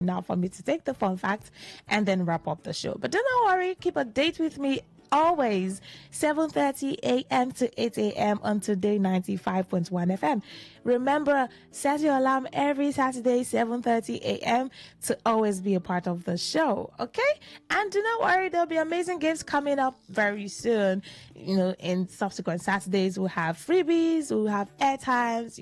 now for me to take the fun fact and then wrap up the show. But do not worry, keep a date with me always 7:30 a.m. to 8 a.m. on Today 95.1 FM. Remember, set your alarm every Saturday 7:30 a.m. to always be a part of the show, okay? And do not worry, there'll be amazing games coming up very soon. You know, in subsequent Saturdays, we'll have freebies, we'll have airtimes,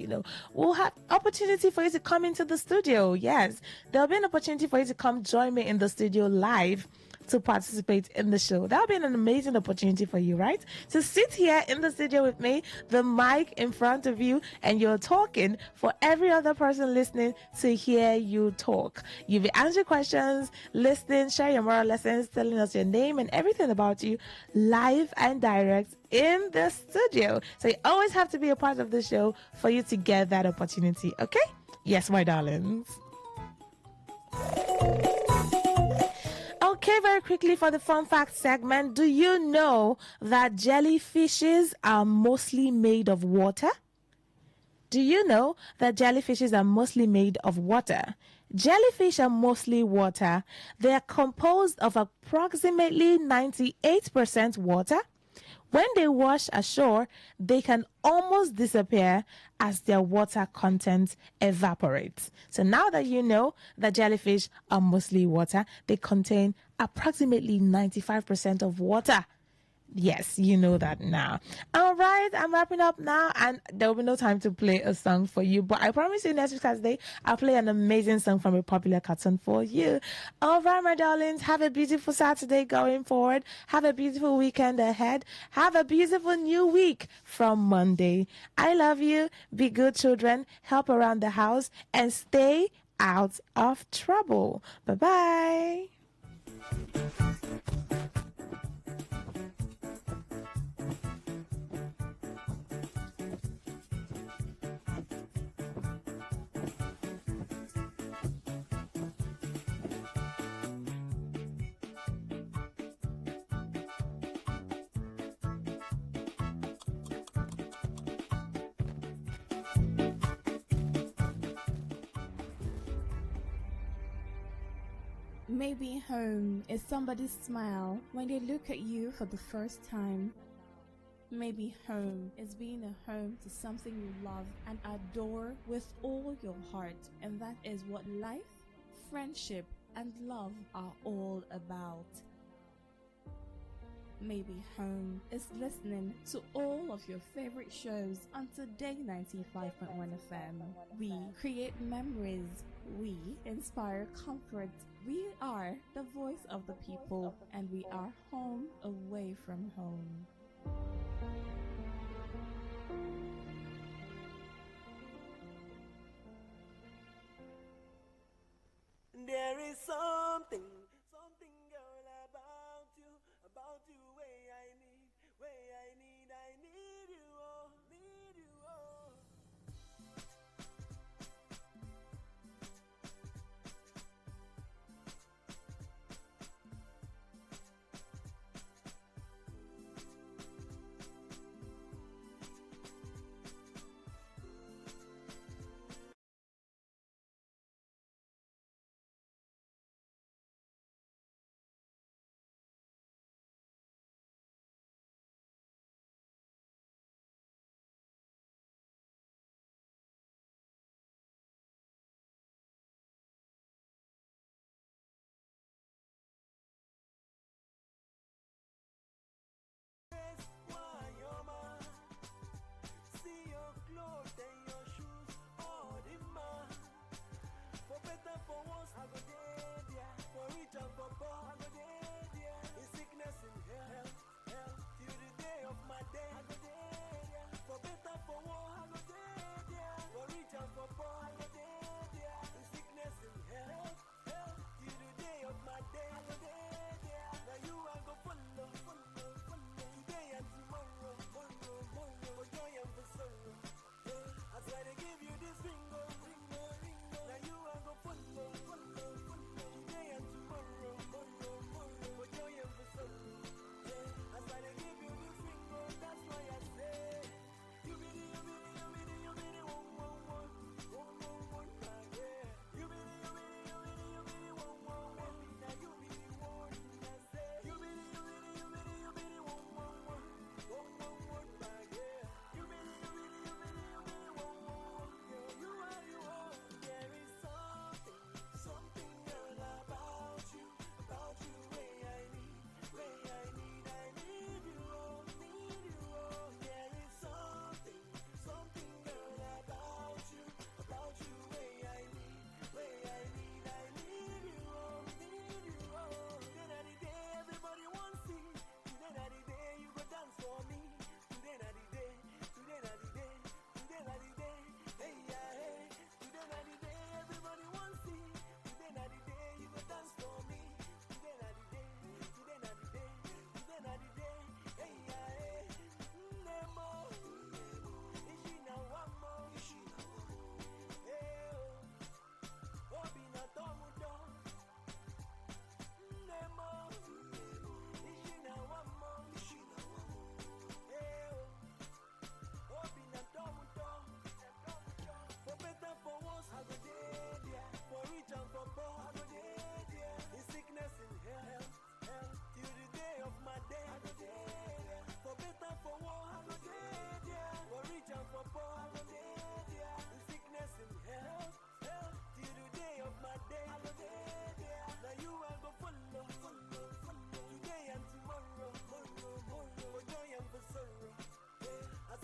we'll have opportunity for you to come into the studio. Yes, there'll be an opportunity for you to come join me in the studio live to participate in the show. That'll be an amazing opportunity for you, right? To sit here in the studio with me, the mic in front of you, and you're talking for every other person listening to hear you talk. You'll be answering questions, listening, share your moral lessons, telling us your name and everything about you live and direct in the studio. So you always have to be a part of the show for you to get that opportunity, okay? Yes, my darlings. Okay, very quickly for the fun fact segment. Do you know that jellyfishes are mostly made of water? Do you know that jellyfishes are mostly made of water? Jellyfish are mostly water. They are composed of approximately 98% water. When they wash ashore, they can almost disappear as their water content evaporates. So now that you know that jellyfish are mostly water, they contain approximately 95% of water. Yes, you know that now. All right, I'm wrapping up now, and there will be no time to play a song for you. But I promise you, next week Saturday, I'll play an amazing song from a popular cartoon for you. All right, my darlings, have a beautiful Saturday going forward. Have a beautiful weekend ahead. Have a beautiful new week from Monday. I love you. Be good children. Help around the house and stay out of trouble. Bye-bye. Maybe home is somebody's smile when they look at you for the first time. Maybe home is being a home to something you love and adore with all your heart, and that is what life, friendship, and love are all about. Maybe home is listening to all of your favorite shows on Today 95.1 FM. We create memories. We inspire comfort. We are the voice of the people, and we are home away from home. There is something girl about you, way I need you, oh, need you, oh.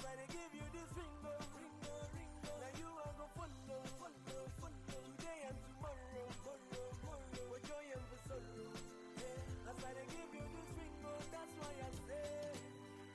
I dey give you this ringo, ringo, ringo. Now you are go follow, follow, follow. Today and tomorrow, tomorrow, tomorrow. For joy and for sorrow. Yeah. As I dey give you this ringo, that's why I say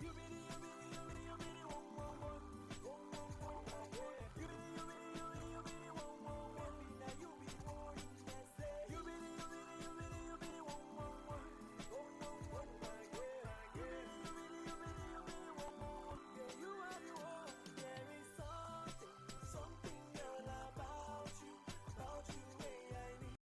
you be the, you be the, you be the, you be the one, one, one. One, one, one, one, yeah. You be the, you be the, you be the, you be the one, one, one. Baby, now you be the one. I say you be the, you be the, you be the, you be the one, one, one. One, one, one, my girl. You be the, you be the, you be the, you be the one, one, one. Yeah, you are the one. There is something, something, girl, about you, hey, I need.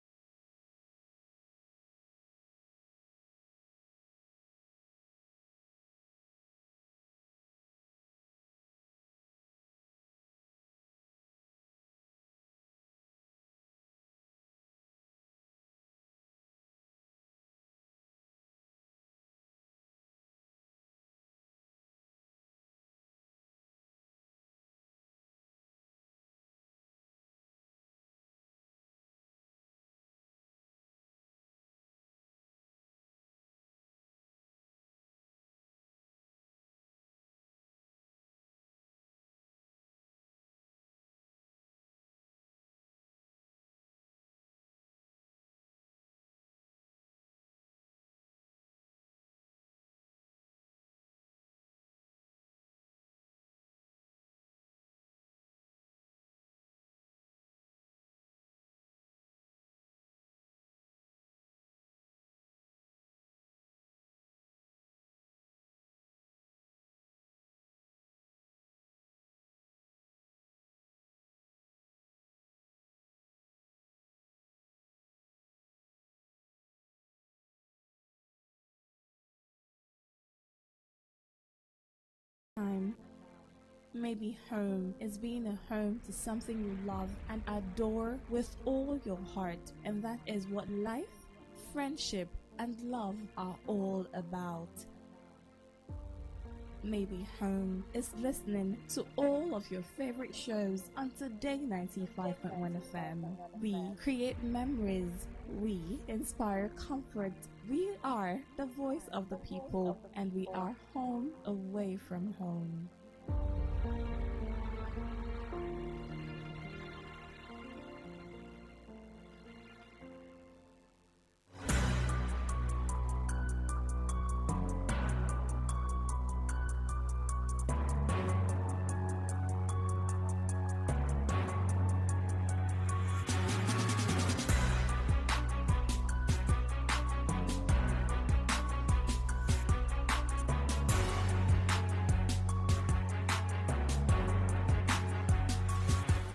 Time. Maybe home is being a home to something you love and adore with all your heart. And that is what life, friendship, and love are all about. Maybe home is listening to all of your favorite shows on Today 95.1 FM. We create memories. We inspire comfort. We are the voice of the people, and we are home away from home.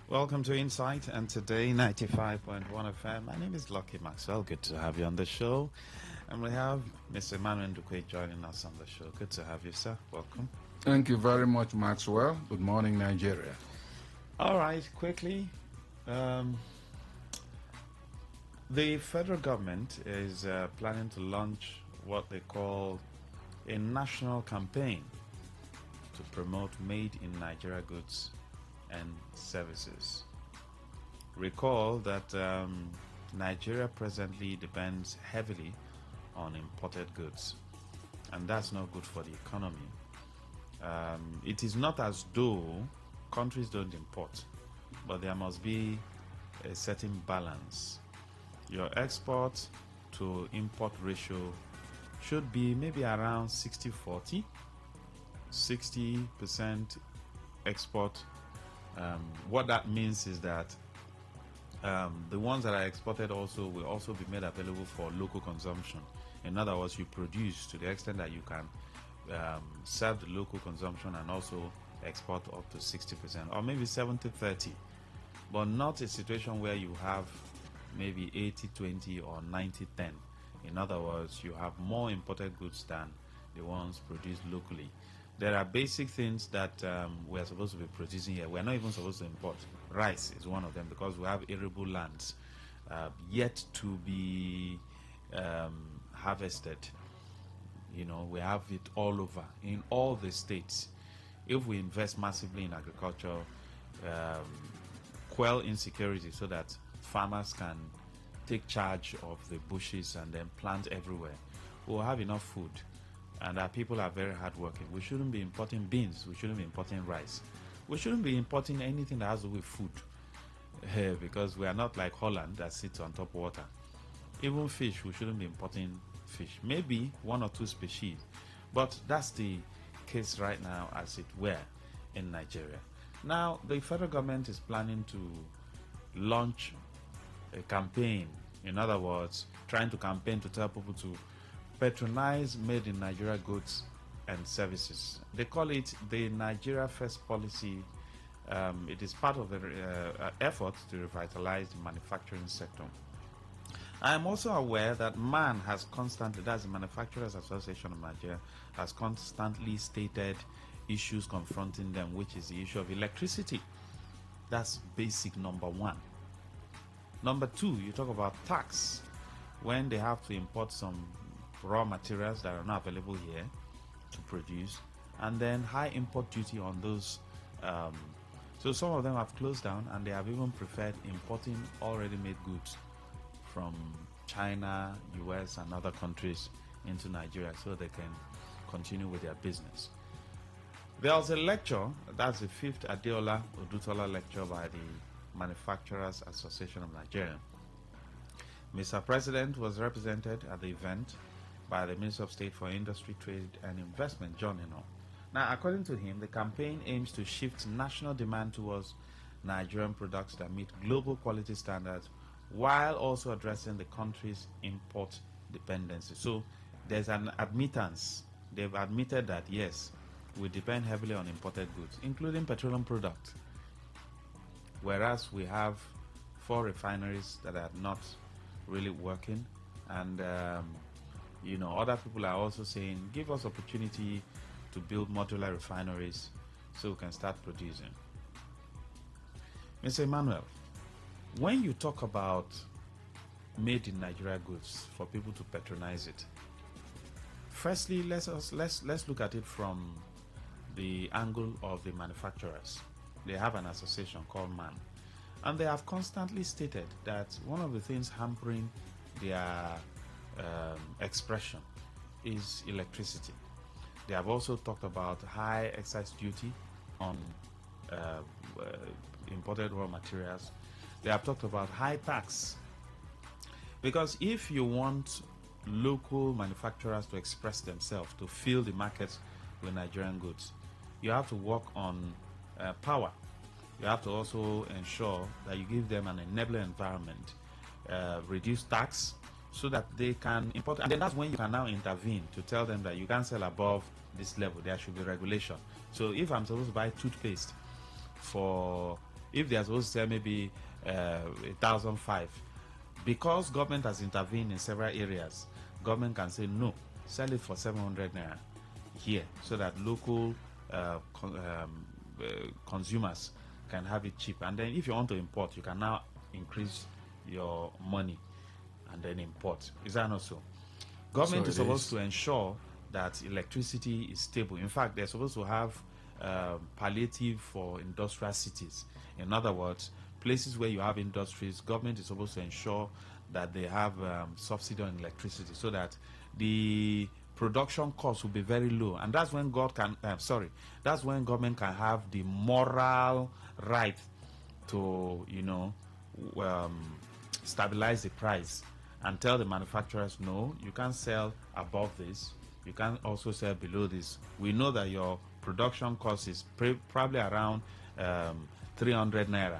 Welcome to Insight and Today 95.1 FM. My name is Lucky Maxwell. Good to have you on the show. And we have Mr. Emmanuel Ndukwe joining us on the show. Good to have you, sir. Welcome. Thank you very much, Maxwell. Good morning, Nigeria. All right, quickly. The federal government is planning to launch what they call a national campaign to promote made in Nigeria goods and services. Recall that Nigeria presently depends heavily on imported goods, and that's not good for the economy. It is not as though countries don't import, but there must be a certain balance. Your export to import ratio should be maybe around 60-40, 60% export. What that means is that the ones that are exported also will also be made available for local consumption. In other words, you produce to the extent that you can serve the local consumption and also export up to 60% or maybe 70-30, but not a situation where you have maybe 80-20 or 90-10. In other words, you have more imported goods than the ones produced locally. There are basic things that we are supposed to be producing here. We are not even supposed to import. Rice is one of them because we have arable lands yet to be harvested. You know, we have it all over in all the states. If we invest massively in agriculture, quell insecurity so that farmers can take charge of the bushes and then plant everywhere, we'll have enough food. and our people are very hardworking. We shouldn't be importing beans. We shouldn't be importing rice. We shouldn't be importing anything that has to do with food, because we are not like Holland that sits on top water. Even fish, we shouldn't be importing fish. Maybe one or two species, but that's the case right now, as it were, in Nigeria. Now, the federal government is planning to launch a campaign. In other words, trying to campaign to tell people to patronize made in Nigeria goods and services. They call it the Nigeria First policy. It is part of the effort to revitalize the manufacturing sector. I am also aware that MAN has constantly, that's the Manufacturers Association of Nigeria, has constantly stated issues confronting them, which is the issue of electricity. That's basic number one. Number two, you talk about tax. When they have to import some raw materials that are not available here to produce, and then high import duty on those. So some of them have closed down, and they have even preferred importing already made goods from China, US, and other countries into Nigeria so they can continue with their business. There was a lecture, that's the 5th Adeola Odutola lecture by the Manufacturers Association of Nigeria. Mr. President was represented at the event by the Minister of State for Industry, Trade and Investment, John Eno. Now, according to him, the campaign aims to shift national demand towards Nigerian products that meet global quality standards while also addressing the country's import dependency. So there's an admittance. They've admitted that, yes, we depend heavily on imported goods, including petroleum products, whereas we have 4 refineries that are not really working, and other people are also saying, give us opportunity to build modular refineries so we can start producing. Mr. Emmanuel, when you talk about made in Nigeria goods for people to patronize it, firstly, let's look at it from the angle of the manufacturers. They have an association called MAN, and they have constantly stated that one of the things hampering their expression is electricity. They have also talked about high excise duty on imported raw materials. They have talked about high tax, because if you want local manufacturers to express themselves, to fill the markets with Nigerian goods, you have to work on power. You have to also ensure that you give them an enabling environment, reduce tax, so that they can import. And then that's when you can now intervene to tell them that you can't sell above this level. There should be regulation. So if I'm supposed to buy toothpaste if they're supposed to sell maybe 1,005, because government has intervened in several areas, government can say no, sell it for 700 naira here, so that local consumers can have it cheap. And then if you want to import, you can now increase your money and then import. Is that not so? Government is supposed to ensure that electricity is stable. In fact, they're supposed to have palliative for industrial cities. In other words, places where you have industries, government is supposed to ensure that they have subsidy on electricity, so that the production costs will be very low. And that's when that's when government can have the moral right to stabilize the price and tell the manufacturers, no, you can't sell above this, you can't also sell below this. We know that your production cost is probably around 300 naira,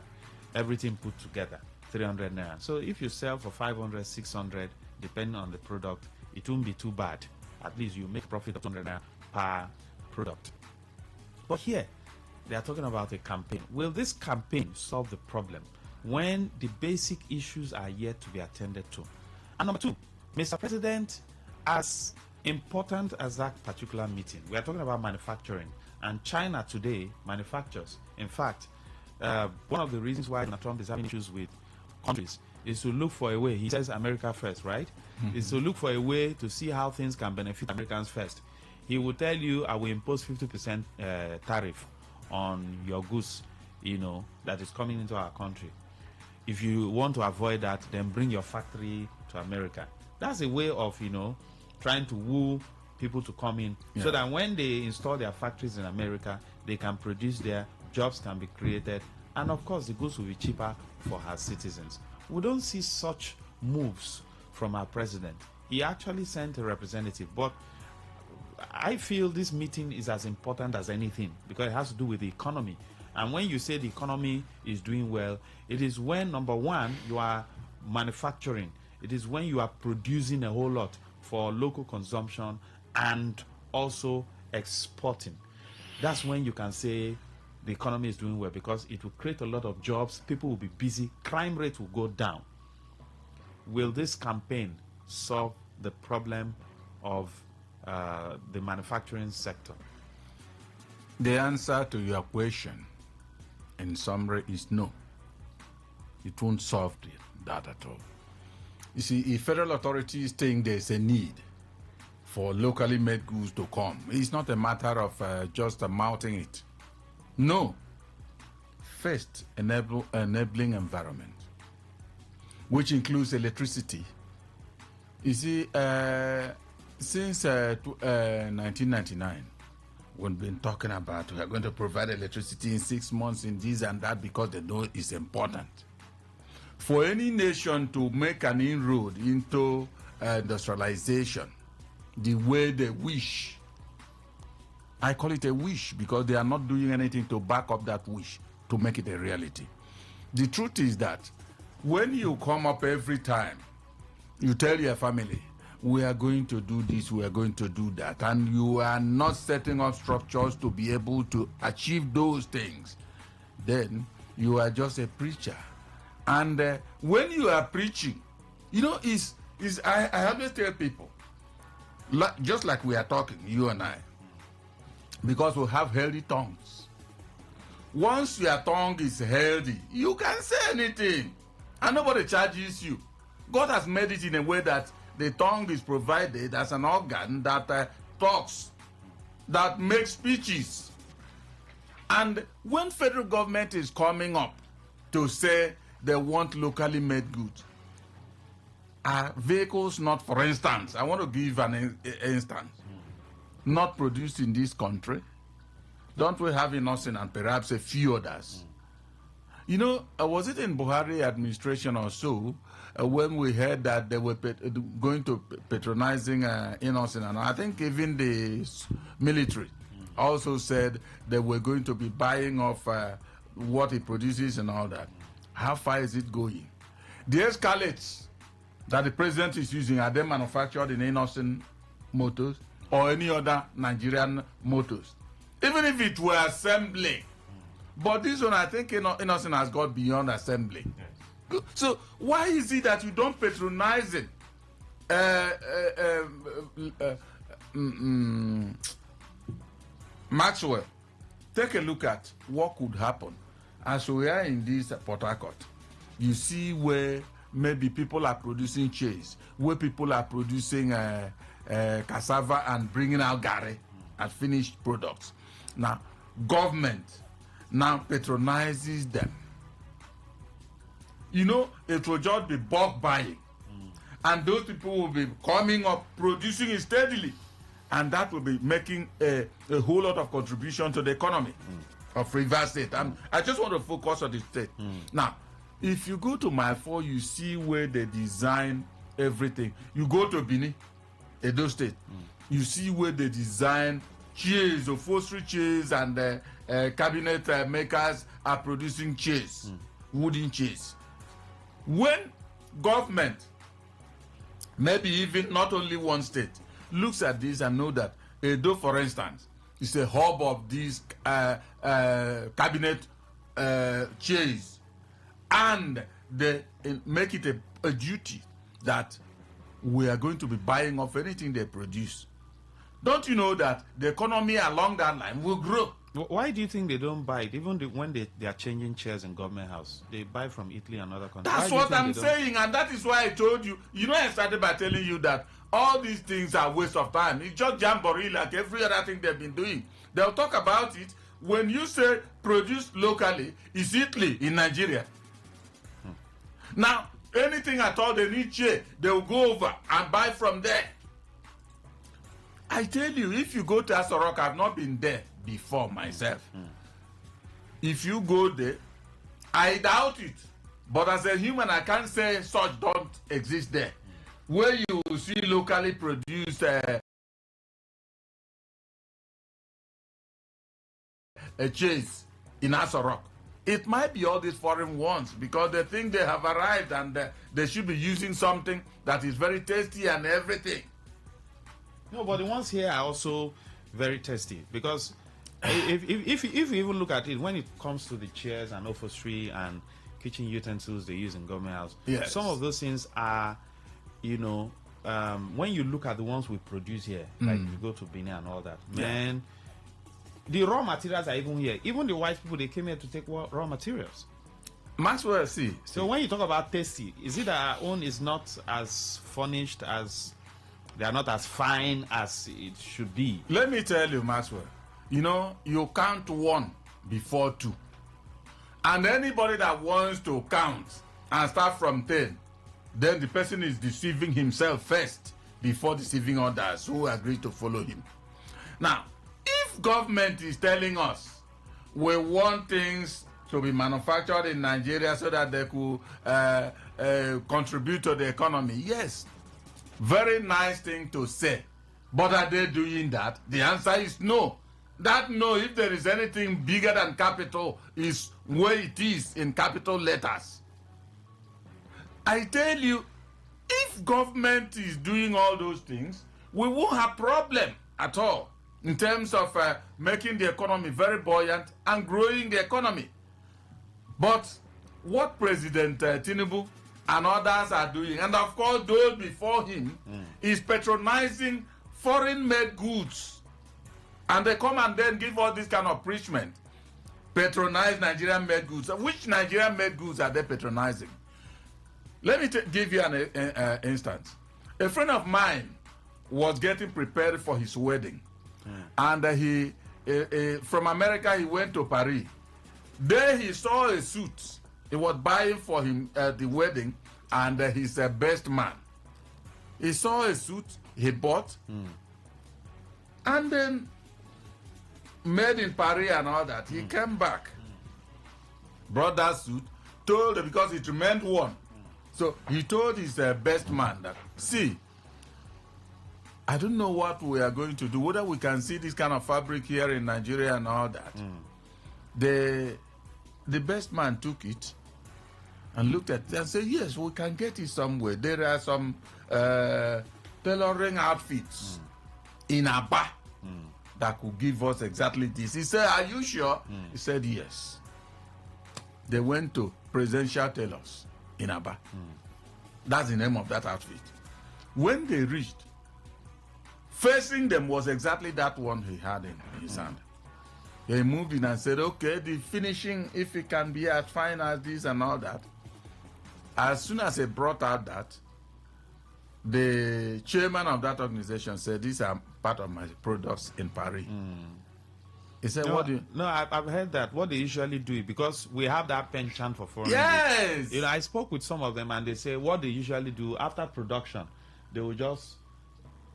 everything put together, 300 naira. So if you sell for 500, 600, depending on the product, it won't be too bad. At least you make profit of 200 naira per product. But here, they are talking about a campaign. Will this campaign solve the problem when the basic issues are yet to be attended to? And number two, Mr. President, as important as that particular meeting, we are talking about manufacturing, and China today manufactures. In fact, one of the reasons why Donald Trump is having issues with countries is to look for a way. He says America first, right? Mm-hmm. Is to look for a way to see how things can benefit Americans first. He will tell you, I will impose 50% tariff on your goods, that is coming into our country. If you want to avoid that, then bring your factory to America. That's a way of, trying to woo people to come in Yeah. so that when they install their factories in America, they can produce there, jobs can be created, and of course the goods will be cheaper for her citizens. We don't see such moves from our president. He actually sent a representative, but I feel this meeting is as important as anything because it has to do with the economy. And when you say the economy is doing well, it is when, number one, you are manufacturing. It is when you are producing a whole lot for local consumption and also exporting. That's when you can say the economy is doing well because it will create a lot of jobs, people will be busy, crime rate will go down. Will this campaign solve the problem of the manufacturing sector? The answer to your question, in summary, is no. It won't solve that at all. You see, if federal authorities think there's a need for locally made goods to come, it's not a matter of just mounting it. No. First, enabling environment, which includes electricity. You see, since 1999, we've been talking about we are going to provide electricity in 6 months in this and that because they know it's important. For any nation to make an inroad into industrialization the way they wish, I call it a wish because they are not doing anything to back up that wish to make it a reality. The truth is that when you come up every time, you tell your family, we are going to do this, we are going to do that, and you are not setting up structures to be able to achieve those things, then you are just a preacher. And when you are preaching, you know, I always tell people, just like we are talking, you and I, because we have healthy tongues. Once your tongue is healthy, you can say anything, and nobody charges you. God has made it in a way that the tongue is provided as an organ that talks, that makes speeches. And when federal government is coming up to say they want locally made goods, vehicles not, for instance, I want to give an instance, not produced in this country. Don't we have in Austin and perhaps a few others? You know, was it in Buhari administration or so when we heard that they were going to patronizing Innocent, and I think even the military also said they were going to be buying off what he produces and all that. How far is it going? The escalates that the president is using, are they manufactured in Innocent Motors or any other Nigerian motors? Even if it were assembly. But this one, I think Innocent has got beyond assembly. Yes. So why is it that you don't patronize it? Maxwell, take a look at what could happen. As we are in this Port Harcourt, you see where maybe people are producing cheese, where people are producing cassava and bringing out gari as finished products. Now, government now patronizes them. You know, it will just be bulk buying. And those people will be coming up, producing it steadily. And that will be making a whole lot of contribution to the economy of Rivers State. And I just want to focus on the state. Now, if you go to Mile 4, you see where they design everything. You go to Bini, Edo State, you see where they design chairs, upholstery chairs, and cabinet makers are producing chairs, wooden chairs. When government, maybe even not only one state, looks at this and know that Edo, for instance, is a hub of these cabinet chairs, and they make it a duty that we are going to be buying off anything they produce. Don't you know that the economy along that line will grow? Why do you think they don't buy it? Even when they are changing chairs in government house, they buy from Italy and other countries. That's what I'm saying, and that is why I told you. You know, I started by telling you that all these things are waste of time. It's just jamboree like every other thing they've been doing. They'll talk about it. When you say produce locally, it's Italy in Nigeria. Now, anything at all they need chair, they'll go over and buy from there. I tell you, if you go to Aso Rock, I've not been there before myself. If you go there, I doubt it. But as a human, I can't say such don't exist there. Where you see locally produced a cheese in Aso Rock. It might be all these foreign ones because they think they have arrived and they should be using something that is very tasty and everything. No, but the ones here are also very tasty because if you even look at it, when it comes to the chairs and upholstery and kitchen utensils they use in government house, Yes. some of those things are, when you look at the ones we produce here, like if you go to Benin and all that, man, the raw materials are even here. Even the white people, they came here to take raw materials. Maxwell, see. So when you talk about tasty, is it that our own is not as furnished as, they are not as fine as it should be? Let me tell you, Maxwell, you count one before two. And anybody that wants to count and start from 10, then the person is deceiving himself first before deceiving others who agree to follow him. Now, if government is telling us we want things to be manufactured in Nigeria so that they could contribute to the economy, yes, very nice thing to say. But are they doing that? The answer is no. That no, if there is anything bigger than capital, is where it is in capital letters. I tell you, if government is doing all those things, we won't have problem at all in terms of making the economy very buoyant and growing the economy. But what President Tinubu and others are doing, and of course those before him, is patronizing foreign-made goods. And they come and then give all this kind of preachment. Patronize Nigerian-made goods. Which Nigerian-made goods are they patronizing? Let me give you an instance. A friend of mine was getting prepared for his wedding. And he, from America, he went to Paris. There he saw a suit. He was buying for him the wedding, and his best man. He saw a suit he bought, and then made in Paris and all that. He came back, brought that suit, told him, because it remained one. So he told his best man that, see, I don't know what we are going to do, whether we can see this kind of fabric here in Nigeria and all that. The best man took it and looked at it and said, yes, we can get it somewhere. There are some tailoring outfits in Aba that could give us exactly this. He said, are you sure? He said, yes. They went to Presidential Tailors in Aba. That's the name of that outfit. When they reached, facing them was exactly that one he had in his hand. They moved in and said, okay, the finishing, if it can be as fine as this and all that. As soon as they brought out that, the chairman of that organization said, these are part of my products in Paris. He said, No, what do you... no, I've heard that. What they usually do, because we have that penchant for foreign Yes! goods. I spoke with some of them, and they say what they usually do after production, they will just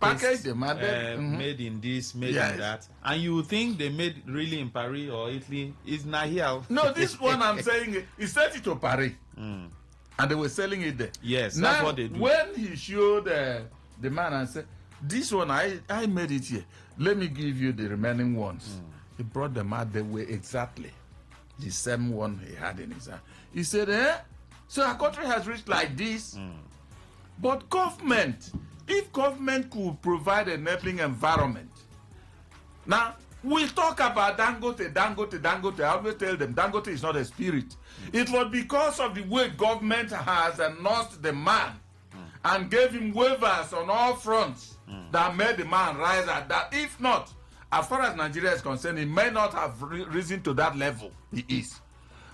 Package them, and then, made in this, made Yes. in that, and you think they made really in Paris or Italy. It's not here. No, this one I'm saying, he sent it to Paris. And they were selling it there. Yes, now, that's what they do. When he showed the man and said, this one, I made it here. Let me give you the remaining ones. He brought them out. They were exactly the same one he had in his hand. He said, so our country has reached like this. But government, if government could provide an enabling environment. Now, we talk about Dangote. I always tell them, Dangote is not a spirit. It was because of the way government has nursed the man and gave him waivers on all fronts that made the man rise at that. If not, as far as Nigeria is concerned, he may not have risen to that level he is.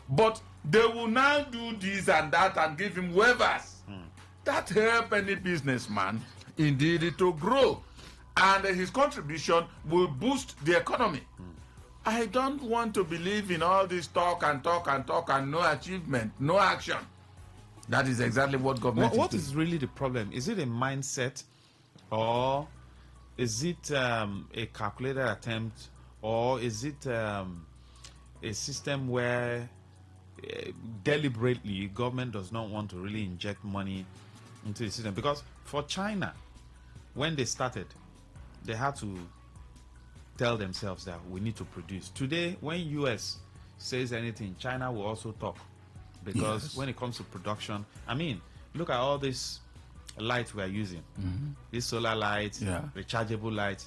But they will now do this and that and give him waivers. That help any businessman indeed to grow. And his contribution will boost the economy. I don't want to believe in all this talk and no achievement, no action. That is exactly what government What is is really the problem? Is it a mindset, or Is it a calculated attempt, or is it a system where deliberately government does not want to really inject money into the system? Because for China, when they started, they had to tell themselves that we need to produce. Today, when US says anything, China will also talk, because Yes. when it comes to production, I mean, look at all this light we are using. This solar light, Yeah. rechargeable light.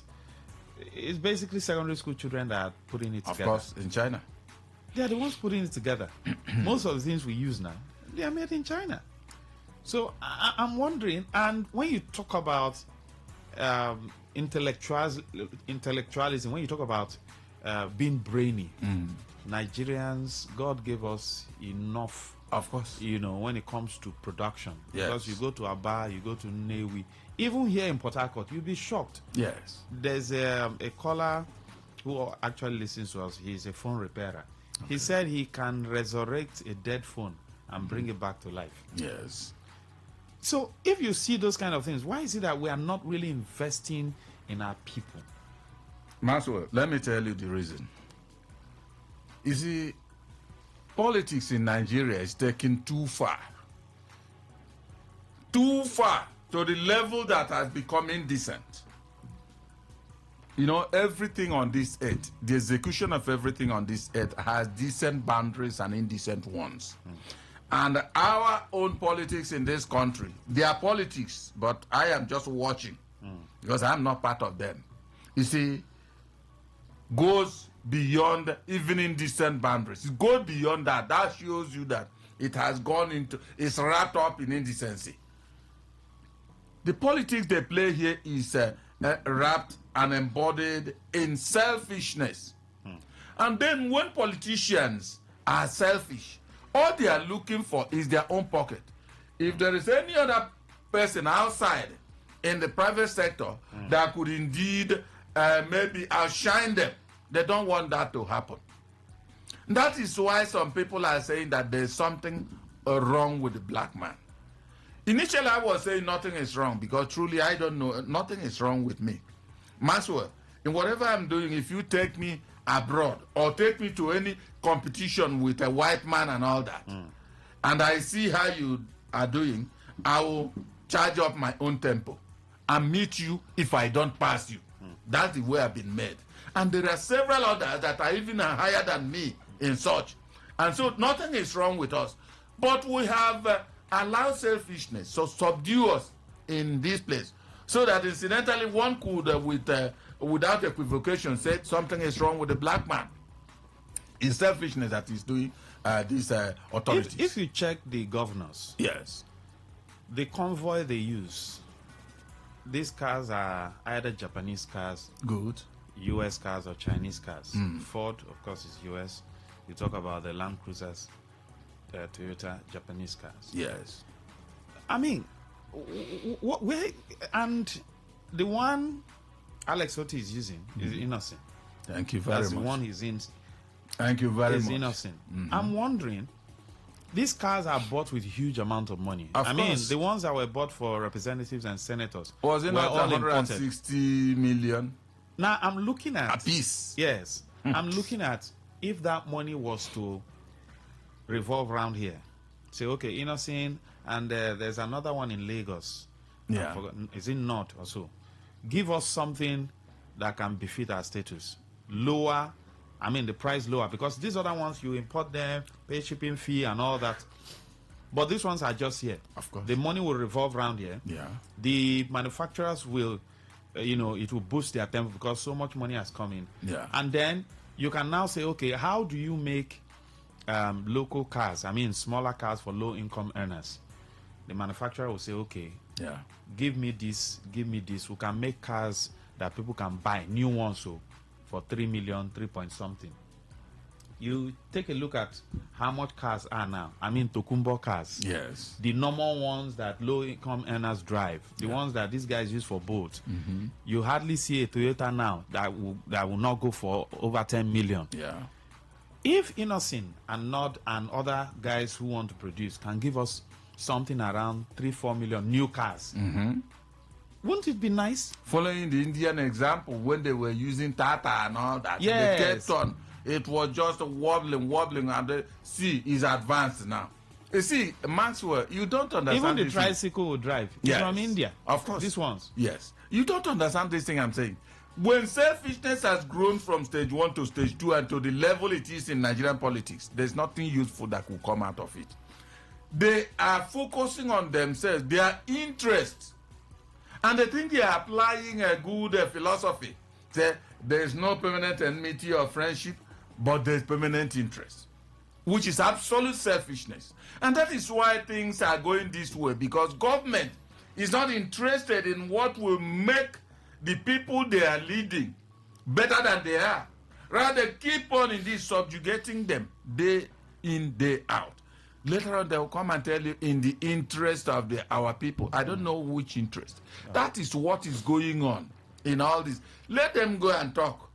It's basically secondary school children that are putting it Of together. course, in China. They are the ones putting it together. Most of the things we use now, they are made in China. So I'm wondering, and when you talk about intellectualism, when you talk about being brainy, Nigerians, God gave us enough, Of course. when it comes to production. Yes. Because you go to Aba, you go to Newi, even here in Port Harcourt, you'll be shocked. Yes. There's a caller who actually listens to us. He's a phone repairer. He said he can resurrect a dead phone and bring it back to life. Yes. So if you see those kind of things, why is it that we are not really investing in our people? Maxwell, let me tell you the reason. You see, politics in Nigeria is taken too far. Too far to the level that has become indecent. Everything on this earth, the execution of everything on this earth has decent boundaries and indecent ones. And our own politics in this country, they are politics, but I am just watching because I'm not part of them. You see, goes beyond even indecent boundaries. It goes beyond that. That shows you that it has gone into, it's wrapped up in indecency. The politics they play here is wrapped and embodied in selfishness. And then when politicians are selfish, all they are looking for is their own pocket. If there is any other person outside in the private sector that could indeed maybe outshine them, they don't want that to happen. That is why some people are saying that there's something wrong with the black man. Initially, I was saying nothing is wrong because truly I don't know. Nothing is wrong with me. Maxwell, in whatever I'm doing, if you take me abroad or take me to any competition with a white man and all that, and I see how you are doing, I will charge up my own tempo and meet you if I don't pass you. That's the way I've been made. And there are several others that are even higher than me in such. And so nothing is wrong with us. But we have allowed selfishness to subdue us in this place. So that incidentally one could, without equivocation, say something is wrong with the black man. It's selfishness that is doing these authorities. If you check the governors, Yes. the convoy they use, these cars are either Japanese cars, Good. US cars, or Chinese cars. Ford, of course, is US. You talk about the Land Cruisers, Toyota, Japanese cars. Yes. I mean, where, and the one Alex Oti is using is innocent. Thank you very That's much. the one he's in. Thank you very Is much. innocent. I'm wondering, these cars are bought with huge amount of money. Of I mean, course. the ones that were bought for representatives and senators Was it were not all imported. 160 million Now I'm looking a at piece? yes, I'm looking at if that money was to revolve around here. Say, okay, innocent, and there's another one in Lagos. Yeah. I've forgotten. Is it not or so? Give us something that can befit our status. Lower, I mean the price lower, because these other ones you import them, pay shipping fee and all that. But these ones are just here. Of course. The money will revolve around here. Yeah. The manufacturers will, it will boost their tempo because so much money has come in. Yeah. And then you can now say, okay, how do you make local cars? I mean, smaller cars for low-income earners. The manufacturer will say, okay, Yeah. give me this. We can make cars that people can buy, new ones, so for 3 million, 3 point something. You take a look at how much cars are now. I mean, Tokumbo cars. Yes. The normal ones that low-income earners drive, the ones that these guys use for boats. You hardly see a Toyota now that will not go for over 10 million. Yeah. If Innocent and Nod and other guys who want to produce can give us something around 3-4 million new cars, Wouldn't it be nice? Following the Indian example, when they were using Tata and all that, Yes. they kept on. It was just wobbling, and the sea is advanced now. You see, Maxwell, you don't understand. Even the this thing. tricycle will drive. It's Yes. from India. Of course. These ones. Yes. You don't understand this thing I'm saying. When selfishness has grown from stage 1 to stage 2 and to the level it is in Nigerian politics, there's nothing useful that will come out of it. They are focusing on themselves, their interests. And they think they are applying a good philosophy. Say, there is no permanent enmity or friendship, but there's permanent interest, which is absolute selfishness. And that is why things are going this way, because government is not interested in what will make the people they are leading better than they are. Rather, keep on in this subjugating them day in, day out. Later on, they will come and tell you in the interest of our people. I don't know which interest. That is what is going on in all this. Let them go and talk.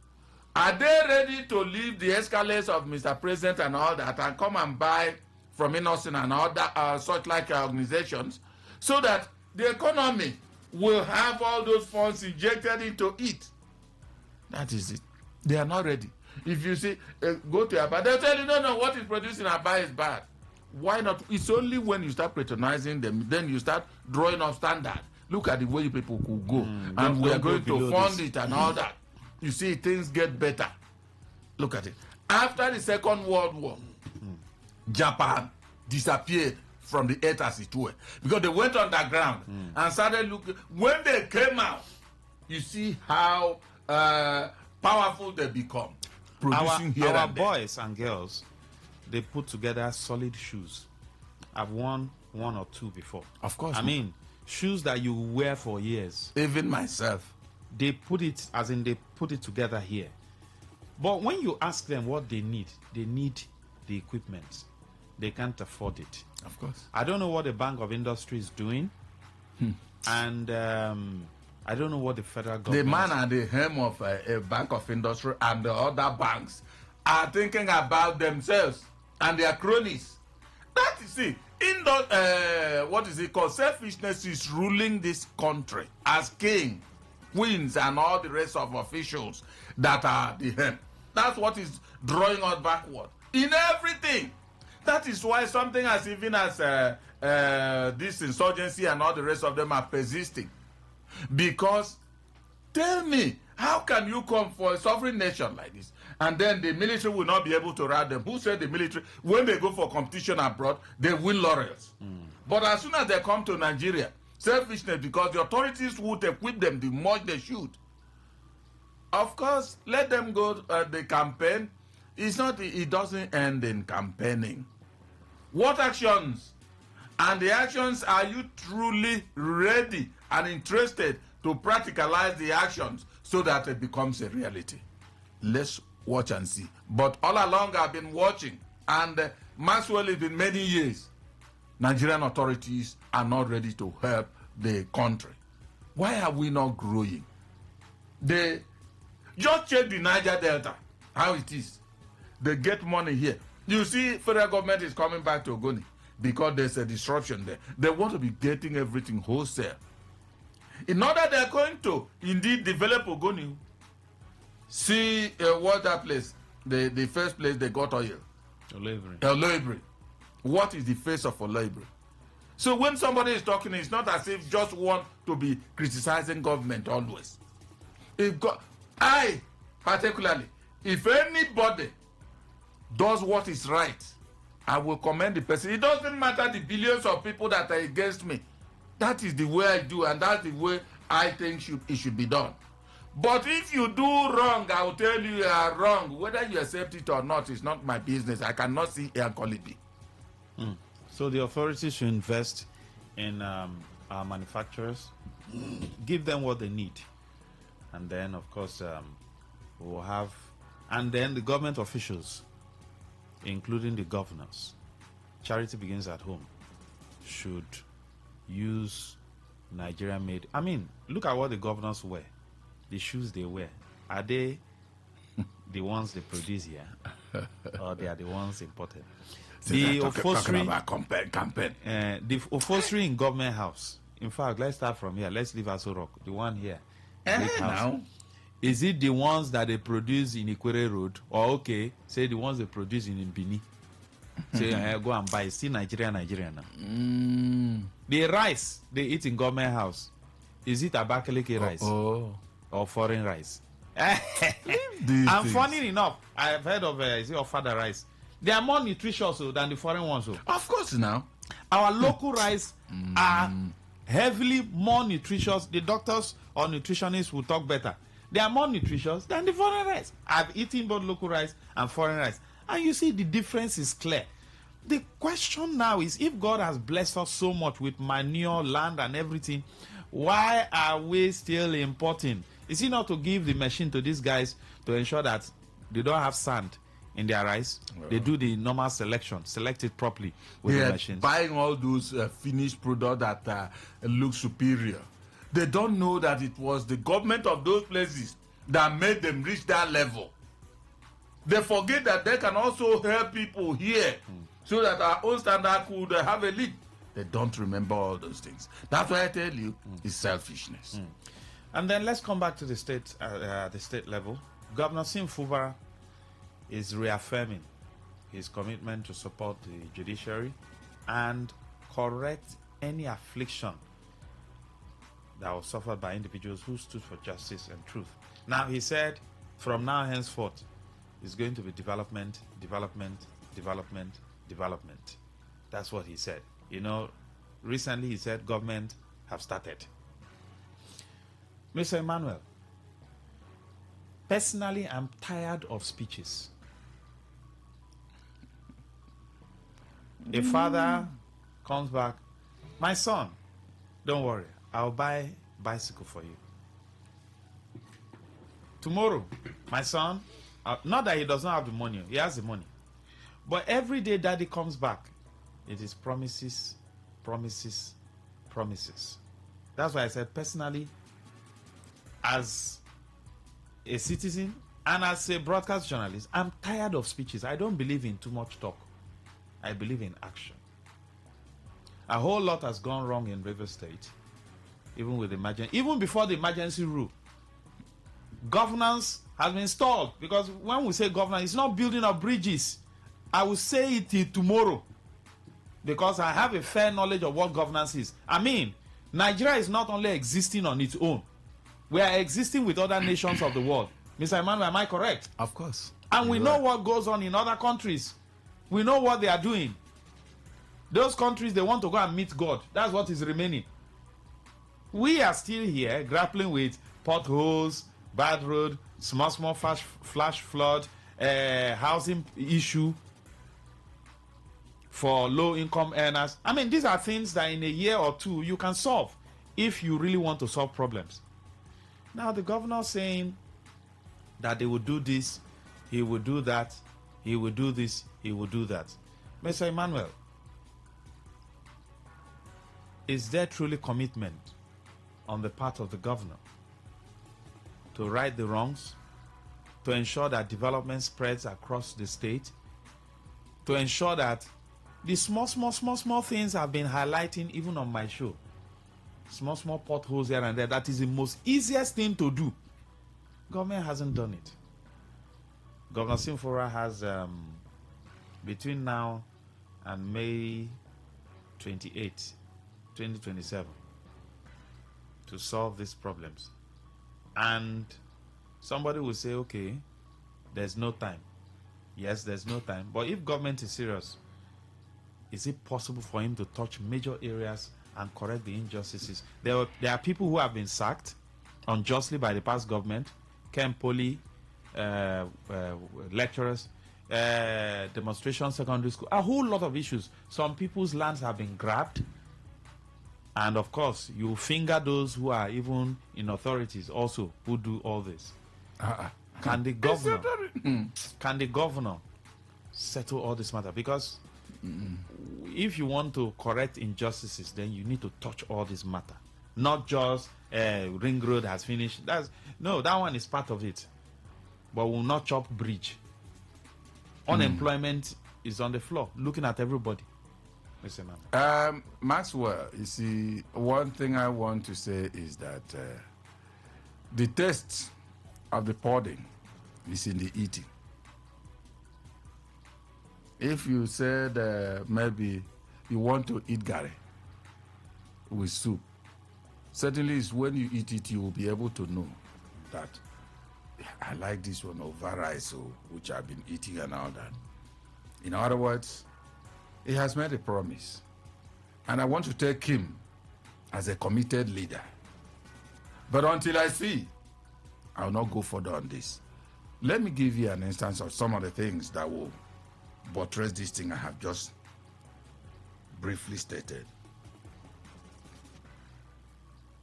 Are they ready to leave the escalates of Mr. President and all that and come and buy from Innocent and other such like organizations so that the economy will have all those funds injected into it? That is it. They are not ready. If you see, go to Aba, they'll tell you, no, what is producing Aba is bad. Why not? It's only when you start patronizing them, then you start drawing up standard. Look at the way people could go. And we are going to fund it and all that. You see, things get better. Look at it. After the Second World War, Japan disappeared from the earth as it were, because they went underground and started looking. When they came out, you see how powerful they become. Producing here our and there. boys and girls, they put together solid shoes. I've worn one or two before. Of course. I mean, shoes that you wear for years. Even myself. They put it, as in they put it together here. But when you ask them what they need the equipment. They can't afford it. Of course. I don't know what the Bank of Industry is doing. And I don't know what the federal government... The man at the helm of a Bank of Industry and the other banks are thinking about themselves and their cronies. That is it. What is it called? Selfishness is ruling this country as king, queens, and all the rest of officials that are the helm. That's what is drawing us backward in everything. That is why something as even as this insurgency and all the rest of them are persisting. Because tell me, how can you come for a sovereign nation like this and then the military will not be able to rat them? Who said the military, when they go for competition abroad, they win laurels? But as soon as they come to Nigeria, selfishness, because the authorities would equip them the much they should. Of course, let them go the campaign. It doesn't end in campaigning. What actions? And the actions, are you truly ready and interested to practicalize the actions so that it becomes a reality? Let's watch and see. But all along I've been watching, and Maxwell, it's been many years. Nigerian authorities are not ready to help the country. Why are we not growing? They just check the Niger Delta, how it is. They get money here. You see, federal government is coming back to Ogoni because there's a disruption there. They want to be getting everything wholesale. In order they're going to indeed develop Ogoni, see what that place, the first place they got oil. Oloibiri. What is the face of Oloibiri? So when somebody is talking, it's not as if just want to be criticizing government always. I, particularly, if anybody does what is right, I will commend the person. It doesn't matter the billions of people that are against me. That is the way I do, and that's the way I think it should be done. But if you do wrong, I will tell you are wrong. Whether you accept it or not is not my business. I cannot see air quality. So the authorities should invest in our manufacturers, give them what they need, and then, of course, we'll have, and then the government officials, including the governors, charity begins at home, should use Nigerian-made. I mean, look at what the governors wear. The shoes they wear, are they the ones they produce here, or they are the ones imported? The upholstery, talking about campaign. the upholstery in Government House In fact, let's start from here. Let's leave Aso Rock, the one here. Now, Is it the ones that they produce in Ikwere Road? Or okay, say the ones they produce in Bini. Say go and buy. Still Nigeria now. The rice they eat in government house, is it Abakaliki rice or foreign rice? And funny enough, I've heard of is it Ofada rice? They are more nutritious than the foreign ones. of course, now. Our local rice are heavily more nutritious. The doctors or nutritionists will talk better. They are more nutritious than the foreign rice. I've eaten both local rice and foreign rice. And you see the difference is clear. The question now is, if God has blessed us so much with manure, land and everything, why are we still importing? Is it not to give the machine to these guys to ensure that they don't have sand in their rice? They do the normal selection, select it properly with the machines. Buying all those finished products that look superior. They don't know that it was the government of those places that made them reach that level. They forget that they can also help people here so that our own standard could have a lead. They don't remember all those things. That's why I tell you, it's selfishness. And then let's come back to the state level. Governor Sim Fubara is reaffirming his commitment to support the judiciary and correct any affliction that was suffered by individuals who stood for justice and truth. Now, he said, from now henceforth, it's going to be development, development, development, development. That's what he said. You know, recently he said government have started. Mr. Emmanuel, personally, I'm tired of speeches. A father comes back, my son, don't worry, I'll buy bicycle for you. Tomorrow, my son, not that he does not have the money, he has the money. But every day daddy comes back, it is promises, promises, promises. That's why I said personally, as a citizen and as a broadcast journalist, I'm tired of speeches. I don't believe in too much talk. I believe in action. A whole lot has gone wrong in River State, even with emergency, even before the emergency rule. Governance has been stalled, because when we say governance, it's not building of bridges. I will say it till tomorrow, because I have a fair knowledge of what governance is. I mean, Nigeria is not only existing on its own, we are existing with other nations of the world. Mr. Emmanuel, am I correct? Of course. And we know what goes on in other countries. We know what they are doing. Those countries, they want to go and meet God. That's what is remaining. We are still here grappling with potholes, bad road, small flash flood, housing issue for low-income earners. I mean, these are things that in a year or two you can solve if you really want to solve problems. Now, the governor saying that they will do this, he will do that, he will do this, he will do that. Mr. Emmanuel, is there truly commitment on the part of the governor to right the wrongs, to ensure that development spreads across the state, to ensure that the small things I've been highlighting even on my show, small potholes here and there, that is the most easiest thing to do. Government hasn't done it. Governor Simfora has between now and May 28, 2027 to solve these problems. And somebody will say, okay, there's no time. Yes, there's no time. But if government is serious, is it possible for him to touch major areas and correct the injustices? There are people who have been sacked unjustly by the past government, Ken Poly, lecturers, demonstration secondary school, a whole lot of issues. Some people's lands have been grabbed. And of course, you finger those who are even in authorities also who do all this. Can the governor settle all this matter? Because if you want to correct injustices, then you need to touch all this matter. Not just Ring Road has finished. That one is part of it. But we'll not chop bridge. Unemployment is on the floor, looking at everybody. Mr. Man? Maxwell, you see, one thing I want to say is that the taste of the pudding is in the eating. If you said maybe you want to eat gari with soup, certainly it's when you eat it, you will be able to know that I like this one over rice, which I've been eating and all that. In other words, he has made a promise. And I want to take him as a committed leader. But until I see, I will not go further on this. Let me give you an instance of some of the things that will buttress this thing I have just briefly stated.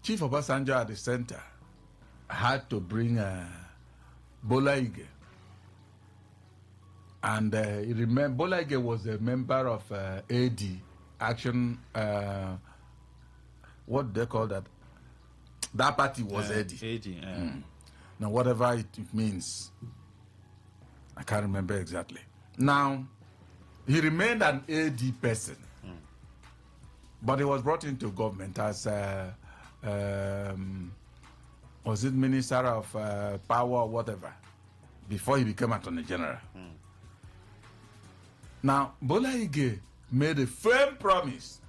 Chief Obasanjo at the center had to bring Bola Ige. And Bola Ige was a member of AD, Action, what they call that? That party was AD. Now, whatever it means, I can't remember exactly. Now, he remained an AD person, but he was brought into government as, was it Minister of Power or whatever, before he became Attorney General. Now, Bola Ige made a firm promise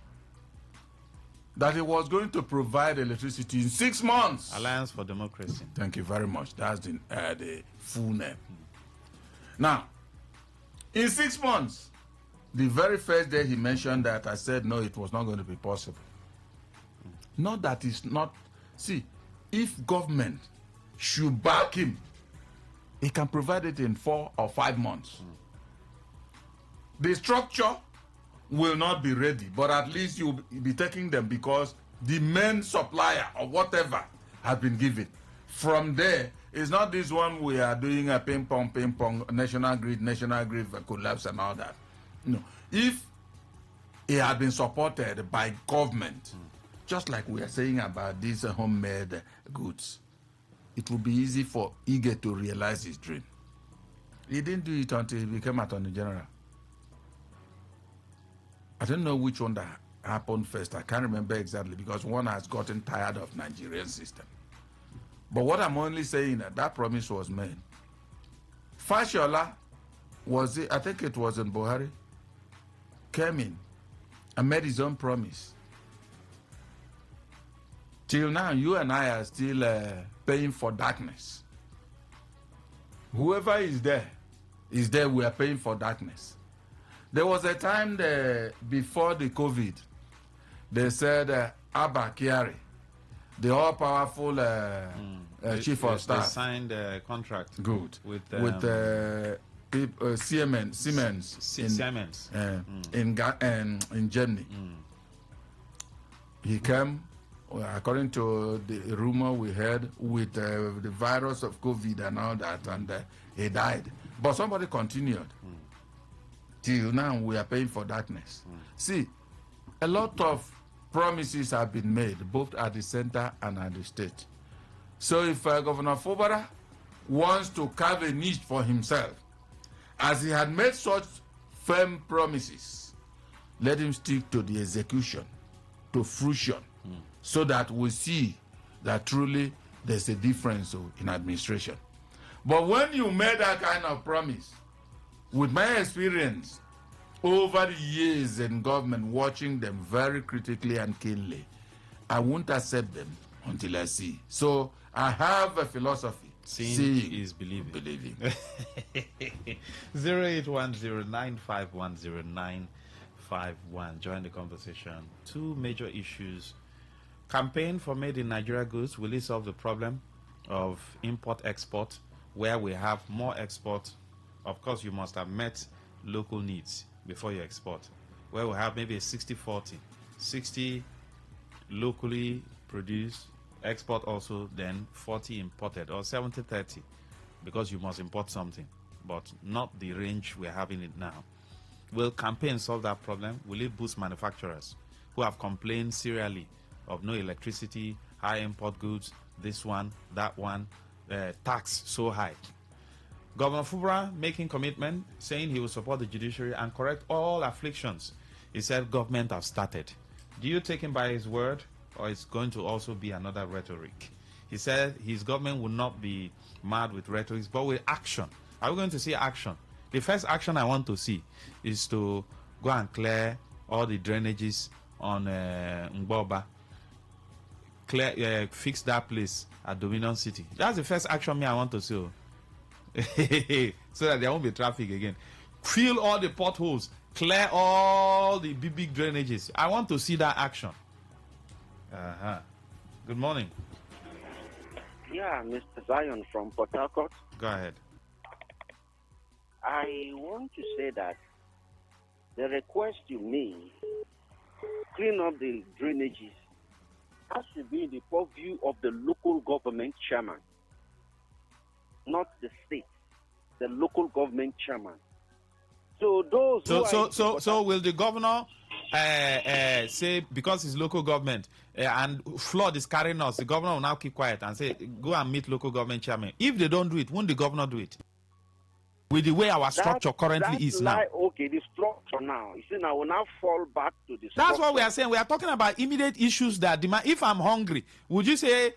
that he was going to provide electricity in 6 months. Alliance for Democracy. Thank you very much. That's the full name. Now, in 6 months, the very first day he mentioned that, I said, no, it was not going to be possible. Not that it's not. See, if government should back him, he can provide it in 4 or 5 months. The structure will not be ready, but at least you'll be taking them because the main supplier or whatever has been given. From there, it's not this one we are doing a ping pong, national grid collapse and all that. No. If it had been supported by government, just like we are saying about these homemade goods, it would be easy for Ige to realize his dream. He didn't do it until he became Attorney General. I don't know which one that happened first. I can't remember exactly because one has gotten tired of Nigerian system. But what I'm only saying that promise was made. Fashola was it? I think it was in Buhari. Came in and made his own promise. Till now, you and I are still paying for darkness. Whoever is there, we are paying for darkness. There was a time before the COVID, they said Abba Kyari, the all-powerful chief of staff. They signed a contract. Good. With Siemens in Germany. He came, according to the rumor we heard, with the virus of COVID and all that, and he died. But somebody continued. Till now, we are paying for darkness. See, a lot of promises have been made, both at the center and at the state. So if Governor Fubara wants to carve a niche for himself, as he had made such firm promises, let him stick to the execution, to fruition, so that we see that truly there's a difference in administration. But when you made that kind of promise, with my experience over the years in government, watching them very critically and keenly, I won't accept them until I see. So I have a philosophy. Seeing is believing. 0810951091. Join the conversation. Two major issues. Campaign for Made in Nigeria goods. Will it solve the problem of import-export, where we have more export? Of course, you must have met local needs before you export, where we have maybe a 60-40. 60 locally produced, export also, then 40 imported, or 70-30, because you must import something, but not the range we're having it now. Will campaign solve that problem? Will it boost manufacturers who have complained serially of no electricity, high import goods, this one, that one, tax so high? Governor Fubara making commitment, saying he will support the judiciary and correct all afflictions He said government have started. Do you take him by his word, or it's going to also be another rhetoric? He said his government will not be mad with rhetoric, but with action. Are we going to see action? The first action I want to see is to go and clear all the drainages on Ngboba. Fix that place at Dominion City. That's the first action I want to see. So that there won't be traffic again. Fill all the potholes. Clear all the big drainages. I want to see that action. Good morning. Yeah, Mr. Zion from Port Harcourt. Go ahead. I want to say that the request you made, clean up the drainages, has to be in the purview of the local government chairman, not the state, the local government chairman. So those So will the governor say, because it's local government and flood is carrying us, the governor will now keep quiet and say, go and meet local government chairman? If they don't do it, won't the governor do it? With the way our structure currently is now. Okay, the structure now. You see, now we'll now fall back to the structure. That's what we are saying. We are talking about immediate issues that demand. If I'm hungry, would you say,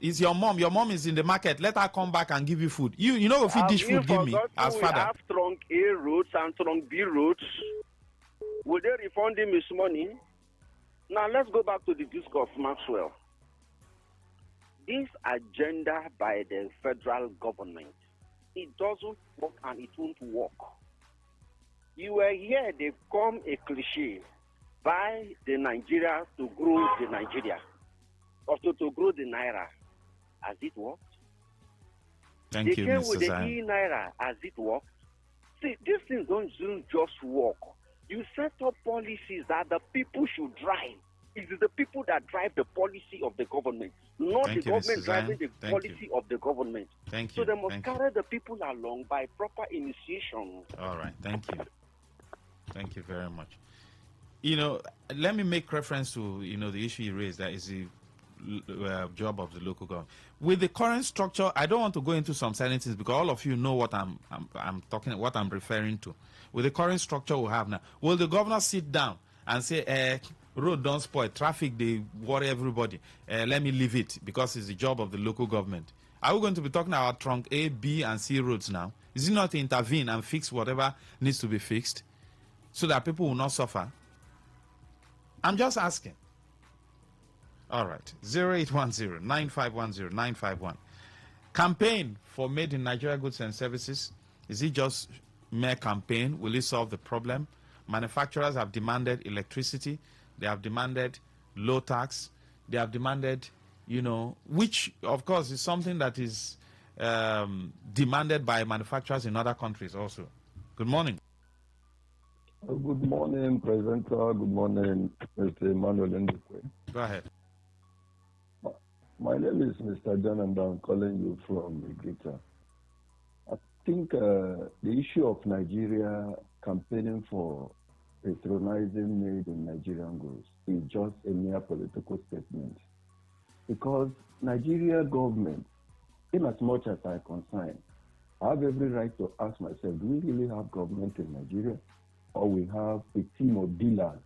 is your mom is in the market, let her come back and give you food? You know if you dish food, give me as we father. Have trunk A roads and trunk B roads. Will they refund him his money? Now let's go back to the discourse, Maxwell. This agenda by the federal government, it doesn't work and it won't work. You were here, they've come a cliche, buy the Nigeria to grow the Nigeria, or to grow the Naira. Has it worked? Thank you, They came Mr. with the Zion. e-Naira. Has it worked? See, these things don't just work. You set up policies that the people should drive. It is the people that drive the policy of the government, not Thank the you, government Mr. driving Zion. the Thank policy you. of the government. Thank So you. they must Thank you. carry the people along by proper initiation. All right. Thank you. Thank you very much. You know, let me make reference to, the issue you raised, that is the job of the local government. With the current structure, I don't want to go into some certain things because all of you know what I'm talking, what I'm referring to. With the current structure we have now, will the governor sit down and say, road don't spoil, traffic, they worry everybody, let me leave it because it's the job of the local government? Are we going to be talking about trunk A, B, and C roads now? Is it not to intervene and fix whatever needs to be fixed so that people will not suffer? I'm just asking. All right. 0810-9510-951. Campaign for Made in Nigeria Goods and Services. Is it just mere campaign? Will it solve the problem? Manufacturers have demanded electricity. They have demanded low tax. They have demanded, which, of course, is something that is demanded by manufacturers in other countries also. Good morning. Good morning, presenter. Good morning, Mr. Emmanuel Ndukwe. Go ahead. My name is Mr. John, and I'm calling you from Igita. I think the issue of Nigeria campaigning for patronizing made in Nigerian goods is just a mere political statement. Because Nigeria government, in as much as I'm concerned, I have every right to ask myself, do we really have government in Nigeria? Or we have a team of dealers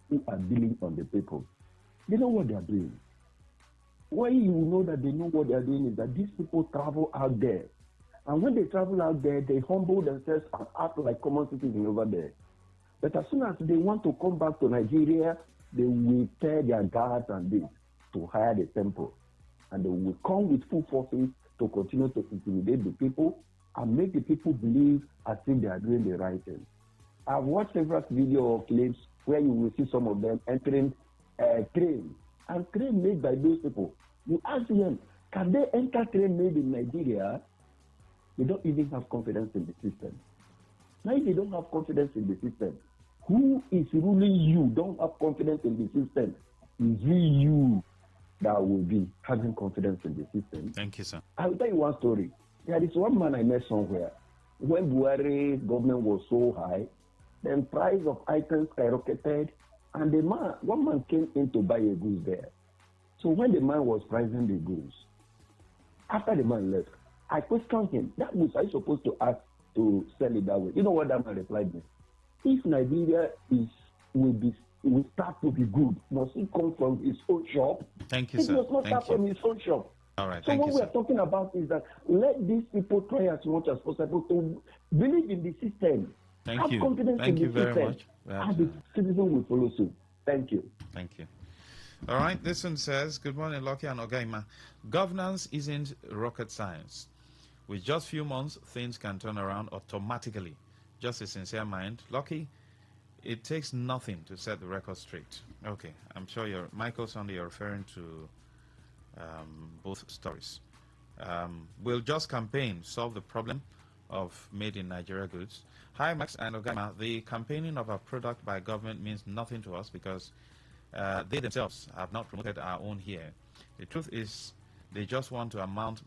who are dealing on the people? They know what they are doing. Why you know that they know what they are doing is that these people travel out there. And when they travel out there, they humble themselves and act like common citizens over there. But as soon as they want to come back to Nigeria, they will tear their guards and this to hire the temple. And they will come with full forces to continue to intimidate the people and make the people believe as if they are doing the right thing. I've watched several video clips where you will see some of them entering train, and train made by those people. You ask them, can they enter train made in Nigeria? They don't even have confidence in the system. Now, if they don't have confidence in the system, who is ruling you? Don't have confidence in the system. Is it you that will be having confidence in the system? Thank you, sir. I'll tell you one story. There is one man I met somewhere. When Buhari's government was so high, then price of items skyrocketed, and one man came in to buy a goods there. So when the man was pricing the goods, after the man left, I questioned him. That goods are you supposed to ask to sell it that way? You know what that man replied me? If Nigeria is will start to be good? Must it come from his own shop? Thank you, It sir. must not Thank start you. from his own shop. All right. So Thank what you, we sir. are talking about is that let these people try as much as possible to believe in the system. Thank Have you. confidence Thank in you the very system. much. And the citizen will follow suit. Thank you. Thank you. All right. This one says, good morning, Lucky and Ogaima. Governance isn't rocket science. With just few months, things can turn around automatically. Just a sincere mind. Lucky, it takes nothing to set the record straight. Okay. I'm sure Michael Sunday, you're referring to both stories. Will just campaign solve the problem of made in Nigeria goods? Hi, Max and Ogama. The campaigning of a product by government means nothing to us because they themselves have not promoted our own here. The truth is, they just want to amass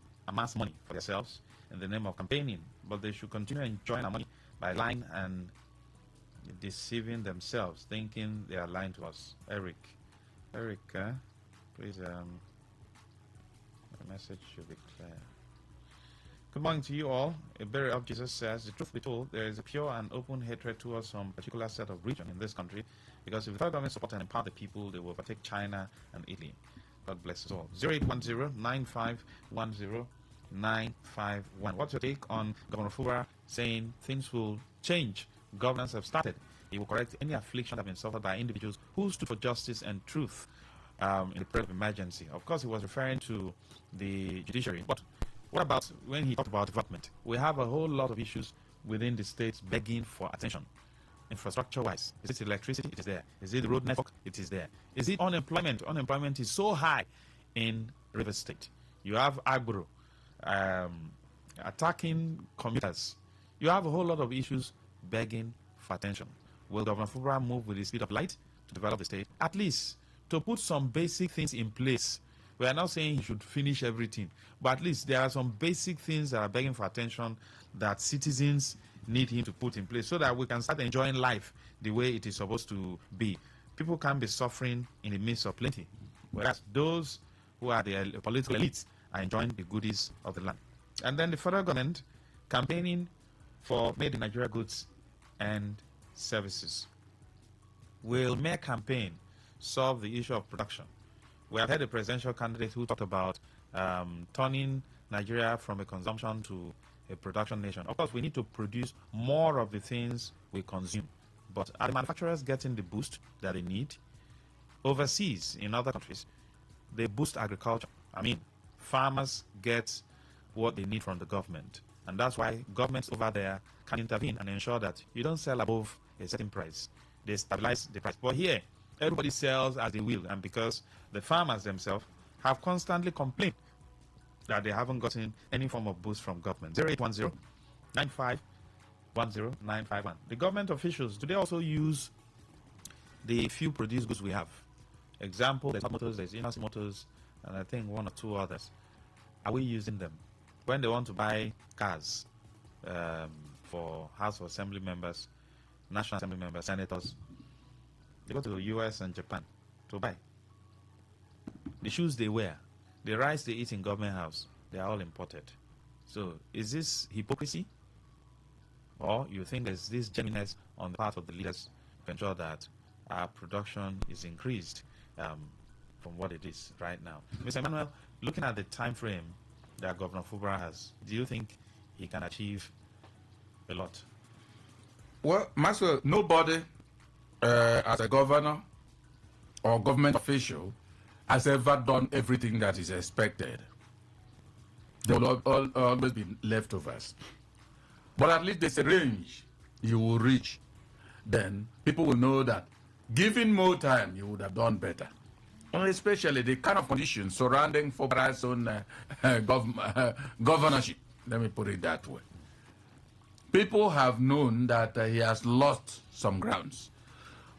money for themselves in the name of campaigning, but they should continue enjoying our money by lying and deceiving themselves, thinking they are lying to us. Eric, please, the message should be clear. Good morning to you all. A bearer of Jesus says, the truth be told, there is a pure and open hatred towards some particular set of region in this country, because if the federal government support and empower the people, they will overtake China and Italy. God bless us all. 0810-9510-951. What's your take on Governor Fubara saying things will change? Governance have started. He will correct any affliction that have been suffered by individuals who stood for justice and truth in the period of emergency. Of course, he was referring to the judiciary, but what about when he talked about development? We have a whole lot of issues within the states begging for attention. Infrastructure-wise, is it electricity? It is there. Is it the road network? It is there. Is it unemployment? Unemployment is so high in River State. You have agro attacking commuters. You have a whole lot of issues begging for attention. Will Governor Fubara move with the speed of light to develop the state? At least to put some basic things in place. We are not saying he should finish everything, but at least there are some basic things that are begging for attention that citizens need him to put in place so that we can start enjoying life the way it is supposed to be. People can't be suffering in the midst of plenty, whereas those who are the political elites are enjoying the goodies of the land. And then the federal government campaigning for made in Nigeria goods and services. Will mere campaign solve the issue of production? We have had a presidential candidate who talked about turning Nigeria from a consumption to a production nation. Of course, we need to produce more of the things we consume. But are the manufacturers getting the boost that they need? Overseas, in other countries, they boost agriculture. I mean, farmers get what they need from the government. And that's why governments over there can intervene and ensure that you don't sell above a certain price. They stabilize the price. But here, everybody sells as they will, and because the farmers themselves have constantly complained that they haven't gotten any form of boost from government. 0810-9510-951. The government officials, do they also use the few produced goods we have? Example, there's Motors, there's Inasi Motors, and I think one or two others. Are we using them? When they want to buy cars for House of Assembly members, National Assembly members, senators, they go to the US and Japan to buy. The shoes they wear, the rice they eat in government house, they are all imported. So is this hypocrisy? Or you think there's this genuineness on the part of the leaders to ensure that our production is increased from what it is right now? Mr. Emmanuel, looking at the time frame that Governor Fubara has, do you think he can achieve a lot? Well, Maxwell, nobody as a governor or government official has ever done everything that is expected. There will always be leftovers. But at least there's a range you will reach. Then people will know that given more time, you would have done better. And especially the kind of conditions surrounding Fubara's own governorship. Let me put it that way. People have known that he has lost some grounds.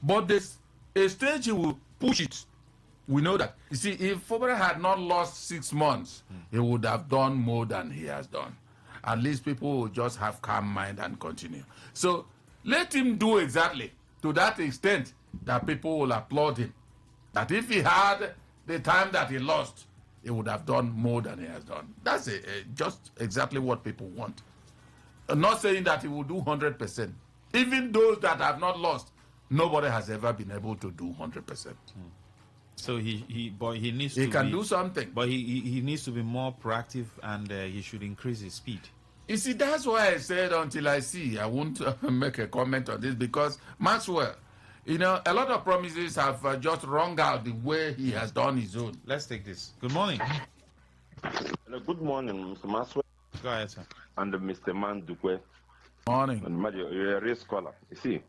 But there's a stage he will push it. We know that. You see, if Fubara had not lost 6 months, he would have done more than he has done. At least people will just have calm mind and continue. So let him do exactly to that extent that people will applaud him. That if he had the time that he lost, he would have done more than he has done. That's just exactly what people want. I'm not saying that he will do 100%. Even those that have not lost Nobody has ever been able to do 100%. So he needs He to can be, do something. but he needs to be more proactive, and he should increase his speed. You see, that's why I said until I see, I won't make a comment on this, because Maxwell, you know, a lot of promises have just rung out the way he has done his own. Let's take this. Good morning. Hello, good morning, Mr. Maswell Go ahead, sir. and Mr. Mandukwe. Morning. And Mario, you're a real scholar. You see,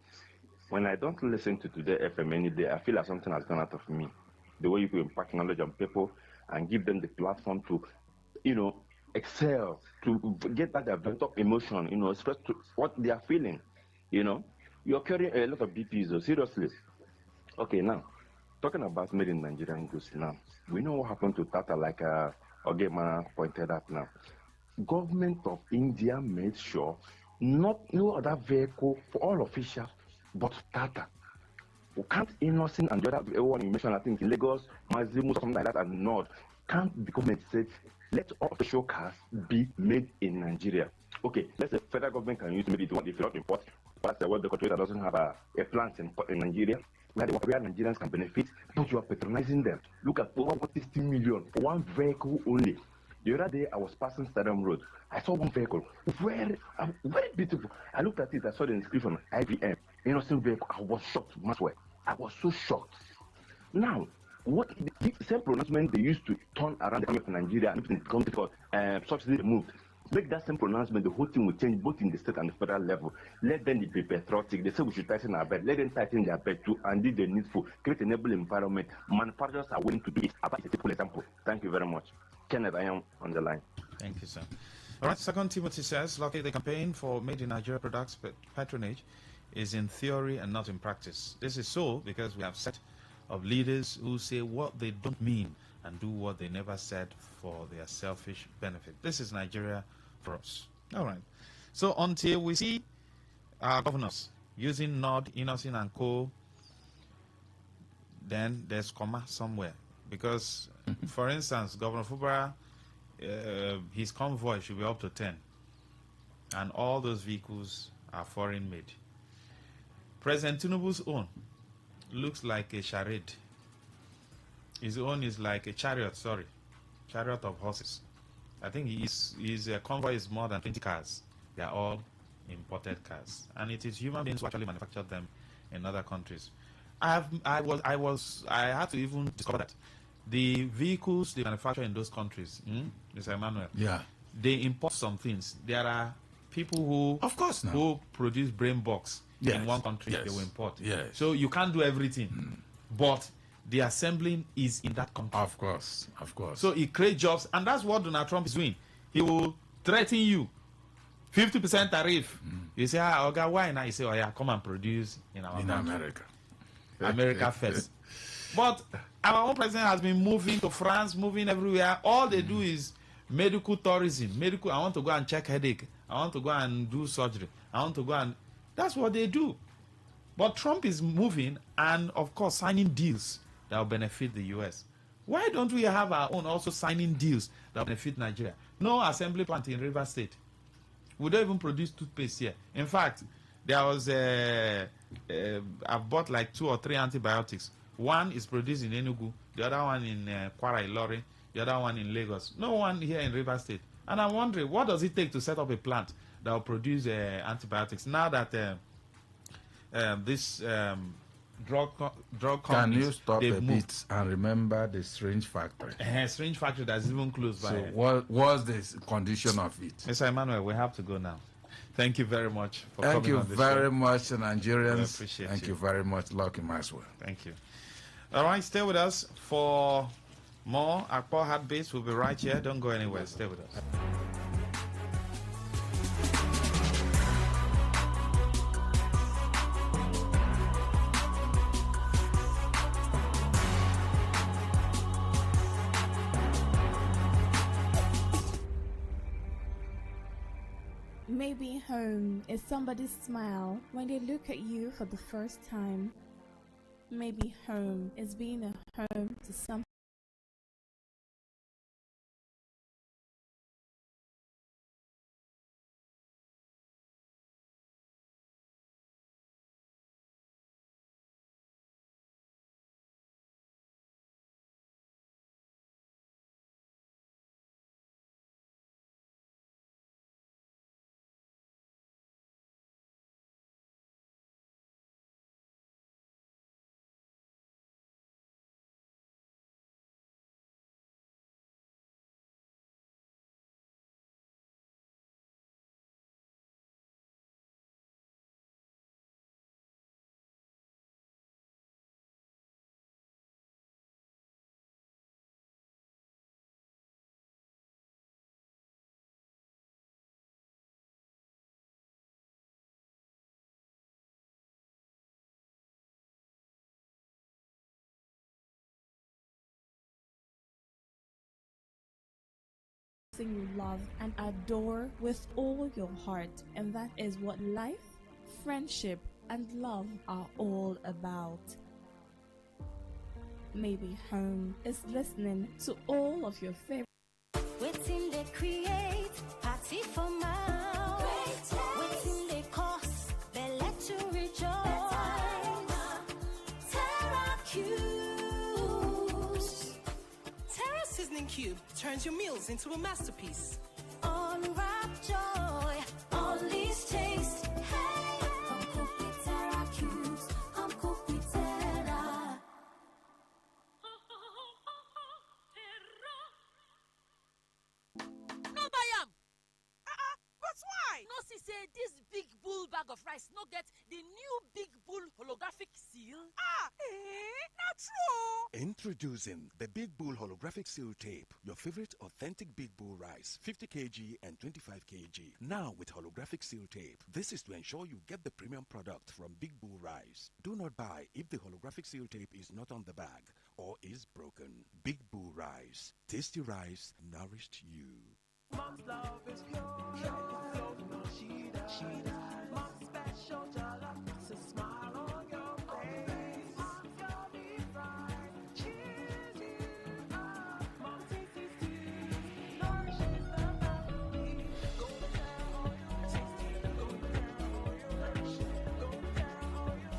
when I don't listen to Today FM any day, I feel like something has gone out of me. The way you can impact knowledge on people and give them the platform to, excel, to get that event of emotion, express to what they are feeling. You're carrying a lot of BPs, though, seriously. Okay, now, talking about made in Nigerian goods now, we know what happened to Tata, like Ogema pointed out now. Government of India made sure no other vehicle for all officials but Tata. We can't innocent and the other one you mentioned, I think in Lagos, Mazimu, something like that, and North. Can't the government say let all official cars be made in Nigeria? Okay, let's say federal government can use maybe the one if you not import, but the world the country that doesn't have a plant in Nigeria where Nigerians can benefit, but you are patronizing them. Look at 160 million for one vehicle only. The other day I was passing Stadium Road. I saw one vehicle, very beautiful. I looked at it, I saw the inscription IBM, innocent vehicle. I was shocked, Maxwell. I was so shocked. Now, what the same pronouncement they used to turn around the economy of Nigeria and in the country for subsidy removed. Make that same pronouncement, the whole thing will change both in the state and the federal level. Let them be patriotic. They say we should tighten our belt. Let them tighten their belt too and do the needful. Create an enable environment. Manufacturers are willing to do it. About a simple example. Thank you very much. Kenneth, I am on the line. Thank you, sir. All right, Second Timothy says, luckily the campaign for Made in Nigeria products patronage is in theory and not in practice. This is so because we have set of leaders who say what they don't mean and do what they never said for their selfish benefit. This is Nigeria for us. All right. So until we see our governors using Nod, Innocent, and Co., then there's comma somewhere. Because, for instance, Governor Fubara, his convoy should be up to 10. And all those vehicles are foreign made. President Tinubu's own looks like a charade. His own is like a chariot of horses. I think his convoy is more than 20 cars. They are all imported cars. And it is human beings who actually manufactured them in other countries. I had to even discover that the vehicles they manufacture in those countries, Mr. Emmanuel, they import some things. There are people who, of course, who produce brain box in one country, they will import. Yes. So you can't do everything, but the assembling is in that country. Of course. So it creates jobs, and that's what Donald Trump is doing. He will threaten you, 50% tariff. You say, okay, why not? You say, oh yeah, come and produce in America. America first. But our own president has been moving to France, moving everywhere. All they do is medical tourism. I want to go and check headache. I want to go and do surgery. I want to go and... That's what they do. But Trump is moving and, of course, signing deals that will benefit the U.S. Why don't we have our own also signing deals that will benefit Nigeria? No assembly plant in River State. We don't even produce toothpaste here. In fact, there was I've bought like 2 or 3 antibiotics. One is produced in Enugu, the other one in Kwara Ilori, the other one in Lagos. No one here in River State. And I'm wondering, what does it take to set up a plant that will produce antibiotics? Now that this drug companies... Can you stop a bit and remember the Strange Factory? Strange Factory that's even close by. So what was the condition of it? Mr. Emmanuel, we have to go now. Thank you very much for coming on the show. Thank you very much, Nigerians. We appreciate Thank you very much, Lucky Maxwell. Thank you. All right, stay with us for more Akpo Heartbeats. We'll be right here. Don't go anywhere. Stay with us. Maybe home is somebody's smile when they look at you for the first time. Maybe home is being a home to something you love and adore with all your heart. And that is what life, friendship, and love are all about. Maybe home is listening to all of your favorite. Waiting they create party for mouth. Waiting they cause they let you rejoice. Terra Cubes. Terra Seasoning Cube turns your meals into a masterpiece. Unwrap joy, unleash taste. Hey, come cook with Terra Cubes. Come cook with Terra. No buy am. But why? No see say this big bull bag of rice no get the new big bull holographic seal. Not true. Introducing the Big Bull Holographic Seal Tape, your favorite authentic Big Bull rice, 50 kg and 25 kg. Now with holographic seal tape. This is to ensure you get the premium product from Big Bull Rice. Do not buy if the holographic seal tape is not on the bag or is broken. Big Bull Rice. Tasty rice nourished you. Mom's love is pure. So no, she does. Mom's special jollof. It's a smile on your face. Mom's gonna be fine. Cheers you up. Mom tastes it too. Nourishes the family. Golden Terra oil. Tasty. Golden Terra oil. Nourishing. Golden Terra oil.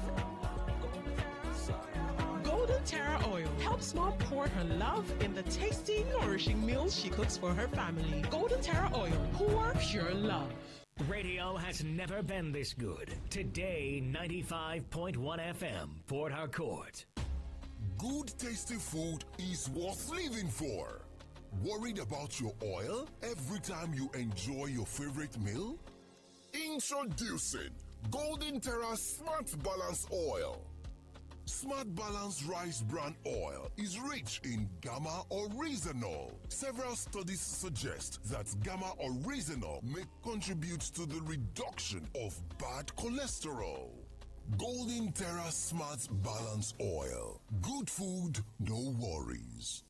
Golden Terra soya oil. Golden Terra Oil helps mom pour her love in the tasty, nourishing meals she cooks for her family. Golden Terra Oil, pour pure love. Radio has never been this good. Today, 95.1 FM, Port Harcourt. Good tasty food is worth living for. Worried about your oil every time you enjoy your favorite meal? Introducing Golden Terra Smart Balance Oil. Smart Balance Rice Bran Oil is rich in gamma oryzanol. Several studies suggest that gamma oryzanol may contribute to the reduction of bad cholesterol. Golden Terra Smart Balance Oil. Good food, no worries.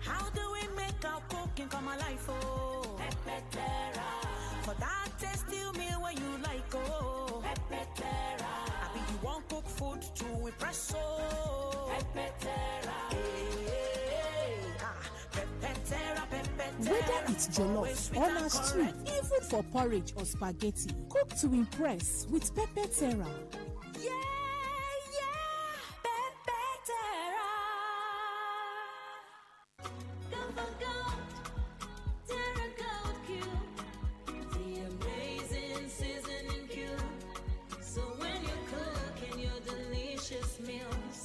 How do we make our cooking come alive? Oh, Pepe Terra. For that tasty meal where you like, oh, Pepe Terra. I mean, you won't cook food to impress, oh, Pepe Terra. Hey, Pepe Terra, Pepe Terra. Whether it's jollof or na stew, even for porridge or spaghetti, cook to impress with Pepe Terra. Yeah, Pepe Terra. Go for gold, Terra Gold Cube, the amazing seasoning cube. So when you're cooking your delicious meals,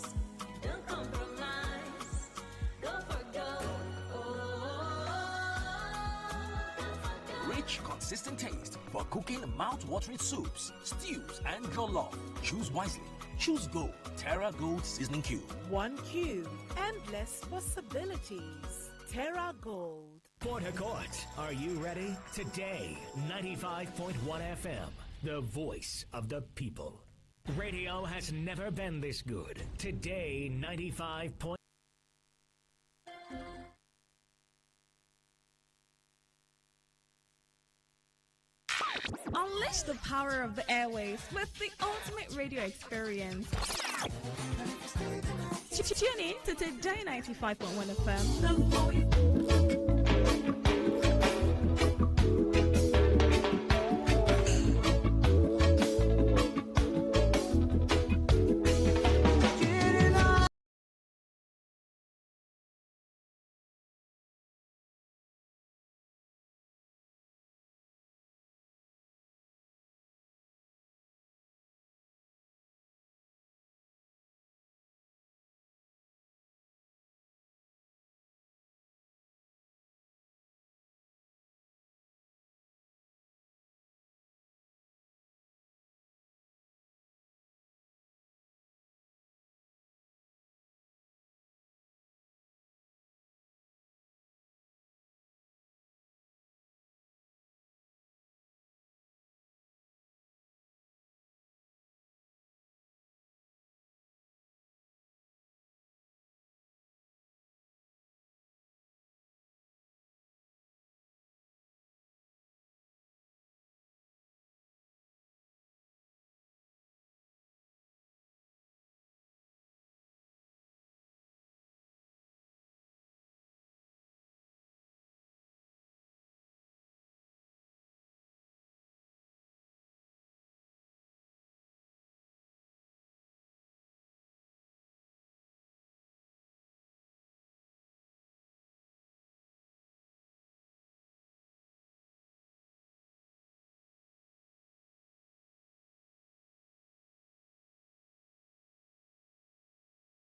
don't compromise. Go for gold. Rich, consistent taste for cooking mouth-watering soups, stews, and jollof. Choose wisely. Choose Gold. Terra Gold Seasoning Cube. One cube, endless possibilities. Terra Gold. Port Harcourt, are you ready? Today, 95.1 FM, the voice of the people. Radio has never been this good. Today, 95. Unleash the power of the airwaves with the ultimate radio experience. Tune in to Today 95.1 FM, the voice.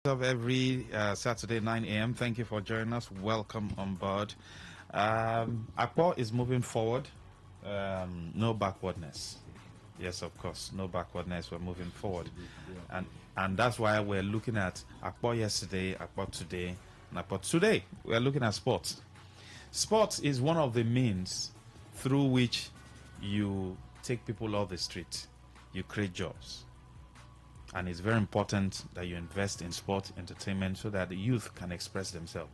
Of every Saturday 9 a.m. Thank you for joining us. Welcome on board. Akpo is moving forward. No backwardness. Yes, of course, no backwardness. We're moving forward, and that's why we're looking at Akpo yesterday, Akpo today, and Akpo today. We're looking at sports. Sports is one of the means through which you take people off the street. You create jobs. And it's very important that you invest in sport entertainment so that the youth can express themselves.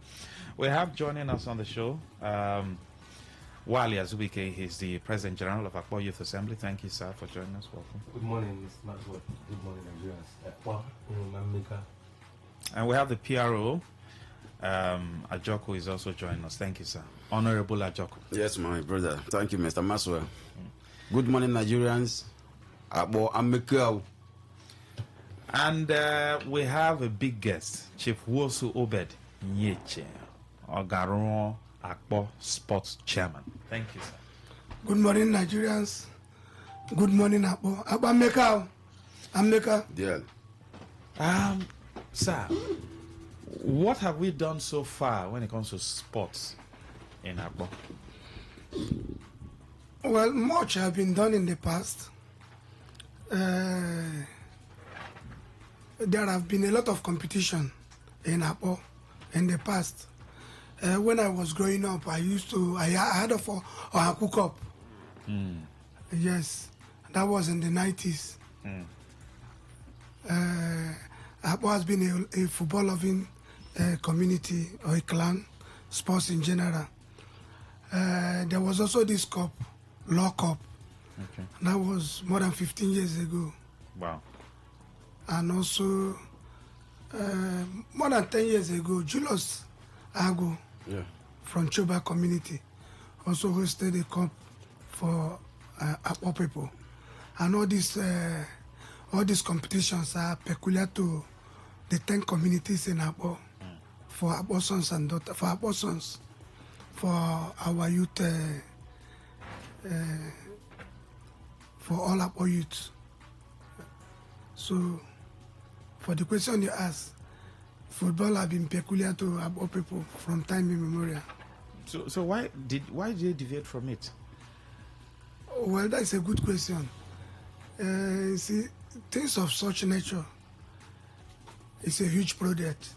We have joining us on the show, Wali Azubike. He's the President General of Akpo Youth Assembly. Thank you, sir, for joining us. Welcome. Good morning, Mr. Maxwell. Good morning, Nigerians. Akpo, Mamika. And we have the PRO, Ajoko is also joining us. Thank you, sir. Honorable Ajoko. Yes, my brother. Thank you, Mr. Maxwell. Good morning, Nigerians. Akpo, Mamika. And we have a big guest, Chief Wosu Obed Nyeche, Ogaron Akpo Sports Chairman. Thank you, sir. Good morning, Nigerians. Good morning, Akpo. Akpo Ameka. Yeah. Sir, what have we done so far when it comes to sports in Akpo? Well, much has been done in the past. There have been a lot of competition in Akpo in the past. When I was growing up, I had a Ohaku Cup. Yes, that was in the 90s. Akpo has been a football-loving community or a clan, sports in general. There was also this cup, Law Cup. Okay. That was more than 15 years ago. Wow. And also, more than 10 years ago, Julius Ago from Choba community also hosted a cup for Akpo people. And all these competitions are peculiar to the 10 communities in Akpo for Akpo sons and daughters, for Akpo sons, for our youth, for all Akpo youth. So, for the question you asked, football has been peculiar to Akpo people from time immemorial. So why did you deviate from it? Well, that's a good question. See, things of such nature is a huge project,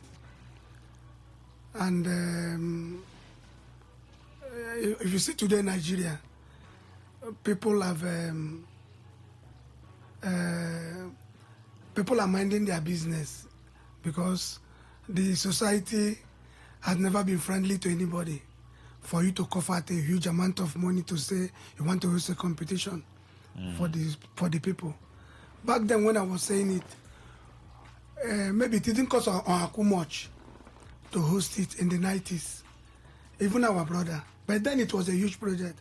and if you see today in Nigeria, people are minding their business because the society has never been friendly to anybody. For you to cough out a huge amount of money to say you want to host a competition for the people. Back then when I was saying it, maybe it didn't cost Ohaku much to host it in the 90s. Even our brother. But then it was a huge project.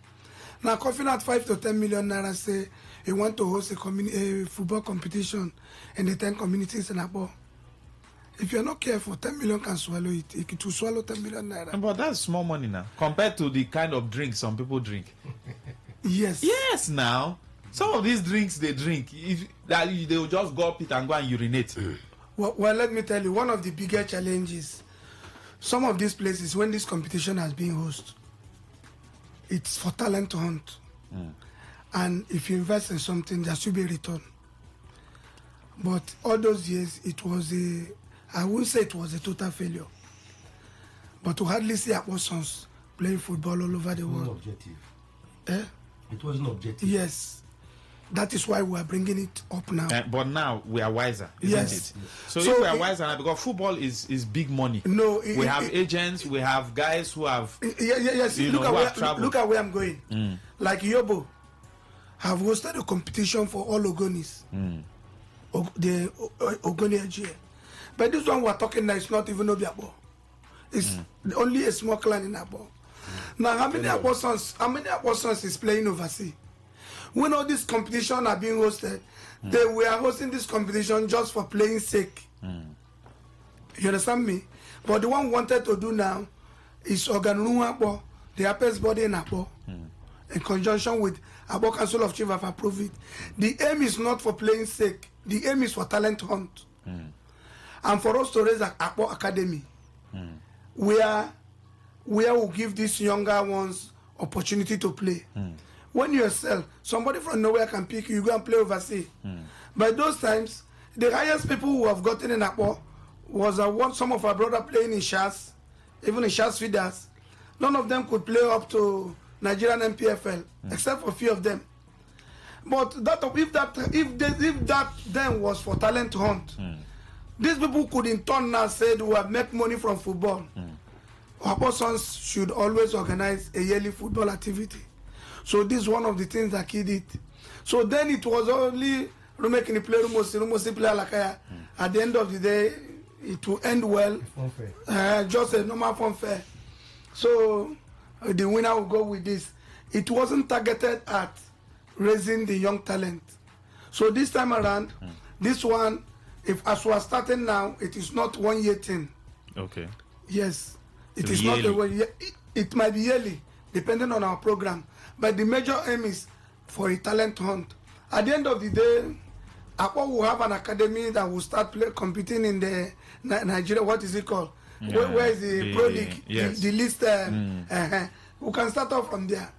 Now coughing out 5 to 10 million naira, say you want to host a football competition in the 10 communities in Akpo. If you're not careful, 10 million can swallow it. It will swallow 10 million naira. But that's small money now, compared to the kind of drink some people drink. Yes. Yes, now. Some of these drinks they drink, they will just go up it and go and urinate. Well, let me tell you, one of the bigger challenges, some of these places, when this competition has been hosted, it's for talent hunt. And if you invest in something, there should be a return. But all those years, it was I wouldn't say it was a total failure. But to hardly see Akpo sons playing football all over the world. It wasn't objective. Yes. That is why we are bringing it up now. But now we are wiser, isn't it? So if we are wiser now, because football is big money. No, we have agents, we have guys who have yes. Look at where I'm going. Like Yobo have hosted a competition for all Ogonis. The Ogoni AGA. But this one we're talking now is not even Obiabo. It's only a small clan in Abo. Now how many Akpo sons is playing overseas? When all these competitions are being hosted, they were hosting this competition just for playing sake. You understand me? But the one we wanted to do now is Organunu Akpo, the apex body in Akpo, in conjunction with Akpo Council of Chiefs have approved it. The aim is not for playing sake. The aim is for talent hunt. and for us to raise an Akpo Academy, where we give these younger ones opportunity to play. When you excel, somebody from nowhere can pick you, go and play overseas. By those times, the highest people who have gotten in Akpo was some of our brother playing in Shas, even in Shas feeders. None of them could play up to Nigerian MPFL, except for a few of them. But if that then was for talent hunt, these people could in turn now say we have make money from football. Our persons should always organize a yearly football activity. So this is one of the things that he did. So then it was only making the play Rumosi play Alakaya. At the end of the day, it will end well. Just a normal fun fair. So the winner will go with this. It wasn't targeted at raising the young talent. So this time around, this one, if as we are starting now, it is not 1 year thing. Okay. Yes. It So is yearly. not a 1 year. It might be yearly, depending on our program. But the major aim is for a talent hunt. At the end of the day, Akpo will have an academy that will start competing in the Nigeria. What is it called? Where is the Pro League? Yes. The list. We can start off from there.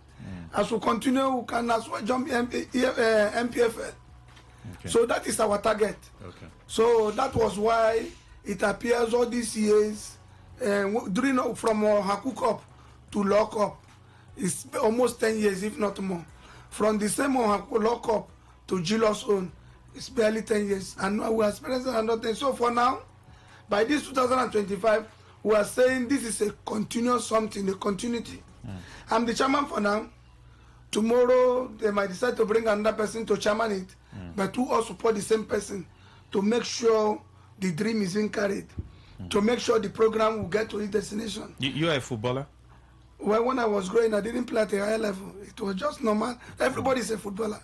As we continue, we can as well jump MPFL. So that is our target. Okay. So that was why it appears all these years, during from Haku Cup to Law Cup, it's almost 10 years, if not more. From the same Haku Law Cup to Gilos own, it's barely 10 years. And we are experiencing another thing. So for now, by this 2025, we are saying this is a continuous something, a continuity. I'm the chairman for now. Tomorrow, they might decide to bring another person to chairman it, but we all support the same person to make sure the dream is being carried, to make sure the program will get to its destination. You are a footballer? Well, when I was growing, I didn't play at a high level. It was just normal. Everybody's a footballer.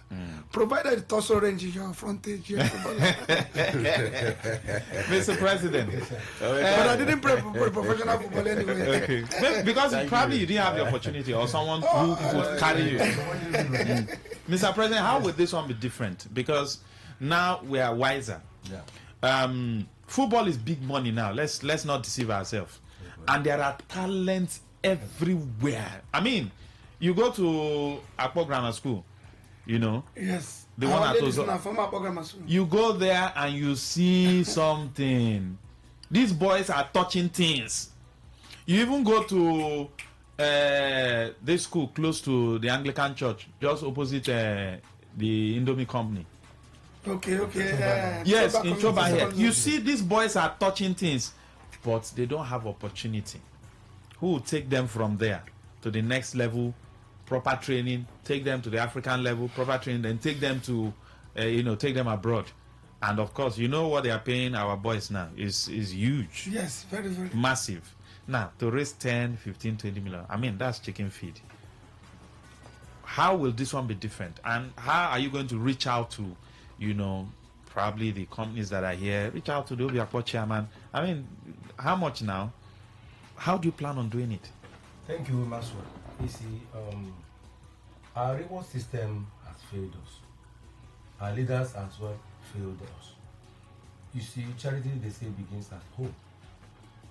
Provided the torso range is your frontage, you're a footballer. Mr. President. But I didn't play professional football anyway. Okay. Because probably you didn't have the opportunity or someone who could carry you. Mr. President, how would this one be different? Because now we are wiser. Football is big money now. Let's not deceive ourselves. And there are talents everywhere. I mean, you go to Akpo Grammar School, you know. Yes. The one at ladies Ozo. now, former program. You go there and you see something. These boys are touching things. You even go to this school close to the Anglican Church, just opposite the Indomie company. Okay. Yes, Choba in community Choba here. secondary You school. see, these boys are touching things, but they don't have opportunity. Who will take them from there to the next level, proper training, take them to the African level, proper training, then take them to, take them abroad. And of course, you know what they are paying our boys now is huge. Yes, very, very. Massive. Now, to raise 10, 15, 20 million, I mean, that's chicken feed. How will this one be different? And how are you going to reach out to, probably the companies that are here, reach out to the Obiakpo chairman? I mean, how much now? How do you plan on doing it? Thank you, Maswa. You see, our reward system has failed us. Our leaders as well failed us. You see, charity, they say, begins at home.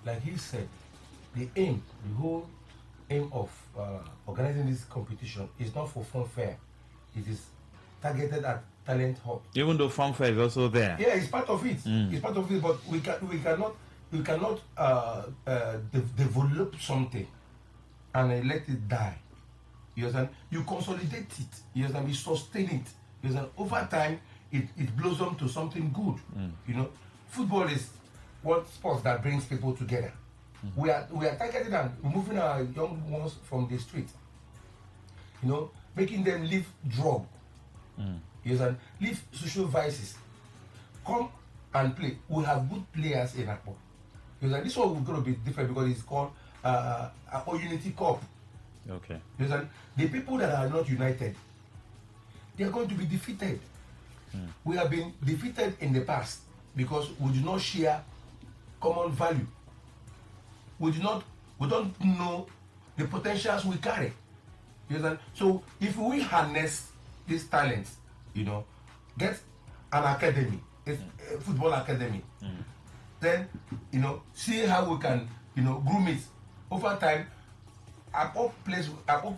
Like he said, the whole aim of organizing this competition is not for fun fair. It is targeted at talent hub. Even though fun fair is also there. Yeah, it's part of it. It's part of it, but we cannot develop something and let it die. You understand? You consolidate it. You understand? You sustain it. You understand? Over time, it blossoms to something good. Football is one sport that brings people together. We are targeting and removing our young ones from the street. Making them leave drug. You understand? Leave social vices. Come and play. We have good players in Akpo. This one is going to be different because it's called Akpo Unity Cup. Okay. The people that are not united, they are going to be defeated. We have been defeated in the past because we do not share common value. We don't know the potentials we carry. So if we harness these talents, get an academy, a football academy, then, see how we can, groom it. Over time, Akpo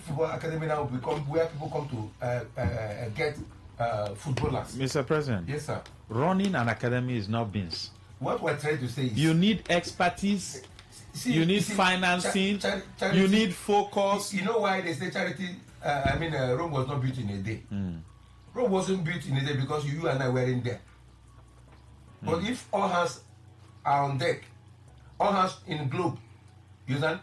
Football Academy now will become where people come to get footballers. Mr. President. Yes, sir. Running an academy is not beans. What we're trying to say is you need expertise, you need financing, you need focus. You know why they say charity? Rome was not built in a day. Rome wasn't built in a day because you and I were in there. But if all hands are on deck, all hands in globe, you understand?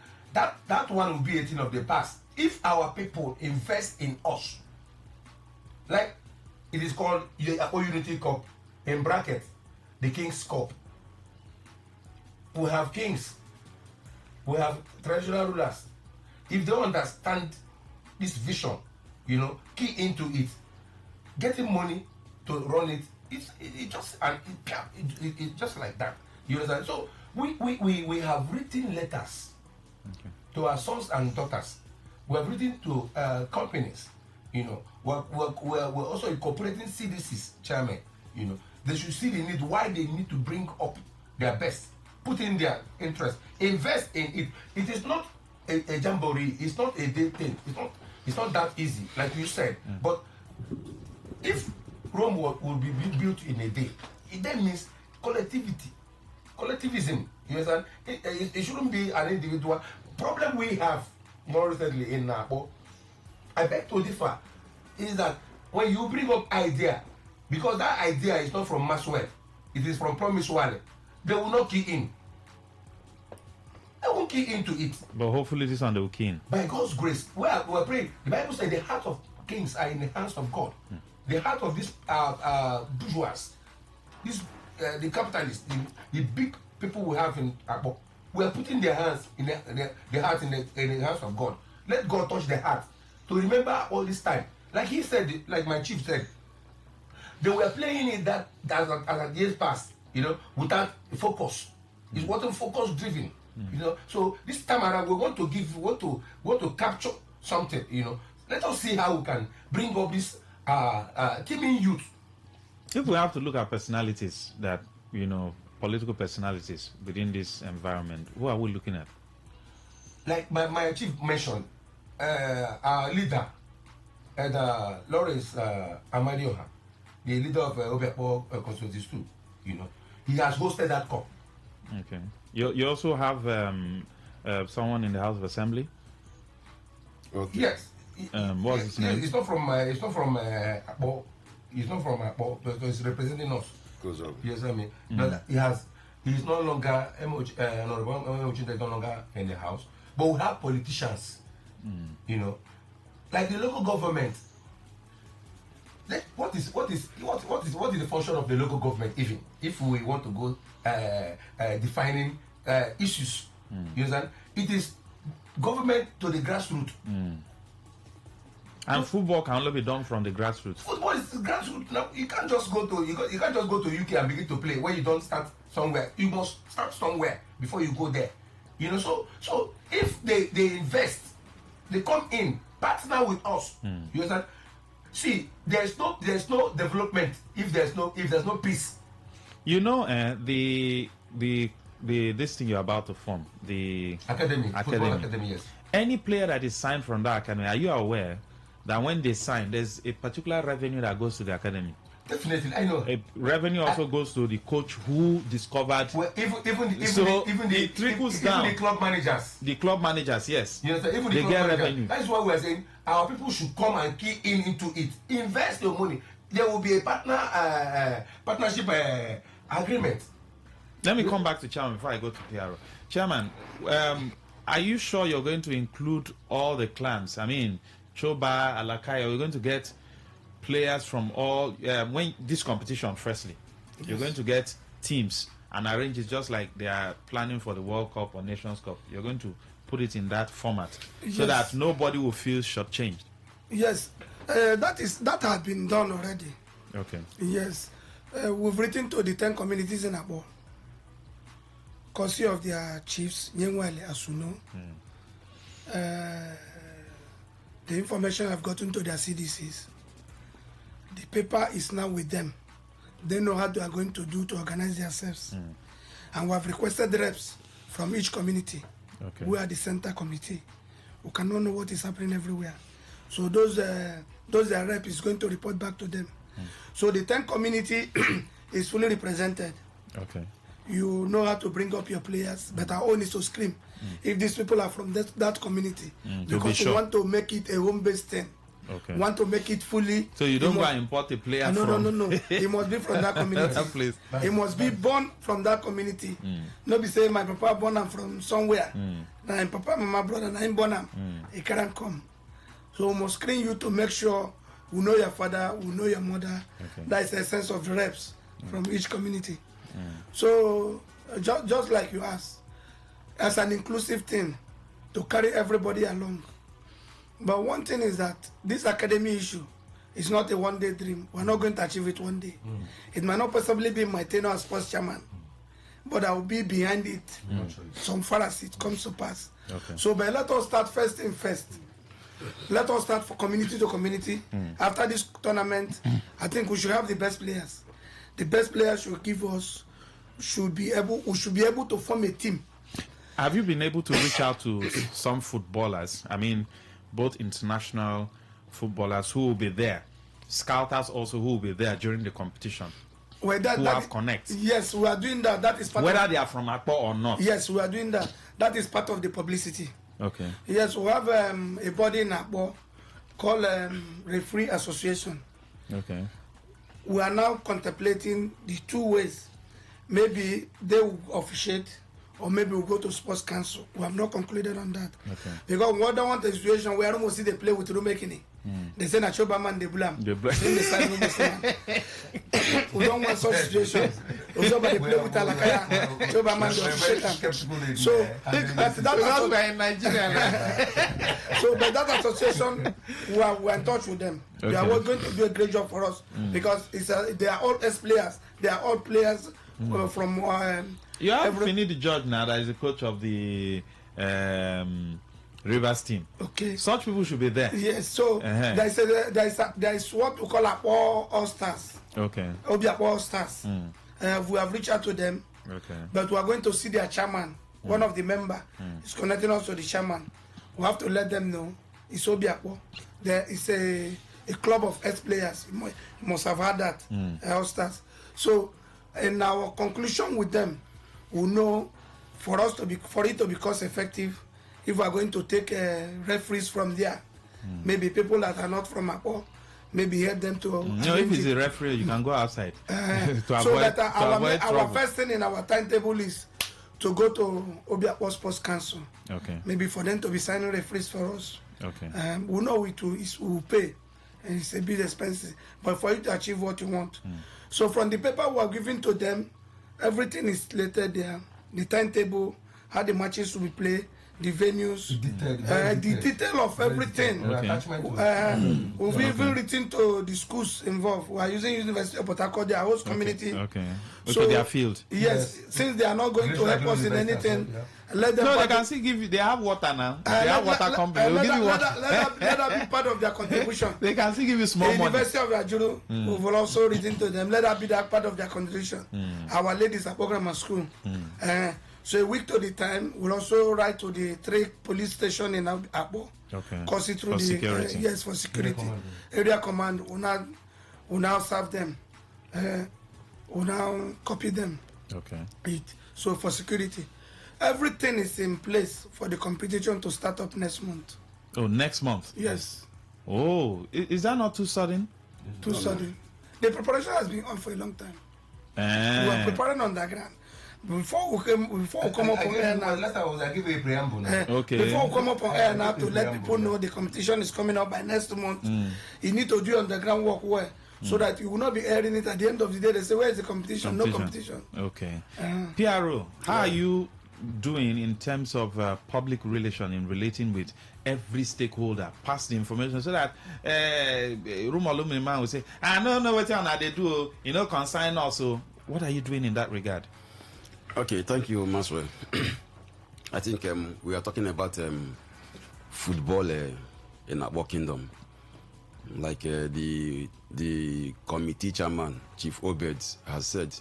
That one will be a thing of the past. If our people invest in us, like it is called the Unity Cup, in bracket, the King's Cup. We have kings, we have traditional rulers. If they understand this vision, key into it, getting money to run it, it's just like that. You understand? So we have written letters to our sons and daughters. We have written to companies. We're also incorporating CDCs, chairman. They should see the need, why they need to bring up their best, put in their interest, invest in it. It is not a jamboree. It's not a day thing. It's not that easy, like you said. But if Rome will be built in a day, it then means collectivism. You understand? It shouldn't be an individual. Problem we have more recently in Napo, I beg to differ, is that when you bring up idea, because that idea is not from Maxwell, it is from Promise Wallet, they will not key in. They won't key into it. But hopefully this one they will key in. By God's grace, we're praying. The Bible says the heart of kings are in the hands of God. The heart of these bourgeois, the capitalists, the big people we have in Akbo, we are putting their hands in the heart in the hands of God. Let God touch their heart to remember all this time. Like he said, like my chief said, they were playing it that as years past, without focus. It wasn't focus driven, So this time around, we want to capture something, Let us see how we can bring up this teaming youth. If we have to look at personalities that, political personalities within this environment, who are we looking at? Like my chief mentioned, our leader, Lawrence Amadioha, the leader of Obiakpo Constituency 2, he has hosted that cup. Okay. You also have someone in the House of Assembly? Okay. Yes. What's his name? It's not from Akpo. He's not from Akpo, but he's representing us. Yes, I mean, but he's no longer MOH, is no longer in the house. But we have politicians, like the local government. What is the function of the local government? Even if we want to go defining issues, you understand? It is government to the grassroots. And football can only be done from the grassroots. Football is grassroots. Now you can't just go to UK and begin to play when you don't start somewhere. You must start somewhere before you go there. So if they invest, they come in, partner with us. You understand? See, there's no development if there's no peace. The this thing you're about to form, the academy. Football academy, yes. Any player that is signed from that academy, are you aware that when they sign, there's a particular revenue that goes to the academy? Definitely, I know. A revenue also goes to the coach who discovered. Well, even it trickles down. Even the club managers. The club managers, yes. Yes, even they get revenue. That's why we are saying our people should come and key into it. Invest your money. There will be a partnership agreement. Let me come back to Chairman before I go to PRO. Chairman, are you sure you're going to include all the clans? I mean, Choba, Alakaya, we're going to get players from all when this competition firstly you're going to get teams and arrange it just like they are planning for the World Cup or Nations Cup. You're going to put it in that format so that nobody will feel shortchanged. Yes, that has been done already. Okay. Yes, we've written to the 10 communities in Abo, courtesy of their chiefs, Nyengwale Asuno. The information I've gotten to their CDCs. The paper is now with them. They know how they are going to do to organize themselves. And we have requested reps from each community. Okay. We are the center committee. We cannot know what is happening everywhere. So those their rep is going to report back to them. So the 10 community is fully represented. Okay. You know how to bring up your players, but our own is to scream if these people are from that community, because we want to make it a home-based thing. Okay. Want to make it fully. So you don't go and import a player no, from... No. He must be from that community. That place. He must be born from that community. No be say my papa born am from somewhere. Now my papa, my brother, and I'm born am. He can't come. So we must screen you to make sure we know your father, we know your mother. Okay. That is the essence of the reps from each community. So just like you asked, as an inclusive thing to carry everybody along. But one thing is that this academy issue is not a one-day dream. We're not going to achieve it one day. It might not possibly be my tenure as sports chairman, but I will be behind it so far as it comes to pass. Okay. So, but let us start first thing first. Let us start for community to community. After this tournament, I think we should have the best players. The best players should give us, we should be able to form a team. Have you been able to reach out to some footballers? I mean, both international footballers who will be there, scouters also who will be there during the competition, who have connect. Yes, we are doing that. That is part whether of, they are from Akpo or not. Yes, we are doing that. That is part of the publicity. Okay. Yes, we have a body in Akpo called Referee Association. Okay. We are now contemplating the two ways. Maybe they will officiate, or maybe we'll go to sports council. We have not concluded on that. Okay. Because we don't want a situation where almost see they play with Rumekini. They say that Chobaman they blame. We don't want such situations. Somebody play with Alakaya, Chobaman they officiate them. So that's in Nigeria. So but that association, we are in touch with them. They are all going to do a great job for us because they are all ex-players. They are all players from. You have Finny the Judge now that is the coach of the Rivers team. Okay. Such people should be there. Yes, so there is what we call all stars. Okay. Obiapo all stars. We have reached out to them. Okay. But we are going to see their chairman. One of the member is connecting us to the chairman. We have to let them know it's Obiapo. There is a club of ex-players. You must have had that. All stars. So in our conclusion with them, we know for it to be cost effective, if we are going to take referees from there, maybe people that are not from Akpo, maybe help them to. No, if it's a referee, you can go outside. So that our first thing in our timetable is to go to Obiakpo Sports Council. Okay. Maybe for them to be signing referees for us. Okay. We know we will pay, and it's a bit expensive. But for you to achieve what you want, so from the paper we are giving to them, everything is slated there. The timetable, how the matches will be played, the venues, the detail of everything. We've even written to the schools involved. We are using University of Port Harcourt, their host community. Okay. So their field. Yes, since they are not going to help us in anything, let them. No, they can still give you. They have water now. They have water company. Let that be part of their contribution. They can still give you small the money. University of Rajuru, we will also written to them. Let that be that part of their contribution. Our ladies are program at school. So a week to the time, we'll also write to the 3 police station in Akpo. Okay. Cause it through For the security. yes, for security. Area command will now serve them. Will now copy them. Okay. So for security, everything is in place for the competition to start up next month. Oh, next month? Yes. Oh, is that not too sudden? Too sudden. The preparation has been on for a long time. We are preparing on the ground. Before we come up on air now, Okay. Before we come up on air now to let people know the competition is coming up by next month, you need to do underground work well, so that you will not be airing it at the end of the day. They say, where is the competition? No competition. Okay. PRO, how are you doing in terms of public relation in relating with every stakeholder, pass the information so that room alumni man will say, I don't know what they do, consign also. What are you doing in that regard? Okay, thank you, Maswell. I think we are talking about football in Akpo Kingdom. Like the committee chairman, Chief Obed, has said,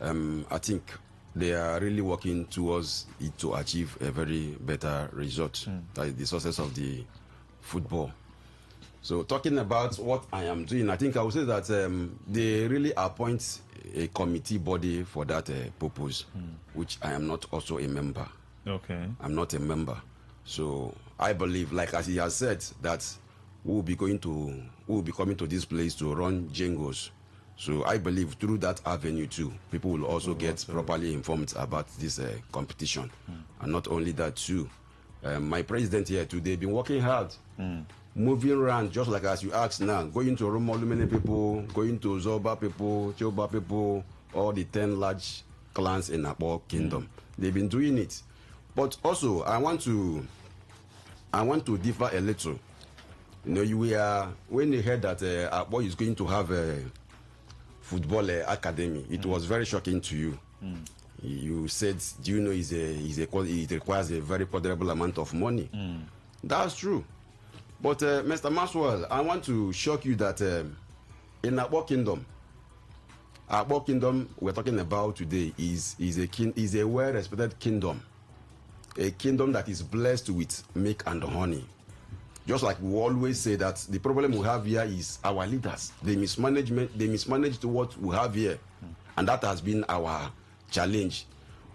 I think they are really working towards it to achieve a very better result. That is the success of the football. So talking about what I am doing, I think I would say that they really appoint a committee body for that purpose, which I am not also a member. Okay. I'm not a member. So I believe, like as he has said, that we'll be coming to this place to run jingles. So I believe through that avenue too, people will also get properly informed about this competition. And not only that too, my president here today been working hard, moving around just like as you asked now, going to Romolumene people, going to Zoba people, Choba people, all the 10 large clans in Akpo Kingdom. They've been doing it. But also, I want to differ a little. You know, when you heard that Akpo is going to have a football academy, it was very shocking to you. You said, do you know it requires a very considerable amount of money? That's true. But Mr. Maxwell, I want to shock you that in Akpo Kingdom we're talking about today is a well-respected kingdom. A kingdom that is blessed with milk and honey. Just like we always say that the problem we have here is our leaders. They mismanaged what we have here. And that has been our challenge.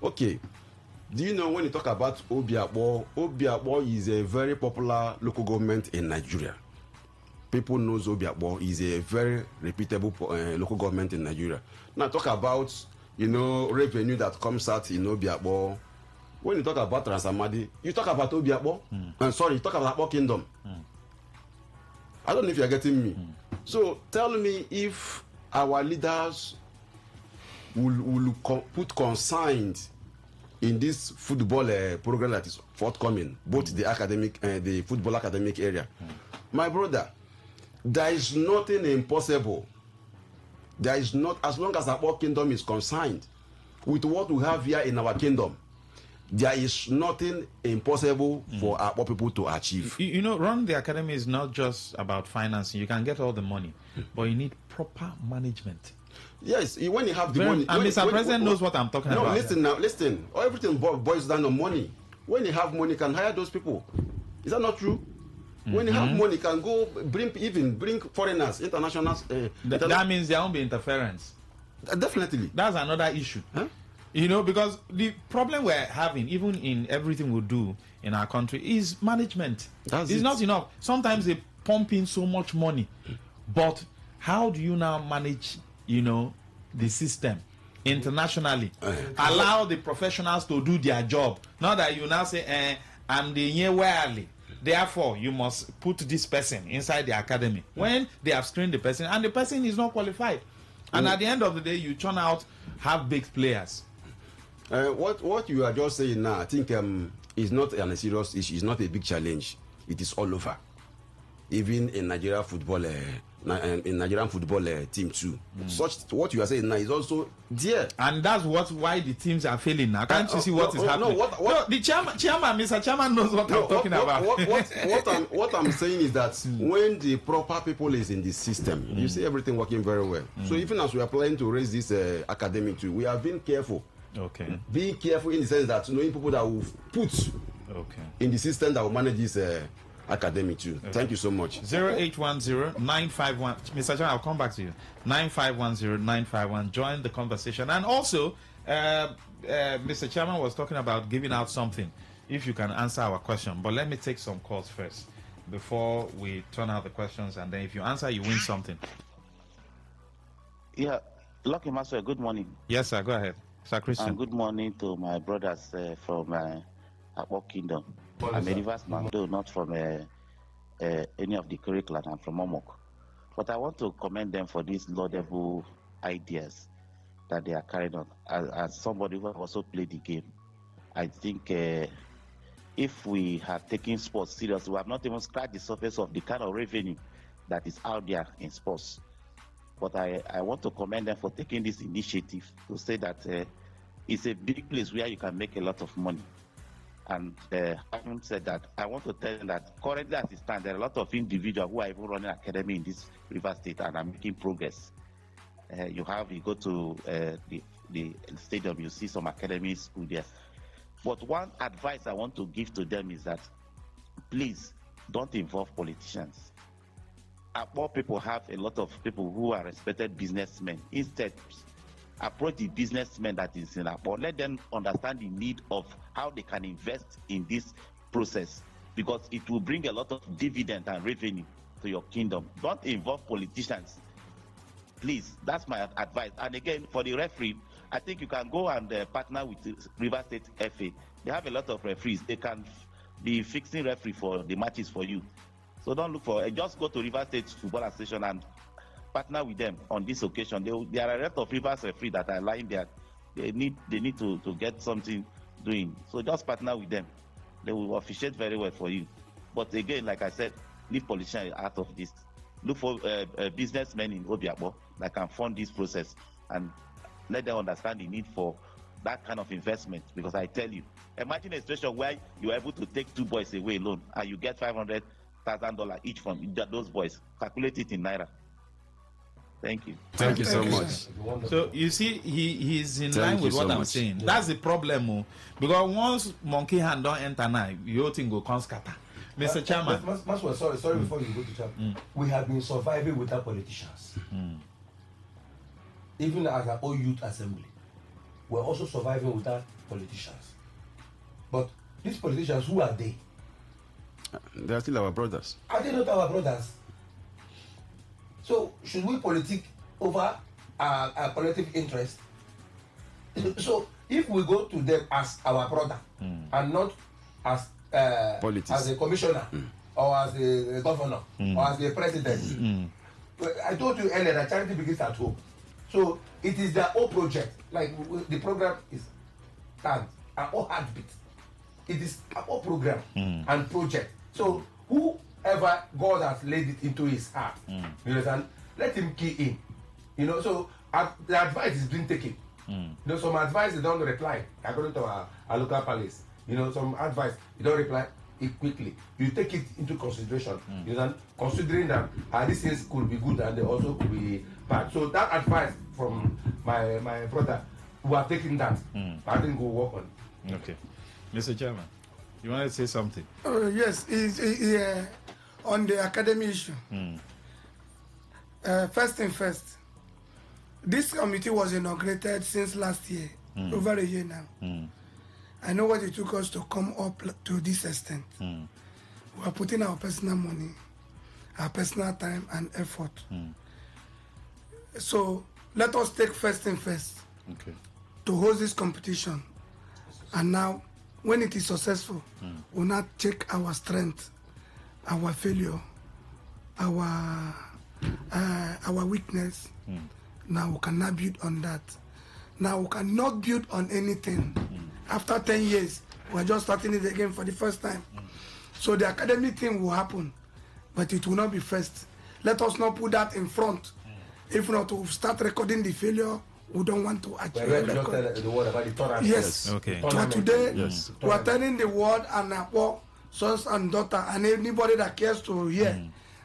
Okay. Do you know when you talk about Obiakpo is a very popular local government in Nigeria. People know Obiakpo is a very reputable local government in Nigeria. Now talk about, revenue that comes out in Obiakpo. When you talk about Transamadi, you talk about Obiakpo. Sorry, you talk about Akpo Kingdom. I don't know if you're getting me. So tell me if our leaders will put consigned in this football program that is forthcoming, both the academic and the football academic area. My brother, there is nothing impossible. There is not, as long as our kingdom is consigned with what we have here in our kingdom, there is nothing impossible for our people to achieve. Running the academy is not just about financing. You can get all the money, but you need proper management. Yes, when you have the money. And Mr. President knows what I'm talking about. No, listen. Everything boils down to money. When you have money, you can hire those people. Is that not true? When you have money, you can go bring foreigners, internationals. That means there won't be interference. Definitely. That's another issue. Huh? Because the problem we're having, even in everything we do in our country, is management. It's not enough. Sometimes they pump in so much money. But how do you now manage, the system internationally? Allow the professionals to do their job. Not that you now say, I'm the year wirely. Therefore, you must put this person inside the academy. When they have screened the person, and the person is not qualified. And at the end of the day, you turn out half-baked players. What you are just saying now, I think is not a serious issue. It's not a big challenge. It is all over. Even in Nigeria football, in Nigerian football team too. What you are saying now is also there. And that's why the teams are failing now. Can't you see what is happening? No, the chairman, Mr. Chairman knows what I'm talking about. What I'm saying is that when the proper people is in the system, you see everything working very well. So even as we are planning to raise this academy too, we are being careful. Okay. Being careful in the sense that knowing people that will put in the system that will manage this academy too. Okay. Thank you so much. 0810-951. Mr. Chairman, I'll come back to you. 9510951. Join the conversation. And also, Mr. Chairman was talking about giving out something. If you can answer our question. But let me take some calls first before we turn out the questions. And then if you answer, you win something. Yeah. Lucky Master, good morning. Yes, sir. Go ahead. Sir Christian. And good morning to my brothers from Akpo Kingdom. I'm a Rivers man, though not from any of the curriculum. I'm from Omok. But I want to commend them for these laudable ideas that they are carrying on. As somebody who has also played the game, I think if we have taken sports seriously, we have not even scratched the surface of the kind of revenue that is out there in sports. But I want to commend them for taking this initiative to say that it's a big place where you can make a lot of money. And having said that, I want to tell you that currently as it stands, there are a lot of individuals who are even running academy in this River State and are making progress. You go to the the stadium, you see some academy school there. But one advice I want to give to them is that please don't involve politicians. More people have a lot of people who are respected businessmen. Instead, approach the businessmen that is in Akpo. Let them understand the need of how they can invest in this process, because it will bring a lot of dividend and revenue to your kingdom. Don't involve politicians. Please, that's my advice. And again, for the referee, I think you can go and partner with River State FA. They have a lot of referees. They can be fixing referee for the matches for you. So don't look for, just go to River State Football Association and partner with them on this occasion. There are a lot of Rivers referees that are lying there. They need to get something doing. So just partner with them. They will officiate very well for you. But again, like I said, leave politicians out of this. Look for businessmen in Obiakpo that can fund this process and let them understand the need for that kind of investment. Because I tell you, imagine a situation where you're able to take 2 boys away alone and you get $500,000 each from those boys. Calculate it in Naira. Thank you. Thank you so much. So you see, he's in line with what I'm saying. Yeah. That's the problem, because once monkey hand don't enter now, your thing go come scatter. Mr. Chairman. Maswell, sorry, before you go to Chairman. We have been surviving without politicians. Even as our own youth assembly, we're also surviving without politicians. But these politicians, who are they? They are still our brothers. Are they not our brothers? So should we politic over our collective interest? So if we go to them as our brother and not as a commissioner or as a governor or as a president, I told you earlier that charity begins at home. So it is their own project. Like the program is our own heartbeat. It is our own program and project. So whoever God has laid it into his heart, you understand? Let him key in. So the advice is being taken. Some advice they don't reply according to our local police. Some advice you don't reply it quickly. You take it into consideration. You know, considering that these things could be good and they also could be bad. So that advice from my brother, who have taken that, I think we'll work on. Okay, Mr. Chairman, you want to say something? Yes, on the academy issue. First thing first, this committee was inaugurated since last year, over a year now. I know what it took us to come up to this extent. We are putting our personal money, our personal time and effort. So let us take first thing first to host this competition. And now, when it is successful, we'll not check our strength, our failure, our weakness. Now we cannot build on that. Now we cannot build on anything. After 10 years, we're just starting it again for the first time. So the academic thing will happen, but it will not be first. Let us not put that in front. If not, we'll start recording the failure. We don't want to achieve the word about the tournament. Yes. Okay. But today, we are telling the world and our sons and daughters and anybody that cares to hear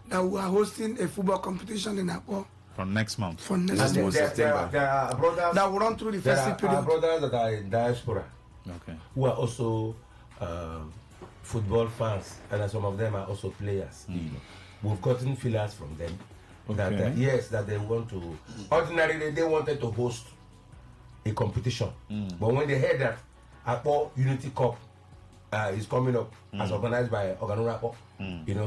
that we are hosting a football competition in Akpo. From next month. From next month. There are brothers that will run through the festive period. There are brothers that are in diaspora, who are also football fans, and some of them are also players. We've gotten feelers from them that yes, that they want to. Ordinarily, they wanted to host a competition, but when they heard that Akpo Unity Cup is coming up as organized by Oganura Akpo,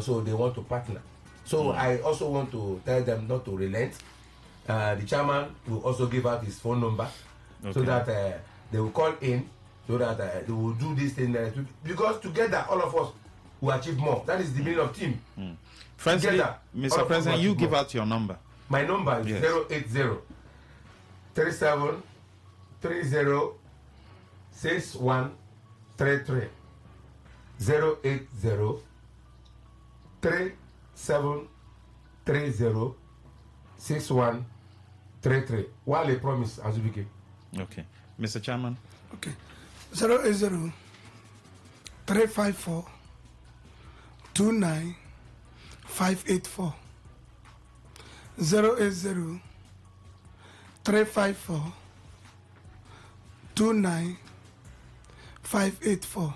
so they want to partner. So I also want to tell them not to relent. The chairman will also give out his phone number so that they will call in, so that they will do this thing. Because together, all of us will achieve more. That is the meaning of team. Firstly, Together, Mr. President, you give out your number. My number is 080 37 30 6133. 080 3730 6133. While I promise, Azubike. Okay. Mr. Chairman. Okay. 080 354 29584. 080 354 29584.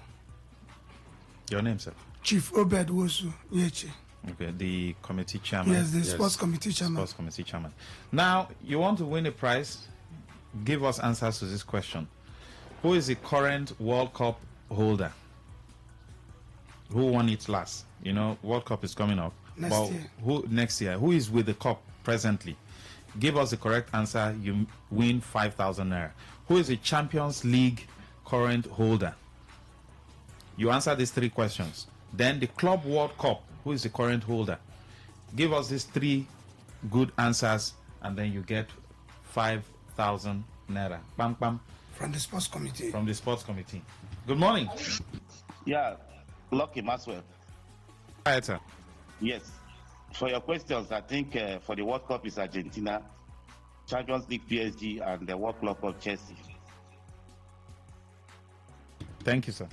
Your name, sir? Chief Obed Wosu Yeche. Okay, the committee chairman. Yes, the sports committee chairman. Sports committee chairman. Now, you want to win a prize? Give us answers to this question. Who is the current World Cup holder? Who won it last? You know, World Cup is coming up. Next year. Next year? Who is with the cup presently? Give us the correct answer. You win 5,000 naira. Who is the Champions League current holder? You answer these 3 questions. Then the Club World Cup. Who is the current holder? Give us these 3 good answers, and then you get 5,000 naira. Bam, bam. From the sports committee. From the sports committee. Good morning. Yeah, Lucky Maxwell. Hi, sir. Yes. For your questions, I think for the World Cup is Argentina, Champions League PSG, and the World Club of Chelsea. Thank you, sir.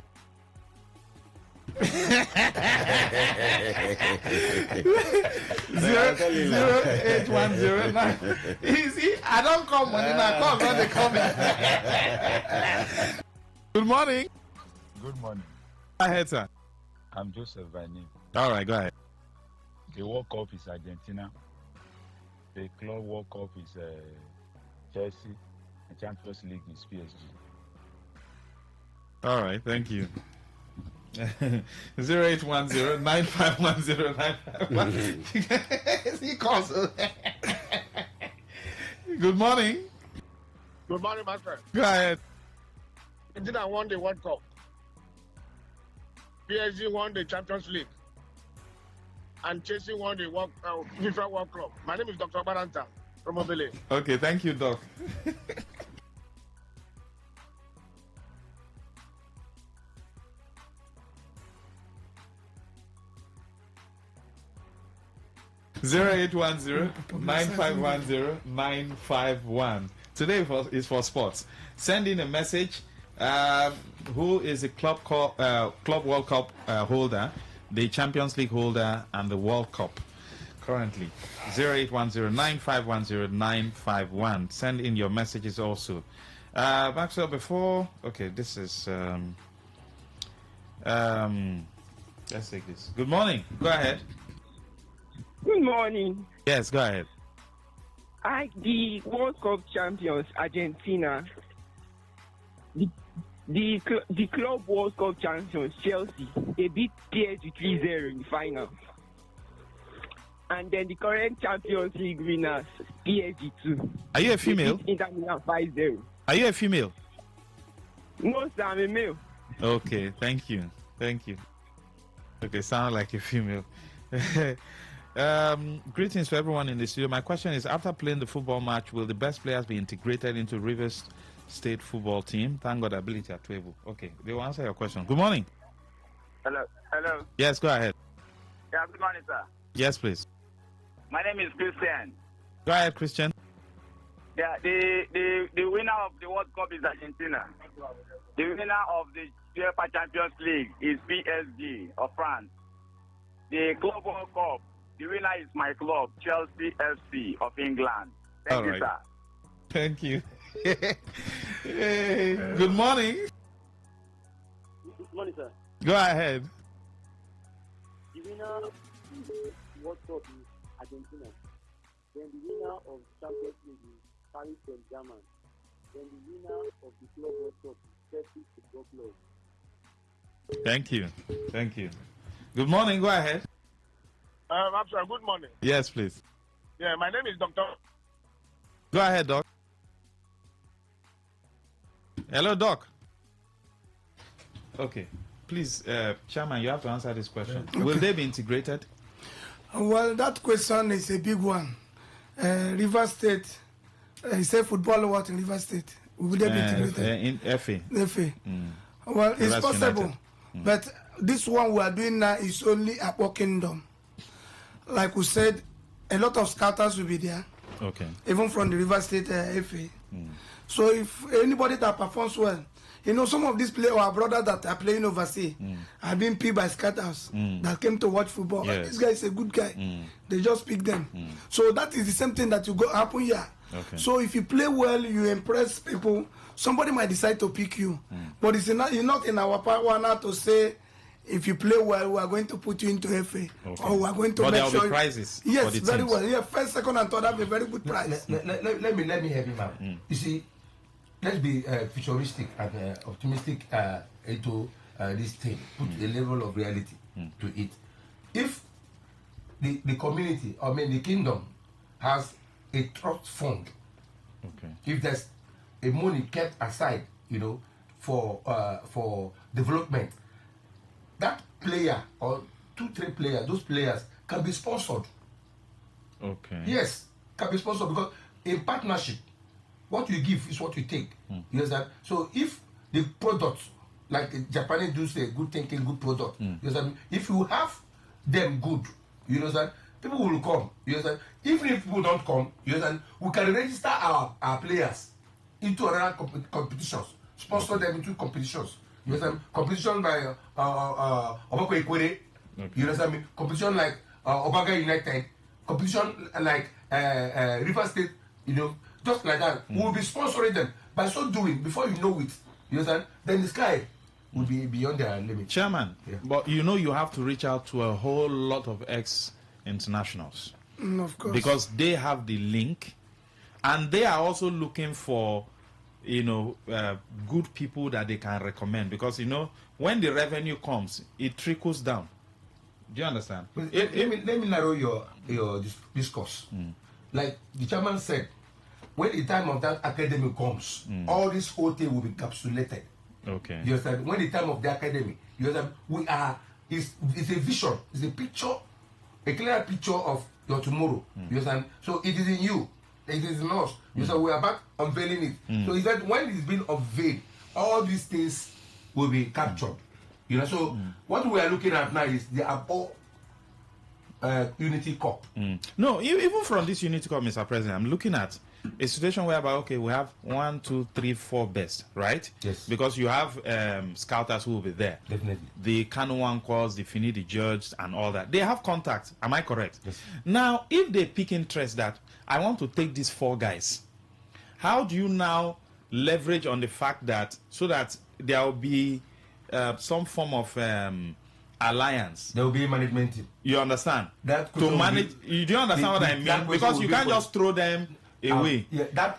08109. Easy. I don't come when I come when they come. Good morning. Good morning. Go ahead, sir. I'm Joseph by name. All right, go ahead. The World Cup is Argentina. The Club World Cup is Chelsea. The Champions League is PSG. All right, thank you. 0810-9510-951. He calls. Good morning. Good morning, my friend. Go ahead. Argentina won the World Cup. PSG won the Champions League. And Chelsea won the FIFA World Cup. My name is Dr. Baranta from Obele. Okay, thank you, Doc. Zero 9510951. Today is for sports. Send in a message. Who is the Club World Cup holder, the Champions League holder, and the World Cup currently? 0810-9510951. Send in your messages also. Maxwell, before this is let's take this. Good morning. Go ahead. Good morning. Yes, go ahead. The World Cup champions, Argentina. The Club World Cup champions, Chelsea. They beat PSG 3-0 in the final. And then the current Champions League winners, PSG 2. Are you a female? They beat Inter Milan 5-0. Are you a female? No, sir, I'm a male. Okay, thank you. Thank you. Okay, sound like a female. Greetings to everyone in the studio. My question is, after playing the football match, will the best players be integrated into Rivers State football team? Thank God ability at Twebu. Okay, they will answer your question. Good morning. Hello. Yes, go ahead. Yeah, good morning, sir. Yes, please. My name is Christian. Go ahead, Christian. Yeah, the winner of the World Cup is Argentina. The winner of the UEFA Champions League is PSG of France. The Club World Cup, the winner is my club, Chelsea FC of England. Thank you, sir. Thank you. Hey, good morning. Good morning, sir. Go ahead. The winner of the World Cup is Argentina. Then the winner of the Champions League is Paris Saint-Germain. Then the winner of the Club World Cup is Chelsea Football Club. Thank you. Thank you. Good morning. Go ahead. Absolutely. Good morning. Yes, please. Yeah, my name is Dr. Go ahead, Doc. Hello, Doc. Okay. Please, Chairman, you have to answer this question. Okay. Will they be integrated? Well, that question is a big one. River State, he said football what in River State? Will they be integrated? In FA. FA. Well, it's Rivers possible. But this one we are doing now is only Akpo Kingdom. Like we said, a lot of scouters will be there. Okay. Even from the River State FA. So if anybody that performs well, you know, some of these players, our brothers that are playing overseas, are being picked by scouters that came to watch football. Yes. This guy is a good guy. They just pick them. So that is the same thing that will go happen here. Okay. So if you play well, you impress people, somebody might decide to pick you. But it's not in our power now to say, if you play well, we are going to put you into FA. Okay. Or we are going to but make there sure. will be prizes. Yes, for the very teams. well. Yeah, first, second, and third have a very good prize. Let me help him out. You see, let's be futuristic and optimistic into this thing. Put a level of reality to it. If the community, I mean the kingdom, has a trust fund, if there's a money kept aside, for development, that player or 2-3 players, those players can be sponsored. Okay. Yes, can be sponsored because in partnership, what you give is what you take. You understand? So if the product, like Japanese do say, good thinking, good product. You understand? If you have them good, you understand? People will come. You understand? Even if people don't come, you understand? We can register our players into other competitions, sponsor them into competitions. You understand? Competition by Obako Ekwere. You understand me? Competition like Obaga United. Competition like River State. Just like that. We will be sponsoring them. By so doing, before you know it, you understand? Then the sky will be beyond their limit. Chairman, but you have to reach out to a whole lot of ex-internationals. Of course. Because they have the link, and they are also looking for, good people that they can recommend. Because, when the revenue comes, it trickles down. Do you understand? Let me narrow your discourse. Like the chairman said, when the time of that academy comes, all this whole thing will be encapsulated. Okay. You understand? When the time of the academy, you understand? It's a vision, it's a picture, a clear picture of your tomorrow. You understand? So it is in you, it is in us. You understand? We are back unveiling it. So it's that when it's been unveiled, all these things will be captured. So what we are looking at now is the above Unity Cup. No, even from this Unity Cup, Mr. President, I'm looking at a situation whereby we have 1, 2, 3, 4 best, right? Yes. Because you have scouters who will be there. Definitely. The Kano calls, the Finidi judge, and all that. They have contacts. Am I correct? Yes. Now, if they pick interest that I want to take these 4 guys, how do you now leverage on the fact that so that there will be some form of alliance? There will be a management team. You understand? That to manage. You do understand what I mean? Because you can't just throw them away.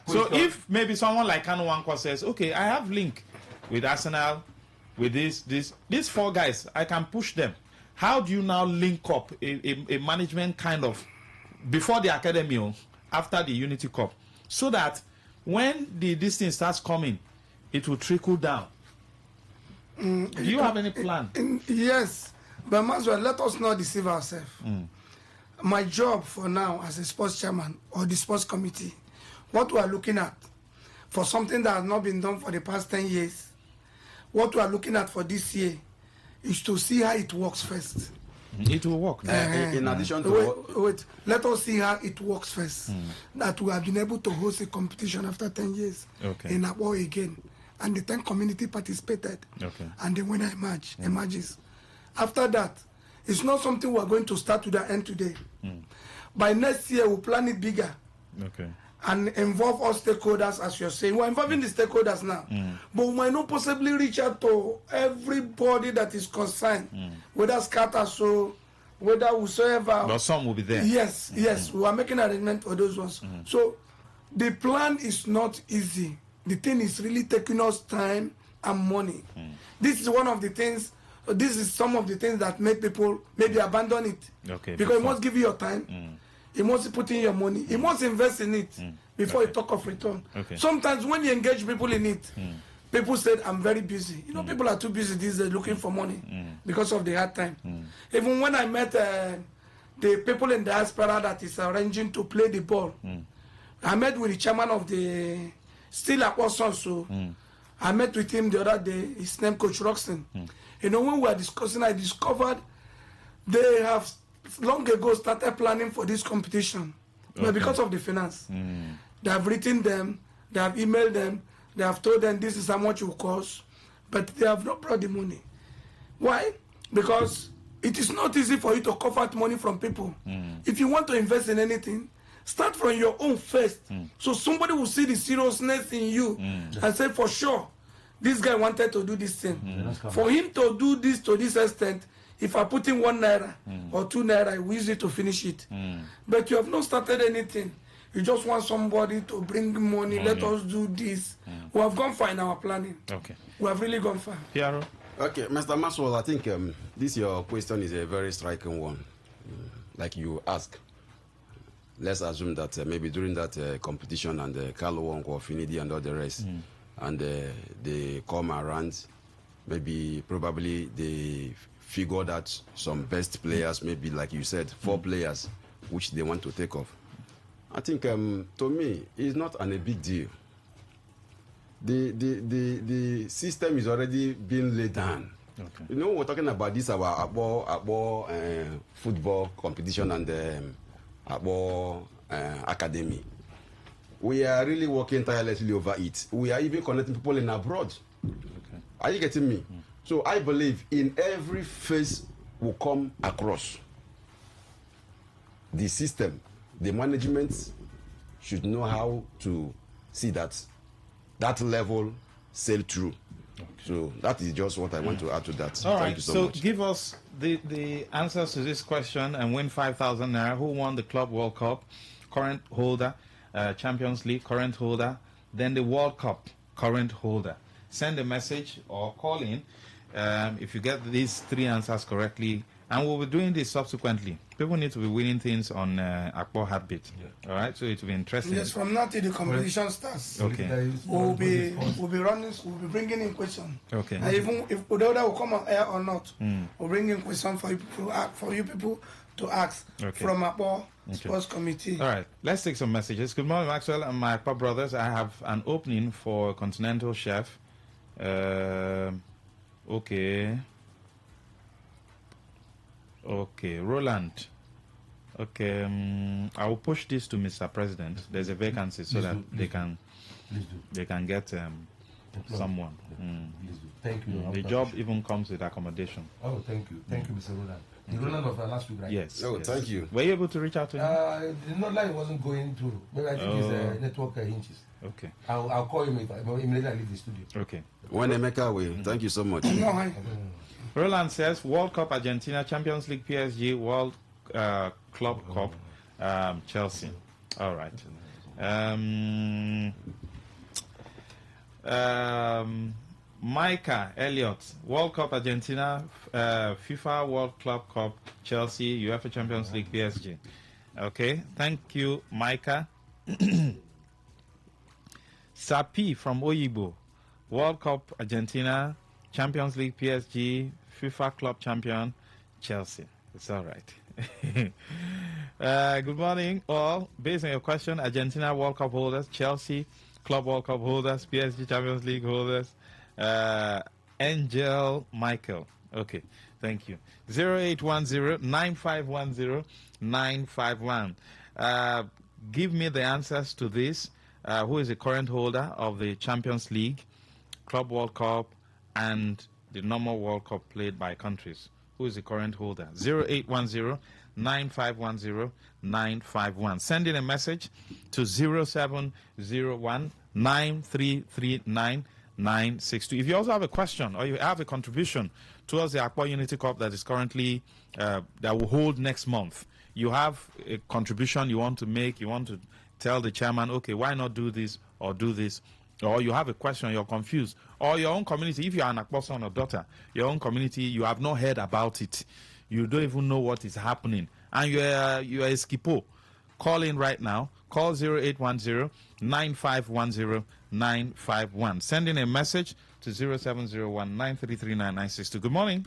So if maybe someone like Kanu Wankwa says, okay, I have link with Arsenal, with these 4 guys, I can push them. How do you now link up a management kind of before the academy, after the Unity Cup, so that when this thing starts coming, it will trickle down? Do you have any plan? Yes, but Maswell, let us not deceive ourselves. My job for now as a sports chairman or the sports committee, what we are looking at for something that has not been done for the past 10 years, what we are looking at for this year is to see how it works first. It will work. In addition to wait, let us see how it works first. That we have been able to host a competition after 10 years in Abo again. And the 10 community participated. And the winner emerges. After that, it's not something we're going to start to the end today. By next year, we'll plan it bigger. And involve all stakeholders, as you're saying. We're involving the stakeholders now. But we might not possibly reach out to everybody that is concerned, whether scatters or whether whosoever. But some will be there. Yes, yes. We are making arrangement for those ones. So the plan is not easy. The thing is really taking us time and money. This is one of the things. This is some of the things that make people maybe abandon it. Because it must give you your time. You must put in your money. You must invest in it before you talk of return. Sometimes when you engage people in it, people said, I'm very busy. People are too busy these days looking for money because of the hard time. Even when I met the people in diaspora that is arranging to play the ball, I met with the chairman of the still at Watson, so I met with him the other day. His name Coach Roxton. When we were discussing, I discovered they have long ago started planning for this competition, but because of the finance, they have written them, they have emailed them, they have told them this is how much it will cost, but they have not brought the money. Why? Because it is not easy for you to cover money from people. If you want to invest in anything, Start from your own first. So somebody will see the seriousness in you and say, for sure, this guy wanted to do this thing. For him to do this to this extent, if I put in 1 naira or 2 naira, we use it to finish it. But you have not started anything. You just want somebody to bring money. Let us do this. We have gone far in our planning. Okay. We have really gone far. Piero? Okay, Mr. Maxwell, I think this your question is a very striking one. Like you ask, let's assume that maybe during that competition and Carlo Wonko, Finidi and all the rest, and they come around, maybe probably they figured out some best players, maybe like you said, 4 players, which they want to take off. I think to me, it's not a big deal. The system is already being laid down. Okay. You know, we're talking about this our football competition and academy. We are really working tirelessly over it. We are even connecting people in abroad. Okay. Are you getting me? So I believe in every phase will come across. The system, the management should know how to see that level sail through. Okay. So that is just what I want to add to that. All Thank right, you so much. Give us the answers to this question and win 5,000 naira. Who won the Club World Cup? Current holder. Champions League, current holder. Then the World Cup, current holder. Send a message or call in if you get these 3 answers correctly. And we'll be doing this subsequently. People need to be winning things on Akpo Heartbeat. Yeah. All right, so it will be interesting. Yes, from now till the competition starts. Okay. We'll be running. We'll be bringing in questions. Okay. And even if Udoda will come on air or not, we'll bring in questions for you people to ask from Akpo Sports Committee. All right, let's take some messages. Good morning, Maxwell and my Akpo brothers. I have an opening for Continental Chef. Okay, Roland. Okay, I will push this to Mr. President. There's a vacancy so that they can get someone. Thank you. The job even comes with accommodation. Oh, thank you, Mr. Roland. The Roland of last week, right? Yes. Oh, yes. Thank you. Were you able to reach out to him? The line wasn't going through. Maybe I think his network hinges. Okay. I'll call him immediately I leave the studio. Okay. When Emeka will. Thank you so much. Roland says World Cup Argentina, Champions League PSG, World Club Cup Chelsea. All right. Micah Elliott, World Cup Argentina, FIFA World Club Cup Chelsea, UEFA Champions League PSG. Okay, thank you, Micah. Sapi from Oyibo, World Cup Argentina, Champions League PSG, FIFA Club Champion Chelsea. It's all right. Good morning, all. Based on your question, Argentina World Cup holders, Chelsea Club World Cup holders, PSG Champions League holders, Angel Michael. Okay, thank you. 0810-9510-951. Give me the answers to this. Who is the current holder of the Champions League, Club World Cup, and the normal World Cup played by countries? Who is the current holder? 0810-9510-951. Send in a message to 0701-9339-962. If you also have a question or you have a contribution towards the Akwa Unity Cup that is currently, that will hold next month, you have a contribution you want to make, you want to tell the chairman, okay, why not do this or do this? Or you have a question, you're confused. Or your own community, if you are an Akpo son or daughter, your own community, you have not heard about it. You don't even know what is happening. And you are a skipo. Call in right now. Call 0810-9510-951. Send in a message to 0701-9339-962. Good morning.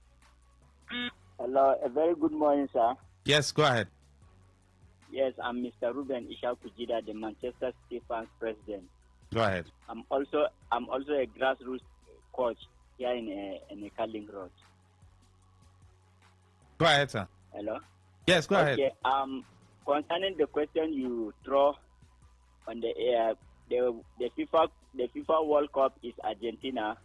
Hello, a very good morning, sir. Yes, go ahead. Yes, I'm Mr. Ruben Ishakujida, the Manchester City fans president. Go ahead. I'm also a grassroots coach here in a Carling Road. Go ahead, sir. Hello. Yes, go ahead. Okay. Concerning the question you throw on the air, the FIFA World Cup is Argentina,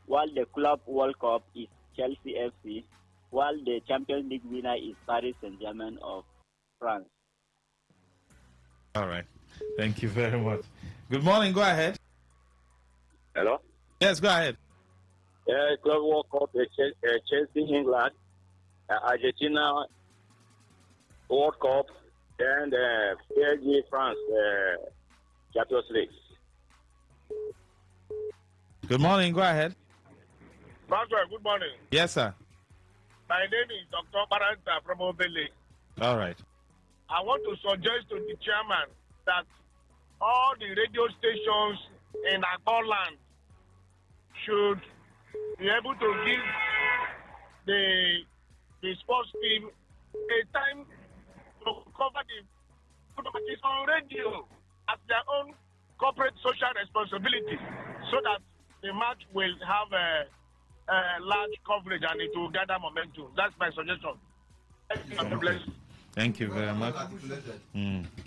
while the Club World Cup is Chelsea FC, while the Champions League winner is Paris Saint-Germain of France. All right. Thank you very much. Good morning. Go ahead. Hello? Yes, go ahead. Yeah, Club World Cup, Chelsea, England, Argentina World Cup, then the PSG, France, Champions League. Good morning. Go ahead. Maxwell, good morning. Yes, sir. My name is Dr. Baranta from Obele. All right. I want to suggest to the chairman that all the radio stations in Agboland should be able to give the sports team a time to cover the matches on radio as their own corporate social responsibility, so that the match will have a large coverage and it will gather momentum. That's my suggestion. Thank you very much.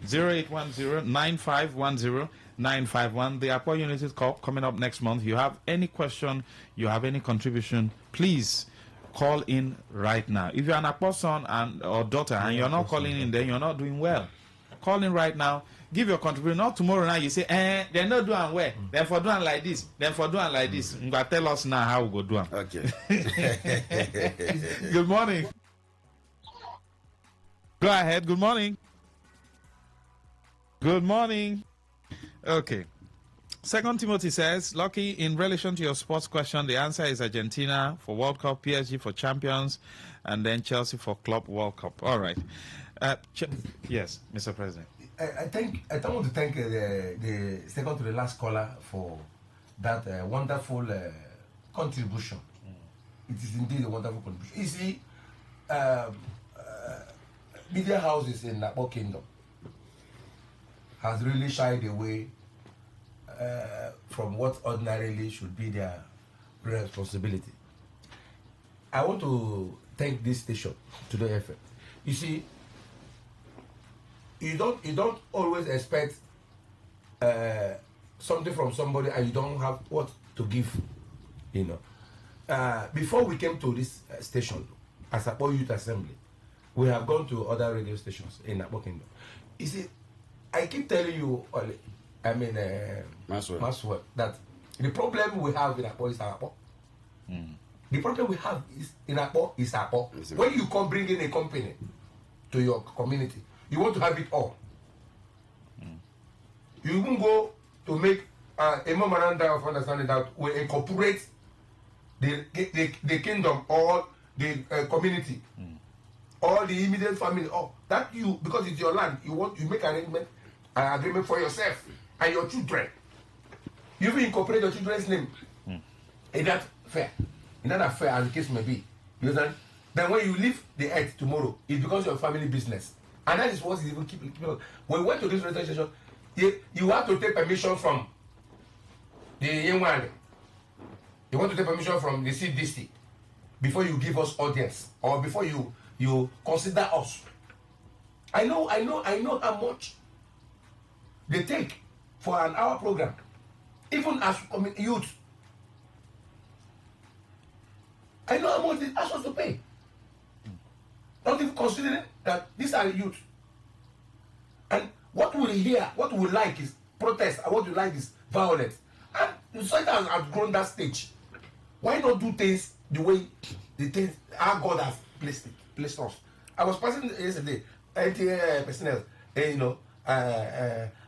0810-9510-951. The Akwa Unity Cup coming up next month. You have any question, you have any contribution, please call in right now. If you're an Akwa son or daughter and you're not calling in, then you're not doing well. Call in right now. Give your contribution. Not tomorrow now you say, they're not doing well. Then for doing like this. Then for doing like this. But tell us now how we go do them. Okay. Good morning. Go ahead. Good morning. Good morning. Okay. Second Timothy says, Lucky, in relation to your sports question, the answer is Argentina for World Cup, PSG for Champions, and then Chelsea for Club World Cup. All right. Yes, Mr. President. I want to thank the second to the last caller for that wonderful contribution. It is indeed a wonderful contribution. You see, media houses in Akpo Kingdom has really shied away from what ordinarily should be their responsibility. I want to thank this station, Today FM. You see, you don't always expect something from somebody and you don't have what to give. Before we came to this station as Akpo Youth Assembly, we have gone to other radio stations in Akpo Kingdom. You see, I keep telling you, Maswell, that the problem we have in Akpo is Akpo. The problem we have in Akpo is Akpo. When you come bring in a company to your community, you want to have it all. You even go to make a memorandum of understanding that we incorporate the kingdom or the community, or the immediate family. Oh, that you, because it's your land, you make an agreement for yourself and your children. You even incorporate your children's name. Is that fair? Is that fair, as the case may be? You understand? Then when you leave the earth tomorrow, it becomes your family business. And that is what is even keeping. When we went to this radio station, you have to take permission from the young one. You want to take permission from the CDC before you give us audience, or before you consider us. I know how much they take for an hour program, even as youth. I know how much they ask us to pay. Not even considering that these are the youth. And what we like is protest, and what we like is violence. And the society has outgrown that stage. Why not do things the way the things our God has placed us? I was passing yesterday, personnel,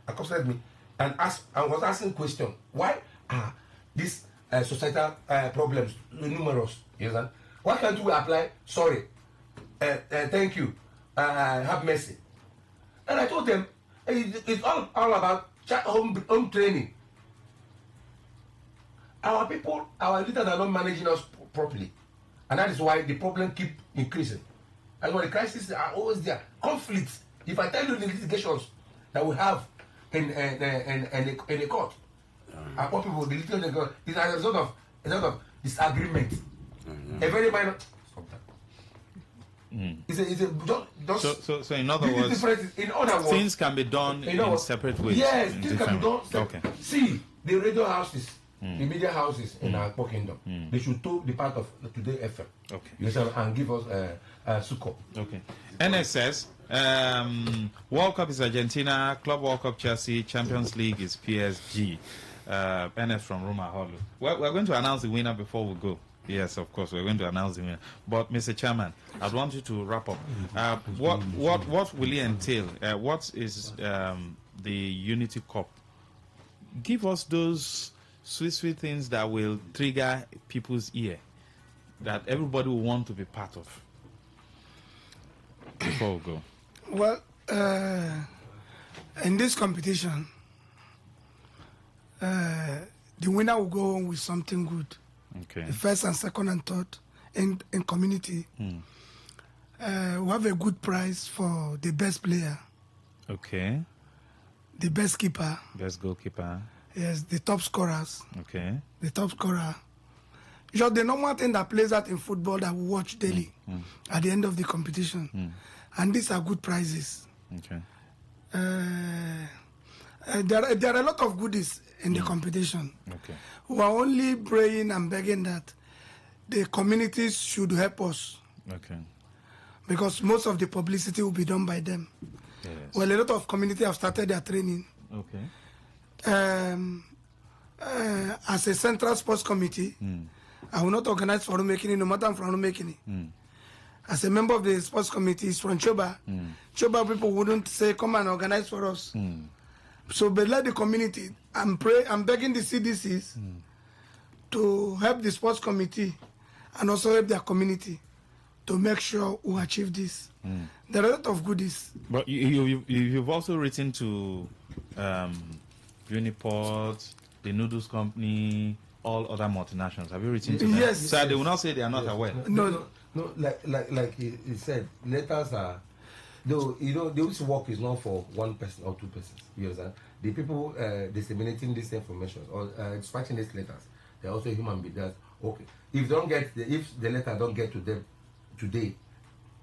accosted me and was asking question. Why are these societal problems numerous? You understand? Why can't we apply sorry, thank you, have mercy? And I told them it's all about home training. Our people, our leaders are not managing us properly, and that is why the problem keep increasing. That's why the crises are always there. Conflicts. If I tell you the litigations that we have in a court, our people, the litigation is as a result of disagreement. A very minor. So in other words, things can be done in separate ways. Yes, things can be done. Okay. See, the radio houses, the media houses in our Kingdom, they should take the part of Today FM. Okay. You understand, and give us succor. Okay. NSS, World Cup is Argentina, Club World Cup Chelsea, Champions League is PSG. NS from Roma Hollow. We're going to announce the winner before we go. Yes, of course, we're going to announce the winner. But, Mr. Chairman, I'd want you to wrap up. What will it entail? What is the Unity Cup? Give us those sweet things that will trigger people's ear, that everybody will want to be part of. Before we go. Well, in this competition, the winner will go on with something good. Okay. The first and second and third in community. We have a good prize for the best player. Okay. The best keeper. Best goalkeeper. Yes, the top scorers. Okay. The top scorer. Just the normal thing that plays out in football that we watch daily at the end of the competition. And these are good prizes. Okay. There are a lot of goodies in the competition. Okay. We are only praying and begging that the communities should help us. Okay. Because most of the publicity will be done by them. Yes. Well, a lot of community have started their training. Okay. As a central sports committee, I will not organize for making it, no matter from making it. As a member of the sports committee from Choba, Choba people wouldn't say, come and organize for us. So, but let the community, I'm begging the CDCs to help the sports committee and also help their community to make sure we achieve this. There are a lot of goodies. But you've also written to Uniport, the noodles company, all other multinationals. Have you written to them? Yes. So they will not say they are not aware. No, like he said, letters are, though, you know, this work is not for one person or two persons. You understand? The people disseminating this information or dispatching these letters, they're also human beings. That's okay. If the letter don't get to them today,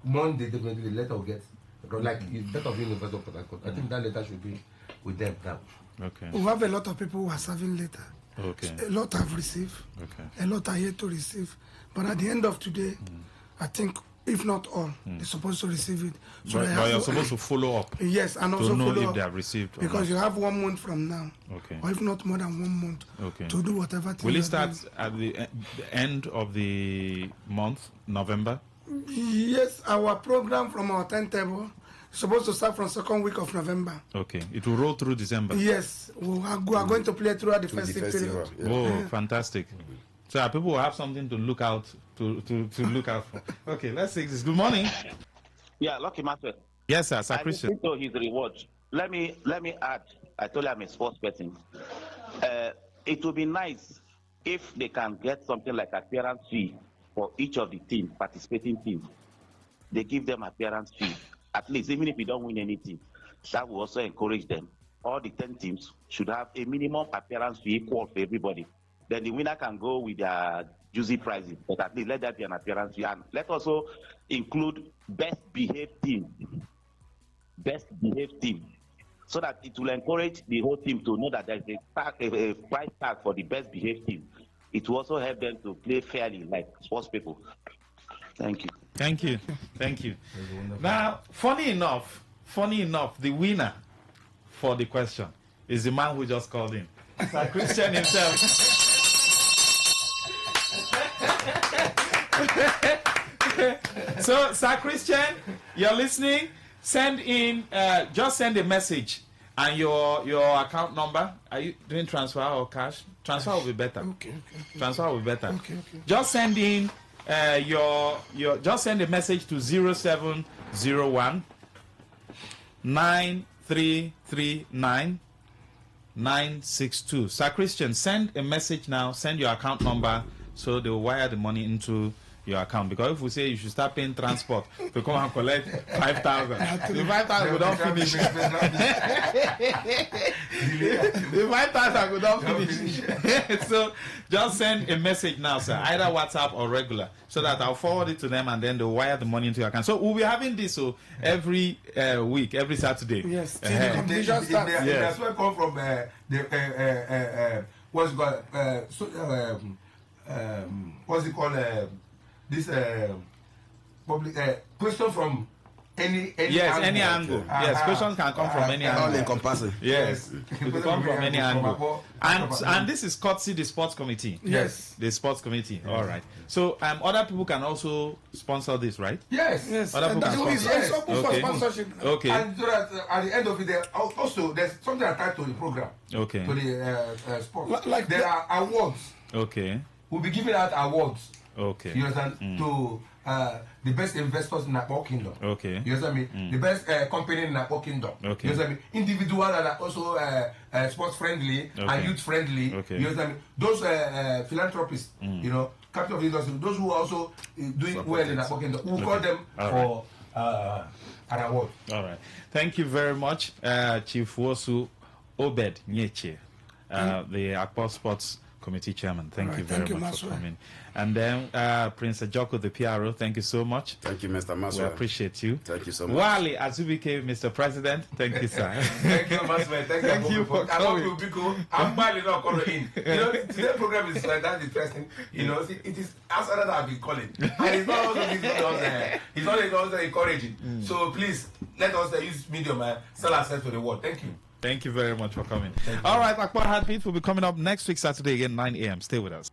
Monday definitely the letter will get. Like that of Universal Port Harcourt, I think that letter should be with them now. Okay. We have a lot of people who are serving later. Okay. A lot have received. Okay. A lot are yet to receive. But at the end of today, I think if not all, they're supposed to receive it. So but you're supposed to follow up. Yes, and also to know follow if up, they have received. Or because not. you have 1 month from now. Okay. Or if not more than 1 month. Okay. To do whatever thing. Will it start at the end of the month, November? Yes, our program from our timetable is supposed to start from 2nd week of November. Okay. It will roll through December. Yes, we are going to play throughout the festive period. Yeah. Oh, fantastic. So people will have something to look out to look out for. Okay, let's take this. Good morning. Yeah, Lucky Master. Yes, sir. Sir Christian. So his reward. Let me add. I told you I'm a sports person. It would be nice if they can get something like appearance fee for each of the teams, participating teams. They give them appearance fee, at least, even if you don't win anything. That will also encourage them. All the 10 teams should have a minimum appearance fee equal for everybody. Then the winner can go with their juicy prizes, but at least let that be an appearance fee. And let also include best behaved team. Best behaved team. So that it will encourage the whole team to know that there's a prize tag for the best behaved team. It will also help them to play fairly like sports people. Thank you. Thank you. Thank you. Now, funny enough, the winner for the question is the man who just called in. Sir Christian himself. So, Sir Christian, you're listening? Send in, just send a message and your account number. Are you doing transfer or cash? Transfer will be better. Okay. Transfer will be better. Okay. Just send in just send a message to 0701 9339 962. Sir Christian, send a message now. Send your account number so they will wire the money into your account. Because if we say you should start paying transport to come and collect 5,000, the 5,000 will not finish. The 5,000 will not finish. So just send a message now, sir, either WhatsApp or regular, so that I'll forward it to them and then they'll wire the money into your account. So we'll be having this every week, every Saturday. Yes. If that's where come from what's it called? What's it called? This public question from any yes, angle. any angle. Yes, questions can come from any angle. All encompassing. Yes, it can come from any angle. And this is courtesy the sports committee. Yes. The sports committee. All right. So other people can also sponsor this, right? Yes. Other people can sponsor. Yes. Okay. Sponsorship. Okay. And so that at the end of it, also there's something attached to the program. Okay. To the sport. Like there are awards. Okay. We'll be giving out awards. Okay. You understand? To the best investors in Akpo Kingdom. Okay. You understand me? The best company in Akpo Kingdom. Okay. You understand me? Individual and also sports friendly and youth friendly. Okay. You understand me? Those philanthropists, you know, capital of the industry, those who are also doing well in Akpo Kingdom, we'll call them for an award. All right. Thank you very much, Chief Wosu Obed Nyeche, the Akpo Sports Committee Chairman. Thank you very much for coming. And then Prince Ajoko, the PRO, thank you so much. Thank you, Mr. Maswell. We appreciate you. Thank you so much. Wally Azubike, Mr. President, thank you, sir. Thank you, Maswell. Thank you for coming. I'm badly not calling in. You know, today's program is that interesting. You know, it is answer that I've been calling. And it's not also it's not also encouraging. So please, let us use medium and sell ourselves to the world. Thank you. Thank you very much for coming. All right, Akbar Heartbeat will be coming up next week, Saturday, again, 9 a.m. Stay with us.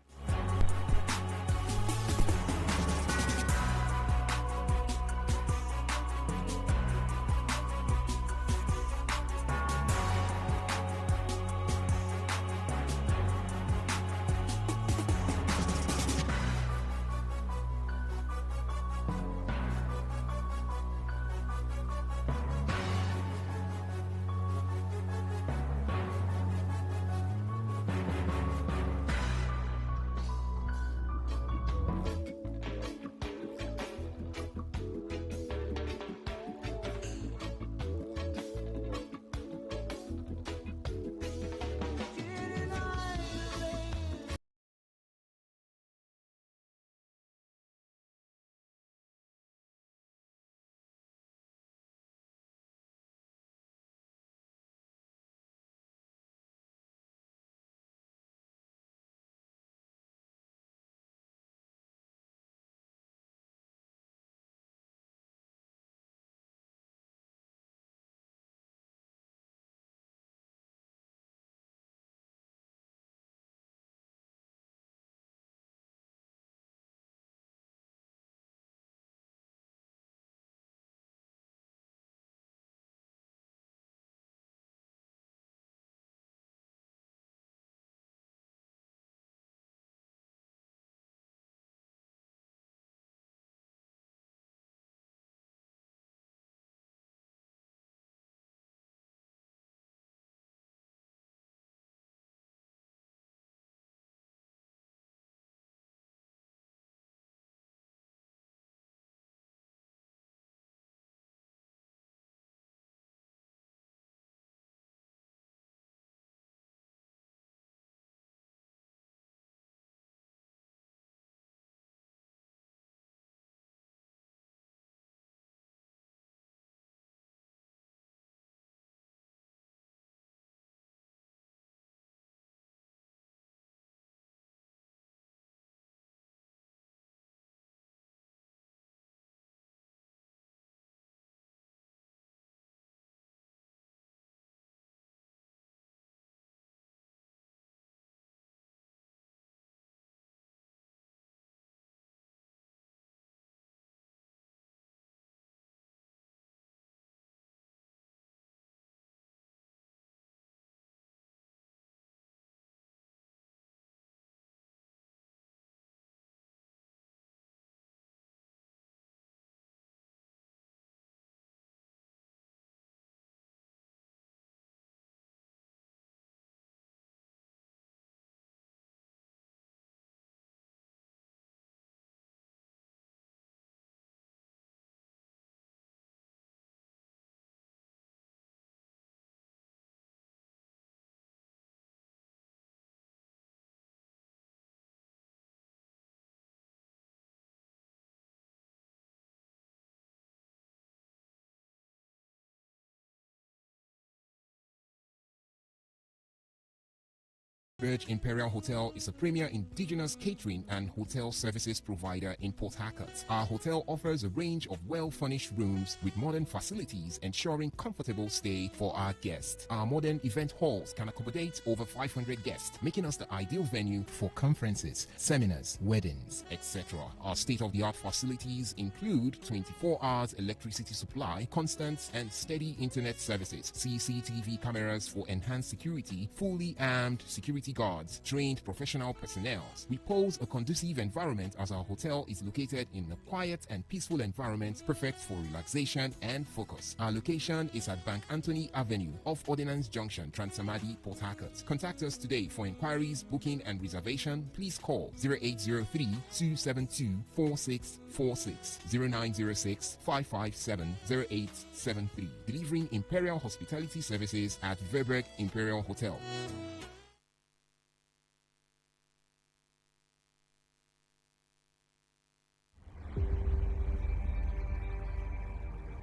Birch Imperial Hotel is a premier indigenous catering and hotel services provider in Port Harcourt. Our hotel offers a range of well-furnished rooms with modern facilities ensuring comfortable stay for our guests. Our modern event halls can accommodate over 500 guests, making us the ideal venue for conferences, seminars, weddings, etc. Our state-of-the-art facilities include 24 hours electricity supply, constant and steady internet services, CCTV cameras for enhanced security, fully armed security guards, trained professional personnel. We pose a conducive environment as our hotel is located in a quiet and peaceful environment perfect for relaxation and focus. Our location is at Bank Anthony Avenue off Ordnance Junction, Transamadi, Port Harcourt. Contact us today for inquiries, booking and reservation. Please call 0803-272-4646, 0906-557-0873. Delivering Imperial Hospitality Services at Verberg Imperial Hotel.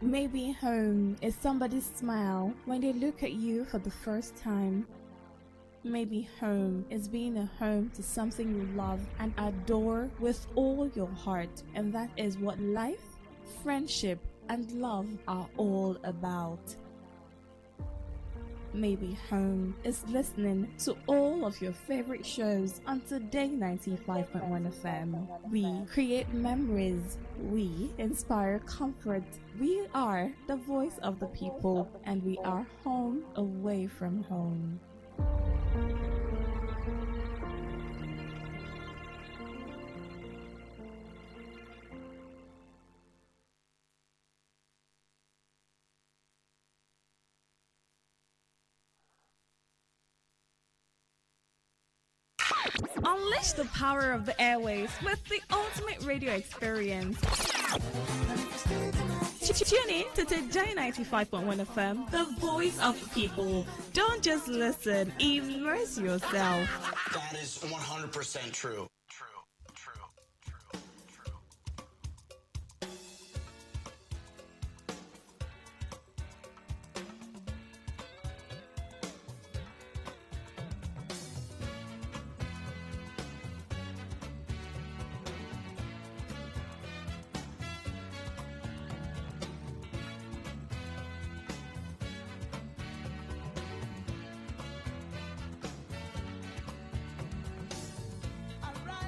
Maybe home is somebody's smile when they look at you for the first time. Maybe home is being a home to something you love and adore with all your heart, and that is what life, friendship, and love are all about. Maybe home is listening to all of your favorite shows on Today95.1 FM. We create memories. We inspire comfort. We are the voice of the people, and we are home away from home. Unleash the power of the airwaves with the ultimate radio experience. Tune in to Today 95.1 FM, the voice of the people. Don't just listen, immerse yourself. That is 100% true. Alright.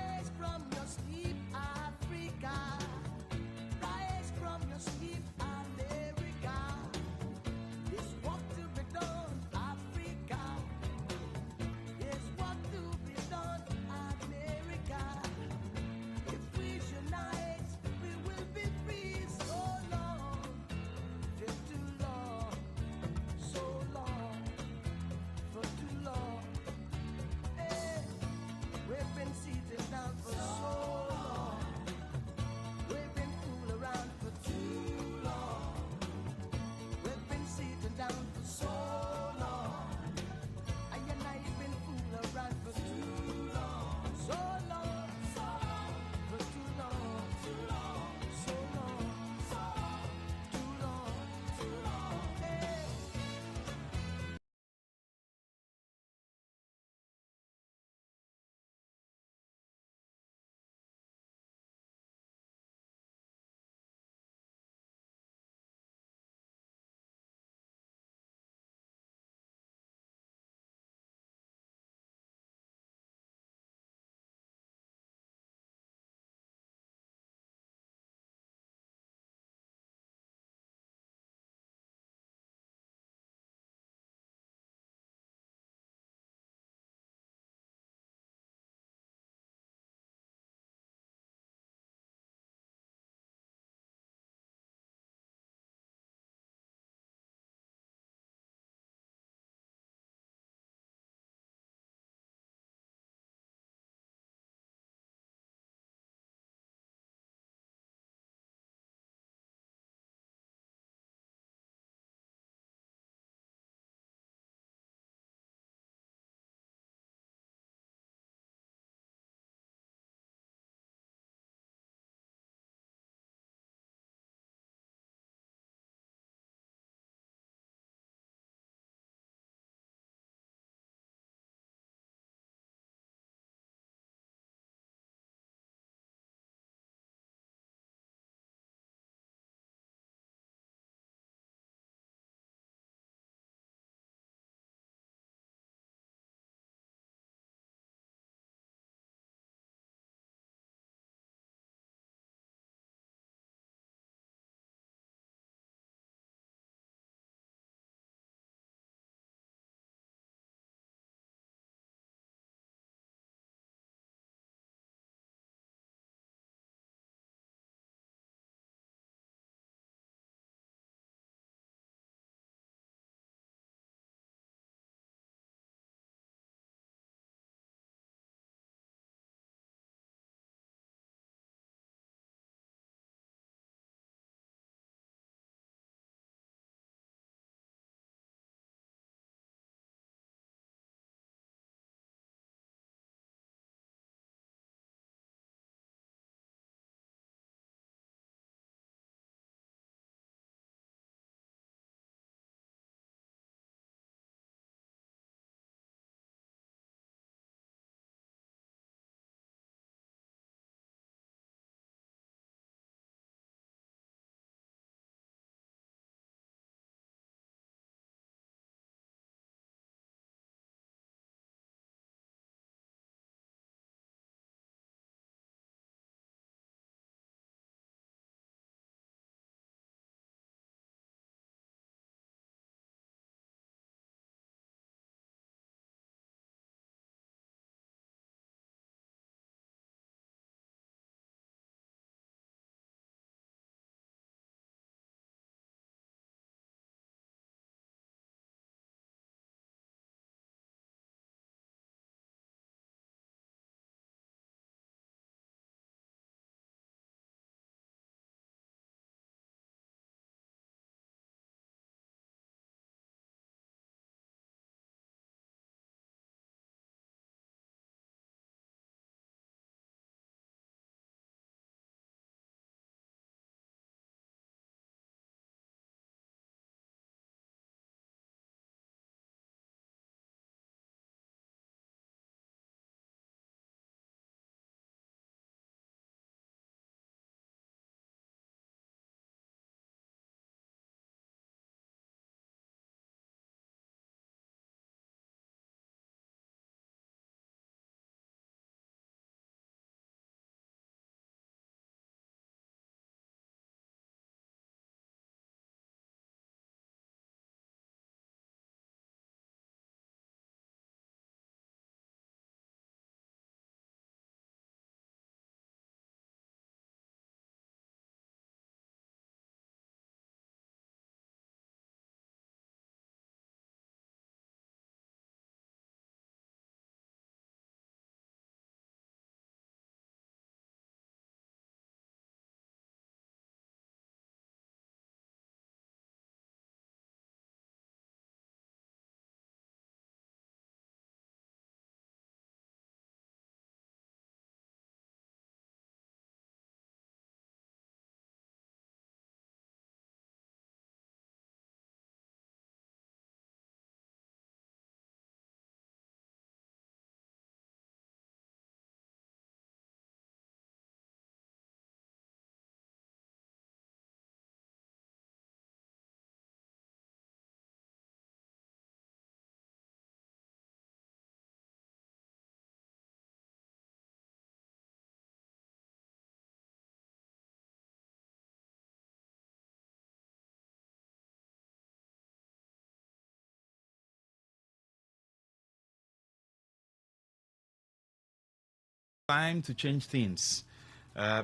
time to change things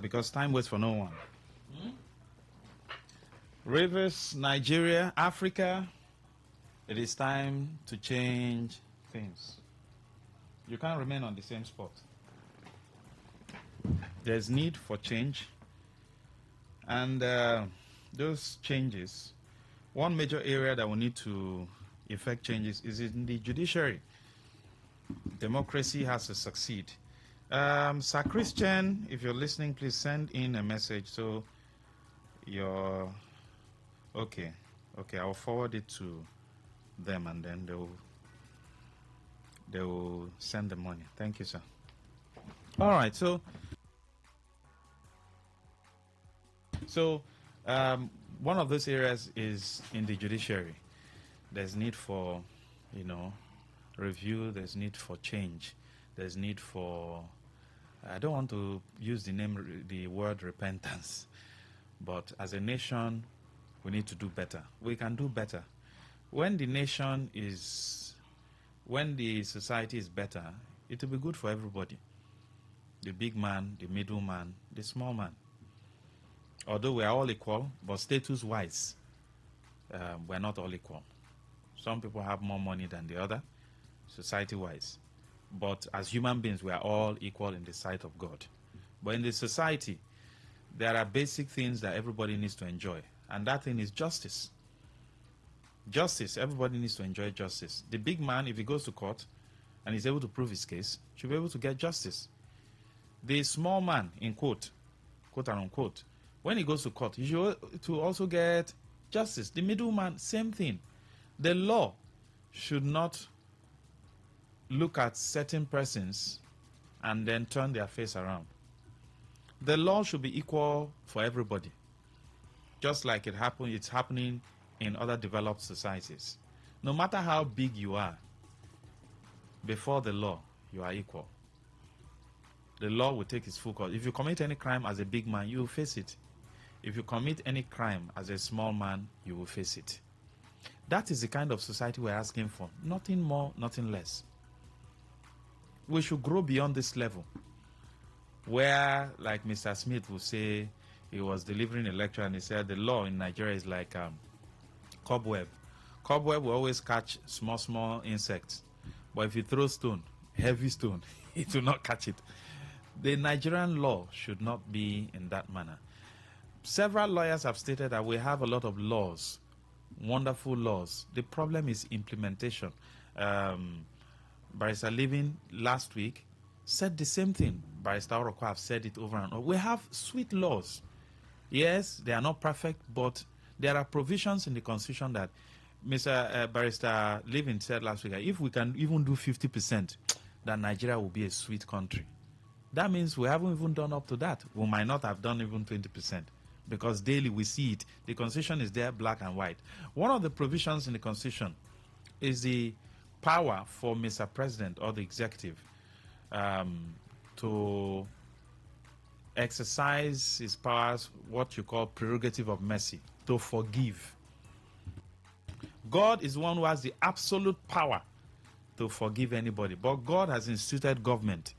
because time waits for no one. Rivers, Nigeria, Africa, it is time to change things. You can't remain on the same spot. There's need for change. And those changes, one major area that we need to effect changes is in the judiciary. Democracy has to succeed. Sir Christian, if you're listening, please send in a message. So you're okay. I'll forward it to them, and then they will send the money. Thank you, sir. All right. So one of those areas is in the judiciary. There's need for, review. There's need for change. There's need for, I don't want to use the word repentance, but as a nation, we need to do better. We can do better. When the society is better, it will be good for everybody. The big man, the middle man, the small man. Although we are all equal, but status-wise, we're not all equal. Some people have more money than the other, society-wise. But as human beings, we are all equal in the sight of God. But in the society, there are basic things that everybody needs to enjoy. And that thing is justice. Justice. Everybody needs to enjoy justice. The big man, if he goes to court and is able to prove his case, should be able to get justice. The small man, in quote and unquote, when he goes to court, he should to also get justice. The middleman, same thing. The law should not look at certain persons and then turn their face around. The law should be equal for everybody, just like it's happening in other developed societies. No matter how big you are, before the law, you are equal. The law will take its full course. If you commit any crime as a big man, you will face it. If you commit any crime as a small man, you will face it. That is the kind of society we're asking for. Nothing more, nothing less. We should grow beyond this level, where, like Mr. Smith will say, he was delivering a lecture and he said the law in Nigeria is like cobweb. Cobweb will always catch small insects. But if you throw stone, heavy stone, it will not catch it. The Nigerian law should not be in that manner. Several lawyers have stated that we have a lot of laws, wonderful laws. The problem is implementation. Barrister Living last week said the same thing. Barrister Oroko have said it over and over. We have sweet laws. Yes, they are not perfect, but there are provisions in the Constitution that Barrister Living said last week, if we can even do 50%, then Nigeria will be a sweet country. That means we haven't even done up to that. We might not have done even 20%, because daily we see it. The Constitution is there, black and white. One of the provisions in the Constitution is the power for Mr. President or the executive to exercise his powers, what you call prerogative of mercy, to forgive. God is one who has the absolute power to forgive anybody, but God has instituted government,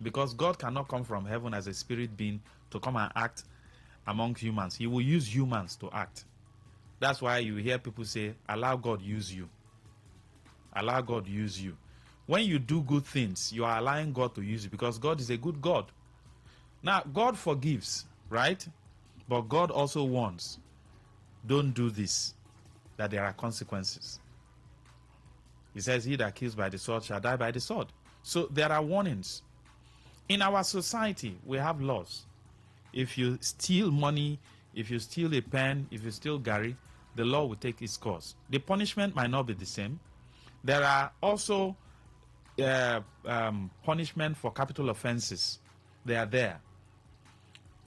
because God cannot come from heaven as a spirit being to come and act among humans. He will use humans to act. That's why you hear people say, allow God use you. Allow God use you. When you do good things, you are allowing God to use you, because God is a good God. Now, God forgives, right? But God also warns, don't do this, that there are consequences. He says, he that kills by the sword shall die by the sword. So there are warnings. In our society, we have laws. If you steal money, if you steal a pen, if you steal Gary, the law will take its course. The punishment might not be the same. There are also punishment for capital offenses. They are there.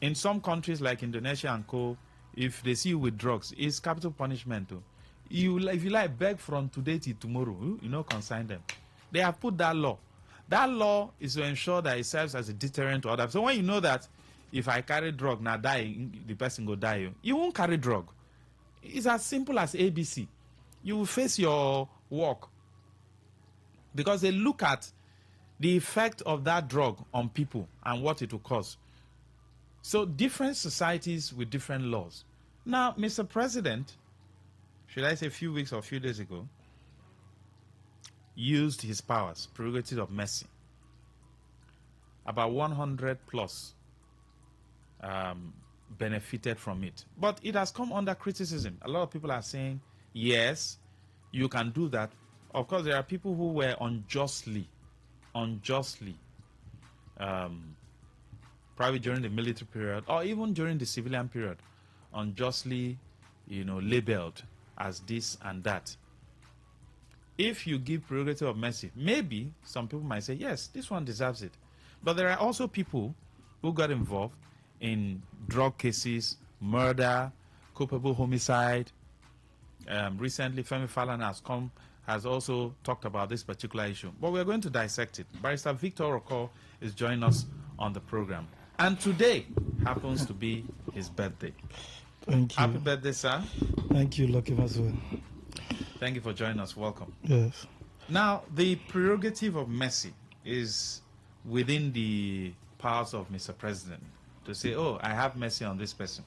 In some countries like Indonesia and co, if they see you with drugs, it's capital punishment too. If you like, beg from today till tomorrow, consign them. They have put that law. That law is to ensure that it serves as a deterrent to others. So when you know that if I carry drug, now die, the person go die, you won't carry drug. It's as simple as ABC. You will face your work. Because they look at the effect of that drug on people and what it will cause. So different societies with different laws. Now, Mr. President, should I say a few weeks or a few days ago, used his powers, prerogative of mercy. About 100 plus benefited from it. But it has come under criticism. A lot of people are saying, yes, you can do that. Of course, there are people who were unjustly, probably during the military period or even during the civilian period, unjustly, labeled as this and that. If you give prerogative of mercy, maybe some people might say, yes, this one deserves it. But there are also people who got involved in drug cases, murder, culpable homicide. Recently, Femi Falana has also talked about this particular issue. But we're going to dissect it. Barrister Victor Roko is joining us on the program. And today happens to be his birthday. Thank you. Happy birthday, sir. Thank you, Lucky Maswell. Thank you for joining us. Welcome. Yes. Now, the prerogative of mercy is within the powers of Mr. President to say, oh, I have mercy on this person.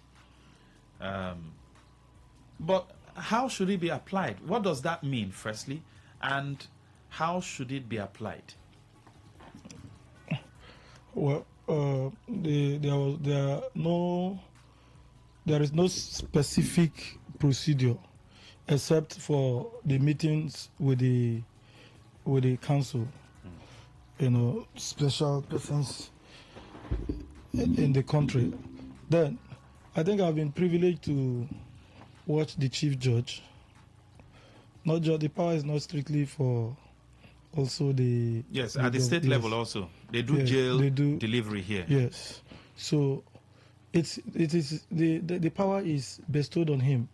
But how should it be applied? What does that mean, firstly? And how should it be applied? Well, there is no specific procedure except for the meetings with the council, special persons in the country. Then I think I've been privileged to watch the chief judge. Not just the power is not strictly for also the at the state level also they do jail delivery here. Yes, so it is the power is bestowed on him,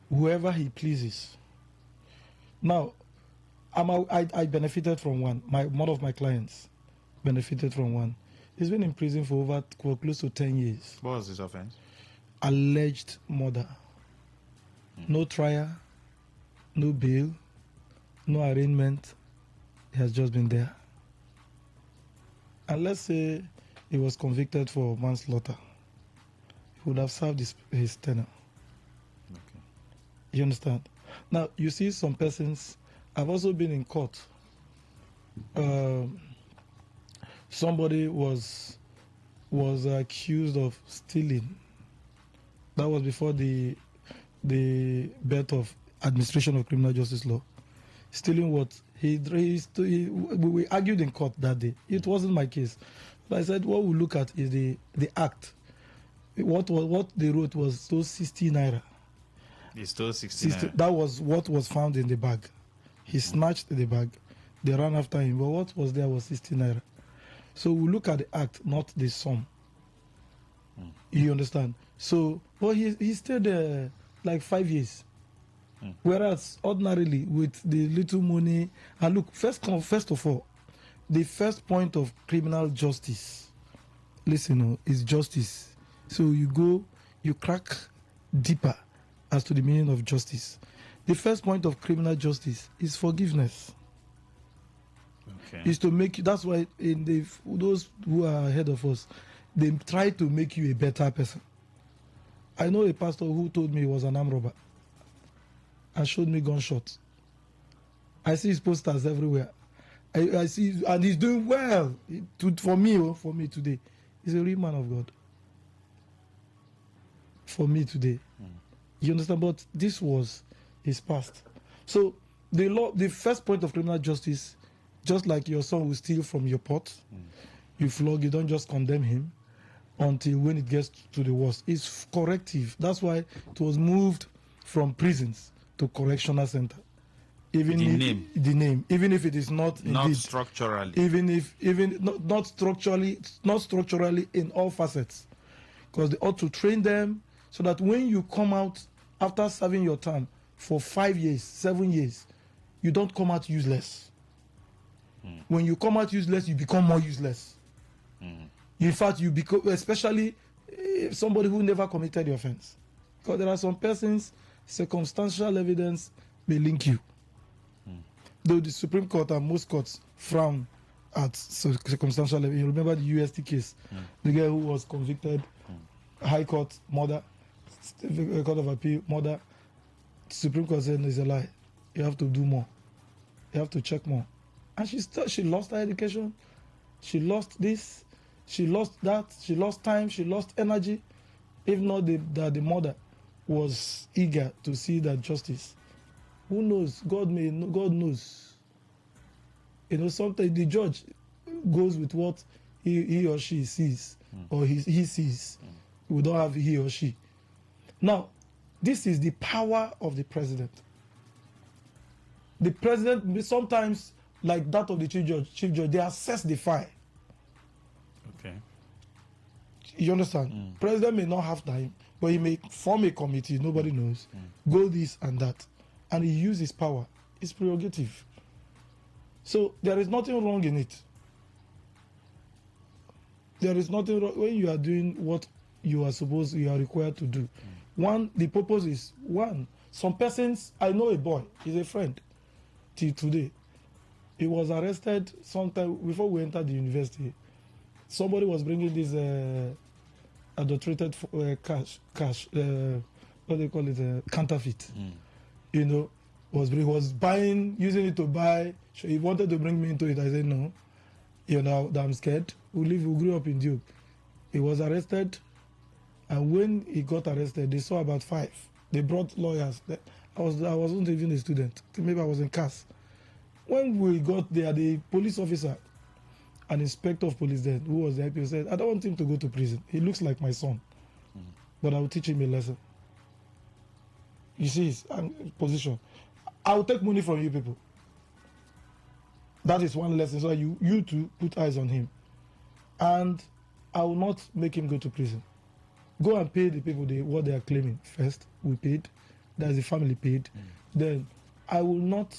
whoever he pleases. Now, I benefited from one. One of my clients benefited from one. He's been in prison for close to 10 years. What was his offense? Alleged murder. No trial, no bail, no arraignment. He has just been there. And let's say he was convicted for manslaughter. He would have served his tenure. Okay. You understand? Now, you see some persons, I've also been in court. Somebody was accused of stealing. That was before the birth of administration of criminal justice law. Stealing what? We argued in court that day. It wasn't my case. But I said what we look at is the act. What they wrote was stole 60 naira. He stole 60 naira. That was what was found in the bag. He snatched the bag. They ran after him. But what was there was 60 naira. So we look at the act, not the sum. You understand? So, well, he stayed there like 5 years. Whereas ordinarily with the little money, and look, first of all, the first point of criminal justice, listen, is justice. So you crack deeper as to the meaning of justice. The first point of criminal justice is forgiveness. Okay. Is to make you. That's why those who are ahead of us, they try to make you a better person. I know a pastor who told me he was an armed robber and showed me gunshots. I see his posters everywhere. I see, and he's doing well. For me today, he's a real man of God. For me today, you understand? But this was his past. So the first point of criminal justice, just like your son will steal from your pot, you flog. You don't just condemn him until when it gets to the worst. It's corrective. That's why it was moved from prisons to correctional center. Even the name, even if it is not structurally, not structurally in all facets, because they ought to train them so that when you come out after serving your term for 5 years, 7 years, you don't come out useless. When you come out useless, you become more useless. In fact, you become, especially somebody who never committed the offense, because there are some persons, circumstantial evidence may link you. Though the Supreme Court and most courts frown at circumstantial level. You remember the UST case, the girl who was convicted, High Court, murder, Court of Appeal, murder. Supreme Court said no, it's a lie. You have to do more. You have to check more. And she lost her education. She lost this. She lost that. She lost time. She lost energy. If not that the mother was eager to see that justice. Who knows? God knows. You know, sometimes the judge goes with what he or she sees, or he sees. We don't have he or she. Now, this is the power of the president. The president, sometimes, like that of the chief judge, they assess the file. Okay. You understand? President may not have time, but he may form a committee, nobody knows, go this and that, and he uses his power, his prerogative. So there is nothing wrong in it. There is nothing wrong when you are doing what you are required to do. One, the purpose is, some persons, I know a boy, he's a friend, till today. He was arrested sometime before we entered the university. Somebody was bringing this adulterated cash, what they call it, counterfeit. You know, was buying, using it to buy. So he wanted to bring me into it. I said, no, you know, I'm scared. We grew up in Duke. He was arrested. And when he got arrested, they saw about 5. They brought lawyers. I wasn't even a student. Maybe I was in class. When we got there, the police officer, an inspector of police then, who was the IPO, said, I don't want him to go to prison. He looks like my son. But I will teach him a lesson. You see his position. I will take money from you people. That is one lesson. So you two put eyes on him. And I will not make him go to prison. Go and pay the people what they are claiming first. We paid. That's the family paid. Then I will not.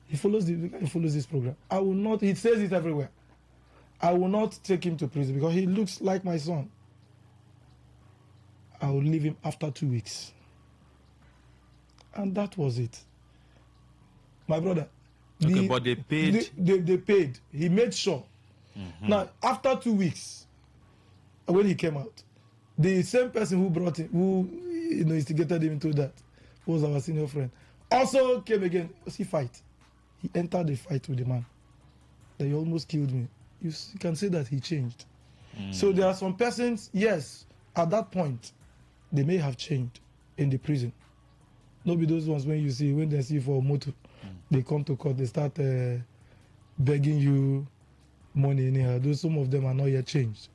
He follows this program. I will not. He says it everywhere. I will not take him to prison because he looks like my son. I will leave him after 2 weeks. And that was it. My brother. Okay, but they paid. They paid. He made sure. Now, after 2 weeks, when he came out, the same person who brought him, who instigated him into that, was our senior friend, also came again. See, fight. He entered the fight with the man. That he almost killed me. You can say that he changed. So there are some persons, yes, at that point, they may have changed in the prison. Not be those ones when they see for a motor, they come to court, they start begging you money anyhow. Some of them are not yet changed.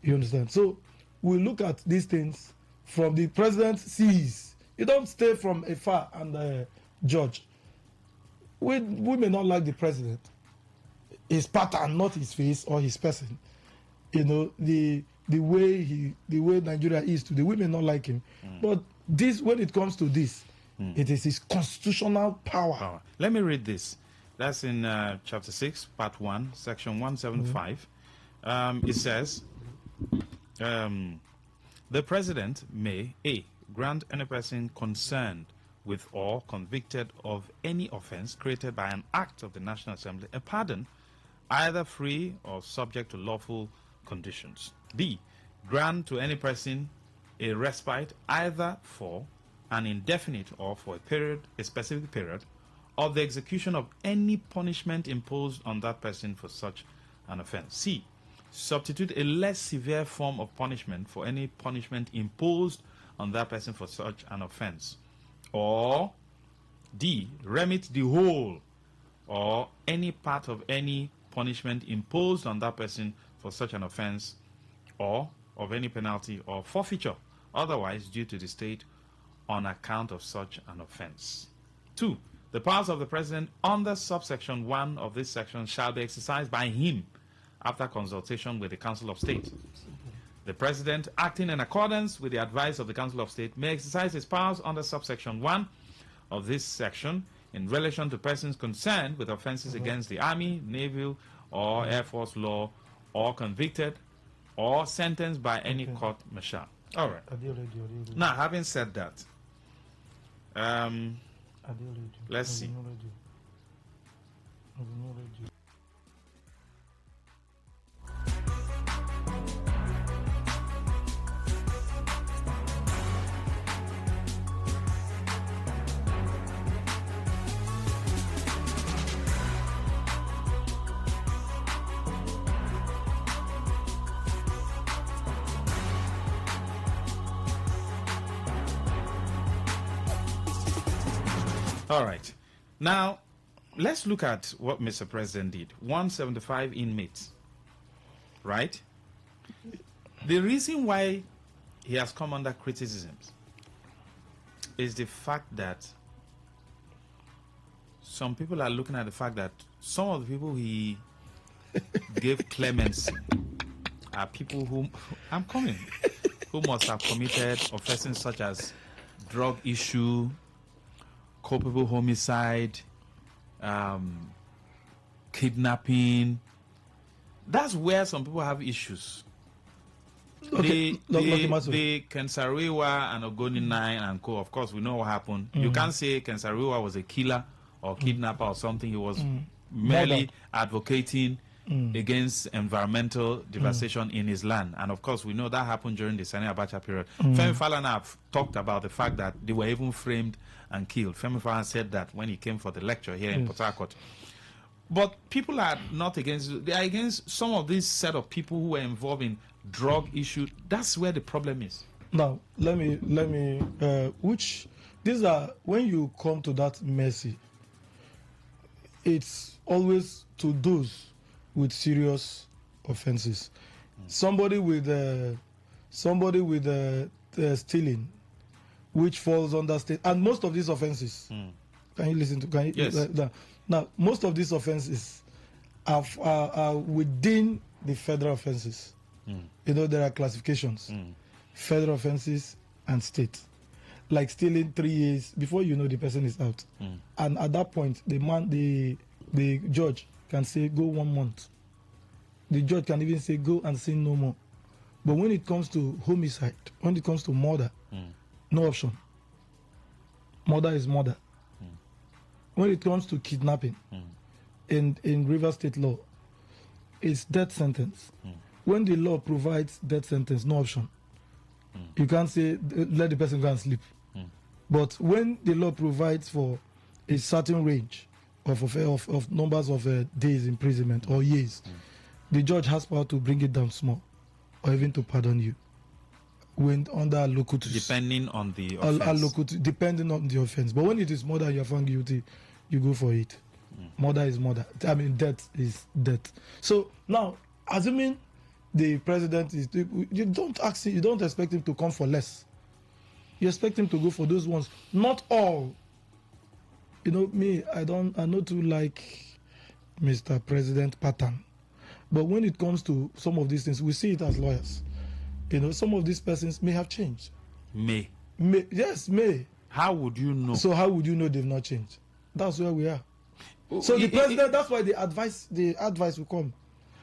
You understand? So we look at these things from the president sees. You don't stay from afar and judge. We may not like the president, his pattern, not his face or his person. You know, the way Nigeria is today, we may not like him. But this, when it comes to this, it is his constitutional power. Let me read this. That's in chapter 6, part 1, section 175. It says, the president may, A, grant any person concerned with or convicted of any offense created by an act of the National Assembly a pardon, either free or subject to lawful conditions. B, grant to any person a respite either for an indefinite or for a specific period of the execution of any punishment imposed on that person for such an offense. C, substitute a less severe form of punishment for any punishment imposed on that person for such an offense. Or D, remit the whole or any part of any punishment imposed on that person for such an offense, or of any penalty or forfeiture otherwise due to the state on account of such an offense. 2. The powers of the president under subsection 1 of this section shall be exercised by him after consultation with the Council of State. The president, acting in accordance with the advice of the Council of State, may exercise his powers under subsection 1 of this section in relation to persons concerned with offenses against the Army, Naval, or Air Force law, or convicted or sentenced by any court martial. All right. Now, having said that, let's see. All right. Now, let's look at what Mr. President did. 175 inmates, right? The reason why he has come under criticisms is the fact that some people are looking at the fact that some of the people he gave clemency are people who who must have committed offenses such as drug issue, culpable homicide, kidnapping. That's where some people have issues. Okay, The Kensariwa and Ogoni 9 and co, of course, we know what happened. You can't say Kensariwa was a killer or kidnapper or something. He was merely advocating against environmental devastation in his land. And of course, we know that happened during the Sani Abacha period. Femi Falana have talked about the fact that they were even framed and killed. Femi Falana said that when he came for the lecture here in Port Harcourt. But people are not against, they are against some of these set of people who were involved in drug issue. That's where the problem is. Now, let me, these are, when you come to that mercy, it's always to those with serious offenses. Somebody with stealing, which falls under state, and most of these offenses, can you listen to, can you, yes. Now, most of these offenses are within the federal offenses. You know, there are classifications, federal offenses and state. Like stealing 3 years, before you know the person is out. And at that point, the judge can say, go 1 month. The judge can even say, go and sin no more. But when it comes to homicide, when it comes to murder, no option. Murder is murder. When it comes to kidnapping, in River State law, it's death sentence. When the law provides death sentence, no option. You can't say, let the person go and sleep. But when the law provides for a certain range of numbers of days imprisonment or years, the judge has power to bring it down small or even to pardon you. When under locutus. Depending on the offense. Depending on the offense. But when it is murder, you are found guilty, you go for it. Murder is murder. I mean, death is death. So now, assuming the president is, you don't expect him to come for less. You expect him to go for those ones. Not all. You know, me, I not too like Mr. President pattern. But when it comes to some of these things, we see it as lawyers. You know, some of these persons may have changed. May. Yes, may. How would you know? So how would you know they've not changed? That's where we are. So the president, that's why the advice will come.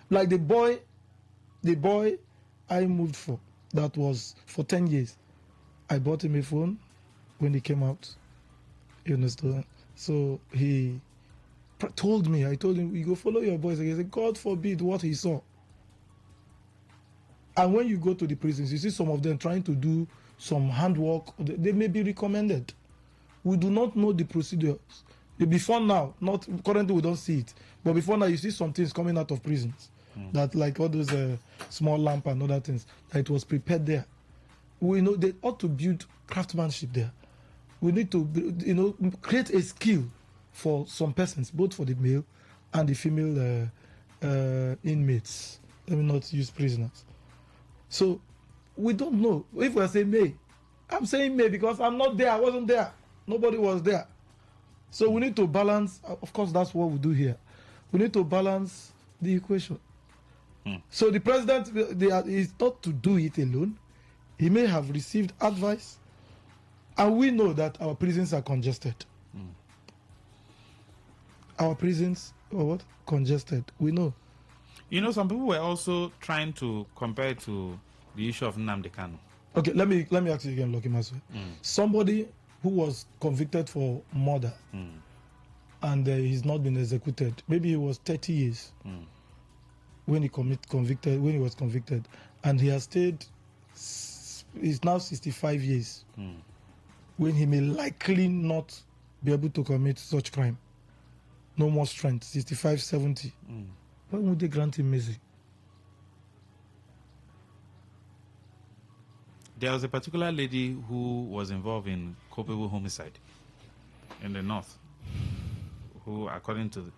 Like the boy I moved for, that was for 10 years. I bought him a phone when he came out. You understand? So he told me, I told him, you go follow your boys. He said, God forbid what he saw. And when you go to the prisons, you see some of them trying to do some handwork. They may be recommended. We do not know the procedures. Before now, not currently we don't see it. But before now, you see some things coming out of prisons. That like all those small lamp and other things, that it was prepared there. We know they ought to build craftsmanship there. We need to, create a skill for some persons, both for the male and the female inmates. Let me not use prisoners. So we don't know. If we're saying may, I'm saying may because I'm not there. I wasn't there. Nobody was there. So we need to balance. Of course, that's what we do here. We need to balance the equation. So the president is not to do it alone. He may have received advice. And we know that our prisons are congested. Our prisons are what? Congested. We know. You know, some people were also trying to compare it to the issue of Nnamdi Kanu. Okay, let me ask you again, Lucky Maswe. Somebody who was convicted for murder and he's not been executed. Maybe he was 30 years when he was convicted, and he has stayed. He's now 65 years. When he may likely not be able to commit such crime. No more strength, 65, 70. Why would they grant him mercy? There was a particular lady who was involved in culpable homicide. in the north who, according to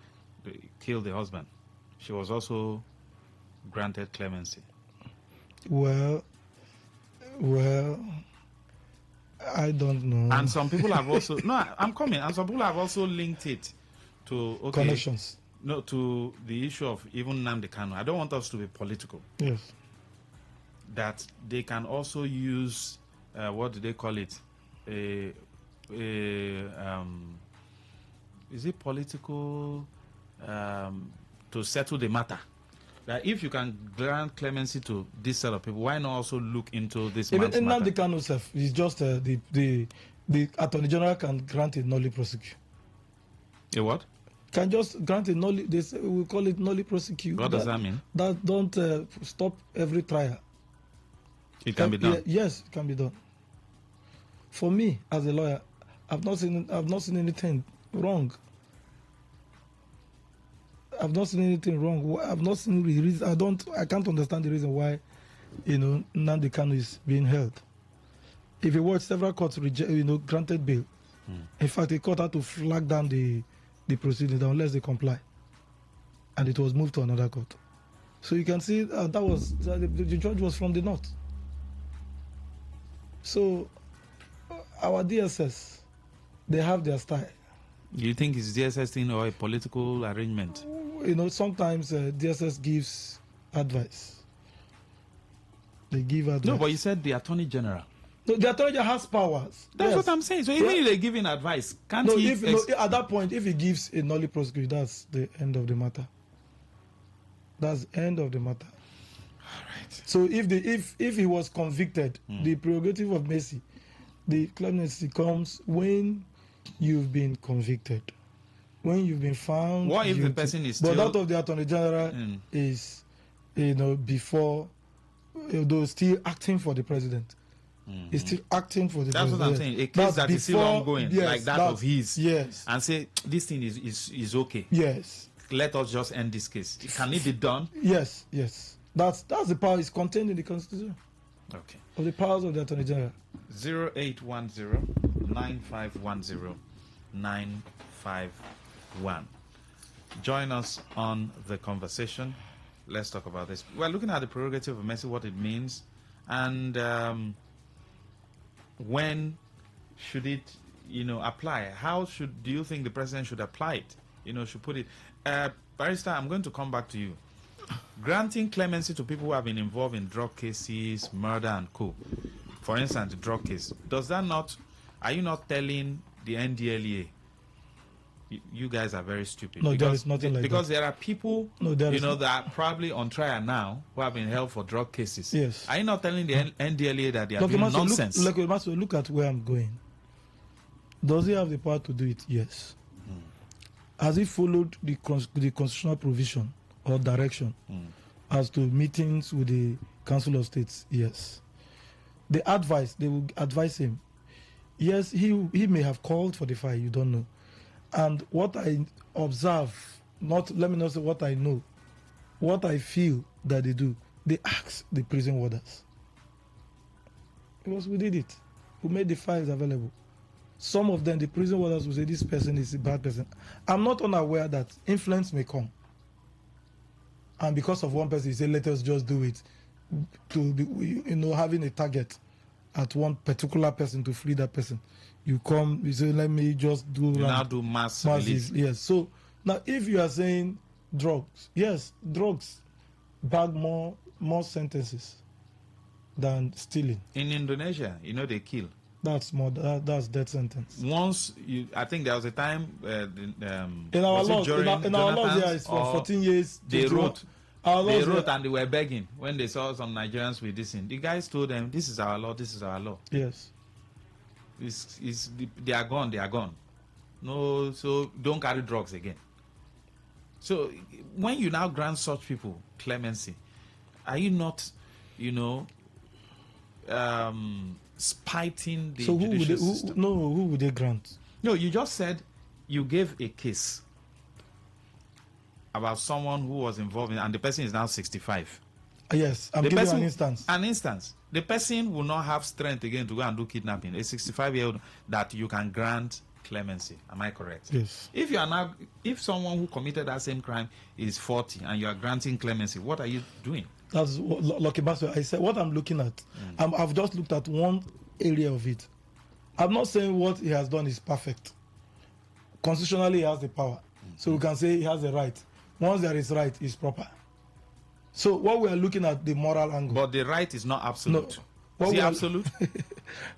killed the husband. She was also granted clemency. Well, I don't know. And some people have also I'm coming. And some people have also linked it to connections. No, to the issue of even Nnamdi Kanu. I don't want us to be political. Yes. That they can also use what do they call it? Is it political to settle the matter? That if you can grant clemency to this set of people, why not also look into this Even man's matter? Nnamdi Kanu self is just the Attorney General can grant a nollie prosecute. A what? Can just grant a nollie. We call it nollie prosecute. What does that mean? That don't stop every trial. It can be done. Yes, it can be done. For me, as a lawyer, I've not seen anything wrong. I've not seen anything wrong. I've not seen the reason. I can't understand the reason why, Nnamdi Kanu is being held. If you watch, several courts granted bail. In fact, the court had to flag down the proceedings unless they comply, and it was moved to another court. So you can see the judge was from the north. So our DSS, they have their style. Do you think it's DSS thing or a political arrangement? Sometimes DSS gives advice. They give advice. No, but you said the Attorney General. No, the Attorney General has powers. That's what I'm saying. So even if they're giving advice, can't he? At that point, if he gives a nollie prosecute, that's the end of the matter. That's the end of the matter. All right. So if he was convicted, the prerogative of mercy, the clemency comes when you've been convicted, when you've been found. What if guilty. the person is But still... that of the Attorney General is, before, though still acting for the president. He's still acting for the That's president. what I'm saying. A case that is still ongoing, like that of his. Yes. And say, this thing is okay. Yes. Let us just end this case. Can it be done? Yes. That's the power is contained in the Constitution. Okay. Of the powers of the Attorney General. 0810-9510-951. Join us on the conversation. Let's talk about this. We're looking at the prerogative of mercy, what it means, and when should it, apply? How do you think the president should apply it? Should put it. Barrister, I'm going to come back to you. Granting clemency to people who have been involved in drug cases, murder and co. For instance, the drug case. Are you not telling the NDLEA, you guys are very stupid? No, there is nothing like that. Because there are people, that are probably on trial now who have been held for drug cases. Yes. Are you not telling the NDLEA that they are doing nonsense? Look at where I'm going. Does he have the power to do it? Yes. Has he followed the constitutional provision or direction as to meetings with the Council of States? Yes. They will advise him. Yes, he may have called for the fire, you don't know. And what I observe, let me not say what I know, what I feel that they do, they ask the prison warders. Because we did it. We made the files available. Some of them, the prison warders will say, this person is a bad person. I'm not unaware that influence may come. And because of one person, you say, let us just do it. To be, having a target at one particular person to free that person. You come, you say, let me just do... You now do mass release. Yes. So, now if you are saying drugs, yes, drugs bag more sentences than stealing. In Indonesia, they kill. That's that's death sentence. Once I think there was a time in our laws, it's for 14 years. They wrote and they were begging when they saw some Nigerians with this thing. The guys told them, "This is our law. This is our law." Yes. They are gone. They are gone. No, so don't carry drugs again. So when you now grant such people clemency, are you not, spiting the judicial system? Who would they grant? No, you just said you gave a case about someone who was involved in, and the person is now 65. Yes, I'm giving an instance. An instance. The person will not have strength again to go and do kidnapping. A 65-year-old that you can grant clemency. Am I correct? Yes. If someone who committed that same crime is 40 and you are granting clemency, what are you doing? That's what, Lucky Basso, I said what I'm looking at. I've just looked at one area of it. I'm not saying what he has done is perfect. Constitutionally, he has the power. So we can say he has the right. Once there is right, it's proper. So what we are looking at, the moral angle. But the right is not absolute. No, is it absolute?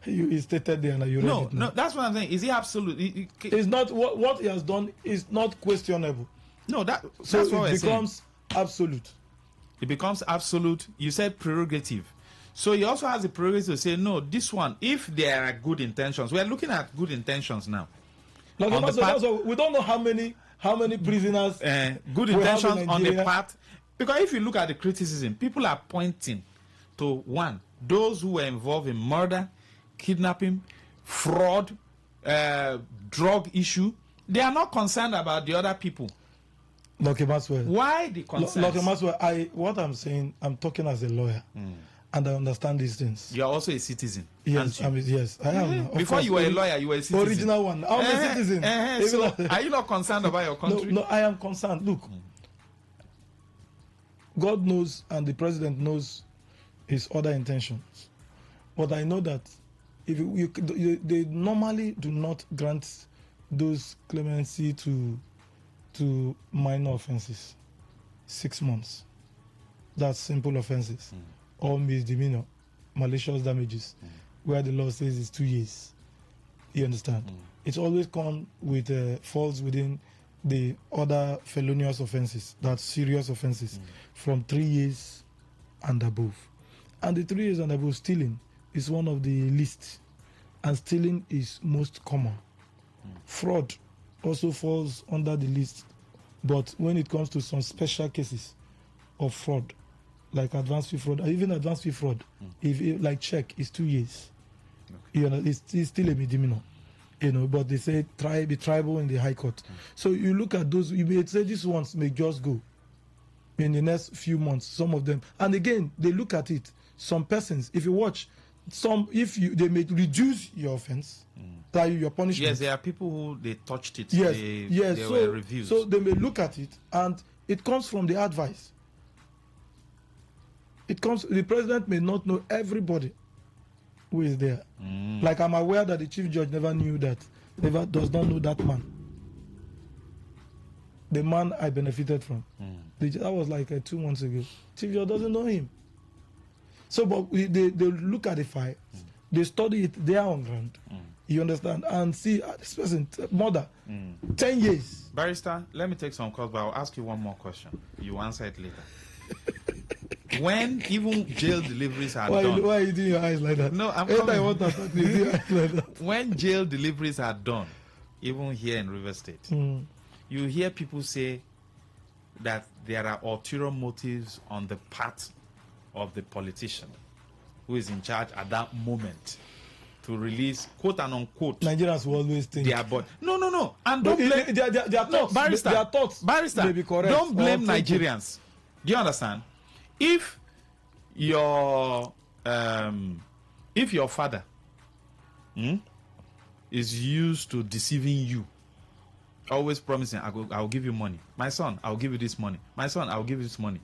You stated there and you read it. No, that's what I'm saying. Is it absolute? It's not what he has done is not questionable. No, that's so what it becomes absolute. It becomes absolute. You said prerogative. So he also has the prerogative to say, no, this one, if there are good intentions, we are looking at good intentions now. Like we don't know how many prisoners. Good intentions on the part. Because if you look at the criticism, people are pointing to one, those who were involved in murder, kidnapping, fraud, drug issue. They are not concerned about the other people. Lucky Maxwell. Why the concern? Lucky Maxwell, what I'm saying, I'm talking as a lawyer. And I understand these things. You are also a citizen. Yes, yes, I am. Before you were a lawyer, you were a citizen. Original one. I'm a citizen. So are you not concerned about your country? No, I am concerned. Look, God knows and the president knows his other intentions. But I know that if they normally do not grant those clemency to minor offenses. 6 months. That's simple offenses. Or misdemeanor, malicious damages, where the law says it's 2 years. You understand? It's always come with falls within the other felonious offenses, that's serious offenses, from 3 years and above. And the 3 years and above, stealing is one of the least, and stealing is most common. Fraud also falls under the list, but when it comes to some special cases of fraud, like advanced fee fraud, or even advanced fee fraud, like check, is 2 years. Okay. You know, it's still a misdemeanor. You know, but they say be tribal in the High Court. So you look at those, you may say these ones may just go in the next few months, some of them. And again, they look at it. Some persons, if you watch, they may reduce your offense, your punishment. Yes, there are people who they touched it. Yes, they were reviewed. So they may look at it, and it comes from the advice. The president may not know everybody who is there. Like I'm aware that the chief judge never does not know that man. The man I benefited from. That was like 2 months ago. Chief judge doesn't know him. So, but they look at the file, they study it there on ground. You understand? And see this person, mother, 10 years. Barrister, let me take some calls, but I'll ask you one more question. You answer it later. When even jail deliveries are done. Why are you doing your eyes like that? No, I'm coming. Like that. When jail deliveries are done, even here in River State, you hear people say that there are ulterior motives on the part of the politician who is in charge at that moment to release, quote and unquote. Nigerians will always think. No. And don't blame. Their thoughts, Barrister, their thoughts may be correct. Don't blame Nigerians. Do you understand? If your father is used to deceiving you, always promising, I will give you money. My son, I will give you this money. My son, I will give you this money.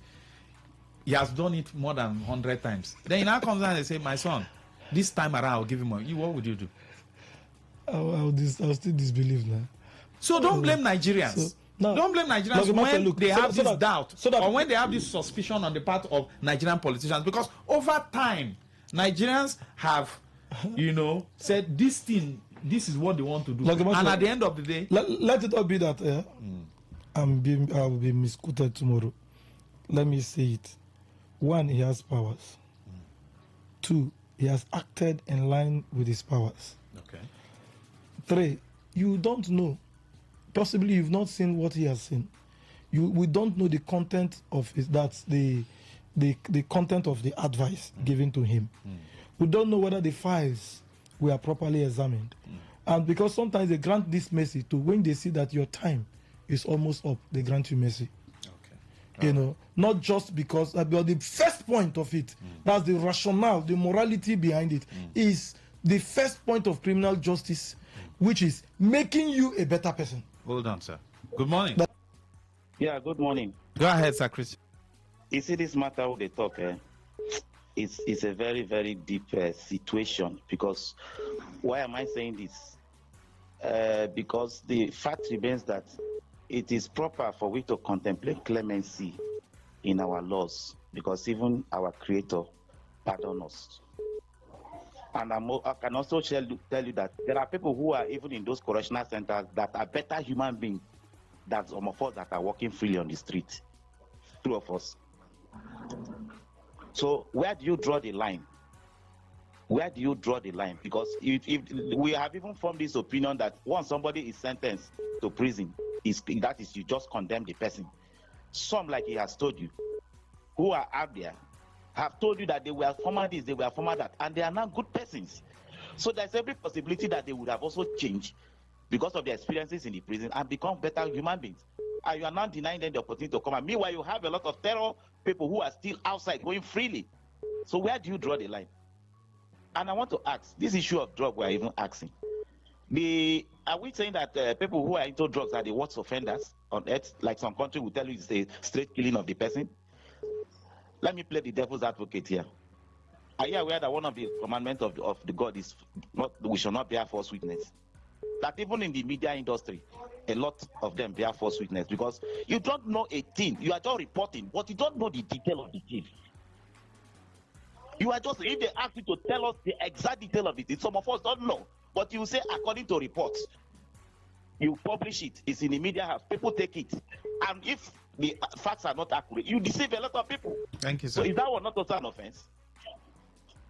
He has done it more than 100 times. Then he now comes out and say, my son, this time around I will give you money. What would you do? I'll still disbelieve now. So don't blame Nigerians. Don't blame Nigerians when they have this doubt or when they have this suspicion on the part of Nigerian politicians, because over time Nigerians have, said this is what they want to do, and at the end of the day, let it all be that I'll be misquoted tomorrow. Let me say it. 1, he has powers. 2, he has acted in line with his powers. Okay. 3, you don't know. Possibly you've not seen what he has seen. We don't know the content of the content of the advice given to him. We don't know whether the files were properly examined. And because sometimes they grant this mercy to when they see that your time is almost up, they grant you mercy. Not just because, but the first point of it, that's the rationale, the morality behind it, is the first point of criminal justice which is making you a better person. Hold on, sir. Good morning. Yeah, good morning. Go ahead, Sir Chris. You see, this matter with the talk, it's a very, very deep situation. Because why am I saying this? Because the fact remains that it is proper for we to contemplate clemency in our laws, because even our Creator pardon us. And I can also tell you that there are people who are even in those correctional centers that are better human beings than some of us that are walking freely on the street. Two of us. So where do you draw the line? Where do you draw the line? Because if we have even formed this opinion that once somebody is sentenced to prison, that is, you just condemn the person. Some, like he has told you, who are out there, have told you that they were former this, they were former that, and they are now good persons. So there's every possibility that they would have also changed because of their experiences in the prison and become better human beings. And you are not denying them the opportunity to come. And meanwhile, you have a lot of terror people who are still outside going freely. So where do you draw the line? And I want to ask, this issue of drug we are even asking. Are we saying that people who are into drugs are the worst offenders on earth? Like some country will tell you it's a straight killing of the person. Let me play the devil's advocate here. Are you aware that one of the commandments of the God is we shall not bear false witness? That even in the media industry, a lot of them bear false witness because you don't know a thing. You are just reporting, but you don't know the detail of the thing. You are just, if they ask you to tell us the exact detail of it, some of us don't know. But you say according to reports. You publish it. It's in the media house. People take it. And if the facts are not accurate, you deceive a lot of people. Thank you, sir. So is that one not also an offense?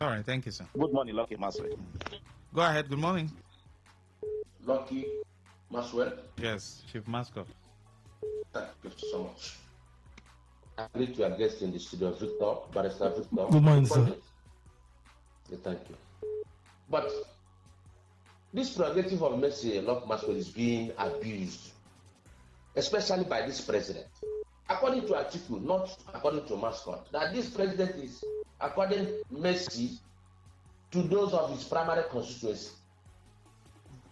All right, thank you, sir. Good morning, Lucky Maswell. Go ahead, good morning. Lucky Maswell. Yes, Chief Mascot. Thank you so much. I need to address in the studio Victor, Barrister Victor. Good morning, sir. Yeah, thank you. But this prerogative of mercy, Lucky Maswell, is being abused, especially by this president. According to Atiku, not according to Mascot, that this president is according mercy to those of his primary constituency.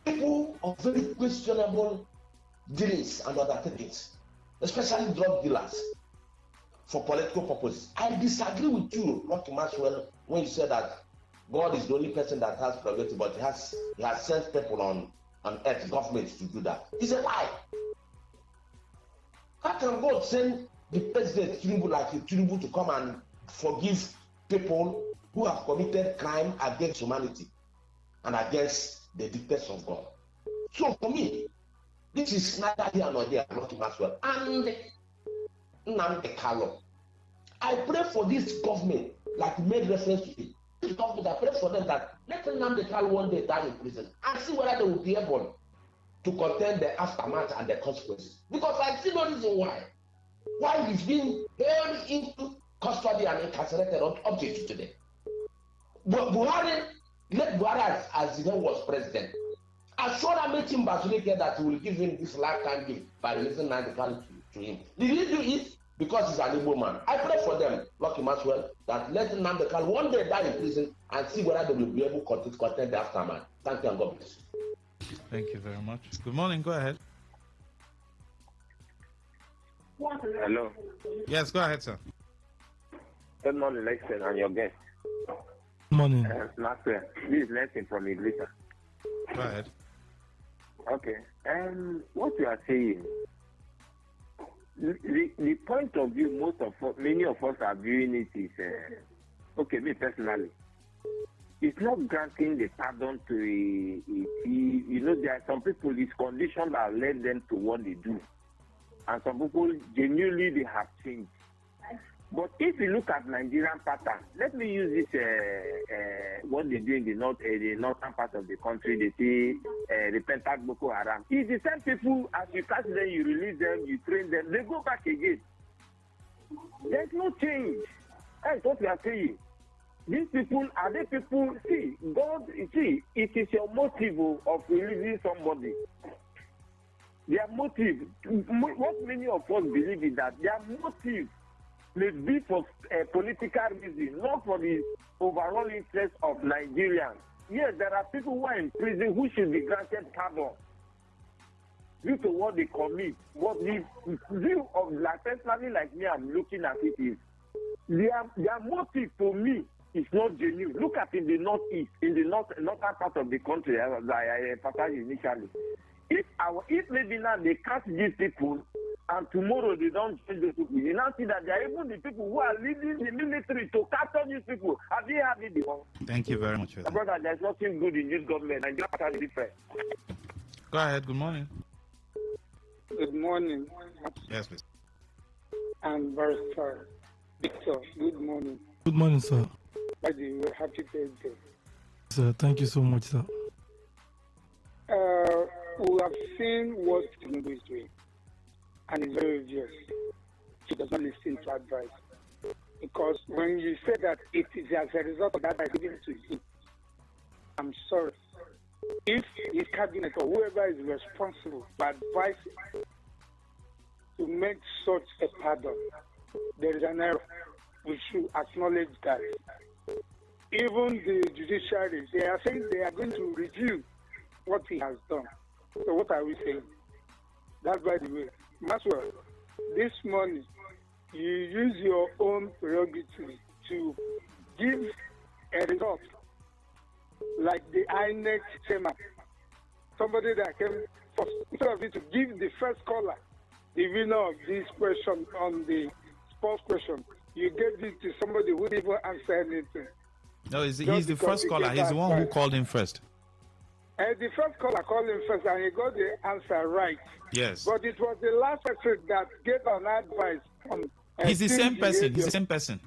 People of very questionable dealings and other things, especially drug dealers, for political purposes. I disagree with you, Lucky Maxwell, when you said that God is the only person that has prerogative, but he has sent people on earth, government, to do that. It's a lie. How can God send the president Tinubu to come and forgive people who have committed crime against humanity and against the dictates of God? So for me, this is neither here nor there, Lucky Maxwell. And Nnamdi Kanu, I pray for this government, like you made reference to it. This government, I pray for them that let Nnamdi Kanu one day die in prison and see whether they will be able to contain the aftermath and the consequences. Because I see no reason why he's been held into custody and incarcerated up to today. But Buhari, let Buhari as he was president, assured Amechi Mbazulike that he will give him this lifetime gift by releasing Nnamdi Kanu to him. Did he do it? Because he's an Igbo man. I pray for them, Lucky Maxwell, that let Nnamdi Kanu one day die in prison and see whether they will be able to contain the aftermath. Thank you and God bless you. Thank you very much. Good morning. Go ahead. Hello. Yes, go ahead, sir. Good morning, Lexington, and your guest. Good morning. Maxwell. This is Lexington from Iglesias. Go ahead. Okay. What you are saying, the point of view many of us are viewing it is, okay, me personally, it's not granting the pardon to a thief. You know, there are some people, it's conditions that led them to what they do. And some people, genuinely, they have changed. But if you look at Nigerian pattern, let me use this, what they do in the northern part of the country, they say repentant Boko Haram. It's the same people, as you catch them, you release them, you train them, they go back again. There's no change. That's what we are saying. These people, are they people, it is your motive of releasing somebody. Their motive, what many of us believe is that their motive may be for a political reason, not for the overall interest of Nigerians. Yes, there are people who are in prison who should be granted pardon due to what they commit. But the view of, like, personally, like me, I'm looking at it is their motive for me is not genuine. Look at in the northeast, in the northern part of the country, as I emphasized initially. If maybe now they catch these people and tomorrow they don't change those people, you now see that there are even the people who are leading the military to capture these people. Have you had it before? Thank you very much for that. Brother, there's nothing good in this government. Nigeria is different. Go ahead. Good morning. Good morning. Yes, please. And Barrister Victor, good morning. Good morning, sir. By the way, happy birthday. Sir, thank you so much, sir. We have seen what Tinubu is doing, and it's very obvious. He does not listen to advice. Because when you say that it is as a result of that advice given to him, I'm sorry. If his cabinet or whoever is responsible for advice to make such a pardon, there is an error. We should acknowledge that. Even the judiciary, they are saying they are going to review what he has done. So what are we saying? That's by the way. Maxwell, this morning, you use your own prerogative to give a result like the INEC chairman, somebody that came first, instead of it to give the first caller the winner of this question on the sports question, you gave it to somebody who didn't even answer anything. No, he's the first caller. He's the one who called him first. The first caller called him first, and he got the answer right. Yes. But it was the last person that gave an advice on. He's the same person. He's the same person.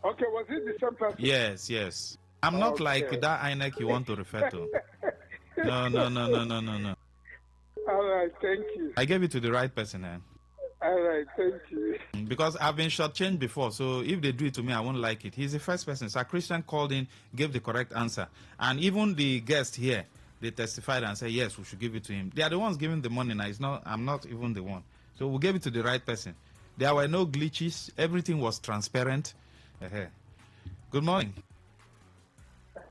Okay, was it the same person? Yes, yes. I'm not like that INEC you want to refer to. No. All right, thank you. I gave it to the right person, eh? All right, thank you. Because I've been shortchanged before, so if they do it to me, I won't like it. He's the first person. Sir Christian called in, gave the correct answer. And even the guest here, they testified and said, yes, we should give it to him. They are the ones giving the money now. I'm not even the one. So we gave it to the right person. There were no glitches. Everything was transparent. Good morning.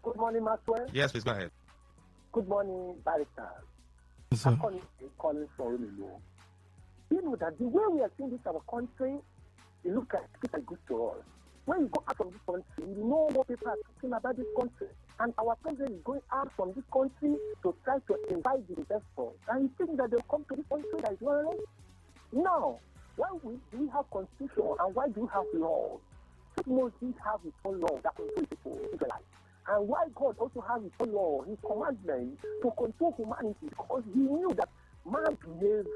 Good morning, Maxwell. Yes, please go ahead. Good morning, Barrister. Yes, I'm calling from Romelu. You know that the way we are seeing this our country, it looks like good to us. When you go out from this country, you know what people are talking about this country. And our president is going out from this country to try to invite the investors. And you think that they'll come to this country that is not right? No. Why do we have constitution and why do we have laws? Moses have his own law that controls people, Israelites. And why God also has his own law, his commandment to control humanity, because he knew that man behaves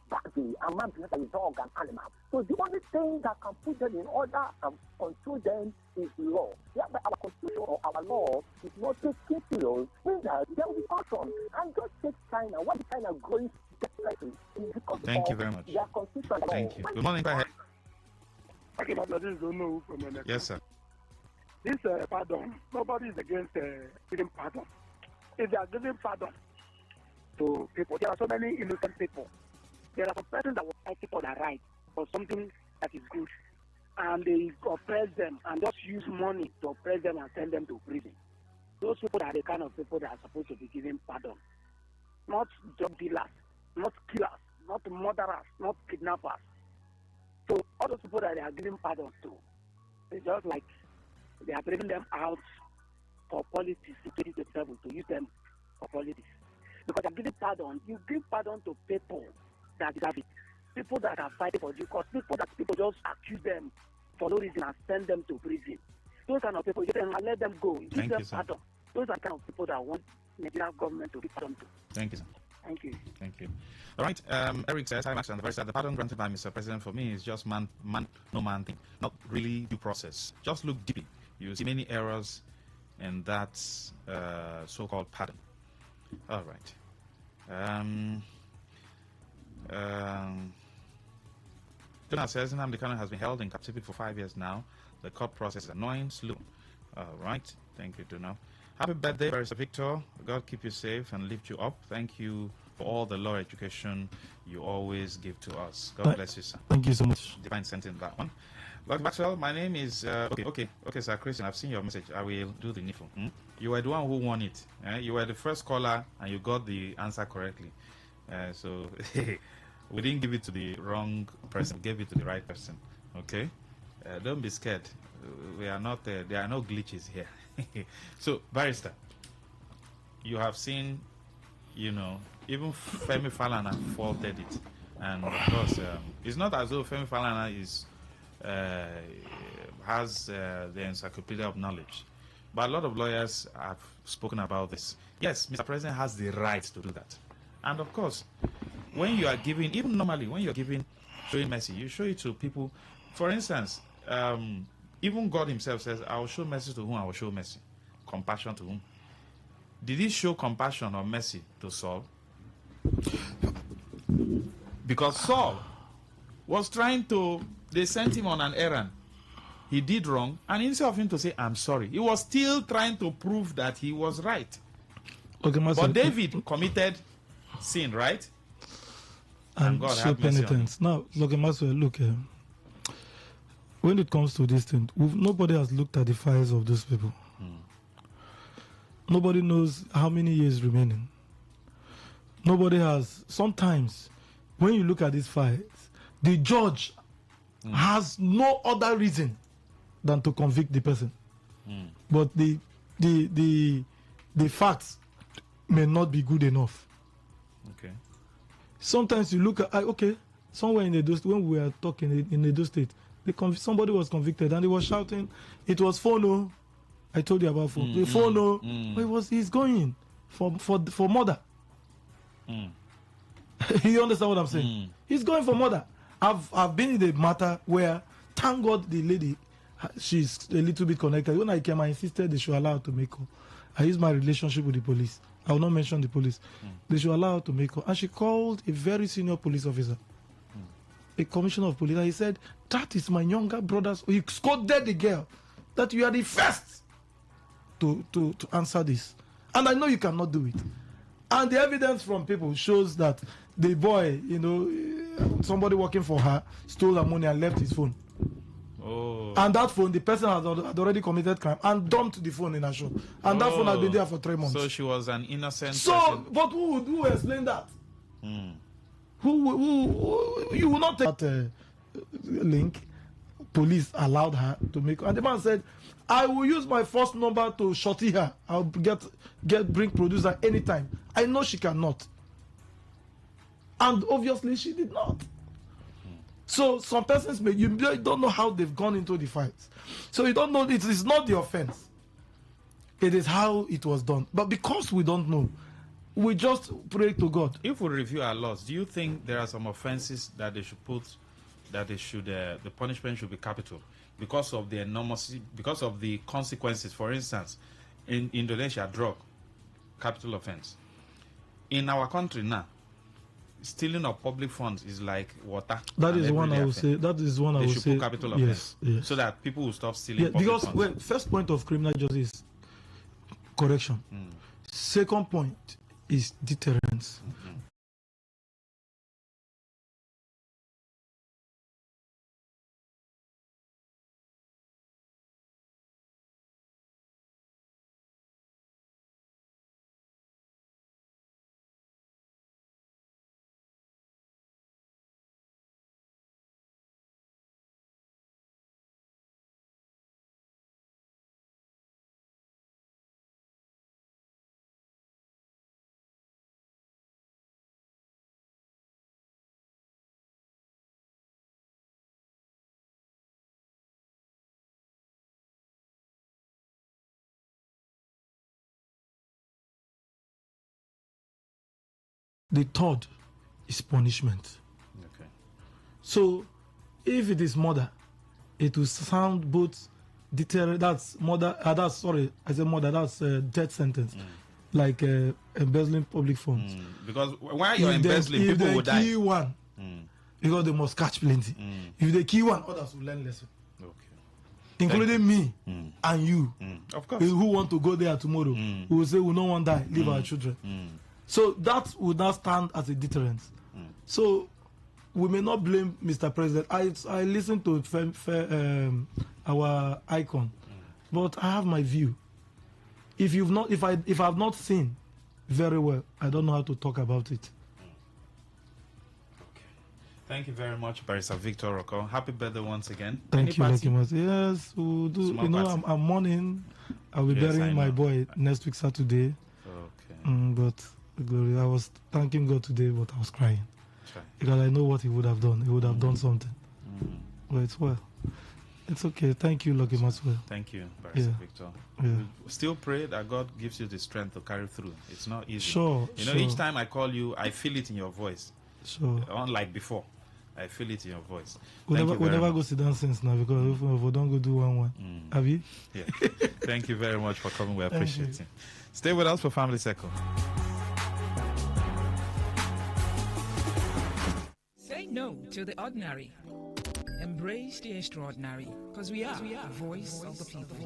badly and man behaves like a dog and animal. So the only thing that can put them in order and control them is law. Yeah, but our constitution or our law is not taken serious, means that there will be caution. And just take China. Why is China growing desperately? Thank you very much. Their constitution. Thank you. Good morning, go ahead. Okay, but this is no from an Yes, sir. This pardon, nobody is against giving pardon. If they are giving pardon to people, there are so many innocent people. There are some persons that will fight for their right for something that is good, and they oppress them and just use money to oppress them and send them to prison. Those people are the kind of people that are supposed to be given pardon, not drug dealers, not killers, not murderers, not kidnappers. So all those people that they are giving pardon to, it's just like they are bringing them out for politics in 2027 to use them for politics. Because they're giving pardon, you give pardon to people that deserve it. People that are fighting for you, because people just accuse them for no reason and send them to prison. Those kind of people, you can let them go. Give them pardon. Those are the kind of people that want Nigerian government to give pardon to. Thank you, sir. Thank you. Thank you. All right. Eric says, hi, Max, and the very sad. The pardon granted by Mr. President for me is just no man thing, not really due process. Just look deeply. You see many errors in that so-called pardon. All right. Jonah says, Nnamdi Kanu has been held in captivity for 5 years now. The court process is annoying, slow. All right. Thank you, Jonah. Happy birthday, Barrister Victor. God keep you safe and lift you up. Thank you for all the law education you always give to us. God bless you, sir. Thank you so much. Divine sentence, that one. Lord Maxwell, my name is okay, Sir Christian. I've seen your message. I will do the needful. You were the one who won it. You were the first caller, and you got the answer correctly. So we didn't give it to the wrong person. We gave it to the right person. Okay, don't be scared. We are not. There are no glitches here. So, barrister, you have seen, even Femi Falana faulted it, and of course, it's not as though Femi Falana is. Has the encyclopedia of knowledge, but a lot of lawyers have spoken about this. Yes, Mr. President has the right to do that, and of course, when you are giving, even normally when you're giving, showing mercy, you show it to people. For instance, even God Himself says, "I will show mercy to whom I will show mercy, compassion to whom." Did He show compassion or mercy to Saul? Because Saul was trying to. They sent him on an errand. He did wrong, and instead of him to say, "I'm sorry," he was still trying to prove that he was right. Okay, but David committed sin, right? And God show have mercy on him. penitence. Now, look, Maxwell, look, when it comes to this thing, nobody has looked at the files of those people. Nobody knows how many years remaining. Nobody has. Sometimes, when you look at these files, the judge has no other reason than to convict the person. But the facts may not be good enough. Okay. Sometimes you look at somewhere in Edo, when we were talking in Edo State, somebody was convicted and he was shouting, "It was Fono." I told you about Fono. Fono. He's going for murder. You understand what I'm saying? He's going for murder. I've been in the matter where, thank God, the lady, she's a little bit connected. When I came, I insisted they should allow her to make call. I used my relationship with the police. I will not mention the police. They should allow her to make call. And she called a very senior police officer, a commissioner of police, and he said, "That is my younger brother." He scolded the girl that you are the first to answer this. And I know you cannot do it. And the evidence from people shows that the boy, somebody working for her, stole her money and left his phone. Oh. And that phone, the person had already committed crime and dumped the phone in her shop. And that phone had been there for 3 months. So she was an innocent person. But who will explain that? Who you will not take that link. Police allowed her to make, and the man said, "I will use my first number to shorty her. I'll bring producer anytime." I know she cannot. And obviously she did not. So some persons you don't know how they've gone into the fights. So you don't know, it is not the offense. It is how it was done. But because we don't know, we just pray to God. If we review our laws, do you think there are some offenses that they should put, that they should, the punishment should be capital because of the enormity, because of the consequences? For instance, in Indonesia, drug, capital offense. In our country now, stealing of public funds is like water. That is one I will say. That is one I will say. They should put capital offense, so that people will stop stealing public because funds. Well, first point of criminal justice is correction. Second point is deterrence. The third is punishment. Okay. So, if it is murder, it will sound both deterrent. That's murder. That's sorry, I said murder. That's death sentence, like embezzling public funds. Because when you're embezzling, people will die. If they kill one, because they must catch plenty. If they kill one, others will learn lesson. Okay. Including me and you, of course, who want to go there tomorrow. We will say we don't want to die. Leave our children. So that would not stand as a deterrent. So we may not blame Mr. President. I listened to our icon, but I have my view. If I have not seen very well, I don't know how to talk about it. Thank you very much, Barrister Victor Rocco. Happy birthday once again. Thank you, Lucky Mas. Yes, we'll do. Small You know, party. I'm mourning. I'll be Yes, burying I my know. boy next week Saturday. Okay. But glory, I was thanking God today, but I was crying Sure. because I know what he would have done. He would have done something. But it's well. It's okay. Thank you, Lucky Maswell. Thank you, Barrister Yeah. Victor. Yeah. We still pray that God gives you the strength to carry through. It's not easy. Sure, You know, sure. each time I call you, I feel it in your voice. Sure. Unlike before, I feel it in your voice. We Thank never, you we very never much. go sit down since now because if we don't go do 1-1. Have you? Yeah. Thank you very much for coming. We Thank appreciate you. it. Stay with us for Family Circle. Say no to the ordinary. Embrace the extraordinary, because we are the voice of the people.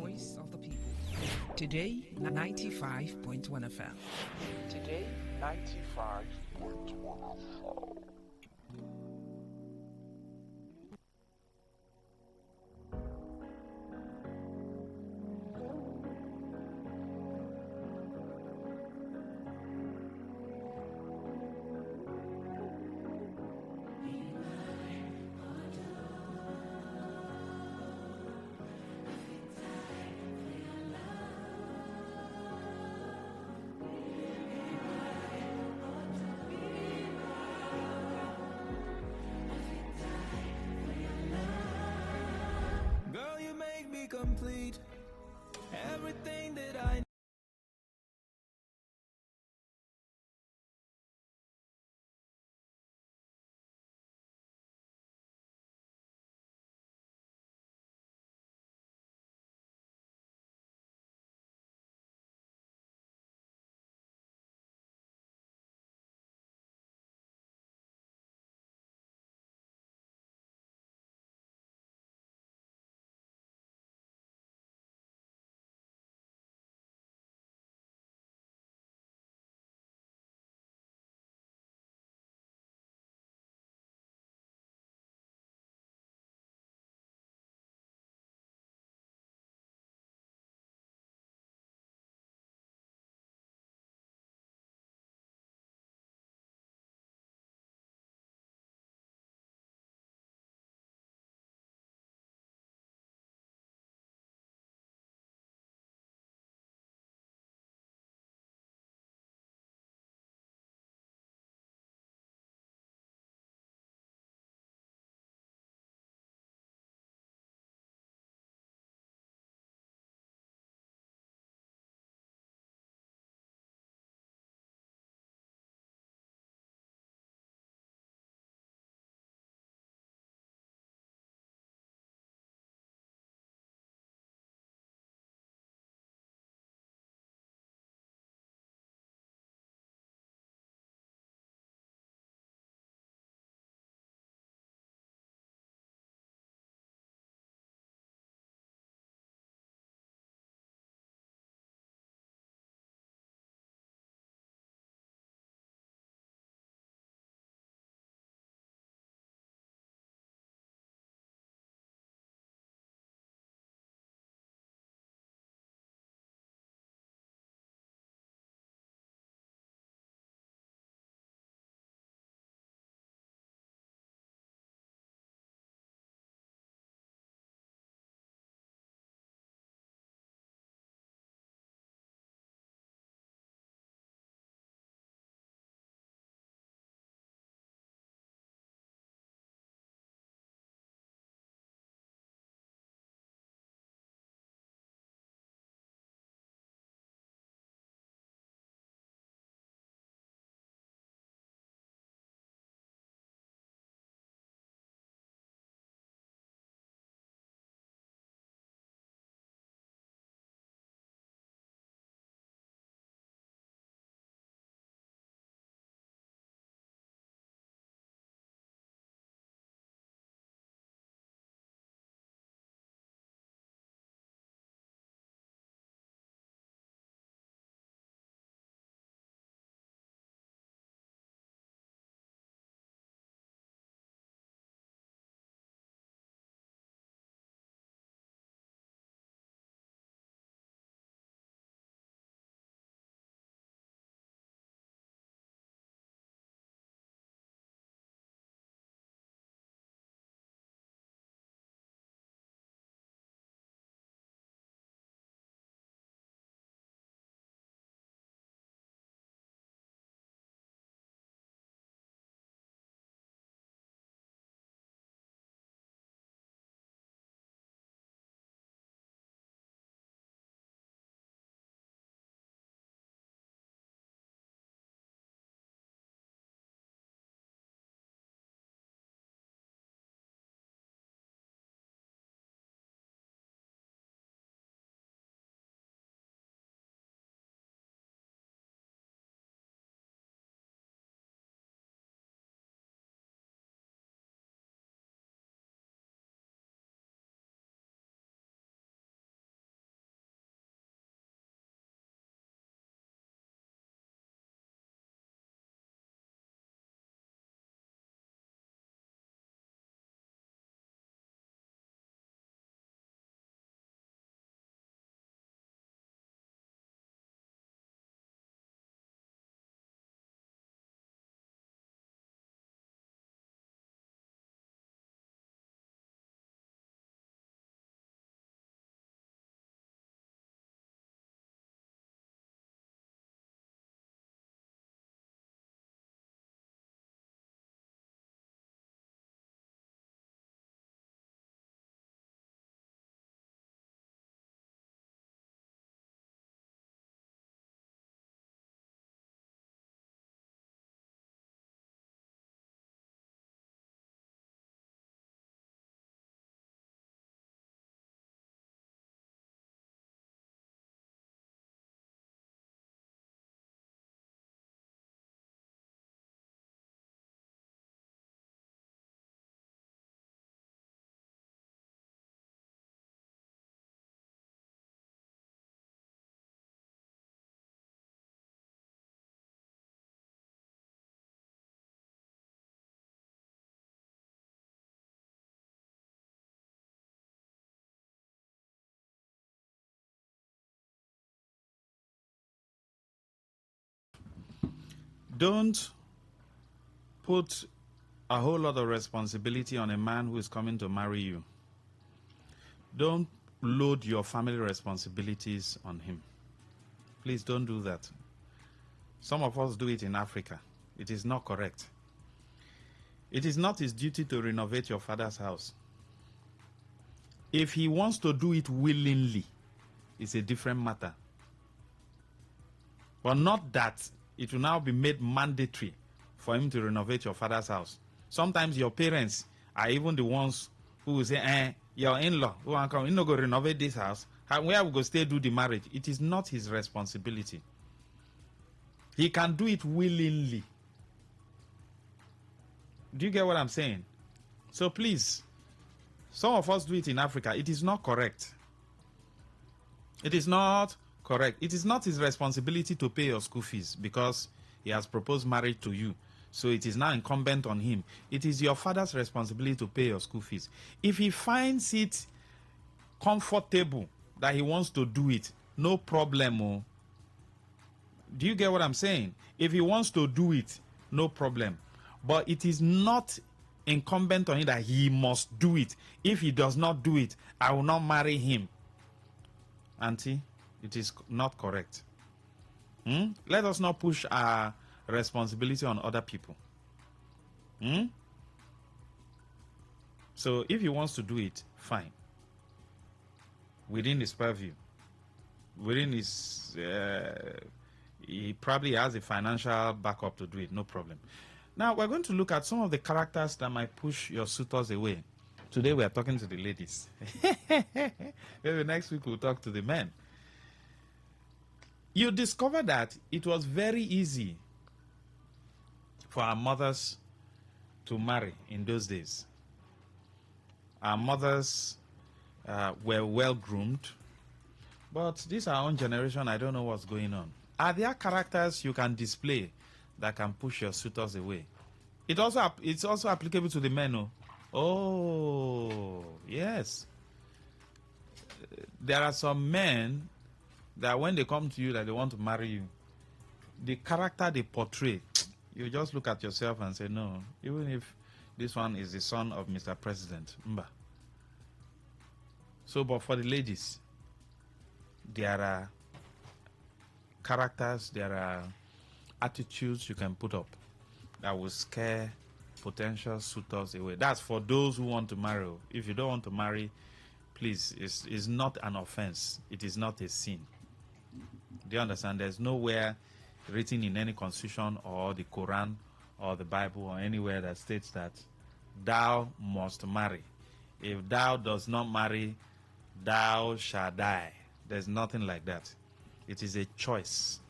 Today, 95.1 FM. Today, 95.1 FM. Girl, you make me complete. Everything that I Don't put a whole lot of responsibility on a man who is coming to marry you. Don't load your family responsibilities on him. Please don't do that. Some of us do it in Africa. It is not correct. It is not his duty to renovate your father's house. If he wants to do it willingly, it's a different matter. But not that it will now be made mandatory for him to renovate your father's house. Sometimes your parents are even the ones who will say, your in-law, who will come, you know, go renovate this house. Where we go stay do the marriage? It is not his responsibility. He can do it willingly. Do you get what I'm saying? So please, some of us do it in Africa. It is not correct. It is not correct. It is not his responsibility to pay your school fees because he has proposed marriage to you. So it is now incumbent on him. It is your father's responsibility to pay your school fees. If he finds it comfortable that he wants to do it, no problem. Oh. Do you get what I'm saying? If he wants to do it, no problem. But it is not incumbent on him that he must do it. If he does not do it, I will not marry him. Auntie, it is not correct. Let us not push our responsibility on other people. So if he wants to do it, fine. Within his purview. Within his... he probably has a financial backup to do it, no problem. Now, we're going to look at some of the characters that might push your suitors away. Today, we are talking to the ladies. Maybe next week, we'll talk to the men. You discover that it was very easy for our mothers to marry in those days. Our mothers were well-groomed, but this our own generation, I don't know what's going on. Are there characters you can display that can push your suitors away? It's also applicable to the men. Oh, yes. There are some men that when they come to you that they want to marry you, the character they portray, you just look at yourself and say, no, even if this one is the son of Mr. President. Mba. So, but for the ladies, there are characters, there are attitudes you can put up that will scare potential suitors away. That's for those who want to marry. If you don't want to marry, please, it's not an offense. It is not a sin. Do you understand? There's nowhere written in any constitution or the Quran or the Bible or anywhere that states that thou must marry. If thou does not marry, thou shalt die. There's nothing like that. It is a choice.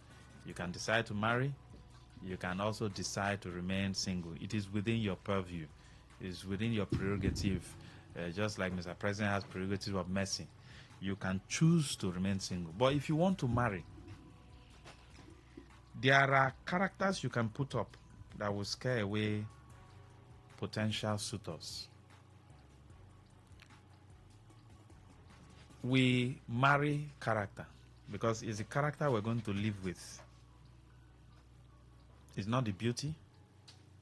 You can decide to marry. You can also decide to remain single. It is within your purview. It is within your prerogative. Just like Mr. President has prerogative of mercy. You can choose to remain single. But if you want to marry, there are characters you can put up that will scare away potential suitors. We marry character because it's the character we're going to live with. It's not the beauty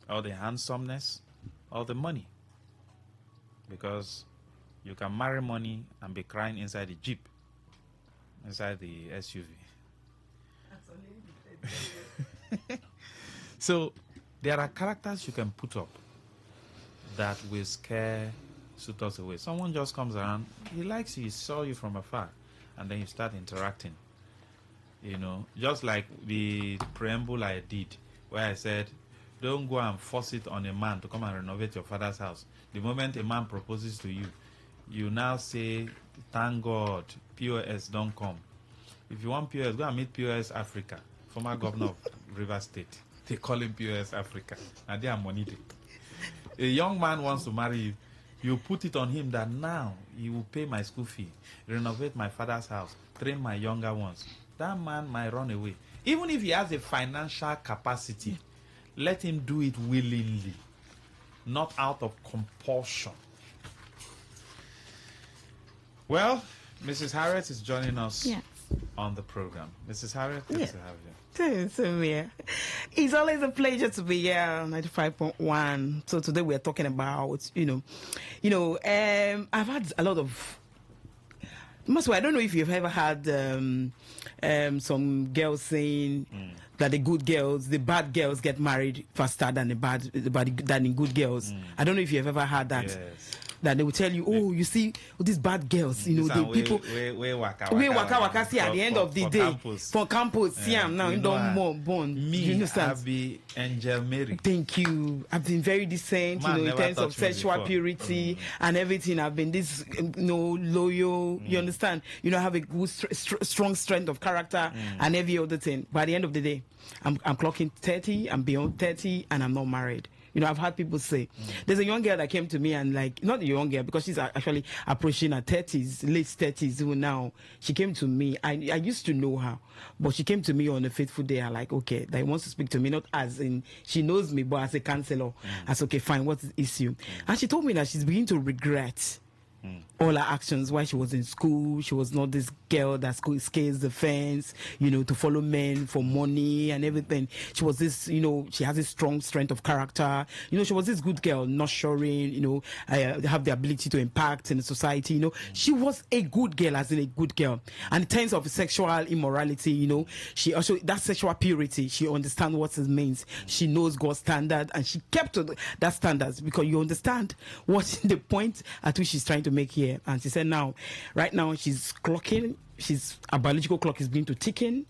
or the handsomeness or the money. Because you can marry money and be crying inside the Jeep, inside the SUV. So there are characters you can put up that will scare suitors away. Someone just comes around, he likes you, he saw you from afar, and then you start interacting. You know, just like the preamble I did, where I said, don't go and force it on a man to come and renovate your father's house. The moment a man proposes to you, you now say, thank God, POS don't come. If you want POS, go and meet POS Africa, former governor of Rivers State. They call him POS Africa, and they are money. A young man wants to marry you. You put it on him that now he will pay my school fee, renovate my father's house, train my younger ones. That man might run away. Even if he has a financial capacity, let him do it willingly, not out of compulsion. Well, Mrs. Harriet is joining us. Yes. on the program. Mrs. Harriet, good to have you. It's always a pleasure to be here on 95.1. So today we're talking about, I've had a lot of. I don't know if you've ever had some girls saying that the good girls, the bad girls get married faster than the good girls. I don't know if you've ever had that. Yes. That they will tell you, oh, you see, these bad girls, the people. We waka see at the end of the day. For campus, see, I'm now don't more born. Me, Abby, Angel Mary. Thank you. I've been very decent, in terms of sexual purity and everything. I've been this, loyal. You understand? I have a good, strong strength of character and every other thing. By the end of the day, I'm clocking 30, I'm beyond 30, and I'm not married. I've had people say, there's a young girl that came to me and not a young girl because she's actually approaching her 30s, late 30s now. She came to me. I used to know her, but she came to me on a fateful day. I'm like, okay, that he wants to speak to me, not as in she knows me, but as a counselor. I said, okay, fine, what's the issue? And she told me that she's beginning to regret all her actions while she was in school. She was not this girl that scales the fence, to follow men for money and everything. She was this, she has this strong strength of character. She was this good girl, nurturing, have the ability to impact in the society. She was a good girl, as in a good girl. And in terms of sexual immorality, she also, that sexual purity, she understands what it means. She knows God's standard and she kept to that standards because you understand what's the point at which she's trying to make here. And she said right now she's clocking, her biological clock is beginning to tick-in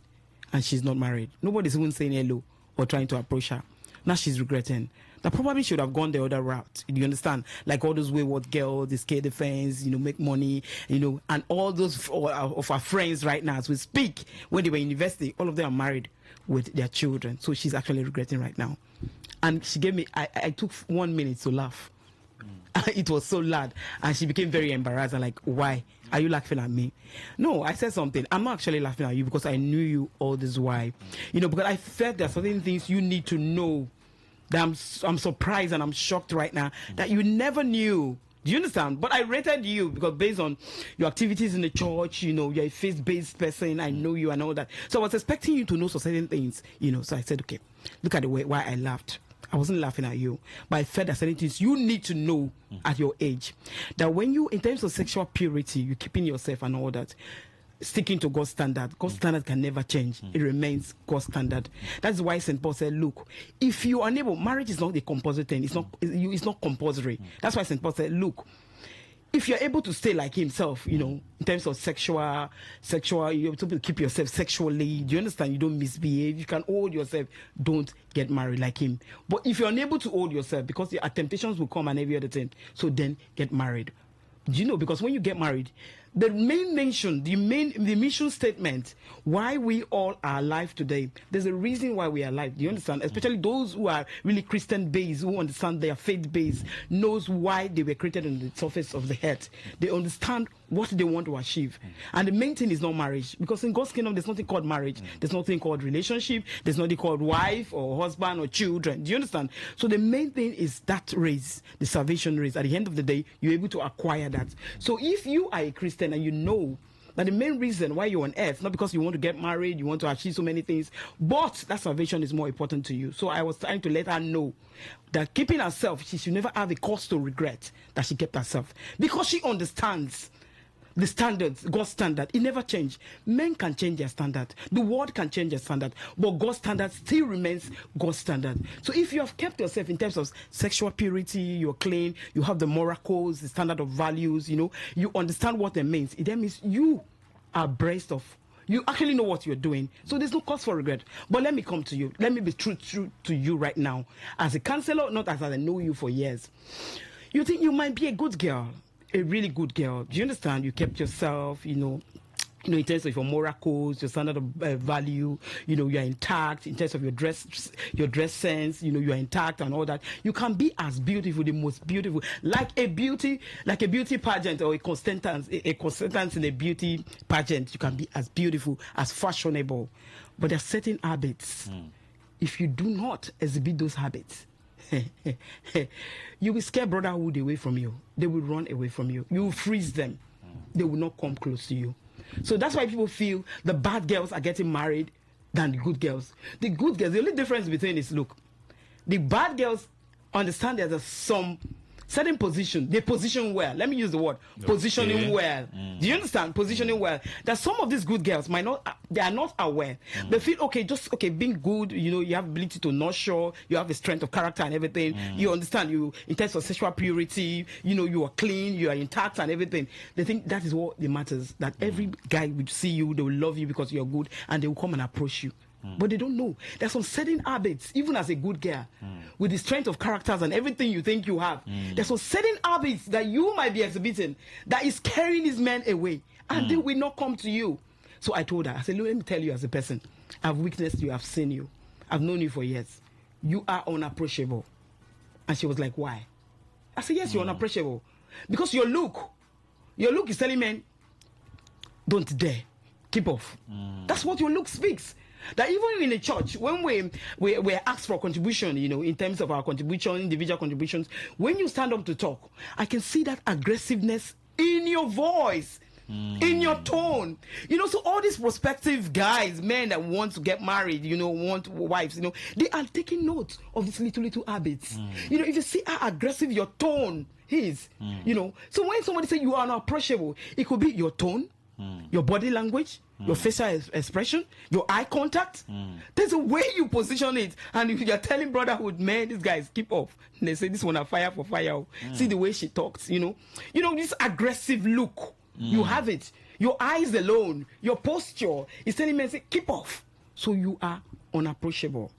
and she's not married. Nobody's even saying hello or trying to approach her. Now she's regretting. That probably should have gone the other route. Do you understand? Like all those wayward girls, they scale the fence, make money, and all those of our friends right now as we speak, when they were in university, all of them are married with their children. So she's actually regretting right now. And she gave me, I took 1 minute to laugh. It was so loud and she became very embarrassed and like, why are you laughing at me? No, I said something. I'm not actually laughing at you because I knew you all this while, because I felt there are certain things you need to know that I'm surprised and I'm shocked right now that you never knew. Do you understand? But I rated you because based on your activities in the church, you're a faith-based person. I know you and all that. So I was expecting you to know certain things, so I said, okay, look at the way why I laughed. I wasn't laughing at you, but I felt that certain things you need to know at your age. That when you, in terms of sexual purity, you're keeping yourself and all that, sticking to God's standard. God's standard can never change. It remains God's standard. That's why St. Paul said, look, if you are unable, marriage is not a compulsory thing. It's not compulsory. That's why St. Paul said, look, if you're able to stay like himself, in terms of sexual, you're able to keep yourself sexually, do you understand? You don't misbehave, you can hold yourself, don't get married like him. But if you're unable to hold yourself, because the temptations will come and every other thing, so then get married. Do you know? Because when you get married, the mission statement, why we all are alive today, there's a reason why we are alive. Do you understand? Especially those who are really Christian based, who understand their faith base, knows why they were created on the surface of the earth. They understand what they want to achieve. And the main thing is not marriage. Because in God's kingdom, there's nothing called marriage. There's nothing called relationship. There's nothing called wife or husband or children. Do you understand? So the main thing is that race, the salvation race. At the end of the day, you're able to acquire that. So if you are a Christian and you know that the main reason why you're on earth, not because you want to get married, you want to achieve so many things, but that salvation is more important to you. So I was trying to let her know that keeping herself, she should never have a cause to regret that she kept herself. Because she understands the standards, God's standard, it never changes. Men can change their standard. The world can change their standard. But God's standard still remains God's standard. So if you have kept yourself in terms of sexual purity, you're clean, you have the moral codes, the standard of values, you understand what it means. It then means you are abreast of, you actually know what you're doing. So there's no cause for regret. But let me come to you. Let me be true to you right now. As a counselor, not as I know you for years. You think you might be a good girl. A really good girl. Do you understand? You kept yourself, in terms of your moral codes, your standard of value, you're intact in terms of your dress sense, you're intact and all that. You can be as beautiful, the most beautiful, like a beauty pageant or a contestant in a beauty pageant. You can be as beautiful, as fashionable, but there are certain habits. If you do not exhibit those habits, you will scare brotherhood away from you. They will run away from you. You will freeze them. They will not come close to you. So that's why people feel the bad girls are getting married than the good girls. The good girls, the only difference between is, look, the bad girls understand there's some certain position, they position well. Let me use the word positioning well. Do you understand? Positioning well. That some of these good girls might not, they are not aware. They feel okay, being good, you have ability to nurture, you have a strength of character and everything. You understand, you in terms of sexual purity, you are clean, you are intact and everything. They think that is what matters. That every guy will see you, they will love you because you're good, and they will come and approach you. But they don't know. There's some certain habits, even as a good girl, with the strength of characters and everything you think you have. There's some certain habits that you might be exhibiting that is carrying these men away, and they will not come to you. So I told her, I said, let me tell you as a person, I've witnessed you, I've seen you, I've known you for years. You are unapproachable. And she was like, why? I said, yes, you're unapproachable. Because your look is telling men, don't dare, keep off. That's what your look speaks. That even in the church, when we're asked for contribution, in terms of our contribution, individual contributions, when you stand up to talk, I can see that aggressiveness in your voice, in your tone. So all these prospective guys, men that want to get married, want wives, they are taking note of these little habits. If you see how aggressive your tone is, so when somebody says you are unapproachable, it could be your tone, your body language, your facial expression, your eye contact. There's a way you position it. And if you're telling brotherhood, man, these guys keep off. And they say this one are fire for fire. See the way she talks, this aggressive look. You have it. Your eyes alone, your posture is telling men, say, keep off. So you are unapproachable.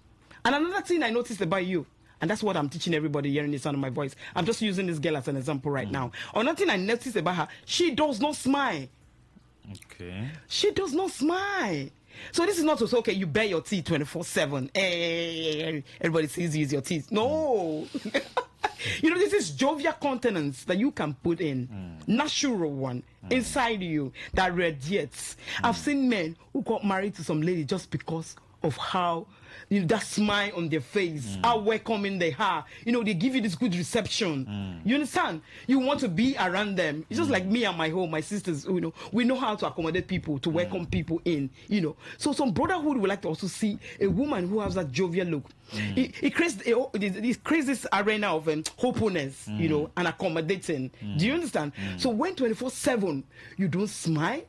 And another thing I noticed about you, and that's what I'm teaching everybody hearing the sound of my voice. I'm just using this girl as an example right now. Another thing I noticed about her, she does not smile. Okay. She does not smile. So this is not to say, okay, you bare your teeth 24/7. Hey, everybody sees you use your teeth. No. This is jovial countenance that you can put in. Natural one inside you that radiates. I've seen men who got married to some lady just because of how that smile on their face, how welcoming they are. They give you this good reception. You understand? You want to be around them. It's just like me and my home, my sisters, we know how to accommodate people, to welcome people in, So some brotherhood would like to also see a woman who has that jovial look. It creates this arena of hopefulness, and accommodating. Do you understand? So when 24/7 you don't smile,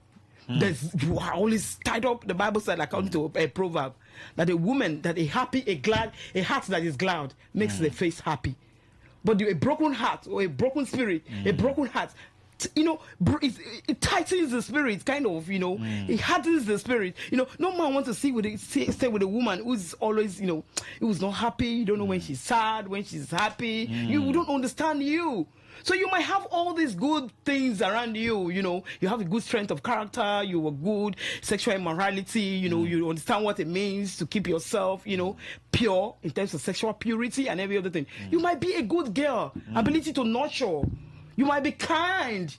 you are always tied up. The Bible said, according to a proverb, that a woman, that a heart that is glad makes the face happy. But a broken heart or a broken spirit, a broken heart, it tightens the spirit, kind of, it hardens the spirit. No man wants to stay with a woman who's always, who's not happy. You don't know when she's sad, when she's happy. You don't understand you. So you might have all these good things around you, you have a good strength of character, you are good, sexual immorality, you understand what it means to keep yourself, pure in terms of sexual purity and every other thing. You might be a good girl, ability to nurture. You might be kind.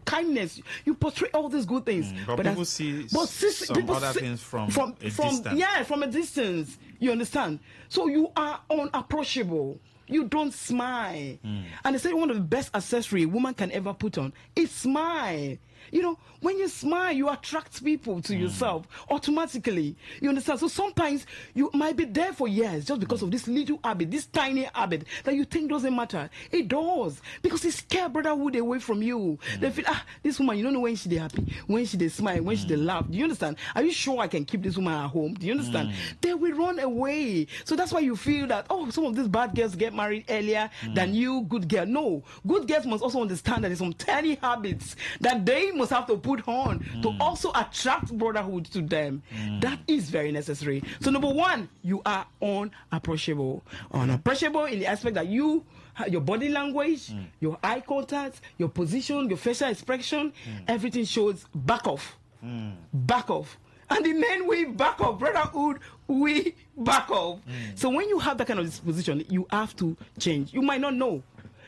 Kindness. You portray all these good things. But people see some other things from a distance. Yeah, from a distance. You understand? So you are unapproachable. You don't smile. And they say one of the best accessory a woman can ever put on is smile. When you smile, you attract people to yourself automatically. You understand? So sometimes you might be there for years just because of this little habit, this tiny habit that you think doesn't matter. It does. Because it scares brotherhood away from you. They feel, this woman, you don't know when she's happy, when she smile, when she laugh. Do you understand? Are you sure I can keep this woman at home? Do you understand? They will run away. So that's why you feel that, some of these bad girls get married earlier than you, good girl. No. Good girls must also understand that there's some tiny habits that they must have to put on to also attract brotherhood to them. That is very necessary. So number one, you are unapproachable. Unapproachable in the aspect that your body language, your eye contact, your position, your facial expression, everything shows back off. Back off. And the men, we back off. Brotherhood, we back off. So when you have that kind of disposition, you have to change. You might not know.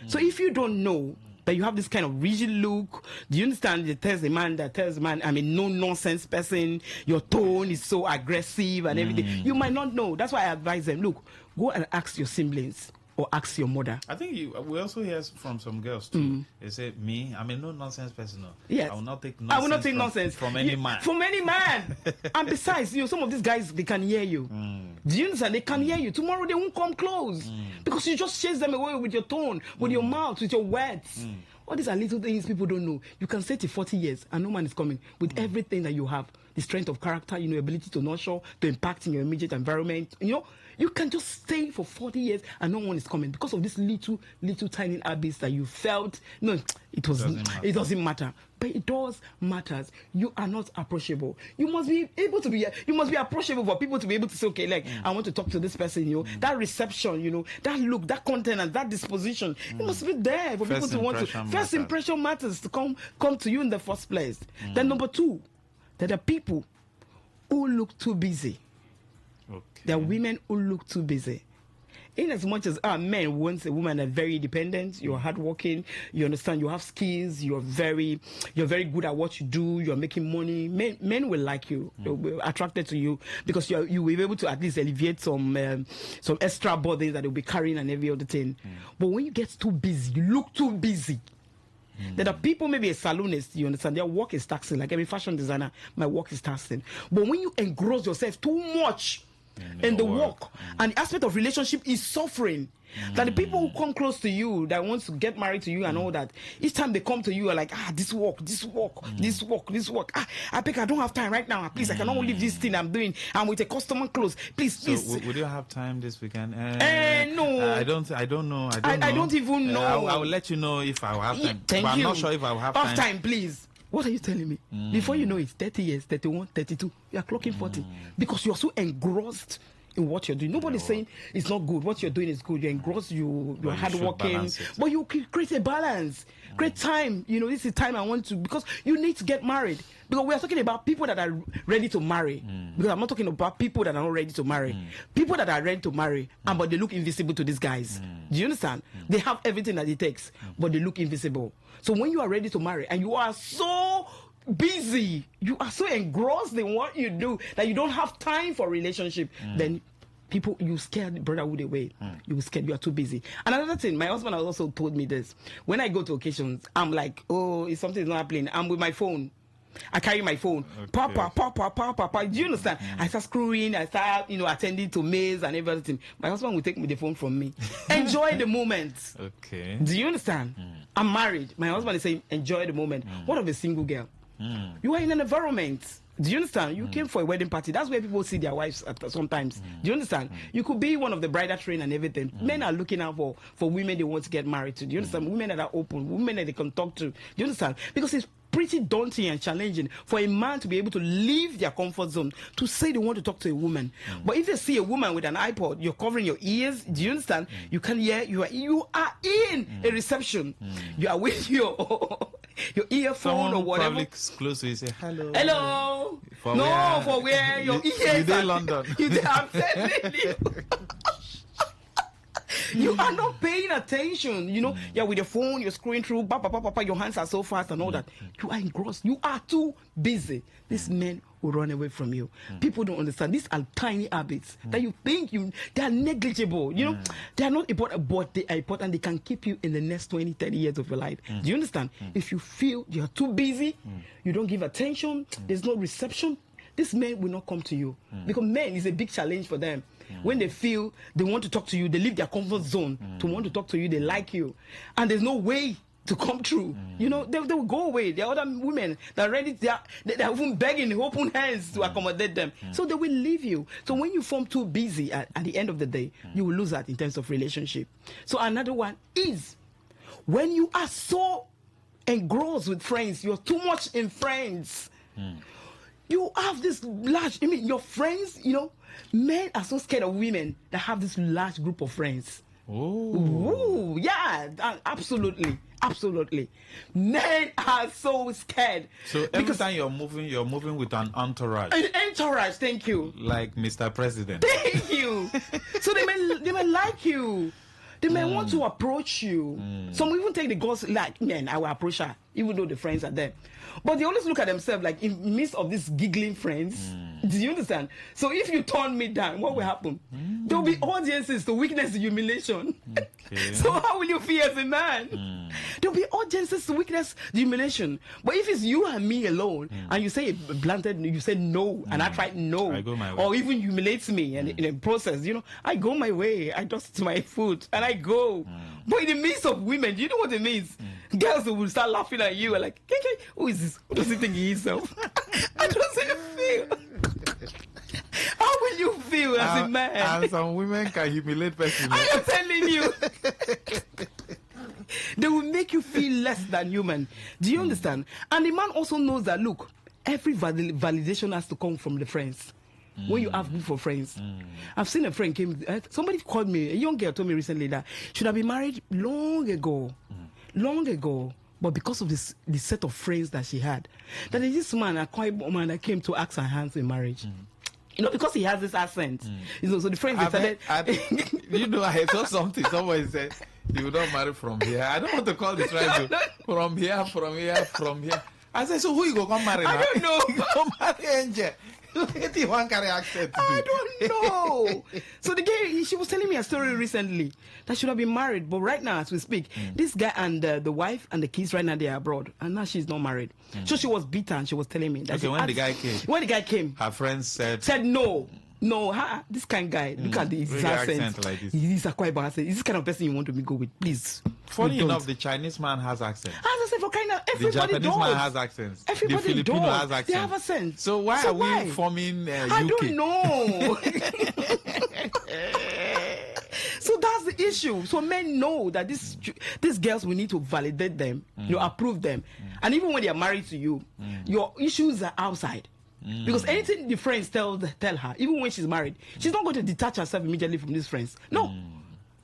So if you don't know that you have this kind of rigid look, do you understand? It tells the man, I'm a no-nonsense person. Your tone is so aggressive and everything. You might not know. That's why I advise them, look, go and ask your siblings. or ask your mother. I think we also hear from some girls too. They say, me, I'm a no nonsense person. Yes. I will not take nonsense, from any man. From any man. And besides, some of these guys, they can hear you. Do you understand? They can hear you. Tomorrow they won't come close because you just chase them away with your tone, with your mouth, with your words. All these are little things people don't know. You can say to 40 years and no man is coming with everything that you have. The strength of character, ability to nurture, to impact in your immediate environment. You can just stay for 40 years and no one is coming because of this little tiny habits that you felt. No, it doesn't matter. But it does matters. You are not approachable. You must be able to be. You must be approachable for people to be able to say, okay, I want to talk to this person. That reception. That look, that content, and that disposition. It must be there for people to want to. First impression matters to come to you in the first place. Then number 2, there are people who look too busy. Okay. There are women who look too busy. In as much as men want a woman that's very independent, you're hardworking, you understand, you have skills, you're very good at what you do, you're making money. Men will like you, they'll be attracted to you because you will be able to at least alleviate some extra burdens that they'll be carrying and every other thing. But when you get too busy, you look too busy. There are people, maybe a salonist, you understand, their work is taxing. Like every fashion designer, my work is taxing. But when you engross yourself too much in the work and the aspect of relationship is suffering, that the people who come close to you, that wants to get married to you and all that, each time they come to you are like, this work, I think I don't have time right now, please, I cannot leave this thing I'm doing, I'm with a customer close, please. So would you have time this weekend? No, I don't know. I don't even know. I will let you know if I will have time. Thank but you. I'm not sure if I will have time. Off time, please. What are you telling me? Before you know it, 30 years, 31, 32, you are clocking 40 because you are so engrossed in what you're doing. Nobody's saying it's not good. What you're doing is good. You're engrossed, you're hardworking, but you create a balance. Create time. This is time I want to, because you need to get married. Because we are talking about people that are ready to marry. Because I'm not talking about people that are not ready to marry. People that are ready to marry, but they look invisible to these guys. Do you understand? They have everything that it takes, but they look invisible. So when you are ready to marry and you are so busy, you are so engrossed in what you do that you don't have time for relationship, then people, you scare the brotherhood away. You scared, you are too busy. And another thing, my husband has also told me this. When I go to occasions, I'm like, if something's not happening, I'm with my phone. I carry my phone. Okay. Papa. Do you understand? I start screwing, I start, attending to mails and everything. My husband will take the phone from me. Enjoy the moment. Okay. Do you understand? I'm married. My husband is saying, enjoy the moment. What of a single girl? You are in an environment. Do you understand? You came for a wedding party. That's where people see their wives sometimes. Do you understand? You could be one of the bridal train and everything. Men are looking out for women they want to get married to. Do you understand? Women that are open, women that they can talk to. Do you understand? Because it's pretty daunting and challenging for a man to be able to leave their comfort zone to say they want to talk to a woman. But if they see a woman with an iPod, you're covering your ears. Do you understand? You can hear. You are in a reception. You are with your earphone. Someone or whatever. Probably close to you, say hello. Hello. For where your ears are. London. I'm telling you. You are not paying attention, You're with your phone, you're scrolling through, your hands are so fast and all that. You are engrossed. You are too busy. These men will run away from you. People don't understand. These are tiny habits that you think they are negligible. They are not important, but they are important. They can keep you in the next 20, 30 years of your life. Do you understand? If you feel you are too busy, you don't give attention, there's no reception, these men will not come to you. Because men is a big challenge for them. When they feel they want to talk to you, they leave their comfort zone to want to talk to you, they like you. And there's no way to come through. They will go away. There are other women that are ready, they are even begging open hands to accommodate them. So they will leave you. So when you form too busy at the end of the day, you will lose that in terms of relationship. So another one is when you are so engrossed with friends, you're too much in friends. You have this large, your friends, men are so scared of women that have this large group of friends. Ooh, yeah, absolutely. Men are so scared. So every time you're moving with an entourage. An entourage, thank you. Like Mr. President. Thank you. So they may like you. They may want to approach you. Some even take the girls like, man, I will approach her, even though the friends are there. But they always look at themselves like, in midst of these giggling friends, Do you understand? So if you turn me down, what will happen? There will be audiences to witness the humiliation. Okay. So how will you feel as a man? There will be audiences to witness the humiliation. But if it's you and me alone, and you say blunted, you say no, and I try no, I go my way. or even humiliates me, and in a process, I go my way, I just my foot, and I go. But in the midst of women, do you know what it means? Girls will start laughing at you, like, who is this? Who does he think he is? How does it feel? How will you feel as a man? And some women can humiliate person. I am telling you. They will make you feel less than human. Do you understand? And the man also knows that, look, every validation has to come from the friends. When you have good for friends. I've seen a friend somebody called me, a young girl told me recently that should have been married long ago. But because of the set of friends that she had, that is this man, a quiet woman that came to ask her hands in marriage. Because he has this accent. So the friends started. I saw something. Somebody said, "You will not marry from here." I don't want to call this right. From here. I said, "So who you go come marry now?" I don't know. Come marry Angel. I don't know. So the girl, she was telling me a story recently that should have been married, but right now as we speak, this guy and the wife and the kids right now they are abroad, and now she's not married. So she was bitter, and she was telling me that when the guy came, her friends said no. This kind of guy. Look at his accent. Like this. He's a quite bad accent. Is this kind of person you want to go with? Please. Funny enough, the Chinese man has accent. As I said, for kind of everybody the Japanese does. man has accents. Everybody the Filipino does. has accents. They have accents. So why are we forming UK? I don't know. So that's the issue. So men know that these girls, we need to validate them, approve them, and even when they are married to you, your issues are outside. Because anything the friends tell her, even when she's married, she's not going to detach herself immediately from these friends. No.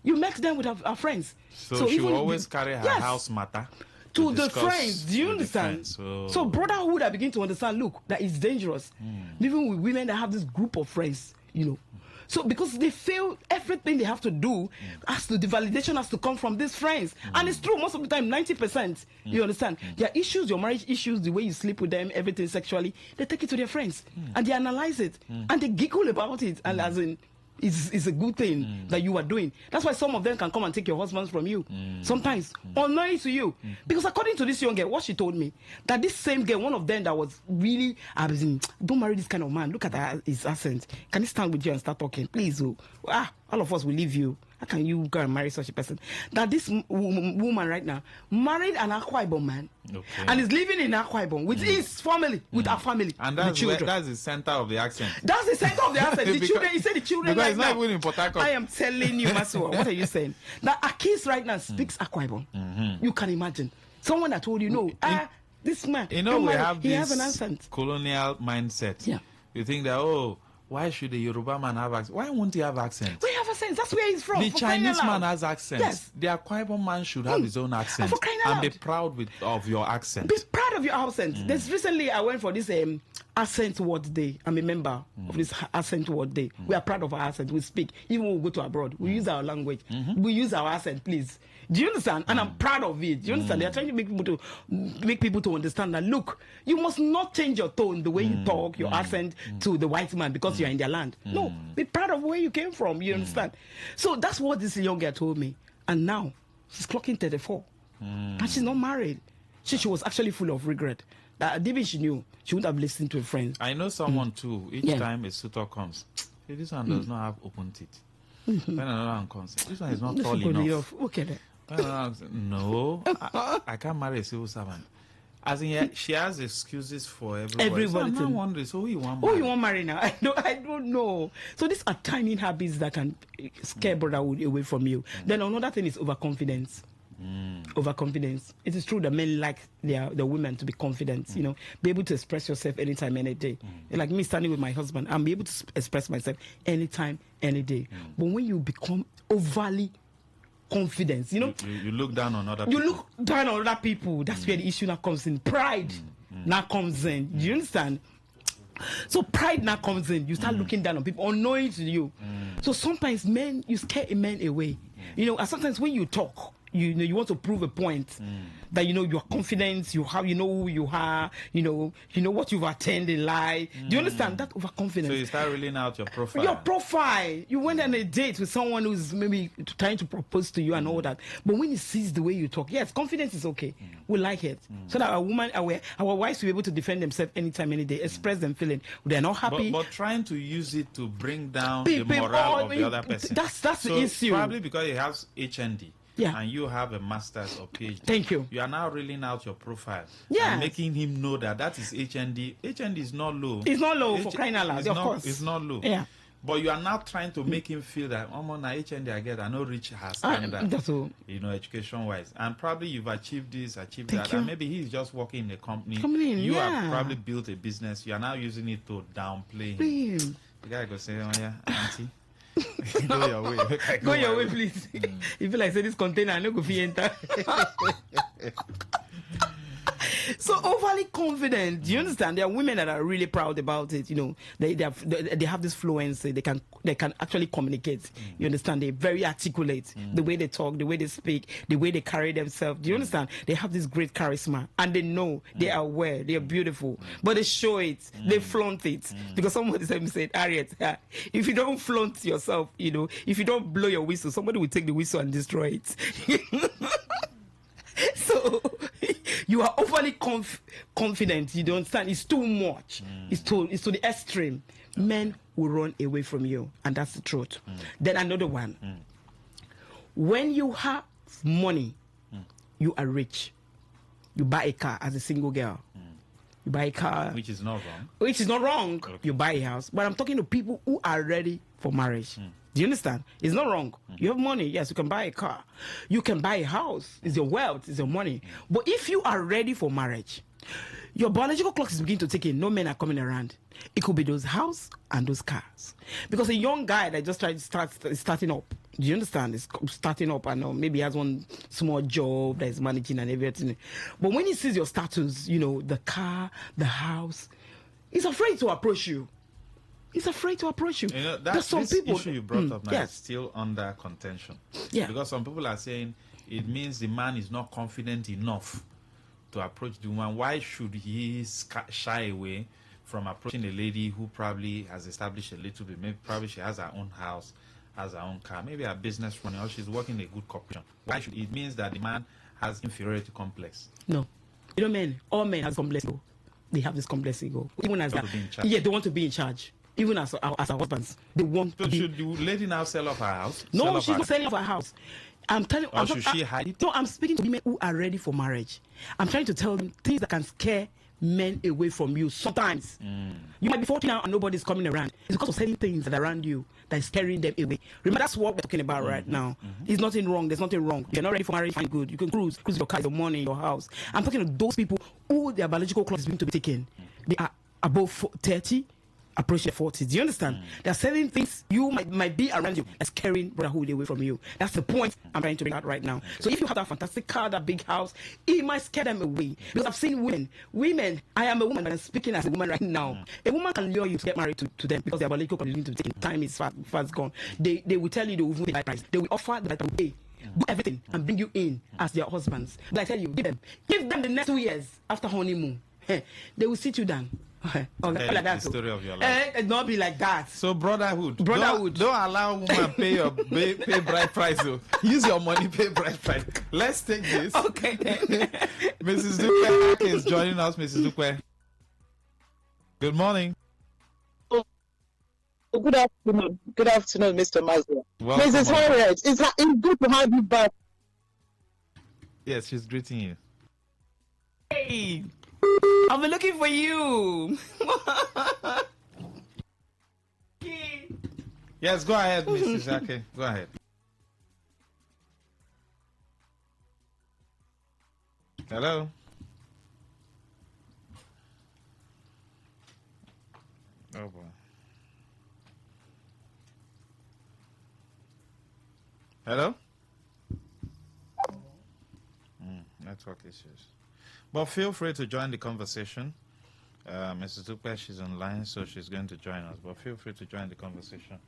You mix them with her friends. So she will always carry her house matter to the friends. Do you understand? So brotherhood, I begin to understand, look, that it's dangerous. Even with women that have this group of friends, So because they feel everything they have to do, the validation has to come from these friends. And it's true, most of the time, 90%, you understand? Their issues, your marriage issues, the way you sleep with them, everything sexually, they take it to their friends. And they analyze it. And they giggle about it. And as in, it's a good thing that you are doing. That's why some of them can come and take your husbands from you. Sometimes, unknowing to you. Because according to this young girl, what she told me, that this same girl, one of them that was really, don't marry this kind of man. Look at his accent. Can he stand with you and start talking? Please, all of us will leave you. How can you go and marry such a person? That this woman right now married an Akwa Ibom man, and is living in Akwa Ibom with his family, with her family, and that's the center of the accent. That's the center of the accent. The children, he said the children. Because right it's not now, even in Port Harcourt. I am telling you, Masua, what are you saying? That Akis right now speaks Akwa Ibom. You can imagine someone that told you, this man. We have this colonial mindset. Yeah. You think that why should the Yoruba man have accent? Why won't he have accent? We have accent. That's where he's from. The Chinese man has accent. Yes. The Akwa Ibom man should have his own accent. And be proud of your accent. Be proud of your accent. There's recently I went for this accent word day. I'm a member of this accent word day. We are proud of our accent. We speak. Even when we go to abroad, we use our language. We use our accent, please. Do you understand? And I'm proud of it. Do you understand? They are trying to make people to understand that, look, you must not change your tone, the way you talk, your accent to the white man because you're in their land. No, be proud of where you came from. You understand? So that's what this young girl told me. And now she's clocking 34. And she's not married. She was actually full of regret. That even she knew, she wouldn't have listened to a friend. I know someone too. Each time a suitor comes, this one does not have open teeth. When another one comes, this one is not tall enough. Okay. No, I can't marry a civil servant. As in, she has excuses for everybody. So I'm not wondering, so who you want marry? Who you want marry now? I don't know. So these are tiny habits that can scare brotherhood away from you. Then another thing is overconfidence. Overconfidence. It is true that men like the women to be confident, be able to express yourself anytime, any day. Like me standing with my husband, I'm able to express myself anytime, any day. But when you become overly confident, you look down on other people. You look down on other people. That's where the issue now comes in. Pride now comes in. Do you understand? So pride now comes in. You start looking down on people, unknowing to you. So sometimes you scare a man away. And sometimes when you talk, you want to prove a point that you are confident, you know who you are, you know what you've attained in life. Do you understand that overconfidence? So you start reeling out your profile. Your profile. You went on a date with someone who's maybe trying to propose to you and all that. But when he sees the way you talk, yes, confidence is okay. We like it. So that our wives will be able to defend themselves anytime, any day, express them feeling. They're not happy. But trying to use it to bring down the morale of the other person. That's the issue. Probably because he has HND. Yeah. And you have a master's or PhD. Thank you. You are now reeling out your profile. Yeah. And making him know that is HND. HND is not low. It's not low for crying out loud, of course. It's not low. Yeah. But you are now trying to make him feel that, na HND I get, I know reach her standard. That's all. Education-wise. And probably you've achieved this, achieved Thank that. you. And maybe he's just working in a company. You have probably built a business. You are now using it to downplay him. You gotta go say, auntie. Go your way. Go your way, please. You feel like say this container, I no go fit enter. So overly confident. Do you understand? There are women that are really proud about it. They have this fluency. They can actually communicate. You understand? They're very articulate. The way they talk, the way they speak, the way they carry themselves. Do you understand? They have this great charisma, and they know, they are aware, they are beautiful, but they show it. They flaunt it because somebody said, Harriet, if you don't flaunt yourself, if you don't blow your whistle, somebody will take the whistle and destroy it. So you are overly confident. You don't understand. It's too much. It's to the extreme. Men will run away from you, and that's the truth. Then another one. When you have money, you are rich. You buy a car as a single girl. You buy a car, which is not wrong. Okay. You buy a house. But I'm talking to people who are ready for marriage. Do you understand? It's not wrong. You have money. Yes, you can buy a car. You can buy a house. It's your wealth. It's your money. But if you are ready for marriage, your biological clock is beginning to tick in. No men are coming around. It could be those houses and those cars. Because a young guy that just tried to starting up, do you understand? Is starting up and maybe has one small job that is managing and everything. But when he sees your status, the car, the house, he's afraid to approach you. He's afraid to approach you. That's some people. Issue you brought up now is still under contention. Yeah. Because some people are saying it means the man is not confident enough to approach the woman. Why should he shy away from approaching a lady who probably has established a little bit? Maybe probably she has her own house, has her own car, maybe her business running, or she's working in a good corporation. Why should it means that the man has inferiority complex? No. All men have complex ego. They have this complex ego. Even as they want to be in charge. Even as our husbands, they want to be. Should the lady now sell off her house? No, she's not selling off her house. I'm telling you. Should she hide it? No, I'm speaking to women who are ready for marriage. I'm trying to tell them things that can scare men away from you. Sometimes you might be 40 now and nobody's coming around. It's because of certain things that are around you that is scaring them away. Remember, that's what we're talking about right now. There's nothing wrong. There's nothing wrong. If you're not ready for marriage, fine, good. You can cruise your car, your money, your house. I'm talking to those people who their biological clock is going to be taken. They are above 30. Approach your 40s. Do you understand? There are certain things you might be around you that's carrying brotherhood away from you. That's the point I'm trying to bring out right now. So if you have that fantastic car, that big house, it might scare them away. Because I've seen women, I am a woman, but I'm speaking as a woman right now. A woman can lure you to get married to them because their biological clock is going to take time is fast gone. They will tell you they will pay the price. They will offer the right pay. Do everything and bring you in as their husbands. But I tell you, give them the next 2 years after honeymoon. They will sit you down. Like that, the story of your life. Not be like that. So brotherhood. Don't allow woman pay bride price. Use your money, pay bride price. Let's take this. Okay. Mrs. Dukwe is joining us. Mrs. Dukwe. Good morning. Good afternoon. Good afternoon, Mr. Mazda. Mrs. On. Harriet, it's good to have you back. Yes, she's greeting you. Hey. I've been looking for you. Yes, go ahead, Mrs. Ake. Go ahead. Hello. Oh boy. Hello. Network issues. But feel free to join the conversation. Mrs. Dukwe, she's online, so she's going to join us. But feel free to join the conversation.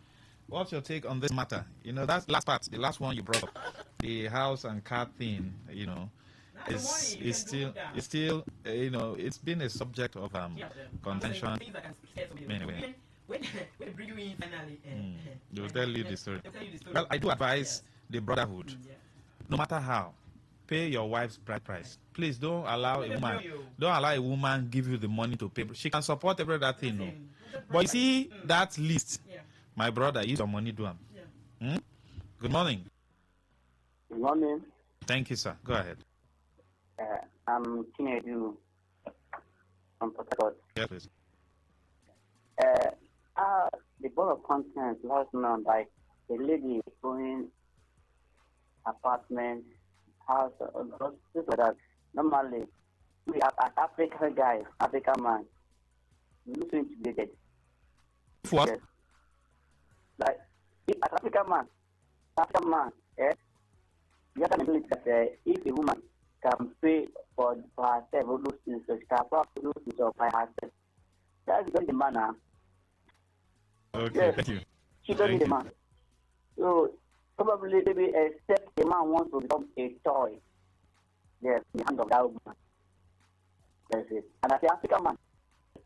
What's your take on this matter? That's last part, the last one you brought up. the house and car thing, it's still it's been a subject of contention. Anyway, when they bring you in finally, they will tell you the story. Well, I do advise the brotherhood, no matter how, pay your wife's bride price. Please don't allow a woman give you the money to pay. She can support every other thing, no. But you see that list, my brother, use your money, do them. Good morning. Good morning. Thank you, sir. Go ahead. I'm Kinedu from Port Harcourt. Yes, please. The board of contents last night, like the lady going apartment, house, things like that. Normally, we have an African guy, African man, we look intimidated. What? Yes. Like, if an African man, you have to admit that if a woman can pay for herself, all those things, so she can afford those things by herself. That's very the manner. Okay, yes. Thank you. She doesn't need the man. So, probably maybe except the man wants to become a toy. Yes, in the hand of that woman. That's it. And as an African man,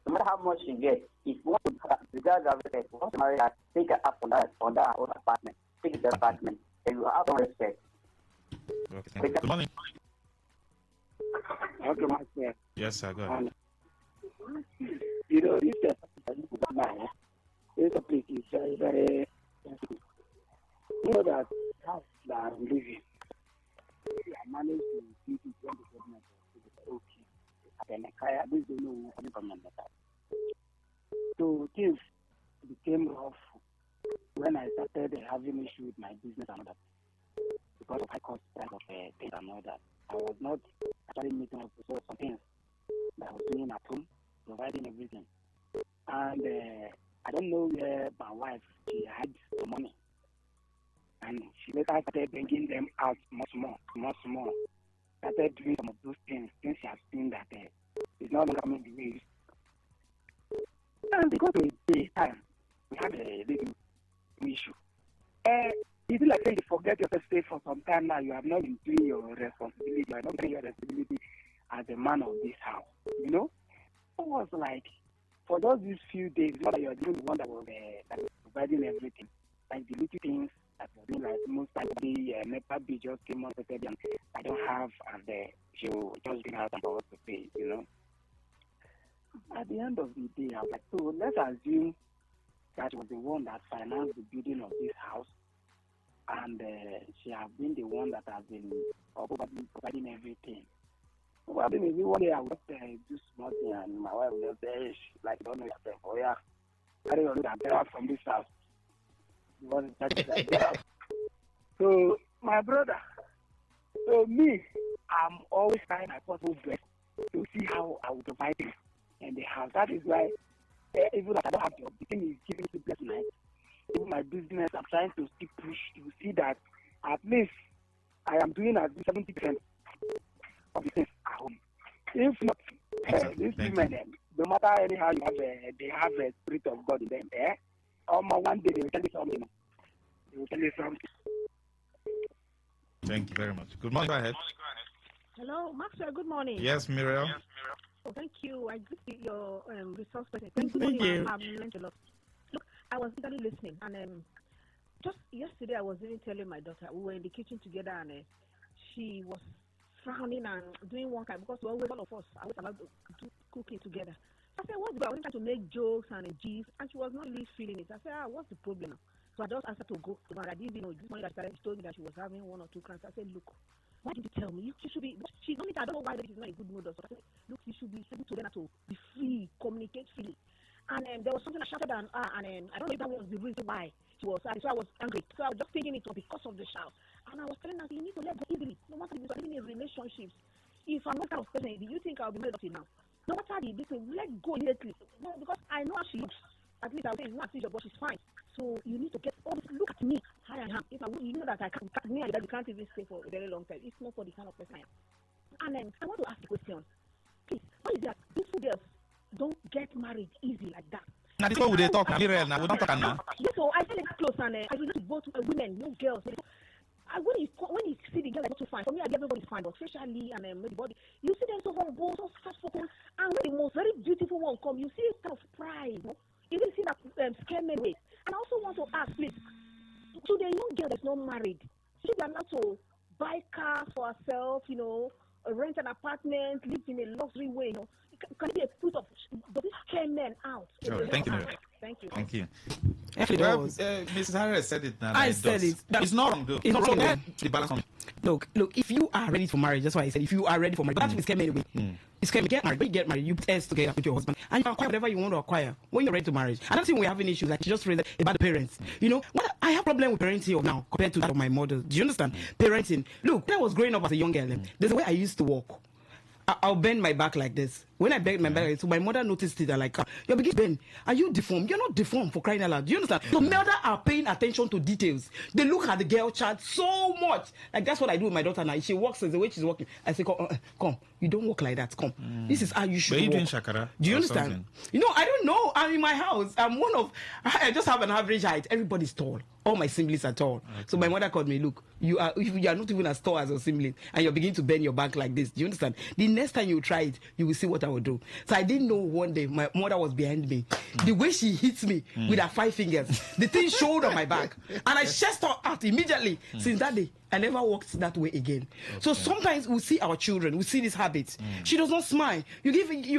no matter how much she gets, if you want to regard her respect, if you want to marry her, take her up on that own apartment. Take it to the apartment. And you have no respect. Okay, thank you. Good morning. Okay, Master. Yes, sir. Go ahead. This topic is very, very sensitive. You know that house that I'm living, I managed to keep it when the government was okay. And I this don't know what government that. So things became rough when I started having issue with my business and all that. Because of high cost price of things and all that. I was not actually meeting up with some things that I was doing at home, providing everything. And I don't know where my wife, she had the money. And she later started bringing them out much more. Started doing some of those things since she has seen that it's not longer coming the way. And because of the time, we had a little issue. It's like saying you forget yourself stay for some time now. You have not been doing your responsibility. You are not doing your responsibility as a man of this house. You know? It was like, for just these few days, you know that you are doing the one that was providing everything. Like the little things that was doing, like most likely, NEPA bill just came on Saturday and I don't have, and she'll just bring out about to pay, you know? At the end of the day, I was like, so let's assume that was the one that financed the building of this house. And she has been the one that has been providing everything. Well, maybe one day I would do small thing and my wife will say, like, don't know yourself. Oh, yeah. Carry on and get out from this house. So, my brother, so me, I'm always trying my possible best to see how I will provide things in the house. That is why, even if I don't have job, the thing is giving me blessed night. Even my business, I'm trying to still push to see that at least I am doing at least 70% of the things at home. If not, these women, no matter anyhow you have, they have a spirit of God in them. One day they will tell you something. They will tell you something. Thank you very much. Good morning. Go ahead. Hello, Maxwell. Good morning. Yes, Muriel. Oh, thank you. I agree with your resource person. Thank you. I've learned a lot. Look, I was eagerly listening, and just yesterday I was even telling my daughter, we were in the kitchen together, and she was frowning and doing one kind, because we always, all of us, always about to do cooking together. I said, what's the problem? I was trying to make jokes and gifs, and she was not really feeling it. I said, what's the problem? So I just asked her to go. I didn't even know. This morning she told me that she was having 1 or 2 cramps. I said, look, why did you tell me? She should be, she's not, I don't know why she's not a good mood. So I said, look, you should be able to learn how to be free, communicate freely. And there was something I shouted at her, and I don't know if that was the reason why she was sad. So I was angry. So I was just thinking it was because of the shout. And I was telling her, you need to let go easily. No matter if you're in relationships. If I'm not kind of person, do you think I'll be married up to now? No matter the thing, let go immediately. No, because I know how she looks. At least I'll say it's not serious, but she's fine. So you need to get all this. Look at me, how I am. If I you know that I can't, me and you can't even stay for a very long time. It's not for the kind of person I am. And then I want to ask the question, please, why is that beautiful girls don't get married easy like that? Now this is what we talk. Now we don't talk now. Yes, so I feel it's close, and I relate to both women, young girls. when you see the girl like not too fine, for me, I get everybody's fine, but facially and the body, you see them so humble, so soft-spoken, and when the most very beautiful one come, you see a kind of pride. You know? You really see that scare men with. And I also want to ask, please, to the young girl that's not married, should be allowed to buy cars for herself, rent an apartment, live in a luxury way, Can it be a fruit of, does it scare men out? Sure. Thank you. Thank you. Thank you. Well, Mrs. Harris said it now. I said it. It's not wrong, though. It's not wrong. The balance on. Look, if you are ready for marriage, that's why I said if you are ready for marriage, that's what scare me anyway. It's scary. Get married. When you get married, you put S together with your husband, and you can acquire whatever you want to acquire when you're ready to marriage. I don't think we're having issues like you just raised about the parents. What I have problem with parenting now compared to that of my mother. Do you understand? Parenting. Look, when I was growing up as a young girl, there's a way I used to walk. I'll bend my back like this. When I bend my back like this, so my mother noticed it and like, you're beginning to bend. Are you deformed? You're not deformed, for crying out loud. Do you understand? So mother are paying attention to details. They look at the girl child so much. Like that's what I do with my daughter now. If she walks the way she's walking, I say, come. You don't walk like that. Come. This is how you should walk. But you doing shakara? Do you understand? Something? I don't know. I'm in my house. I just have an average height. Everybody's tall. All my siblings are tall. Okay. So my mother called me, look, you are not even as tall as your sibling, and you're beginning to bend your back like this. Do you understand? The next time you try it, you will see what I will do. So I didn't know one day my mother was behind me. The way she hits me with her 5 fingers, the thing showed on my back. And I chest her out immediately. Since that day, I never walked that way again. Okay. So sometimes we see our children, we see this habit. She does not smile. You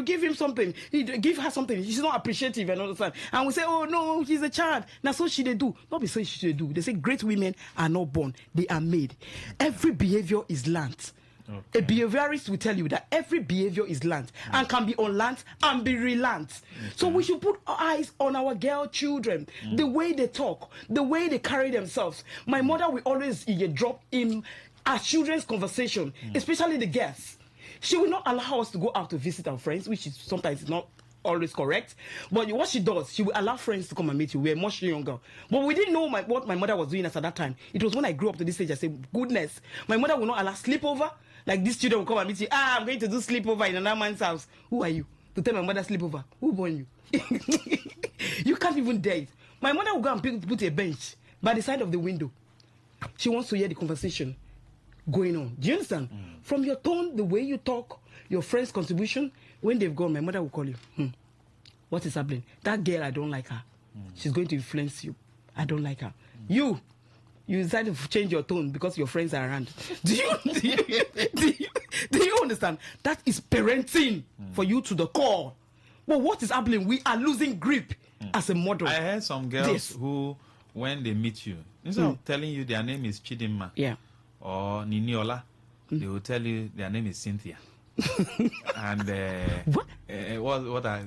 give him something, you give her something. She's not appreciative and all that. And we say, oh no, she's a child. That's what she they do. Not be saying she they do. They say great women are not born, they are made. Every behavior is learnt. Okay. A behaviorist will tell you that every behavior is learnt and can be unlearnt and be relearnt. Okay. So we should put our eyes on our girl children, the way they talk, the way they carry themselves. My mother will always drop in our children's conversation, especially the girls. She will not allow us to go out to visit our friends, which is sometimes not always correct. But what she does, she will allow friends to come and meet you. We're much younger. But we didn't know what my mother was doing at that time. It was when I grew up to this age, I said, goodness, my mother will not allow sleepover. Like these children will come and meet you. I'm going to do sleepover in another man's house. Who are you? To tell my mother sleepover. Who born you? You can't even dare it. My mother will go and put a bench by the side of the window. She wants to hear the conversation going on. Do you understand? From your tone, the way you talk, your friend's contribution, when they've gone, my mother will call you. What is happening? That girl, I don't like her. She's going to influence you. I don't like her. You decided to change your tone because your friends are around. Do you understand? That is parenting for you to the core. But what is happening? We are losing grip as a model. I heard some girls who, when they meet you, instead of telling you their name is Chidinma or Niniola, they will tell you their name is Cynthia. And what are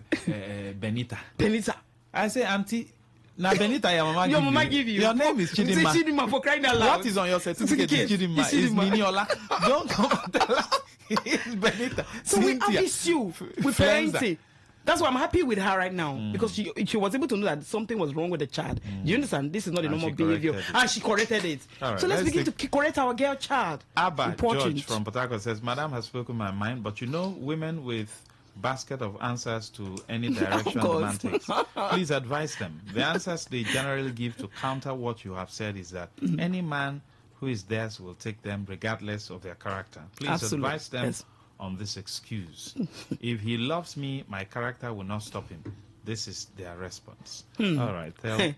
Benita? Benita. I say, Auntie, now Benita, your mama give you. Your name is Chidinma. Chidinma for crying out loud. What is on your certificate is Chidinma. It's Niniola. Don't come and tell us it's Benita. So Cynthia. We have issue with parenting. That's why I'm happy with her right now because she was able to know that something was wrong with the child. Do you understand? This is not a normal behavior, and she corrected it. Right, so let's begin to correct our girl child. Abba George from Port Harcourt says, "Madam has spoken my mind, but women with basket of answers to any direction the man takes. Please advise them. The answers they generally give to counter what you have said is that any man who is theirs will take them regardless of their character. Please advise them." On this excuse. If he loves me, my character will not stop him. This is their response. All right. Thank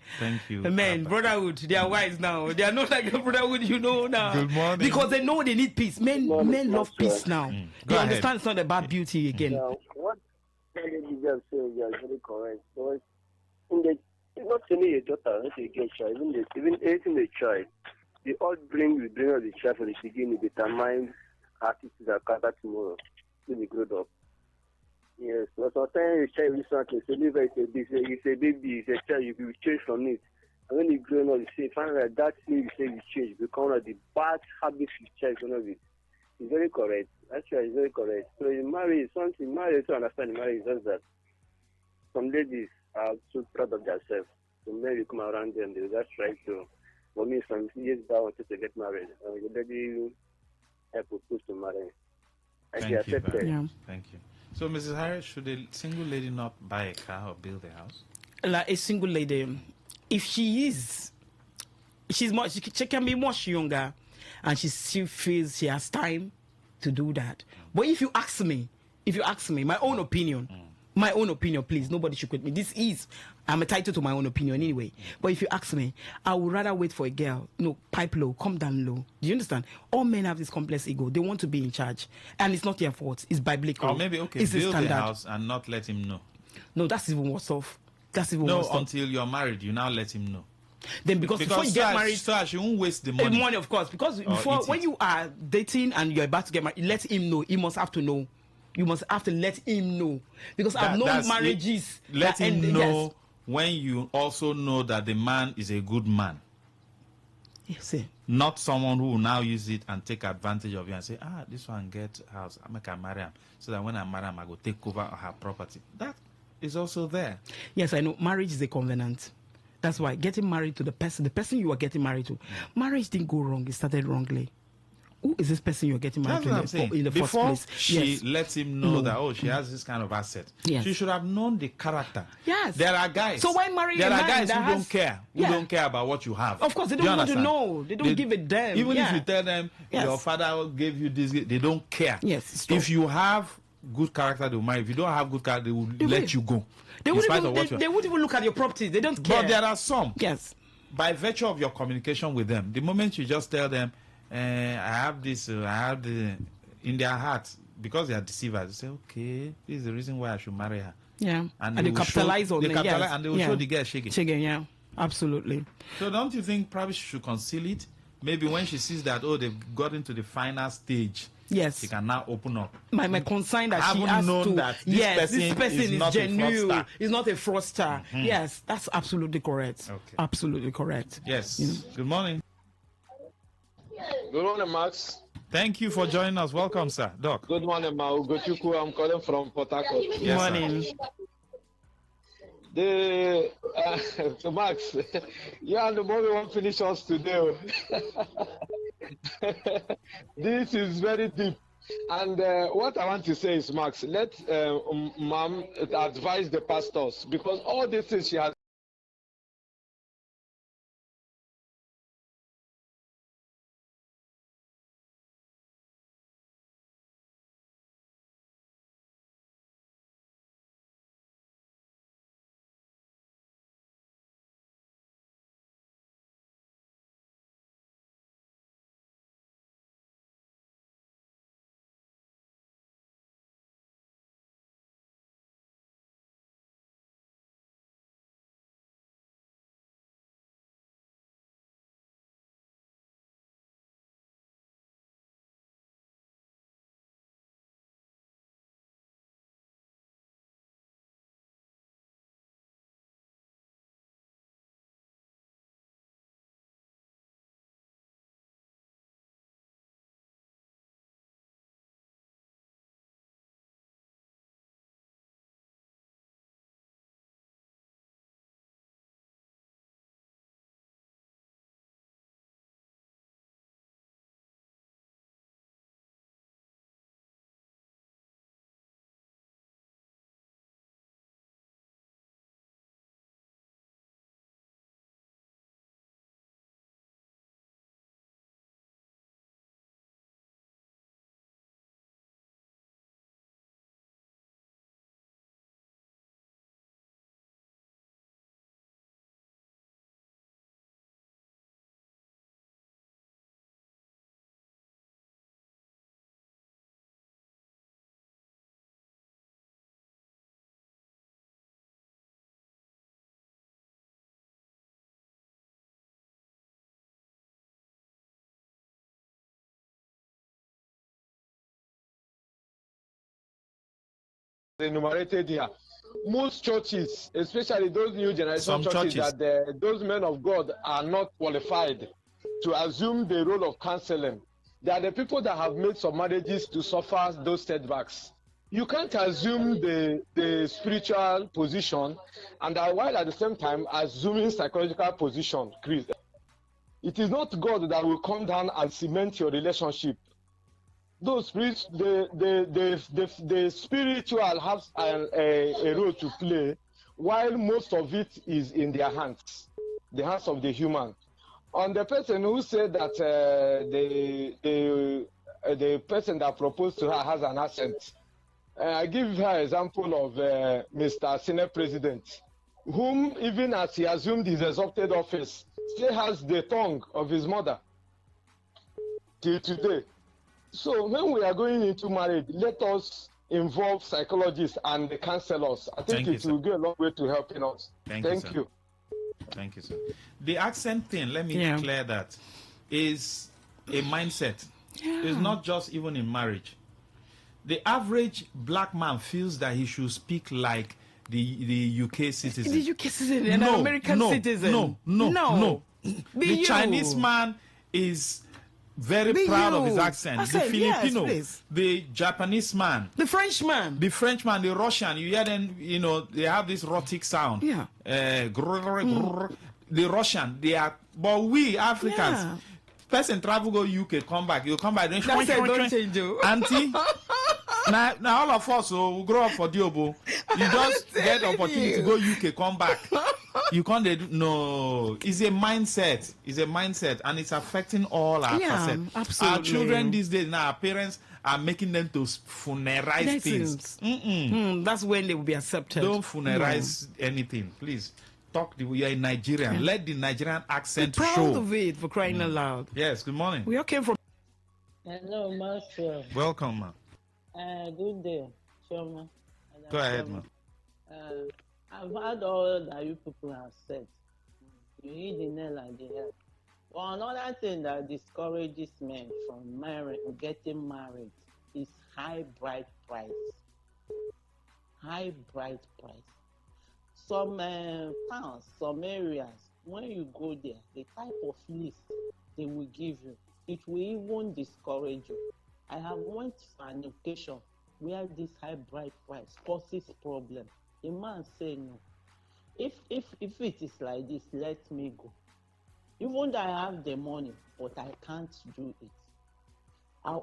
you. Men, brotherhood, they are wise now. They are not like the brotherhood now. Good morning. Because they know they need peace. Men love peace now. They understand it's not about beauty again. What you just said is very correct. Because not only a daughter, not a girl child, even anything they try, they all bring out the child from the beginning, determine attitude that character tomorrow when we grow up. Yes, but sometimes a child will start to say, it's a baby, it's a child, you will change from it. And when you grow up, you say, find that thing you say you change, become one of the bad habits you change, one of it. It's very correct. Actually, it's very correct. So in marriage, something marriage to understand marriage is just that some ladies are so proud of themselves. So men will come around them, they will just try to, for me, some years back, I wanted to get married. The lady I propose to marry. Thank you. So, Mrs. Harris, should a single lady not buy a car or build a house? Like a single lady, if she can be much younger and she still feels she has time to do that. But if you ask me, my own opinion, please, nobody should quit me. I'm entitled to my own opinion anyway. But if you ask me, I would rather wait for a girl. No, pipe low, come down low. Do you understand? All men have this complex ego. They want to be in charge. And it's not their fault. It's biblical. Or maybe, okay, it's build a house and not let him know. No, that's even worse off. That's even worse off. No, until you're married, you now let him know. Then because before you get married, so she won't waste the money. Money, of course. Because before, when you are dating and you're about to get married, let him know. He must have to know. You must have to let him know. Because I've known marriages. Let him know when you also know that the man is a good man. Yes, not someone who will now use it and take advantage of you and say, this one get house, I can marry him. So that when I marry him, I go take over her property. That is also there. Yes, I know. Marriage is a covenant. That's why getting married to the person you are getting married to, marriage didn't go wrong. It started wrongly. Who is this person you're getting married to in the first place? Before she lets him know that, she has this kind of asset, she should have known the character. Yes. There are guys. So why marry there a are man guys that who don't care. Who don't care about what you have. Of course, they don't want to know. They don't give a damn. Even if you tell them, your father gave you this, they don't care. Yes. If you have good character, they'll marry. If you don't have good character, they will let you go. They wouldn't even look at your property. They don't care. But there are some. Yes. By virtue of your communication with them, the moment you just tell them, I have this, I have the, in their hearts, because they are deceivers, they say, okay, this is the reason why I should marry her. Yeah. And they capitalize on it. And they will show the girl shaking. Shaking, yeah. Absolutely. So don't you think probably she should conceal it? Maybe when she sees that, they've got into the final stage. Yes. She can now open up. My concern that she has to. That this person is genuine. He's not a fraudster. Mm-hmm. Yes, that's absolutely correct. Okay. Absolutely correct. Yes. Good morning. Good morning, Max. Thank you for joining us. Welcome, sir. Doc. Good morning, Ma. Ugochukwu. I'm calling from Port Harcourt. Good morning. So Max, you and the mommy won't finish us today. This is very deep. And what I want to say is, Max, let Mom advise the pastors, because all these things she has. Enumerated here. Most churches, especially those new generation churches, that those men of God are not qualified to assume the role of counseling. They are the people that have made some marriages to suffer those setbacks. You can't assume the spiritual position and while at the same time assuming psychological position, Chris. It is not God that will come down and cement your relationship. Those spirits, the spiritual have a role to play, while most of it is in their hands, the hands of the human. on the person who said that the person that proposed to her has an accent. I give her example of Mr. Senate President, whom even as he assumed his exalted office, still has the tongue of his mother till today. So when we are going into marriage, let us involve psychologists and the counselors. I think it will go a long way to helping us. Thank you. Thank you, sir. The accent thing, let me clear that, is a mindset. It's not just even in marriage. The average black man feels that he should speak like the UK citizen. The UK citizen, an American citizen. No. The Chinese man is very proud of his accent. The Filipino, the Japanese man, the Frenchman, the Russian. You hear them, they have this rhotic sound. The Russian, they are, but we Africans, person travel go UK, come back, you come back. Don't change, auntie. Now all of us will grow up for Diobo. You just get the opportunity to go UK, come back. You can't. No, it's a mindset. It's a mindset, and it's affecting all our facets. Absolutely. Our children these days now, our parents are making them to funeralize things. That's when they will be accepted. Don't funeralize anything, please. Talk the way you're in Nigerian. Let the Nigerian accent show. Proud of it, for crying out loud. Yes. Good morning. We all came from. Hello, Master. Welcome, ma. Good day, Shoma. Go ahead, ma. I've heard all that you people have said. You hit the nail on the head. Well, another thing that discourages men from getting married is high bride price. High bride price. Some towns, some areas, when you go there, the type of list they will give you, it will even discourage you. I have went for an occasion where this high bride price causes problem. The man say no. If it is like this, let me go. Even though I have the money, but I can't do it.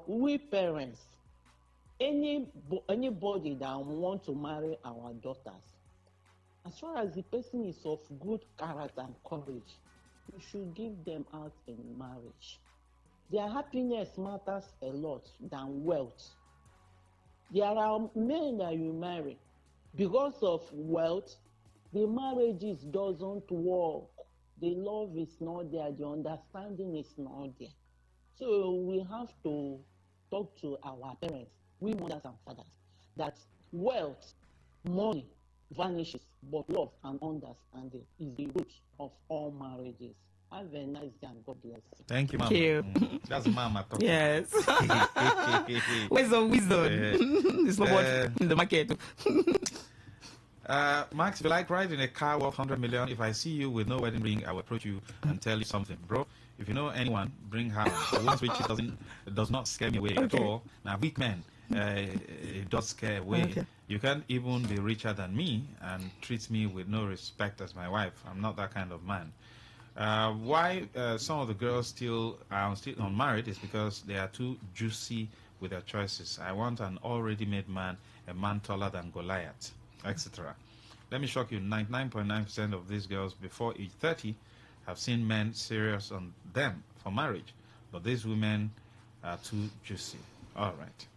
We parents, anybody that want to marry our daughters, as far as the person is of good character and courage, we should give them out in marriage. Their happiness matters a lot than wealth. There are men that you marry because of wealth, the marriages doesn't work. The love is not there, the understanding is not there. So we have to talk to our parents, we mothers and fathers, that wealth, money vanishes, but love and understanding is the root of all marriages. Have a nice day and God bless you. Thank you, Mama. Thank you. That's Mama talking. Yes. Where's the wisdom? It's not what in the market. Max, if you like riding a car worth 100 million, if I see you with no wedding ring, I will approach you and tell you something. Bro, if you know anyone, bring her. Once which it does not scare me away at all. Now, weak men, it does scare away. Okay. You can't even be richer than me and treat me with no respect as my wife. I'm not that kind of man. Why some of the girls still are still unmarried is because they are too juicy with their choices. I want an already made man, a man taller than Goliath, etc. Let me shock you, 99.9% of these girls before age 30 have seen men serious on them for marriage, but these women are too juicy. All right.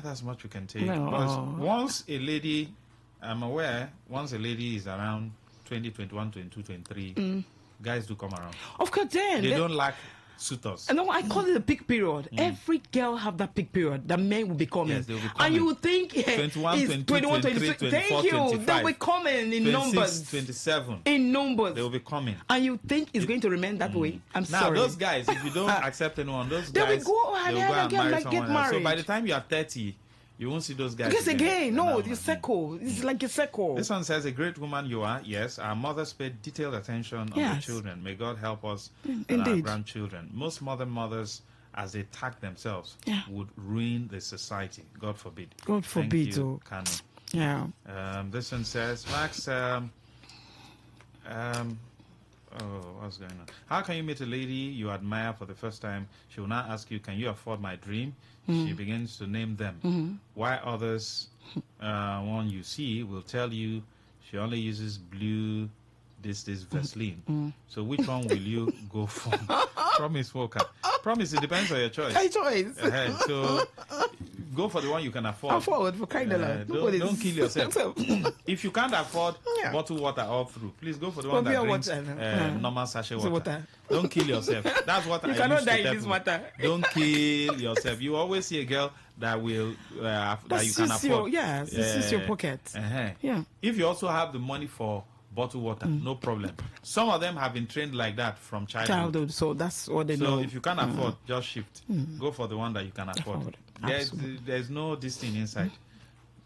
That's much we can take. Because once a lady, I'm aware, once a lady is around 20, 21, 22, 23, guys do come around. Of course, then. They don't lack suitors. No, I call it the peak period. Every girl have that peak period. The men will be coming. Yes, they will be coming. And you would think 21, 22, 21, 23, 23. 24, Thank you. 25, They will be coming in 26, numbers. 27. In numbers. They will be coming. And you think it's going to remain that way? I'm sorry. Now, those guys, if you don't accept anyone, those they guys, will go and marry someone get else. married. So by the time you are 30, you won't see those guys Because again, no, it's it's circle. It's like a circle. This one says, a great woman you are. Yes, our mothers paid detailed attention on the children. May God help us and our grandchildren. Most modern mothers, as they tag themselves, would ruin the society. God forbid. God forbid. Thank you, Kanu. Yeah. This one says, Max, what's going on? How can you meet a lady you admire for the first time? She will now ask you, can you afford my dream? She begins to name them. Why others, one you see, will tell you she only uses blue this Vaseline. So which one will you go for? Promise, Walker. Promise, it depends on your choice. My choice. So go for the one you can afford. Afford, for kind of love. Don't kill yourself. If you can't afford bottled water all through, please go for the one that drinks normal sachet water. Don't kill yourself. That's what I cannot used to die in tell this people. matter. Don't kill yourself. You always see a girl that will that you can afford. This is your pocket. Yeah. If you also have the money for bottled water, no problem. Some of them have been trained like that from childhood. So that's what they know. So if you can't afford, just shift. Go for the one that you can afford. There's no this thing inside.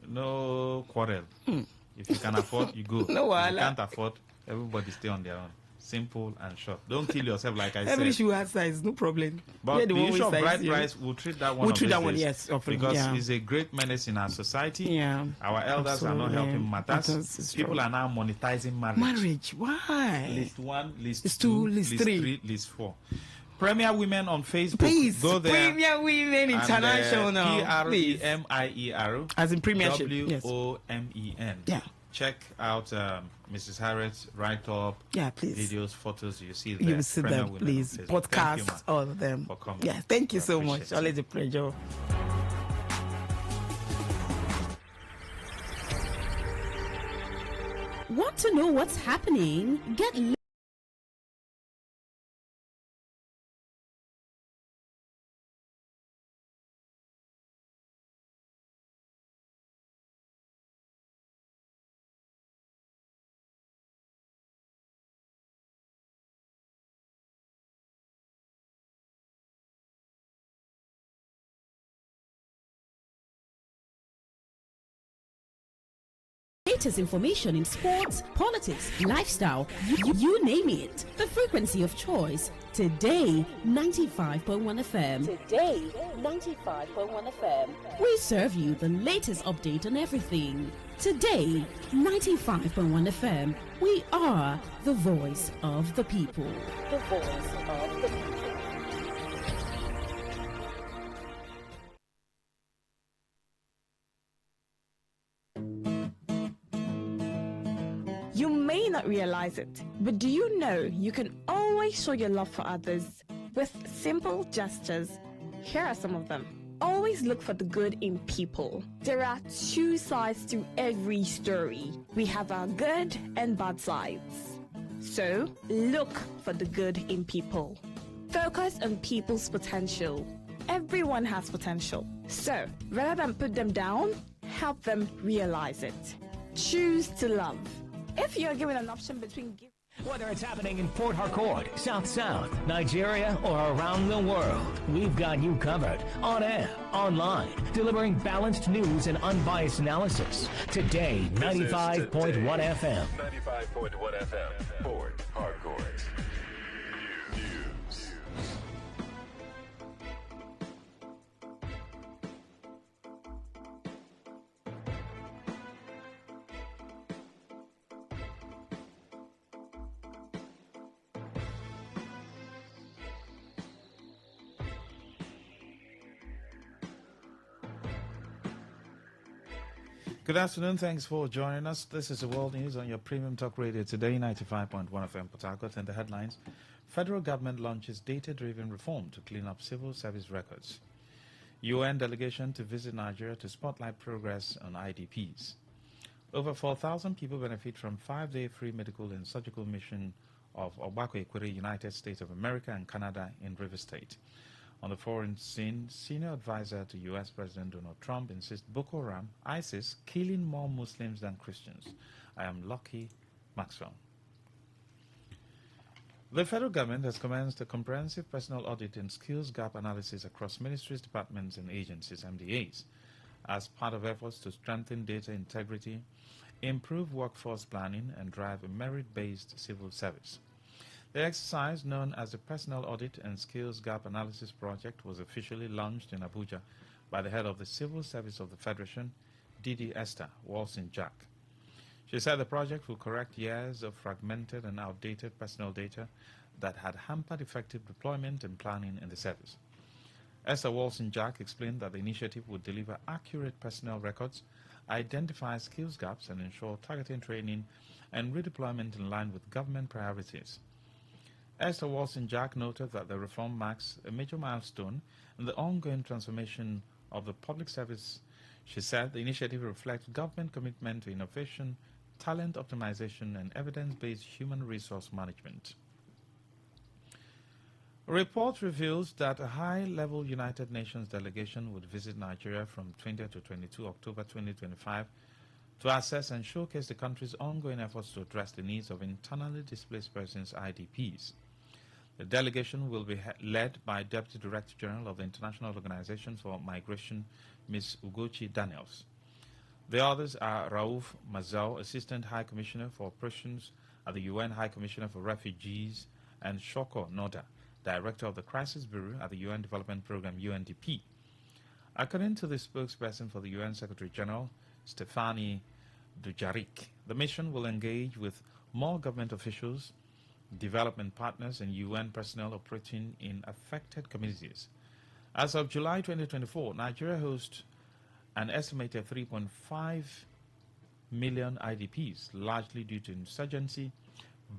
No quarrel. If you can afford, you go. If you can't afford, everybody stay on their own. Simple and short. Don't kill yourself, like I said. Every shoe has size, no problem. But the issue of bride price, we'll treat that one. We'll treat that one, yes, because it's a great menace in our society. Yeah, our elders are not helping matters. People are now monetizing marriage. Why? List 1, list 2, 2, list 3, list 4. Premier Women on Facebook. Please, go there. Premier Women International. Premier, as in premiership. WOMEN. Yeah. Check out Mrs. Harriet's write-up, please. Videos, photos. You see there. You will see them, please. Podcast, all of them. Yeah, thank you so much. Always a pleasure. Want to know what's happening? Get latest information in sports, politics, lifestyle, you name it. The frequency of choice. Today, 95.1 FM. Today, 95.1 FM. We serve you the latest update on everything. Today, 95.1 FM. We are the voice of the people. The voice of the people. You may not realize it, but do you know you can always show your love for others with simple gestures? Here are some of them. Always look for the good in people. There are two sides to every story. We have our good and bad sides. So, look for the good in people. Focus on people's potential. Everyone has potential. So, rather than put them down, help them realize it. Choose to love. If you're given an option between whether it's happening in Port Harcourt, South, Nigeria, or around the world, we've got you covered. On air, online, delivering balanced news and unbiased analysis. Today, 95.1 FM. 95.1 FM, Port Harcourt. News. Good afternoon. Thanks for joining us. This is the World News on your premium talk radio today, 95.1 FM Port Harcourt. And the headlines: Federal government launches data-driven reform to clean up civil service records. UN delegation to visit Nigeria to spotlight progress on IDPs. Over 4,000 people benefit from 5-day free medical and surgical mission of Ogbako Ekwere, United States of America and Canada in River State. On the foreign scene, senior advisor to U.S. President Donald Trump insists Boko Haram, ISIS, killing more Muslims than Christians. I am Lucky Maxwell. The federal government has commenced a comprehensive personal audit and skills gap analysis across ministries, departments, and agencies, MDAs, as part of efforts to strengthen data integrity, improve workforce planning, and drive a merit-based civil service. The exercise, known as the Personal Audit and Skills Gap Analysis Project, was officially launched in Abuja by the head of the Civil Service of the Federation, Didi Esther Walson-Jack. She said the project will correct years of fragmented and outdated personal data that had hampered effective deployment and planning in the service. Esther Wilson-Jack explained that the initiative would deliver accurate personnel records, identify skills gaps, and ensure targeted training and redeployment in line with government priorities. Esther Wilson-Jack noted that the reform marks a major milestone in the ongoing transformation of the public service. She said the initiative reflects government commitment to innovation, talent optimization, and evidence-based human resource management. A report reveals that a high-level United Nations delegation would visit Nigeria from 20 to 22 October 2025 to assess and showcase the country's ongoing efforts to address the needs of internally displaced persons, IDPs. The delegation will be led by Deputy Director General of the International Organization for Migration, Ms. Ugochi Daniels. The others are Raouf Mazau, Assistant High Commissioner for Operations at the UN High Commissioner for Refugees, and Shoko Noda, Director of the Crisis Bureau at the UN Development Programme, UNDP. According to the spokesperson for the UN Secretary General, Stefani Dujarric, the mission will engage with more government officials, development partners, and UN personnel operating in affected communities. As of July 2024, Nigeria hosts an estimated 3.5 million IDPs, largely due to insurgency,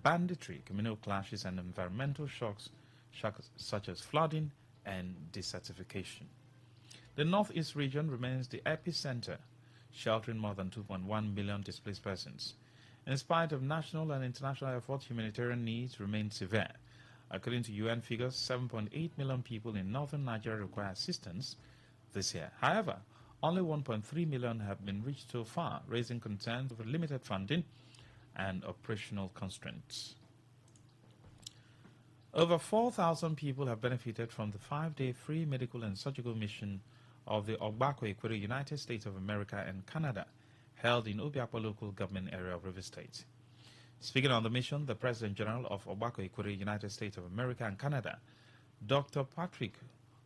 banditry, communal clashes, and environmental shocks such as flooding and desertification. The Northeast region remains the epicenter, sheltering more than 2.1 million displaced persons. In spite of national and international efforts, humanitarian needs remain severe. According to UN figures, 7.8 million people in northern Nigeria require assistance this year. However, only 1.3 million have been reached so far, raising concerns over limited funding and operational constraints. Over 4,000 people have benefited from the 5-day free medical and surgical mission of the Ogbako-Ikwere United States of America and Canada, held in Obiakpo local government area of Rivers State. Speaking on the mission, the President General of Ogbako-Ikwere United States of America and Canada, Dr. Patrick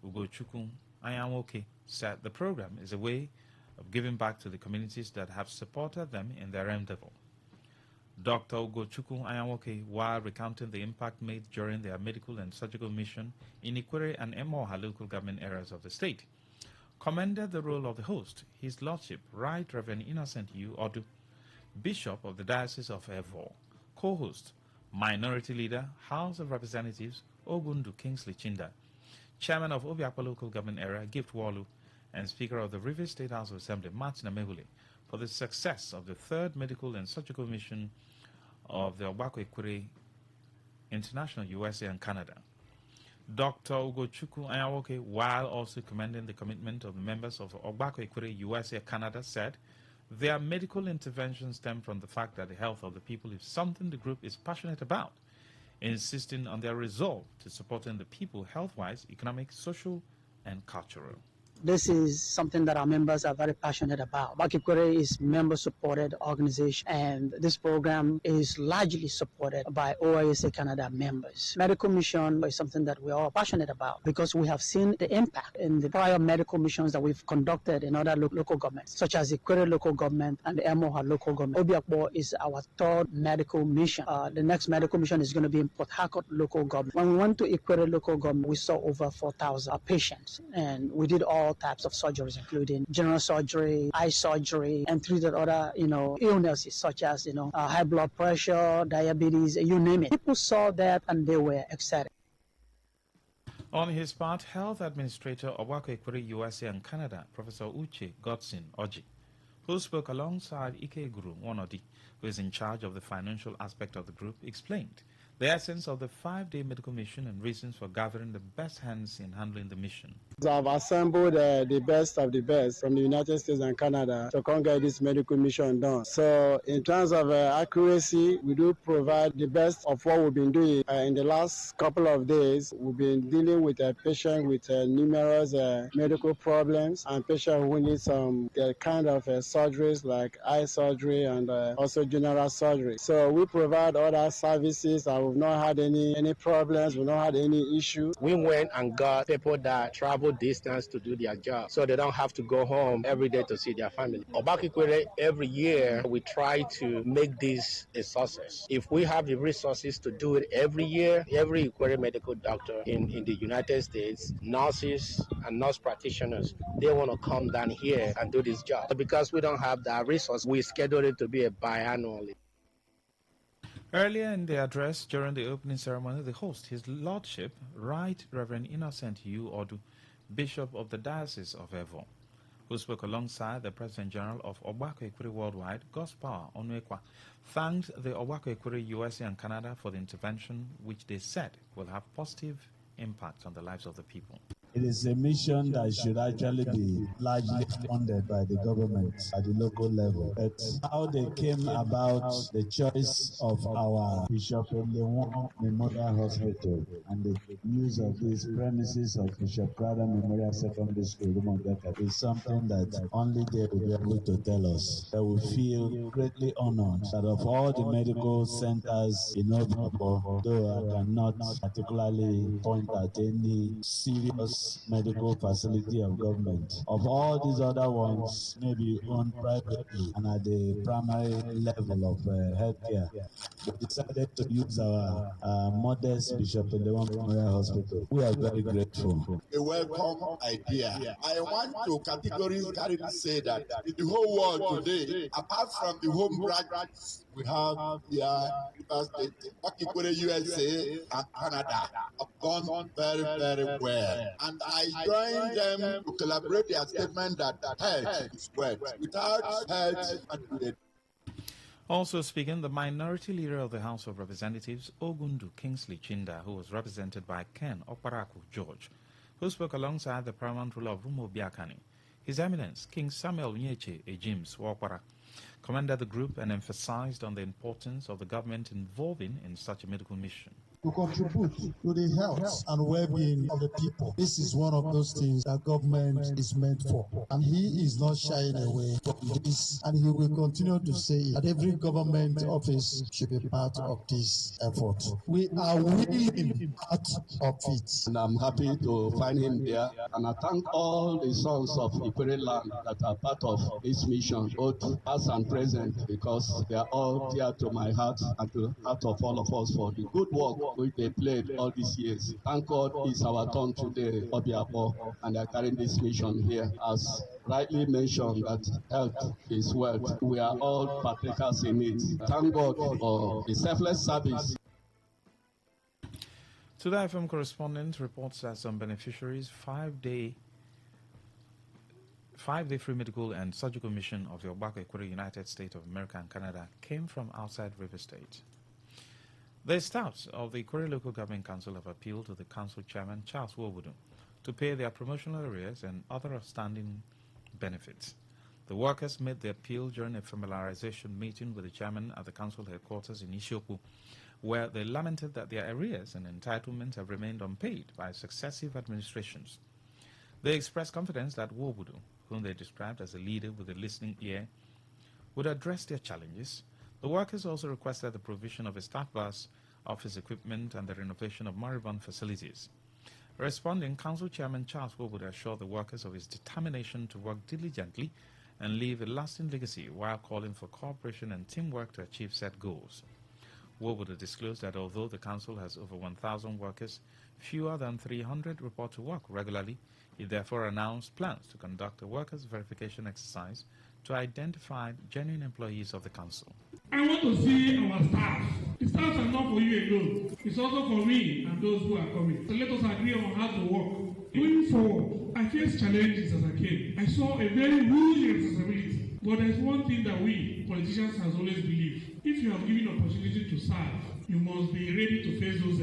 Ugochukwu Anyanwoke, said the program is a way of giving back to the communities that have supported them in their endeavor. Dr. Ugochukwu Anyanwoke, while recounting the impact made during their medical and surgical mission in Ikwere and Emoha local government areas of the state, commended the role of the host, His Lordship Right Reverend Innocent U. Odu, Bishop of the Diocese of Evo, co-host, Minority Leader, House of Representatives, Ogundu Kingsley Chinda, Chairman of Obiakpo Local Government Area, Gift Walu, and Speaker of the Rivers State House of Assembly, Martin Amehule, for the success of the third medical and surgical mission of the Ogbako-Ikwere International, USA and Canada. Dr. Ugochukwu Anyanwoke, while also commending the commitment of the members of Ogbako-Ikwere USA Canada, said their medical interventions stem from the fact that the health of the people is something the group is passionate about, insisting on their resolve to supporting the people health-wise, economic, social, and cultural. This is something that our members are very passionate about. Ogbako-Ikwere is member-supported organization, and this program is largely supported by OISA Canada members. Medical mission is something that we are all passionate about because we have seen the impact in the prior medical missions that we've conducted in other local governments, such as the Ikwere local government and the Emoha local government. Obiakpo is our third medical mission. The next medical mission is going to be in Port Harcourt local government. When we went to Ikwere local government, we saw over 4,000 patients, and we did all types of surgeries, including general surgery, eye surgery, and treated other, illnesses such as, high blood pressure, diabetes, you name it. People saw that and they were excited. On his part, Health Administrator of Ogbako-Ikwere USA and Canada, Professor Uche Godson Oji, who spoke alongside Ike Guru Wonodi, who is in charge of the financial aspect of the group, explained the essence of the 5-day medical mission and reasons for gathering the best hands in handling the mission. I've assembled the best of the best from the United States and Canada to come get this medical mission done. So in terms of accuracy, we do provide the best of what we've been doing. In the last couple of days, we've been dealing with a patient with numerous medical problems and patients who need some kind of surgeries like eye surgery and also general surgery. So we provide other services. I we've not had any problems, we've not had any issues. We went and got people that travel distance to do their job, so they don't have to go home every day to see their family. Obakikwere, every year we try to make this a success. If we have the resources to do it every year, every Ikwere medical doctor in the United States, nurses and nurse practitioners, they want to come down here and do this job. But because we don't have that resource, we schedule it to be a biannually. Earlier in the address during the opening ceremony, the host, His Lordship, Right Reverend Innocent U. Odu, Bishop of the Diocese of Evo, who spoke alongside the President General of Ogbako Ekwere Worldwide, Gospel Onwekwa, thanked the Ogbako Ekwere USA and Canada for the intervention, which they said will have positive impact on the lives of the people. It is a mission that should actually be largely funded by the government at the local level. But how they came about the choice of our Bishop Leon Memorial Hospital and the use of these premises of Bishop Crowder Memorial Secondary School is something that only they will be able to tell us. That we feel greatly honored that of all the medical centers in Obiakpo, though I cannot particularly point at any serious medical facility of government. Of all these other ones, maybe owned privately and at the primary level of healthcare, we decided to use our modest Bishop Leon Memorial Hospital. We are very grateful. A welcome idea. I want to categorically say that in the whole world today, apart from the home branches we have here, Ogbako USA and Canada have gone very, very well. And I join them to collaborate their statement that health is wealth. Without health, and also speaking, the minority leader of the House of Representatives, Ogundu Kingsley Chinda, who was represented by Ken Okparaku George, who spoke alongside the paramount ruler of Umuobiakani, His Eminence King Samuel Nyeche Ejims Wakpara, commended the group and emphasized on the importance of the government involving in such a medical mission. To contribute to the health and well-being of the people. This is one of those things that government is meant for. And he is not shying away from this. And he will continue to say that every government office should be part of this effort. We are willing part of it. And I'm happy to find him there. And I thank all the sons of Ikwere land that are part of this mission, both past and present, because they are all dear to my heart and to the heart of all of us for the good work which they played all these years. Thank God it's our turn today, Obiakpo, and they are carrying this mission here. As rightly mentioned, that health is wealth. We are all partakers in it. Thank God for the selfless service. Today FM correspondent reports that some beneficiaries five-day free medical and surgical mission of the Ogbako Ekwere United States of America and Canada came from outside River State. The staffs of the Ekwere Local Government Council have appealed to the council chairman, Charles Wobudu, to pay their promotional arrears and other outstanding benefits. The workers made the appeal during a familiarization meeting with the chairman at the council headquarters in Ishoku, where they lamented that their arrears and entitlements have remained unpaid by successive administrations. They expressed confidence that Wobudu, whom they described as a leader with a listening ear, would address their challenges. The workers also requested the provision of a staff bus, office equipment, and the renovation of moribund facilities. Responding, Council Chairman Charles Wobudu assured the workers of his determination to work diligently and leave a lasting legacy while calling for cooperation and teamwork to achieve set goals. Wobudu disclosed that although the council has over 1,000 workers, fewer than 300 report to work regularly. He therefore announced plans to conduct a workers' verification exercise to identify genuine employees of the council. I want to see our staff. The staff are not for you alone. It's also for me and those who are coming. So let us agree on how to work. Going forward, I faced challenges as I came. I saw a very huge responsibility. But there's one thing that we, politicians, has always believed. If you have given opportunity to serve, you must be ready to face those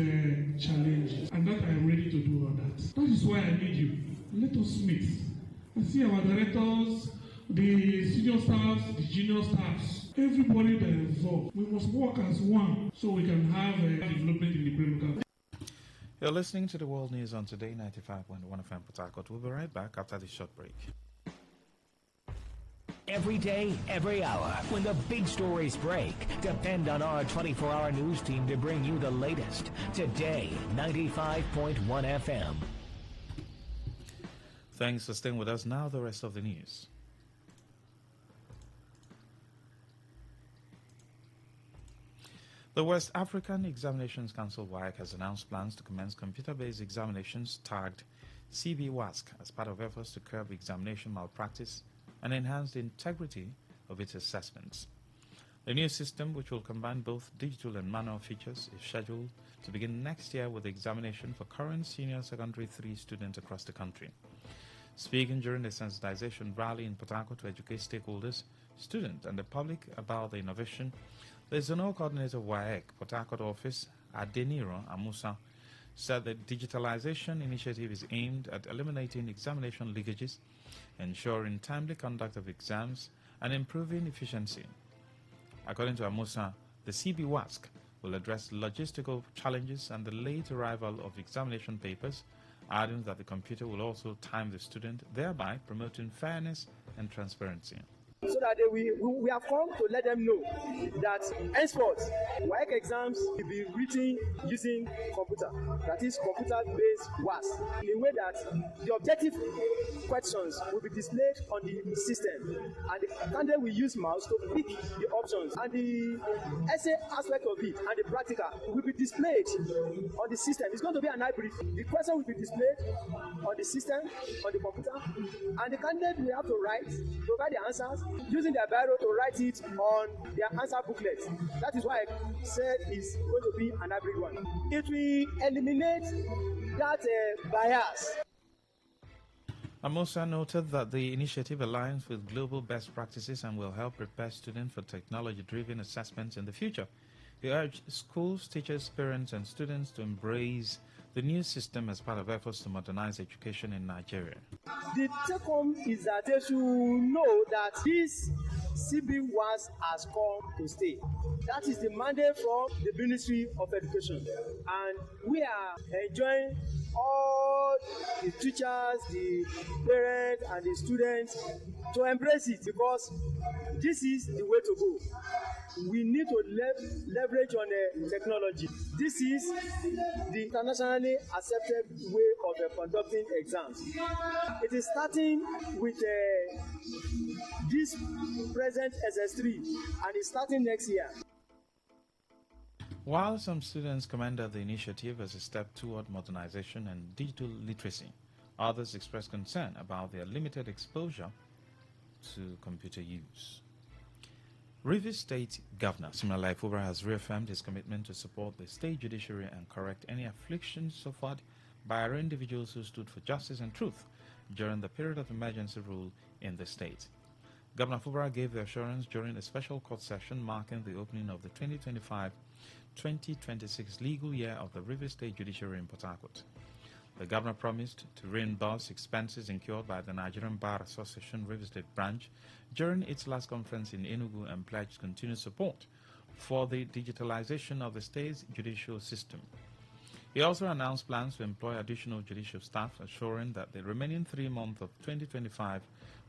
challenges. And that I am ready to do all that. That is why I need you. Let us meet. I see our directors, the senior staffs, the junior staffs, everybody that is involved. We must work as one so we can have a development in the Ekwere local. You're listening to the World News on Today95.1 FM Port Harcourt. We'll be right back after this short break. every day, every hour. When the big stories break, depend on our 24-hour news team to bring you the latest. Today, 95.1 FM. Thanks for staying with us. Now the rest of the news. The West African Examinations Council WAEC has announced plans to commence computer-based examinations tagged CB-WASC as part of efforts to curb examination malpractice and enhance the integrity of its assessments. The new system, which will combine both digital and manual features, is scheduled to begin next year with the examination for current senior secondary 3 students across the country. Speaking during the sensitization rally in Port Harcourt to educate stakeholders, students, and the public about the innovation, the Zonal Coordinator of WAEC Port Harcourt office, Adeniro Amusa, said the digitalization initiative is aimed at eliminating examination leakages, ensuring timely conduct of exams, and improving efficiency. According to Amusa, the CB-WASC will address logistical challenges and the late arrival of examination papers, adding that the computer will also time the student, thereby promoting fairness and transparency. So that we have come to let them know that henceforth, WAEC exams will be written using computer, that is computer-based WASC, in a way that the objective questions will be displayed on the system, and the candidate will use mouse to pick the options, and the essay aspect of it and the practical will be displayed on the system. It's going to be an hybrid. The question will be displayed on the system, on the computer, and the candidate will have to provide the answers, using their biro to write it on their answer booklet. That is why I said it's going to be an hybrid one. It will eliminate that bias. Amosa noted that the initiative aligns with global best practices and will help prepare students for technology-driven assessments in the future. He urged schools, teachers, parents, and students to embrace the new system as part of efforts to modernize education in Nigeria. The take-home is that they should know that this CB-WASC has come to stay. That is the mandate from the Ministry of Education. And we are enjoying all the teachers, the parents, and the students to embrace it, because this is the way to go. We need to leverage on technology. This is the internationally accepted way of conducting exams. It is starting with this present SS3, and it's starting next year. While some students commended the initiative as a step toward modernization and digital literacy, others expressed concern about their limited exposure to computer use. Rivers State Governor Siminalayi Fubara has reaffirmed his commitment to support the state judiciary and correct any afflictions suffered by our individuals who stood for justice and truth during the period of emergency rule in the state. Governor Fubara gave the assurance during a special court session marking the opening of the 2025-2026 legal year of the Rivers State Judiciary in Port Harcourt. The governor promised to reimburse expenses incurred by the Nigerian Bar Association Rivers State branch during its last conference in Enugu and pledged continued support for the digitalization of the state's judicial system. He also announced plans to employ additional judicial staff, assuring that the remaining 3 months of 2025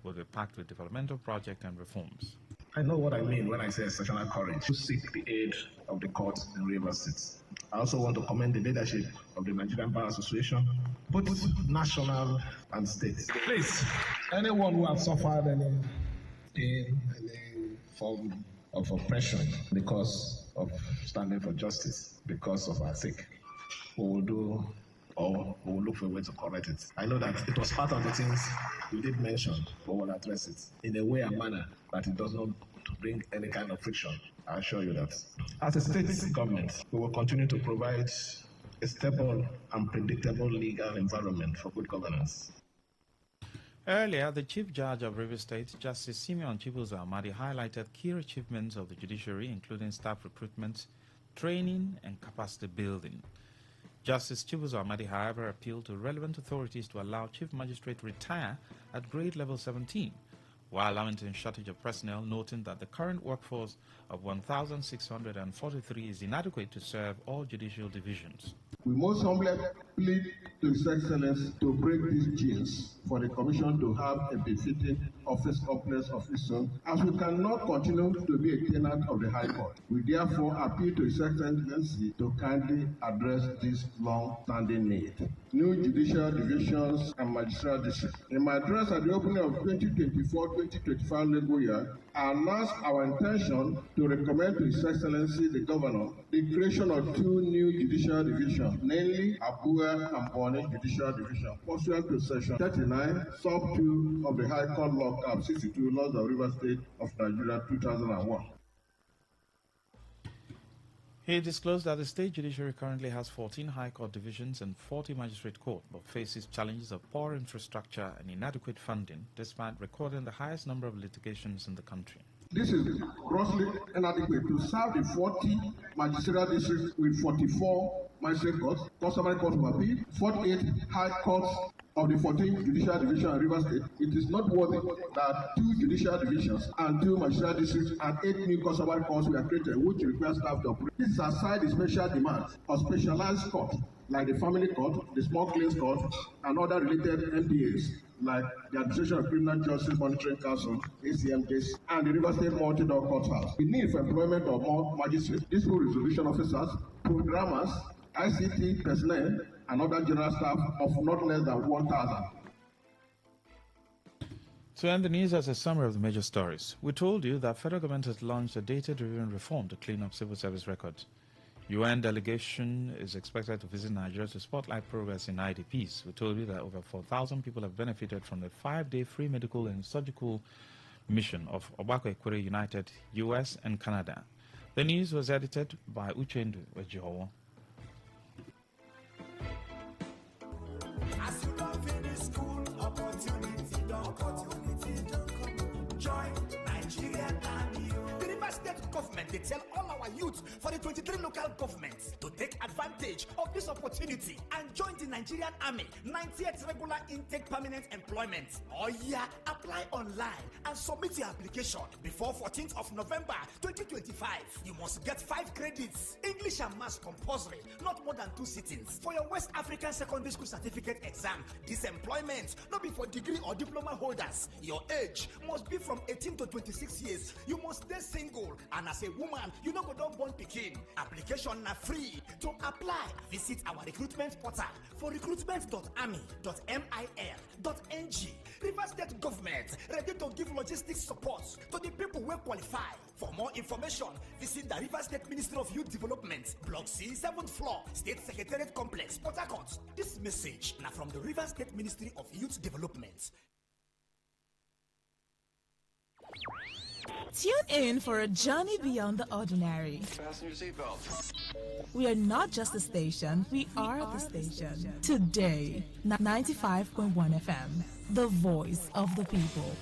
will be packed with developmental projects and reforms. I know what I mean when I say exceptional courage to seek the aid of the courts in Rivers State. I also want to commend the leadership of the Nigerian Bar Association, both national and state. Please, anyone who has suffered any pain, any form of oppression because of standing for justice, because of our sake, we will do, or we will look for a way to correct it. I know that it was part of the things you did mention, but we'll address it in a way and manner that it does not bring any kind of friction. I assure you that. As a state government, we will continue to provide a stable and predictable legal environment for good governance. Earlier, the Chief Judge of Rivers State, Justice Simeon Chibuzo Amadi, highlighted key achievements of the judiciary, including staff recruitment, training, and capacity building. Justice Chibuzo Amadi, however, appealed to relevant authorities to allow Chief Magistrate retire at grade level 17, while lamenting shortage of personnel, noting that the current workforce of 1,643 is inadequate to serve all judicial divisions. We most humbly plead to His Excellency to break these chains for the Commission to have a befitting office complex of its own, as we cannot continue to be a tenant of the High Court. We therefore appeal to His Excellency to kindly address this long-standing need. New judicial divisions and magistrate districts. In my address at the opening of 2024-2025 legal year, I announced our intention to recommend to His Excellency the Governor the creation of 2 new judicial divisions, namely Abuja and Bonny Judicial Division, pursuant to Section 39, Sub 2 of the High Court Law Cap 62, Laws of River State of Nigeria, 2001. He disclosed that the state judiciary currently has 14 High Court divisions and 40 magistrate court, but faces challenges of poor infrastructure and inadequate funding, despite recording the highest number of litigations in the country. This is grossly inadequate to serve the 40 magisterial districts with 44 magistrate courts, customary courts of appeal, 48 high courts of the 14th Judicial Division in Rivers State. It is noteworthy that 2 judicial divisions and 2 magisterial districts and 8 new customary courts were created, which require staff to operate. This is aside the special demands of specialized courts like the Family Court, the Small Claims Court, and other related MPAs like the Administration of Criminal Justice Monitoring Council, ACMJs, and the River State Multi-Door Courthouse. The need for employment of more magistrates, dispute resolution officers, programmers, ICT personnel, and other general staff of not less than 1,000. To end the news as a summary of the major stories, we told you that federal government has launched a data-driven reform to clean up civil service records. UN delegation is expected to visit Nigeria to spotlight progress in IDPs. We told you that over 4,000 people have benefited from the 5-day free medical and surgical mission of Obako Ekwere United, US and Canada. The news was edited by Uchendu Wejihowo. Government, they tell all our youth for the 23 local governments to take advantage of this opportunity and join the Nigerian Army 90th regular intake permanent employment. Oh yeah, apply online and submit your application before 14th of November 2025. You must get 5 credits, English and Maths compulsory, not more than 2 sittings for your West African Secondary School Certificate exam. This employment not be for degree or diploma holders. Your age must be from 18 to 26 years. You must stay single, and as a woman, you know go don't born pikin. Application na free. To apply, visit our recruitment portal for recruitment.army.mil.ng. Rivers State Government ready to give logistics support to the people who qualify. For more information, visit the Rivers State Ministry of Youth Development, Block C, 7th floor, State Secretariat Complex, Port Harcourt. This message now from the Rivers State Ministry of Youth Development. Tune in for a journey beyond the ordinary. Fasten your seatbelts. We are not just a station, we are the station. Today, 95.1 FM, the voice of the people.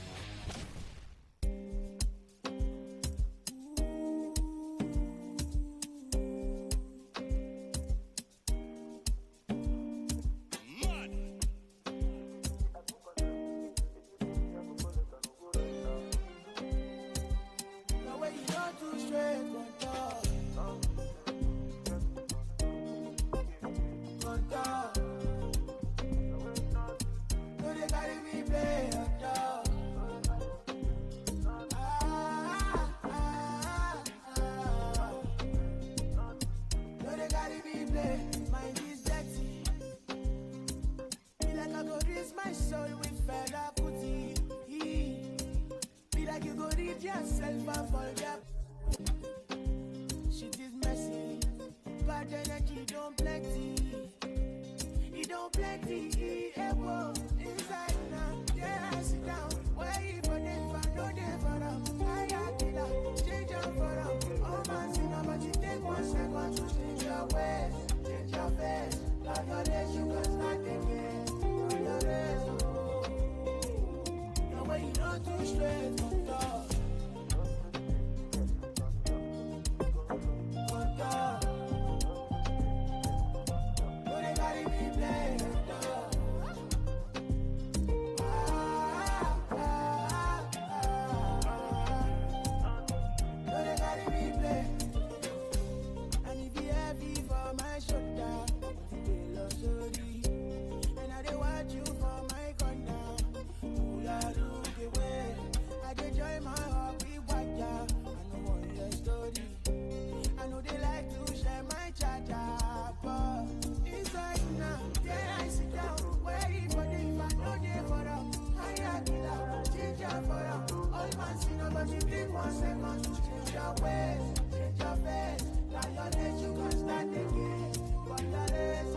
But you need 1 second to change your ways, change your face. Now your days you can start again. But your days,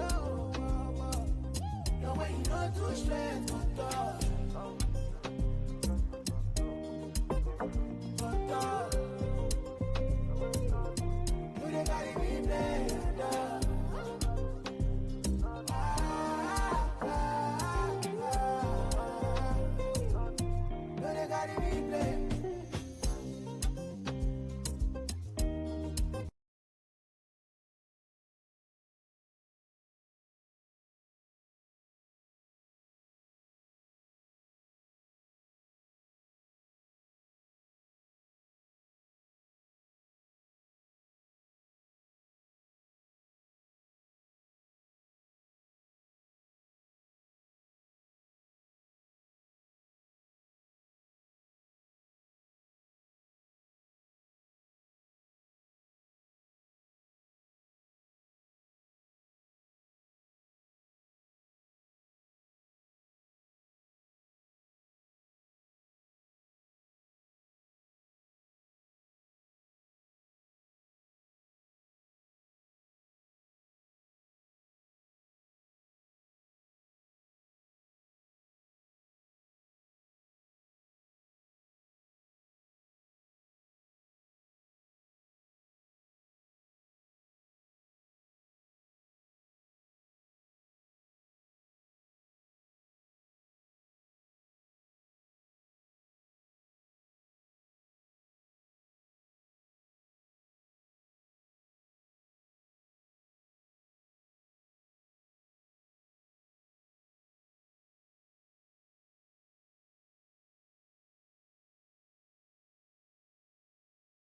the way you know too straight, you dey carry me play, you dey carry me play.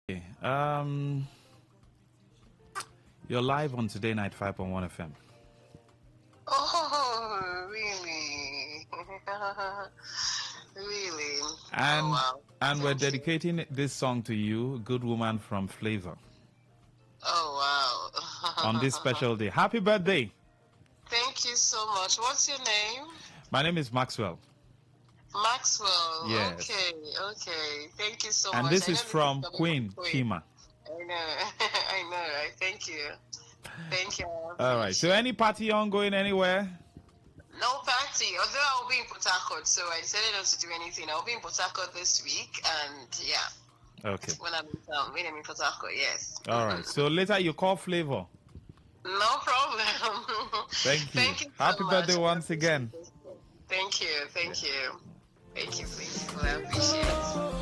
Okay. You're live on Today95.1 FM. Oh, really? Really? And wow. and we're dedicating this song to you, Good Woman from Flavor. Oh, wow. On this special day. Happy birthday. Thank you so much. What's your name? My name is Maxwell. Maxwell. Yes. Okay. Thank you so And much. this I is know from this is Queen Queen. Kima. I know. I know, right? Thank you. Thank you. All right. So any party ongoing anywhere? No party. Although I'll be in Port Harcourt, so I decided not to do anything. I'll be in Port Harcourt this week, and yeah. Okay. When I'm in town, when I'm in Port Harcourt, yes. All right. So later you call Flavor. No problem. Thank you. Thank you so Happy much. birthday once again. Thank you. Thank you. Thank you, please. I appreciate it.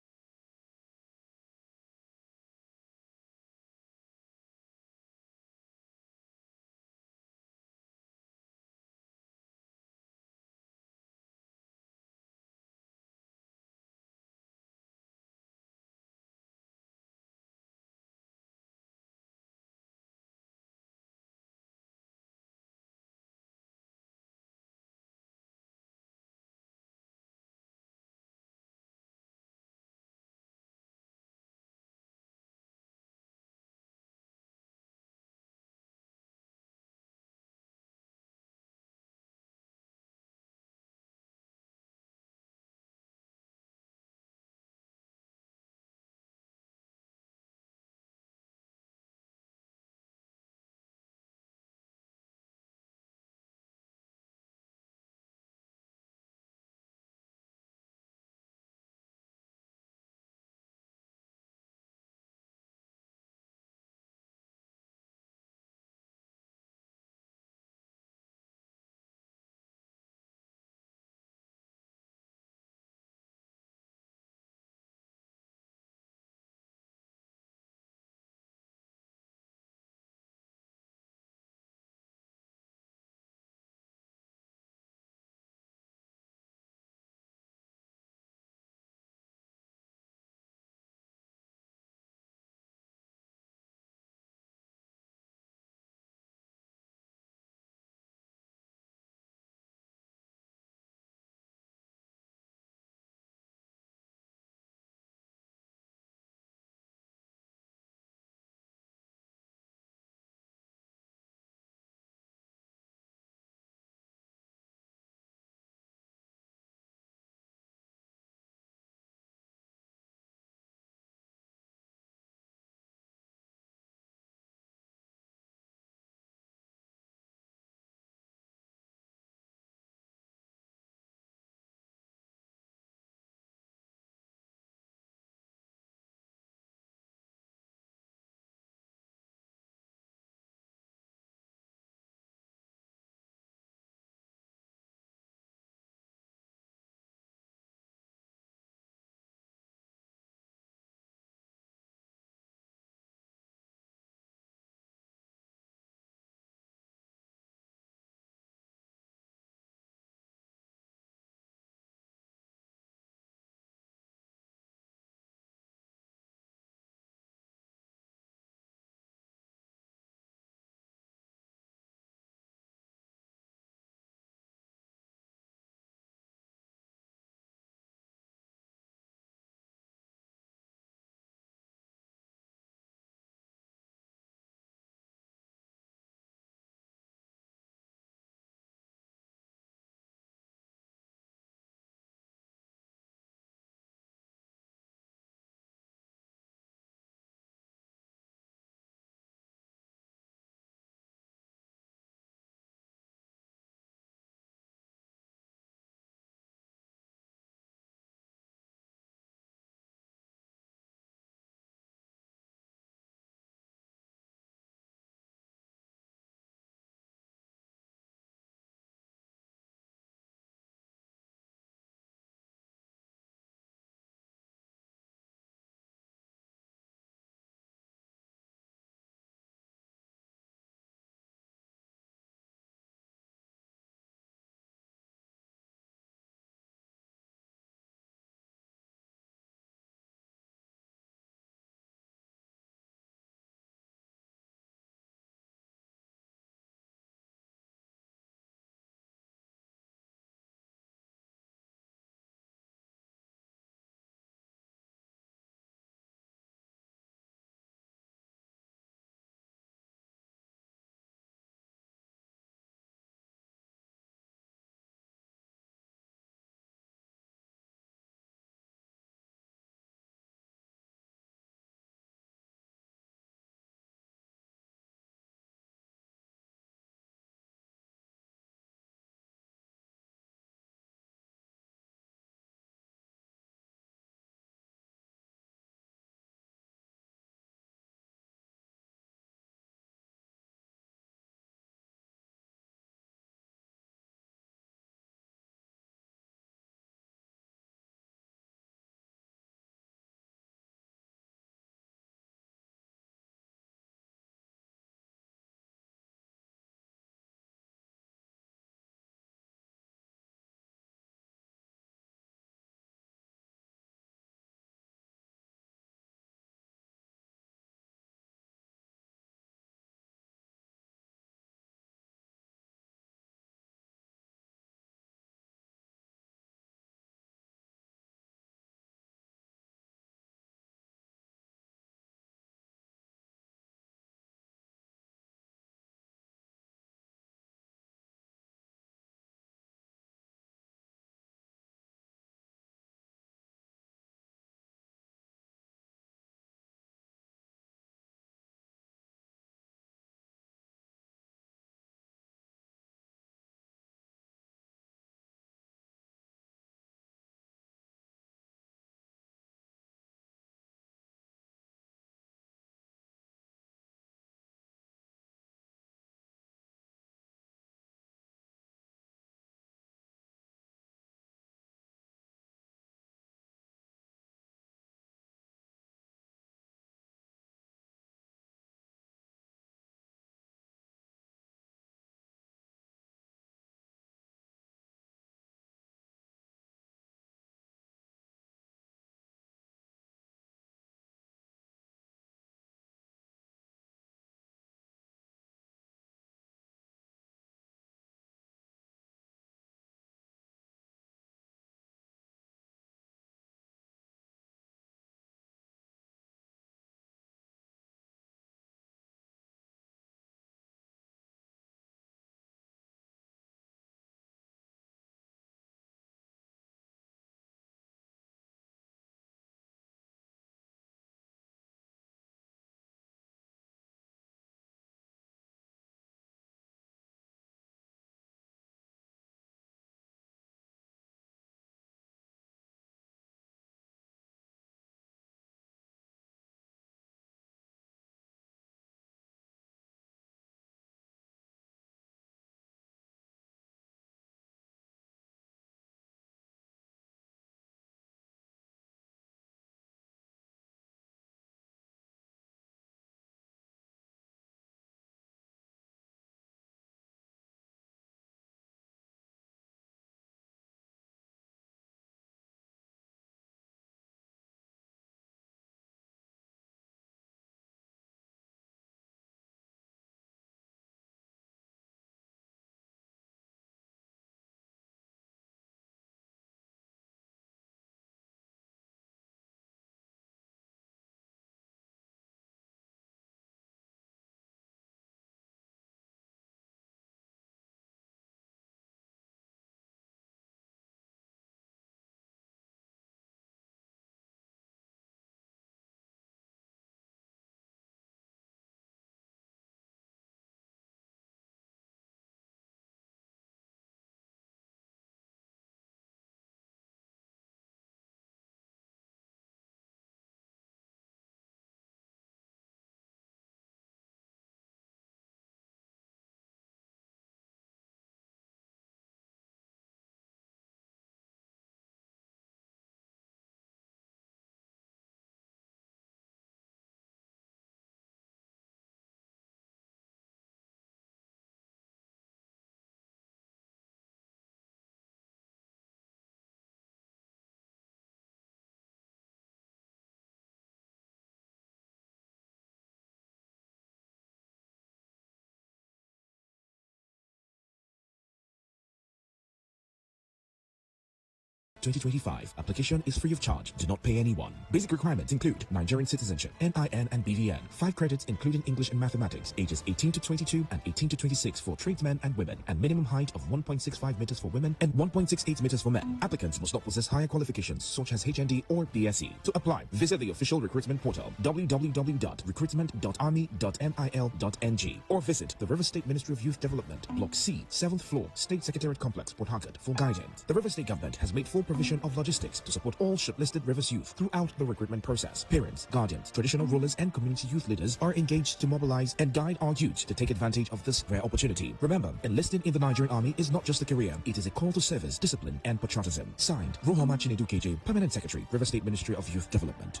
2025. Application is free of charge. Do not pay anyone. Basic requirements include Nigerian citizenship, NIN and BVN, 5 credits including English and mathematics, ages 18 to 22 and 18 to 26 for tradesmen and women, and minimum height of 1.65 meters for women and 1.68 meters for men. Applicants must not possess higher qualifications such as HND or BSc. To apply, visit the official recruitment portal www.recruitment.army.mil.ng or visit the River State Ministry of Youth Development, Block C, 7th floor, State Secretariat Complex, Port Harcourt for guidance. The River State government has made full provision of logistics to support all shortlisted Rivers youth throughout the recruitment process. Parents, guardians, traditional rulers, and community youth leaders are engaged to mobilize and guide our youth to take advantage of this rare opportunity. Remember, enlisting in the Nigerian Army is not just a career, it is a call to service, discipline, and patriotism. Signed, Rohama Chinedu KJ, Permanent Secretary, River State Ministry of Youth Development.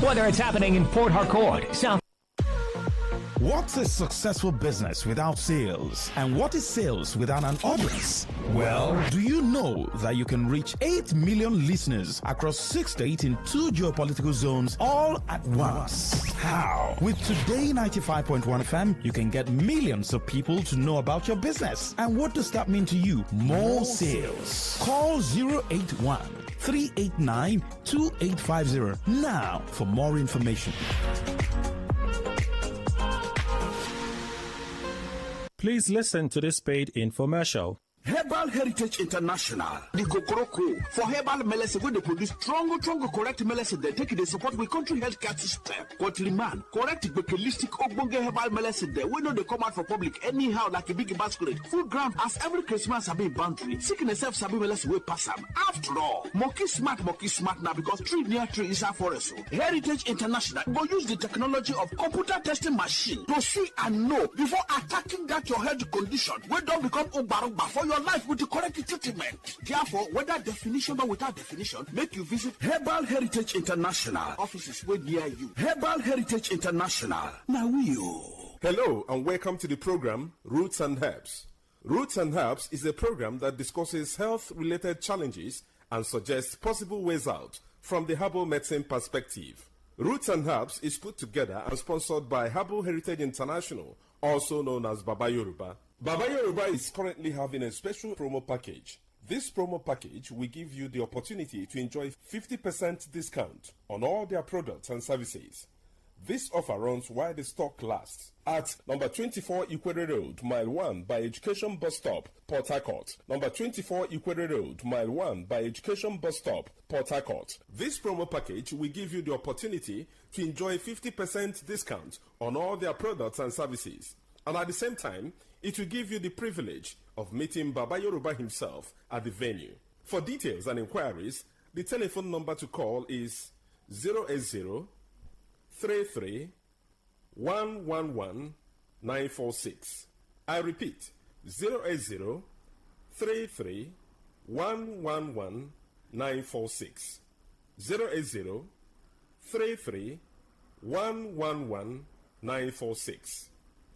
Whether it's happening in Port Harcourt, South. What's a successful business without sales? And what is sales without an audience? Well, do you know that you can reach 8 million listeners across 6 states in 2 geopolitical zones all at once? How? With Today 95.1 FM, you can get millions of people to know about your business. And what does that mean to you? More sales. Call 081-389-2850 now for more information. Please listen to this paid infomercial. Herbal Heritage International, the Kokoroko, for herbal medicine, when they produce strong, correct medicine, they take it, they support with country healthcare system. Country man, correct, holistic, ogbonge herbal medicine, they we know they come out for public anyhow, like a big basket. Food ground, as every Christmas, I be boundary. Sickness self, sabi medicine, we pass them. After all, monkey smart now, because tree near tree is a forest. Heritage International will use the technology of computer testing machine to see and know before attacking that your health condition. We don't become Obarugba for your life with the correct treatment. Therefore, whether definition or without definition, make you visit Herbal Heritage International. Offices way near you. Herbal Heritage International. Now Hello and welcome to the program Roots and Herbs. Roots and Herbs is a program that discusses health-related challenges and suggests possible ways out from the herbal medicine perspective. Roots and Herbs is put together and sponsored by Herbal Heritage International, also known as Baba Yoruba. Baba Yoruba is currently having a special promo package. This promo package will give you the opportunity to enjoy 50% discount on all their products and services. This offer runs while the stock lasts at number 24 Ikwere Road, Mile 1 by Education Bus Stop, Port Harcourt. Number 24 Ikwere Road, Mile 1 by Education Bus Stop, Port Harcourt. This promo package will give you the opportunity to enjoy 50% discount on all their products and services. And at the same time, it will give you the privilege of meeting Baba Yoruba himself at the venue. For details and inquiries, the telephone number to call is 080-33-111-946. I repeat, 080-33-111-946. 080-33-111-946.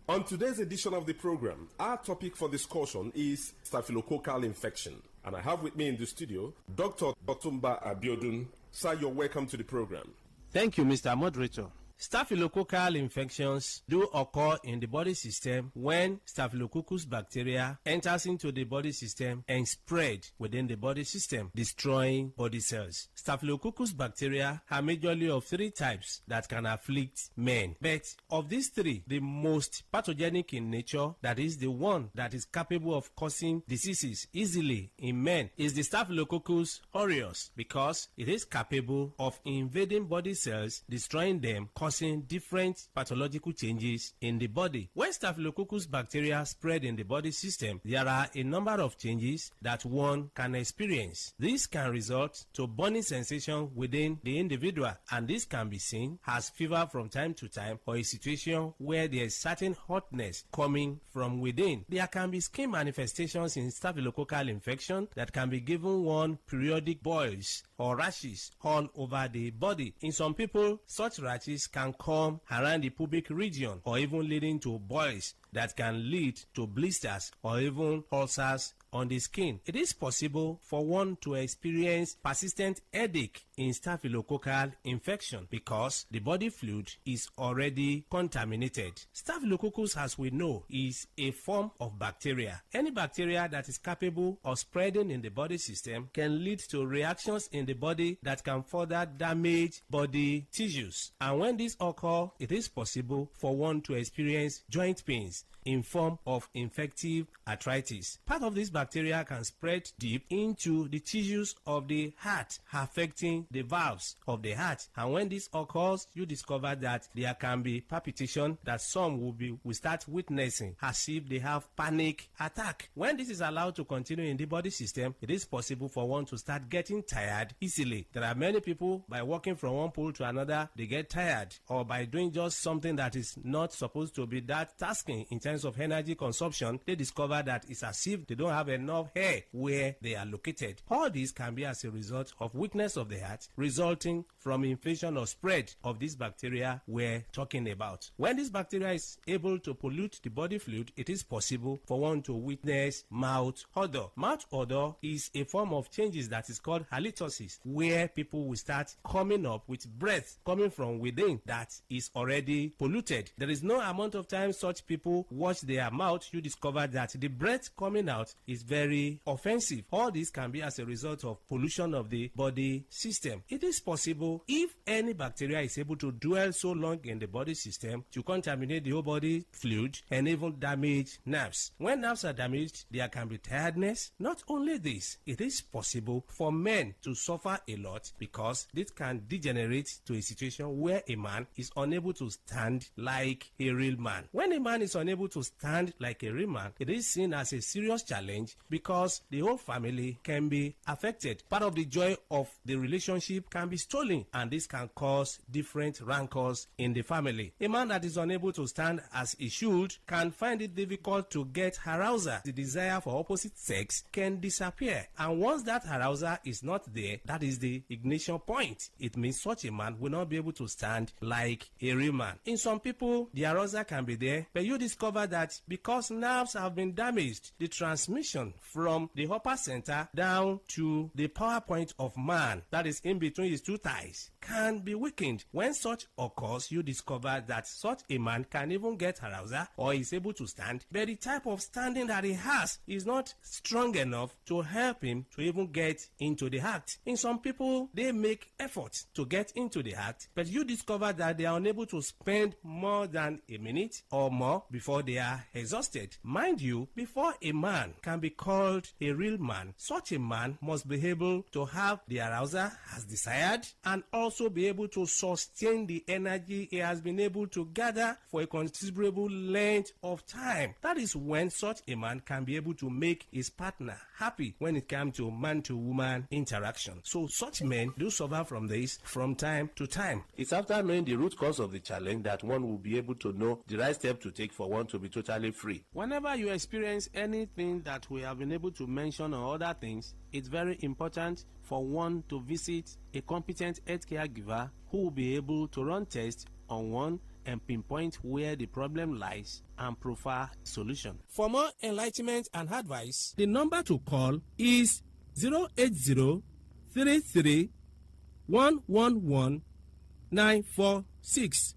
On today's edition of the program, our topic for discussion is staphylococcal infection. And I have with me in the studio, Dr. Otumba Abiodun. Sir, you're welcome to the program. Thank you, Mr. Moderator. Staphylococcal infections do occur in the body system when Staphylococcus bacteria enters into the body system and spread within the body system, destroying body cells. Staphylococcus bacteria are majorly of 3 types that can afflict men. But of these 3, the most pathogenic in nature, that is the one that is capable of causing diseases easily in men, is the Staphylococcus aureus, because it is capable of invading body cells, destroying them, causing different pathological changes in the body. When Staphylococcus bacteria spread in the body system, there are a number of changes that one can experience. This can result to burning sensation within the individual, and this can be seen as fever from time to time, or a situation where there is certain hotness coming from within. There can be skin manifestations in staphylococcal infection that can be given one periodic boils or rashes all over the body. In some people, such rashes can come around the pubic region or even leading to boils that can lead to blisters or even ulcers on the skin. It is possible for one to experience persistent headache in staphylococcal infection because the body fluid is already contaminated. Staphylococcus, as we know, is a form of bacteria. Any bacteria that is capable of spreading in the body system can lead to reactions in the body that can further damage body tissues. And when this occurs, it is possible for one to experience joint pains in form of infective arthritis. Part of this bacteria can spread deep into the tissues of the heart, affecting the valves of the heart. And when this occurs, you discover that there can be palpitation that some will start witnessing as if they have panic attack. When this is allowed to continue in the body system, it is possible for one to start getting tired easily. There are many people, by walking from one pole to another, they get tired, or by doing just something that is not supposed to be that tasking in terms of energy consumption, they discover that it's as if they don't have enough hair where they are located. All this can be as a result of weakness of the heart resulting from infection or spread of this bacteria we're talking about. When this bacteria is able to pollute the body fluid, it is possible for one to witness mouth odor. Mouth odor is a form of changes that is called halitosis, where people will start coming up with breath coming from within that is already polluted. There is no amount of time such people wash their mouth, you discover that the breath coming out is very offensive. All this can be as a result of pollution of the body system. It is possible, if any bacteria is able to dwell so long in the body system, to contaminate the whole body fluid and even damage nerves. When nerves are damaged, there can be tiredness. Not only this, it is possible for men to suffer a lot because this can degenerate to a situation where a man is unable to stand like a real man. When a man is unable to stand like a real man, it is seen as a serious challenge because the whole family can be affected. Part of the joy of the relationship can be stolen, and this can cause different rancors in the family. A man that is unable to stand as he should can find it difficult to get arousal. The desire for opposite sex can disappear, and once that arousal is not there, that is the ignition point. It means such a man will not be able to stand like a real man. In some people, the arousal can be there, but you discover that because nerves have been damaged, the transmission from the upper center down to the power point of man, that is in between his two thighs, can be weakened. When such occurs, you discover that such a man can even get arousal or is able to stand, but the type of standing that he has is not strong enough to help him to even get into the act. In some people, they make efforts to get into the act, but you discover that they are unable to spend more than a minute or more before they are exhausted. Mind you, before a man can be called a real man, such a man must be able to have the arousal as desired and also be able to sustain the energy he has been able to gather for a considerable length of time. That is when such a man can be able to make his partner happy when it comes to man-to-woman interaction. So such men do suffer from this from time to time. It's after knowing the root cause of the challenge that one will be able to know the right step to take for one to be totally free. Whenever you experience anything that we have been able to mention or other things, it's very important for one to visit a competent healthcare giver who will be able to run tests on one and pinpoint where the problem lies and provide solution. For more enlightenment and advice, the number to call is 080-33-111-946.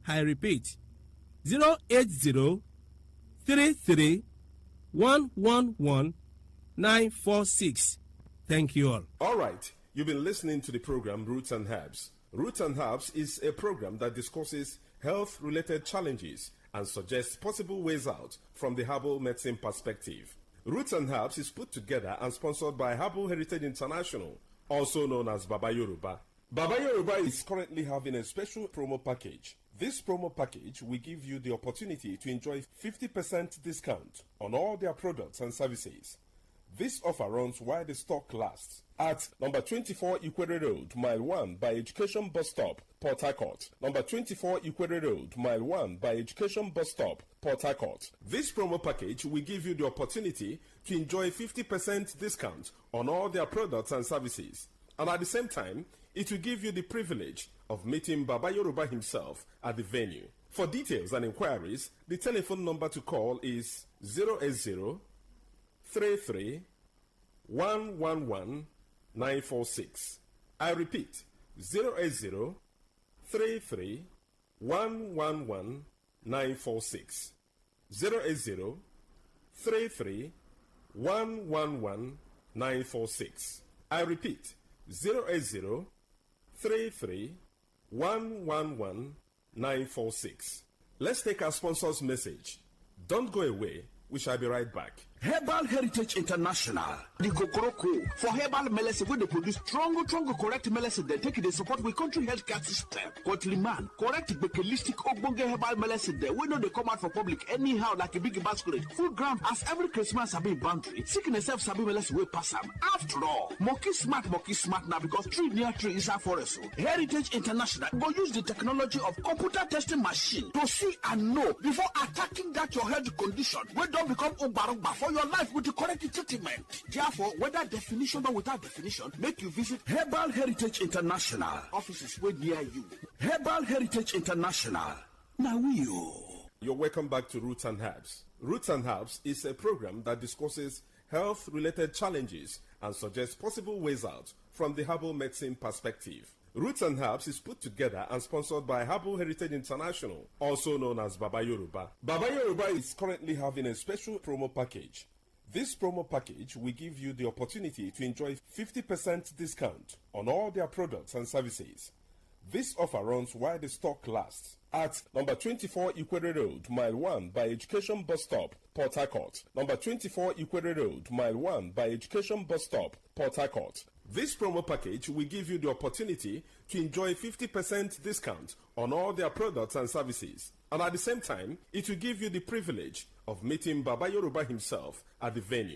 I repeat, 080-33-111-946. Thank you all. All right, you've been listening to the program Roots and Herbs. Roots and Herbs is a program that discusses health-related challenges and suggests possible ways out from the herbal medicine perspective. Roots and Herbs is put together and sponsored by Herbal Heritage International, also known as Baba Yoruba. Baba Yoruba is currently having a special promo package. This promo package will give you the opportunity to enjoy 50% discount on all their products and services. This offer runs while the stock lasts at number 24 Ikwere Road, Mile 1 by Education Bus Stop, Port Harcourt. Number 24 Ikwere Road, Mile 1 by Education Bus Stop, Port Harcourt. This promo package will give you the opportunity to enjoy 50% discount on all their products and services. And at the same time, it will give you the privilege of meeting Baba Yoruba himself at the venue. For details and inquiries, the telephone number to call is 080 33 111 946. I repeat, 080 33 111 946. 080 33 111 946. I repeat, 080 33 111 946. Let's take our sponsor's message. Don't go away. We shall be right back. Herbal Heritage International, the Kokoroko, for herbal medicine, where they produce strong, correct medicine, they take it, they support with country healthcare system. Quantliman, correct, bekelistic, ogbonge herbal medicine, they know they come out for public anyhow, like a big basket, full ground, as every Christmas have been boundary. Sickness self sabi medicine will pass them. After all, monkey smart now, because tree near tree is a forest. Heritage International will use the technology of computer testing machine to see and know before attacking that your health condition, where don't become Ubarugba for your life with the correct treatment. Therefore, whether definition or without definition, make you visit Herbal Heritage International. Offices were near you. Herbal Heritage International. Now You're welcome back to Roots and Herbs. Roots and Herbs is a program that discusses health-related challenges and suggests possible ways out from the herbal medicine perspective. Roots and Herbs is put together and sponsored by Herbal Heritage International, also known as Baba Yoruba. Baba Yoruba is currently having a special promo package. This promo package will give you the opportunity to enjoy 50% discount on all their products and services. This offer runs while the stock lasts at number 24 Ikwere Road, Mile 1 by Education Bus Stop, Port Harcourt. Number 24 Ikwere Road, Mile 1 by Education Bus Stop, Port Harcourt. This promo package will give you the opportunity to enjoy 50% discount on all their products and services. And at the same time, it will give you the privilege of meeting Baba Yoruba himself at the venue.